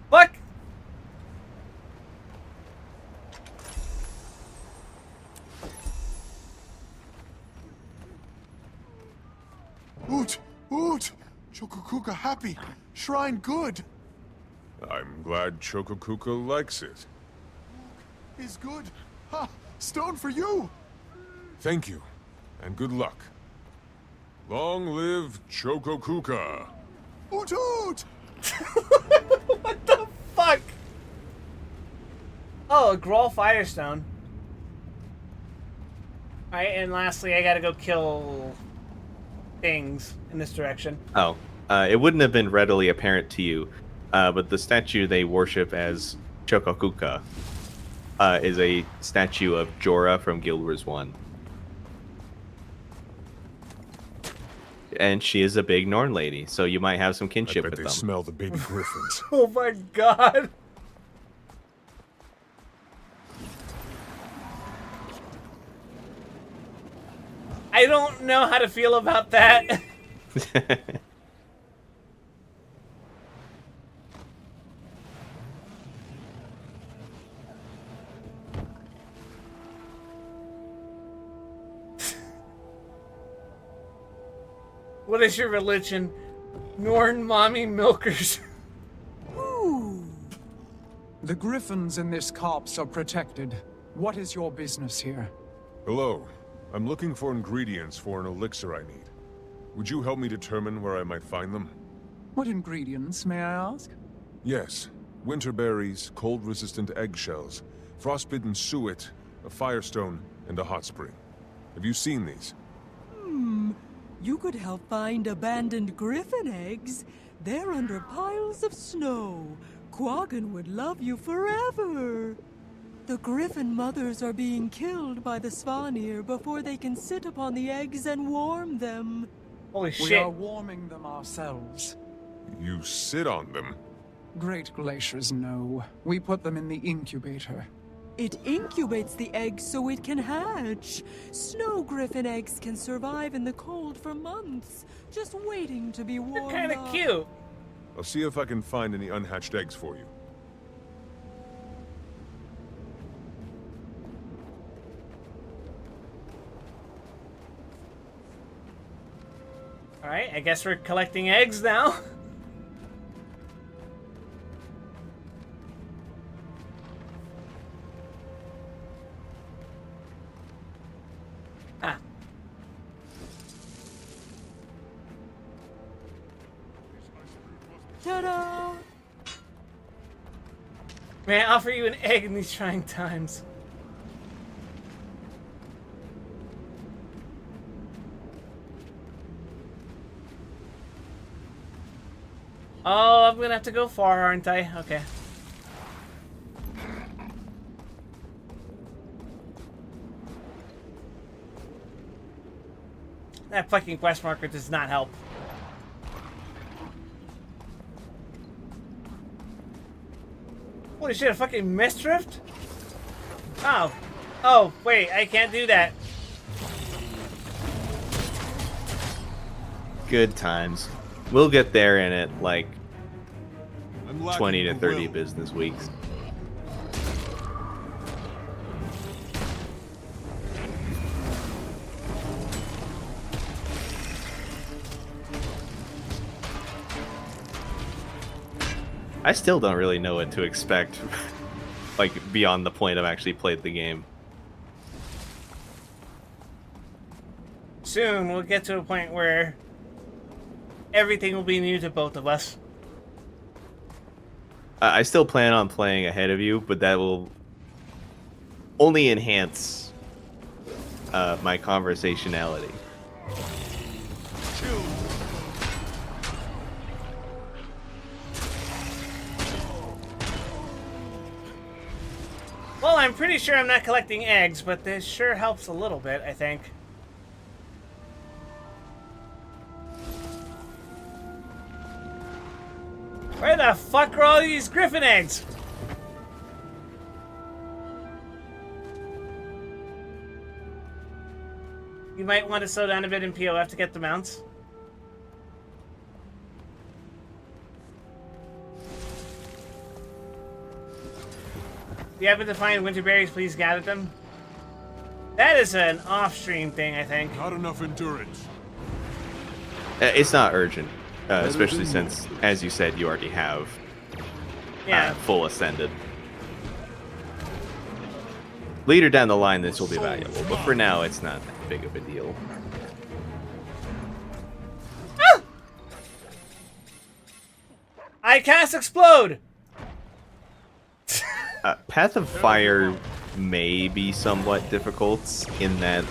Fuck! Oot! Oot! Chokokuka happy. Shrine good. I'm glad Chokokuka likes it. Is good. Ha! Stone for you! Thank you, and good luck. Long live Chokokuka. Oot oot! What the fuck? Oh, a Grawl Firestone. Alright, and lastly, I gotta go kill things in this direction. Oh, it wouldn't have been readily apparent to you, but the statue they worship as Chokokuka is a statue of Jorah from Guild Wars 1. And she is a big Norn lady, so you might have some kinship with them. They smell the baby griffins. Oh my god. I don't know how to feel about that. What is your religion? Norn mommy milkers. Ooh. The griffins in this copse are protected. What is your business here? Hello. I'm looking for ingredients for an elixir I need. Would you help me determine where I might find them? What ingredients, may I ask? Yes. Winter berries, cold-resistant eggshells, frostbitten suet, a firestone, and a hot spring. Have you seen these? You could help find abandoned griffin eggs. They're under piles of snow. Quaggan would love you forever. The griffin mothers are being killed by the Svanir before they can sit upon the eggs and warm them. Holy shit. We are warming them ourselves. You sit on them? Great glaciers, no. We put them in the incubator. It incubates the eggs so it can hatch. Snow griffin eggs can survive in the cold for months, just waiting to be warmed They're kind up. of cute. I'll see if I can find any unhatched eggs for you. Alright, I guess we're collecting eggs now. Ah. Ta-da! May I offer you an egg in these trying times? Oh, I'm gonna have to go far, aren't I? Okay. That fucking quest marker does not help. Holy shit, a fucking mist drift? Oh. Oh, wait, I can't do that. Good times. We'll get there in it like I'm lacking 20 to the 30 will. business weeks. I still don't really know what to expect, like beyond the point I've actually played the game. Soon we'll get to a point where everything will be new to both of us. I still plan on playing ahead of you, but that will only enhance my conversationality. Well, I'm pretty sure I'm not collecting eggs, but this sure helps a little bit, I think. Where the fuck are all these griffin eggs? You might want to slow down a bit in POF to get the mounts. If you happen to find winter berries, please gather them. That is an off-stream thing, I think. Not enough endurance. It's not urgent, especially since, as you said, you already have full ascended. Later down the line, this will be valuable, but for now, it's not that big of a deal. Ah! I cast explode. Path of Fire may be somewhat difficult in that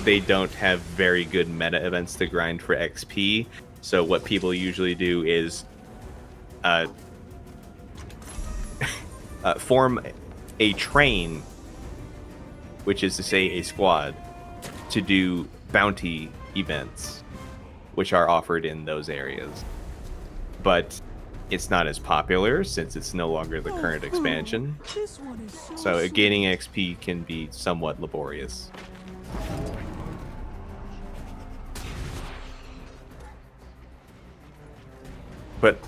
they don't have very good meta events to grind for XP. So what people usually do is form a train, which is to say a squad, to do bounty events, which are offered in those areas. But it's not as popular since it's no longer the current expansion. So gaining XP can be somewhat laborious. But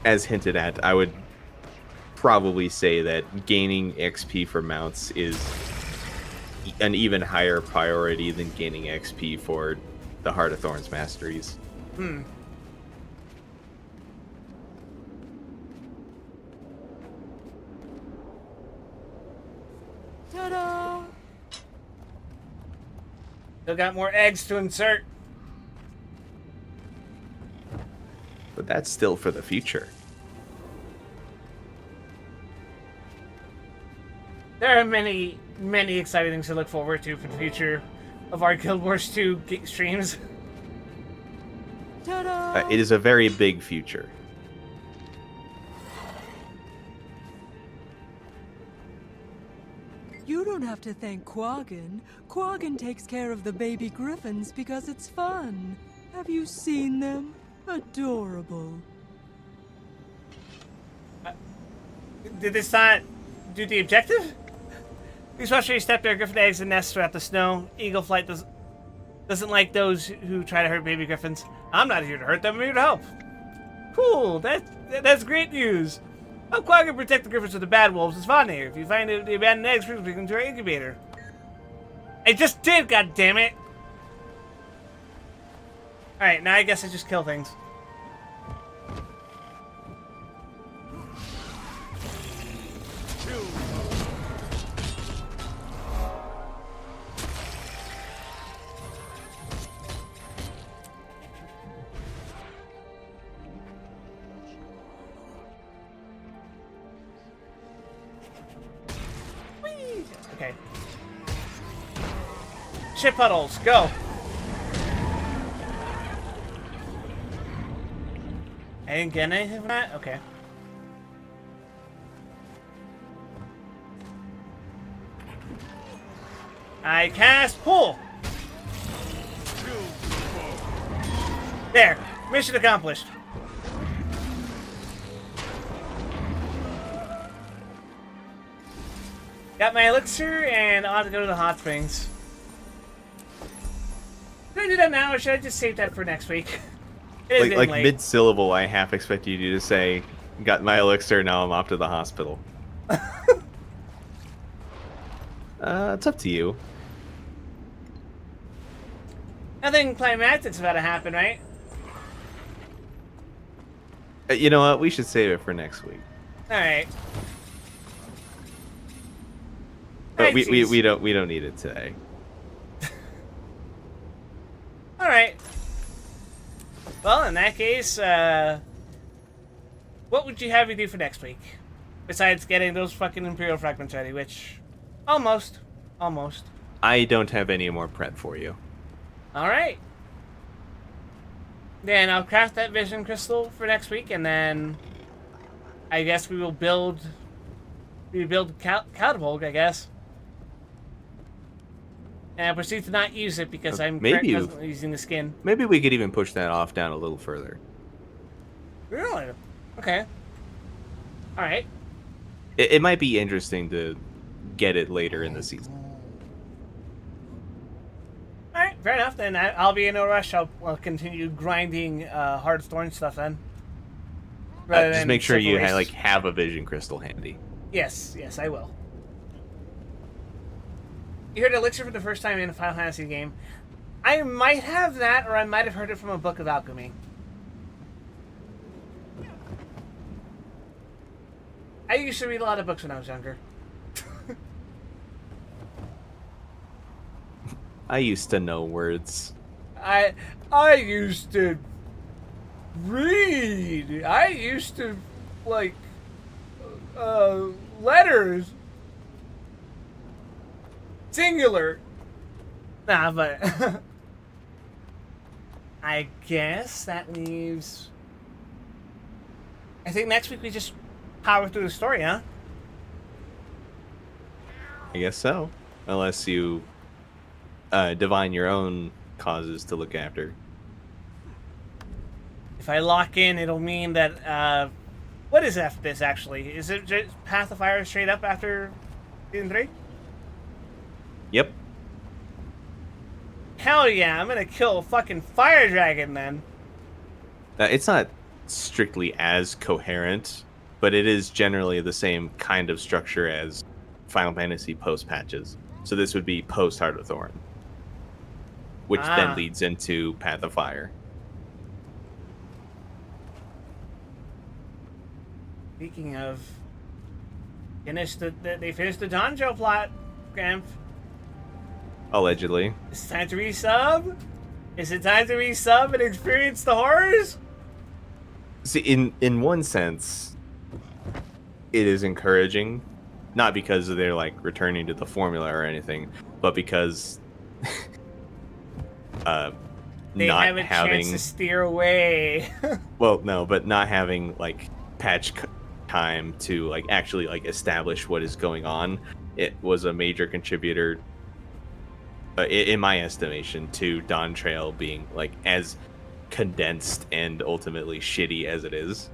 as hinted at, I would probably say that gaining XP for mounts is an even higher priority than gaining XP for the Heart of Thorns masteries. Ta-da! Still got more eggs to insert. But that's still for the future. There are many, many exciting things to look forward to for the future of our Guild Wars 2 streams. Ta-da! It is a very big future. You don't have to thank Quaggin. Quaggin takes care of the baby griffins because it's fun. Have you seen them? Adorable. Did this not do the objective? These frustrated step their griffin eggs and nests throughout the snow. Eagle Flight doesn't like those who try to hurt baby griffins. I'm not here to hurt them, I'm here to help. Cool, that's great news. Help Quaggin protect the griffins from the bad wolves. It's fun here. If you find the abandoned eggs, please bring them to our incubator. I just did, goddammit! Alright, now I guess I just kill things. Okay. Shit puddles, go! I didn't get anything from that? Okay. I cast pull! There! Mission accomplished. Got my elixir, and I'll have to go to the hot springs. Should I do that now, or should I just save that for next week? It is Like late. mid-syllable, I half expected you to say, got my elixir, now I'm off to the hospital. It's up to you. Nothing climactic's about to happen, right? You know what? We should save it for next week. Alright. But we don't need it today. Alright. Well, in that case, what would you have me do for next week? Besides getting those fucking Imperial fragments ready, which... Almost. I don't have any more prep for you. Alright. Then I'll craft that vision crystal for next week, and then... I guess we will build... Catapult, I guess. And I proceed to not use it because I'm presently using the skin. Maybe we could even push that off down a little further. Really? Okay. Alright. It might be interesting to get it later in the season. Fair enough, then I'll be in no rush. I'll continue grinding hard thorn stuff then. Just make sure you have a vision crystal handy. Yes, I will. You heard Elixir for the first time in a Final Fantasy game. I might have that, or I might have heard it from a book of alchemy. I used to read a lot of books when I was younger. I used to know words. I used to read. I used to letters. Singular. Nah, but I guess that leaves. I think next week we just power through the story, huh? I guess so, unless you divine your own causes to look after. If I lock in, it'll mean that what is after this actually? Is it just Path of Fire straight up after Season 3? Yep. Hell yeah, I'm gonna kill a fucking fire dragon then. It's not strictly as coherent, but it is generally the same kind of structure as Final Fantasy post patches. So this would be post Heart of Thorn, which then leads into Path of Fire. Speaking of, they finished the Donjo plot, Graham. Allegedly. Is it time to resub? Is it time to resub and experience the horrors? See, in one sense, it is encouraging, not because they're like returning to the formula or anything, but because they not have a having chance to steer away. well, no, but not having like patch time to like actually like establish what is going on, it was a major contributor, in my estimation, to Dawn Trail being like as condensed and ultimately shitty as it is.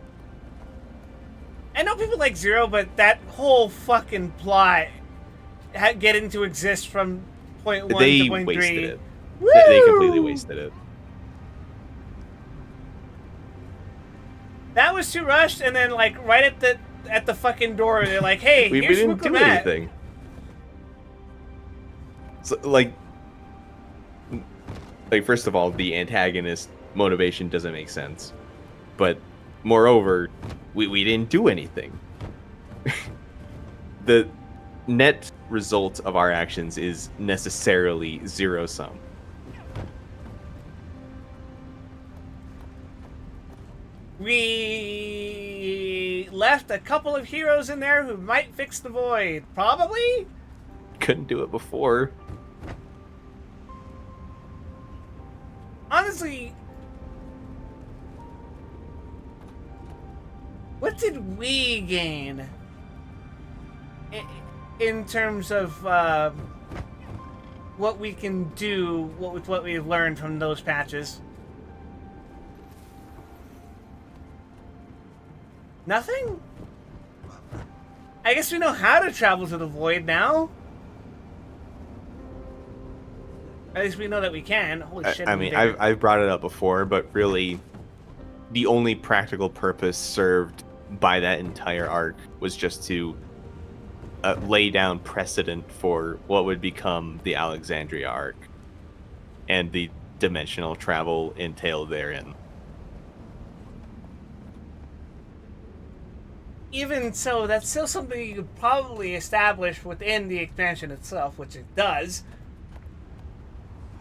I know people like Zero, but that whole fucking plot getting to exist from point 1 to point 3. Wasted it. Woo! They completely wasted it. That was too rushed, and then like right at the fucking door, they're like, "Hey, we here's didn't do Matt. anything." So, like first of all, the antagonist motivation doesn't make sense, but moreover, we didn't do anything. The net result of our actions is necessarily zero sum. We left a couple of heroes in there who might fix the void. Probably? Couldn't do it before. Honestly, what did we gain in terms of what we can do with what we've learned from those patches? Nothing? I guess we know how to travel to the void now. At least we know that we can. Holy shit. I mean, I've brought it up before, but really, the only practical purpose served by that entire arc was just to lay down precedent for what would become the Alexandria arc and the dimensional travel entailed therein. Even so, that's still something you could probably establish within the expansion itself, which it does.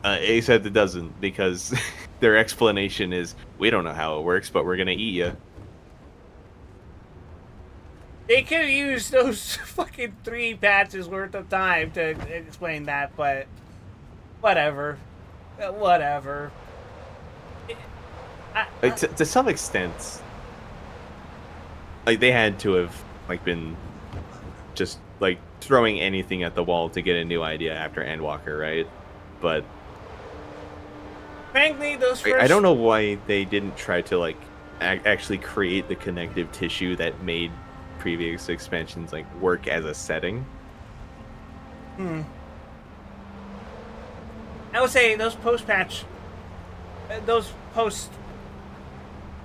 Except it doesn't, because their explanation is, we don't know how it works, but we're gonna eat you. They could have used those fucking 3 patches worth of time to explain that, but whatever. Whatever. To some extent, like, they had to have like been just like throwing anything at the wall to get a new idea after Endwalker, right? But frankly, those first... I don't know why they didn't try to like actually create the connective tissue that made previous expansions like work as a setting. I would say those post-patch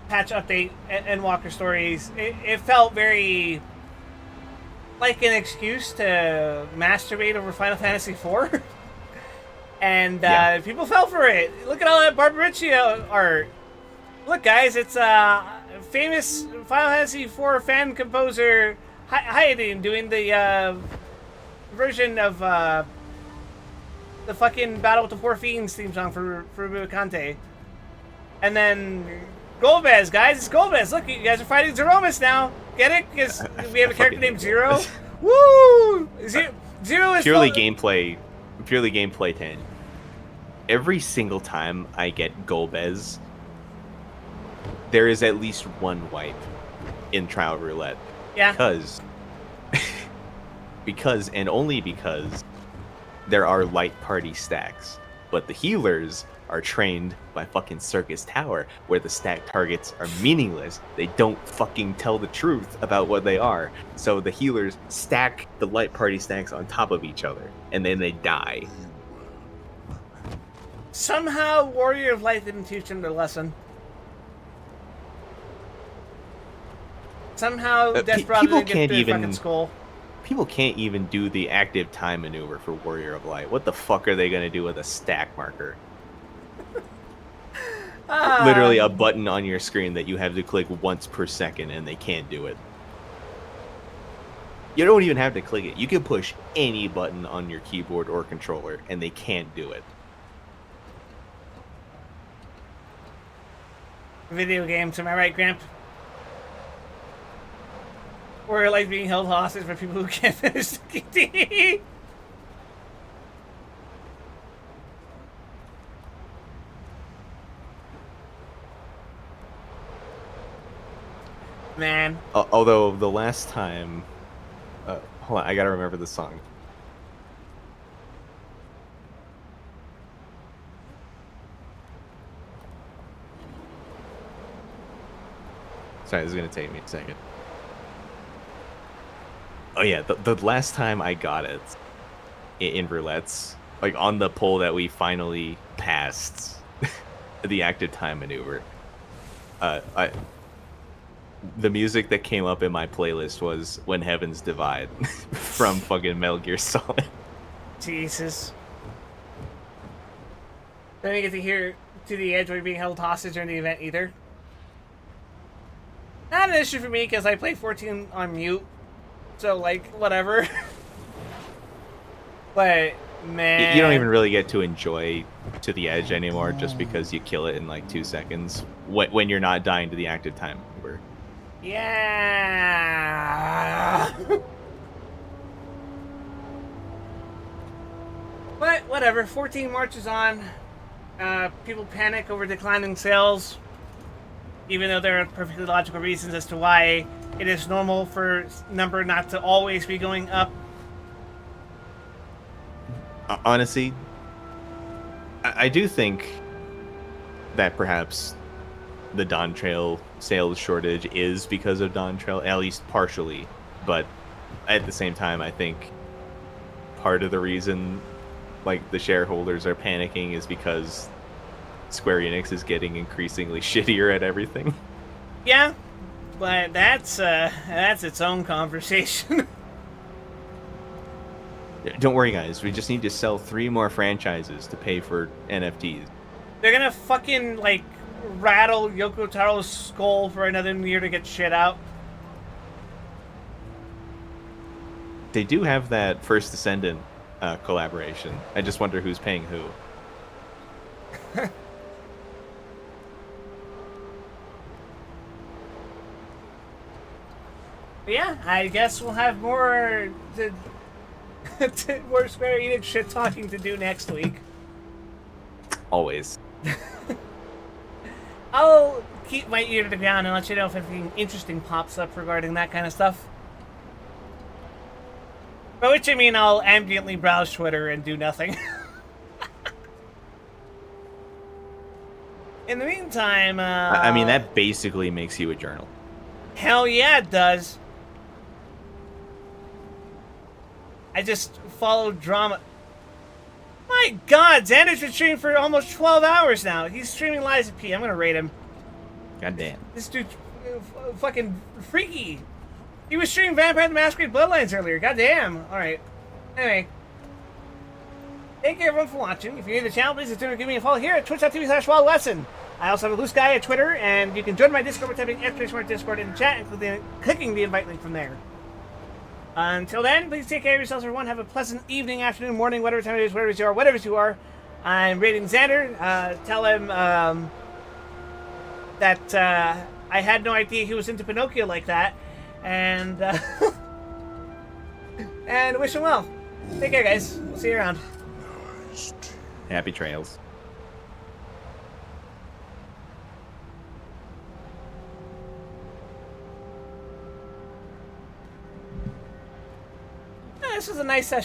update and Walker stories, it felt very like an excuse to masturbate over Final Fantasy IV. And people fell for it. Look at all that Barbariccia art. Look, guys, it's famous Final Fantasy IV fan composer Hayden doing the version of the fucking Battle with the Four Fiends theme song for Bukante. And then Golbez, guys, it's Golbez. Look, you guys are fighting Zeromus now. Get it? Because we have a character named Zero. Woo! Zero is purely gameplay 10. Every single time I get Golbez, there is at least one wipe in Trial Roulette. Yeah. Because and only because there are light party stacks, but the healers are trained by fucking Circus Tower, where the stack targets are meaningless. They don't fucking tell the truth about what they are. So the healers stack the light party stacks on top of each other, and then they die. Somehow, Warrior of Light didn't teach them their lesson. Somehow, Desperado didn't get through fucking skull. People can't even do the active time maneuver for Warrior of Light. What the fuck are they gonna do with a stack marker? Literally a button on your screen that you have to click once per second, and they can't do it. You don't even have to click it. You can push any button on your keyboard or controller, and they can't do it. Video games, am I right, Gramp? Or like being held hostage for people who can't finish the KD. Man. Although the last time, hold on, I gotta remember the song. Sorry, this is gonna take me a second. Oh yeah, the last time I got it in roulettes, like on the pull that we finally passed the active time maneuver, the music that came up in my playlist was When Heavens Divide from fucking Metal Gear Solid. Jesus. Don't get to hear To the Edge while you're being held hostage during the event either. Not an issue for me because I play 14 on mute. So, like, whatever. But, man. You don't even really get to enjoy To the Edge anymore just because you kill it in like 2 seconds when you're not dying to the active time maneuver. Yeah. But, whatever. 14 marches on. People panic over declining sales. Even though there are perfectly logical reasons as to why it is normal for number not to always be going up. Honestly, I do think that perhaps the Dawn Trail sales shortage is because of Dawn Trail, at least partially. But at the same time, I think part of the reason like the shareholders are panicking is because Square Enix is getting increasingly shittier at everything. Yeah, but that's its own conversation. Don't worry, guys. We just need to sell 3 more franchises to pay for NFTs. They're gonna fucking, like, rattle Yoko Taro's skull for another year to get shit out. They do have that First Descendant collaboration. I just wonder who's paying who. Yeah, I guess we'll have more more Square Enix shit talking to do next week. Always. I'll keep my ear to the ground and let you know if anything interesting pops up regarding that kind of stuff. By which I mean I'll ambiently browse Twitter and do nothing. In the meantime, I mean, that basically makes you a journal. Hell yeah, it does. I just follow drama. My God, Xander's been streaming for almost 12 hours now. He's streaming Lies of P. I'm gonna rate him. Goddamn. This dude's fucking freaky. He was streaming Vampire the Masquerade Bloodlines earlier. Goddamn. Alright. Anyway. Thank you everyone for watching. If you're new to the channel, please consider giving me a follow here at twitch.tv/WildWesson. I also have a loose guy at Twitter, and you can join my Discord by typing !Discord in the chat and clicking the invite link from there. Until then, please take care of yourselves, everyone. Have a pleasant evening, afternoon, morning, whatever time it is, whatever you are. I'm rating Xander. Tell him that I had no idea he was into Pinocchio like that. And, and wish him well. Take care, guys. We'll see you around. Happy trails. This was a nice session.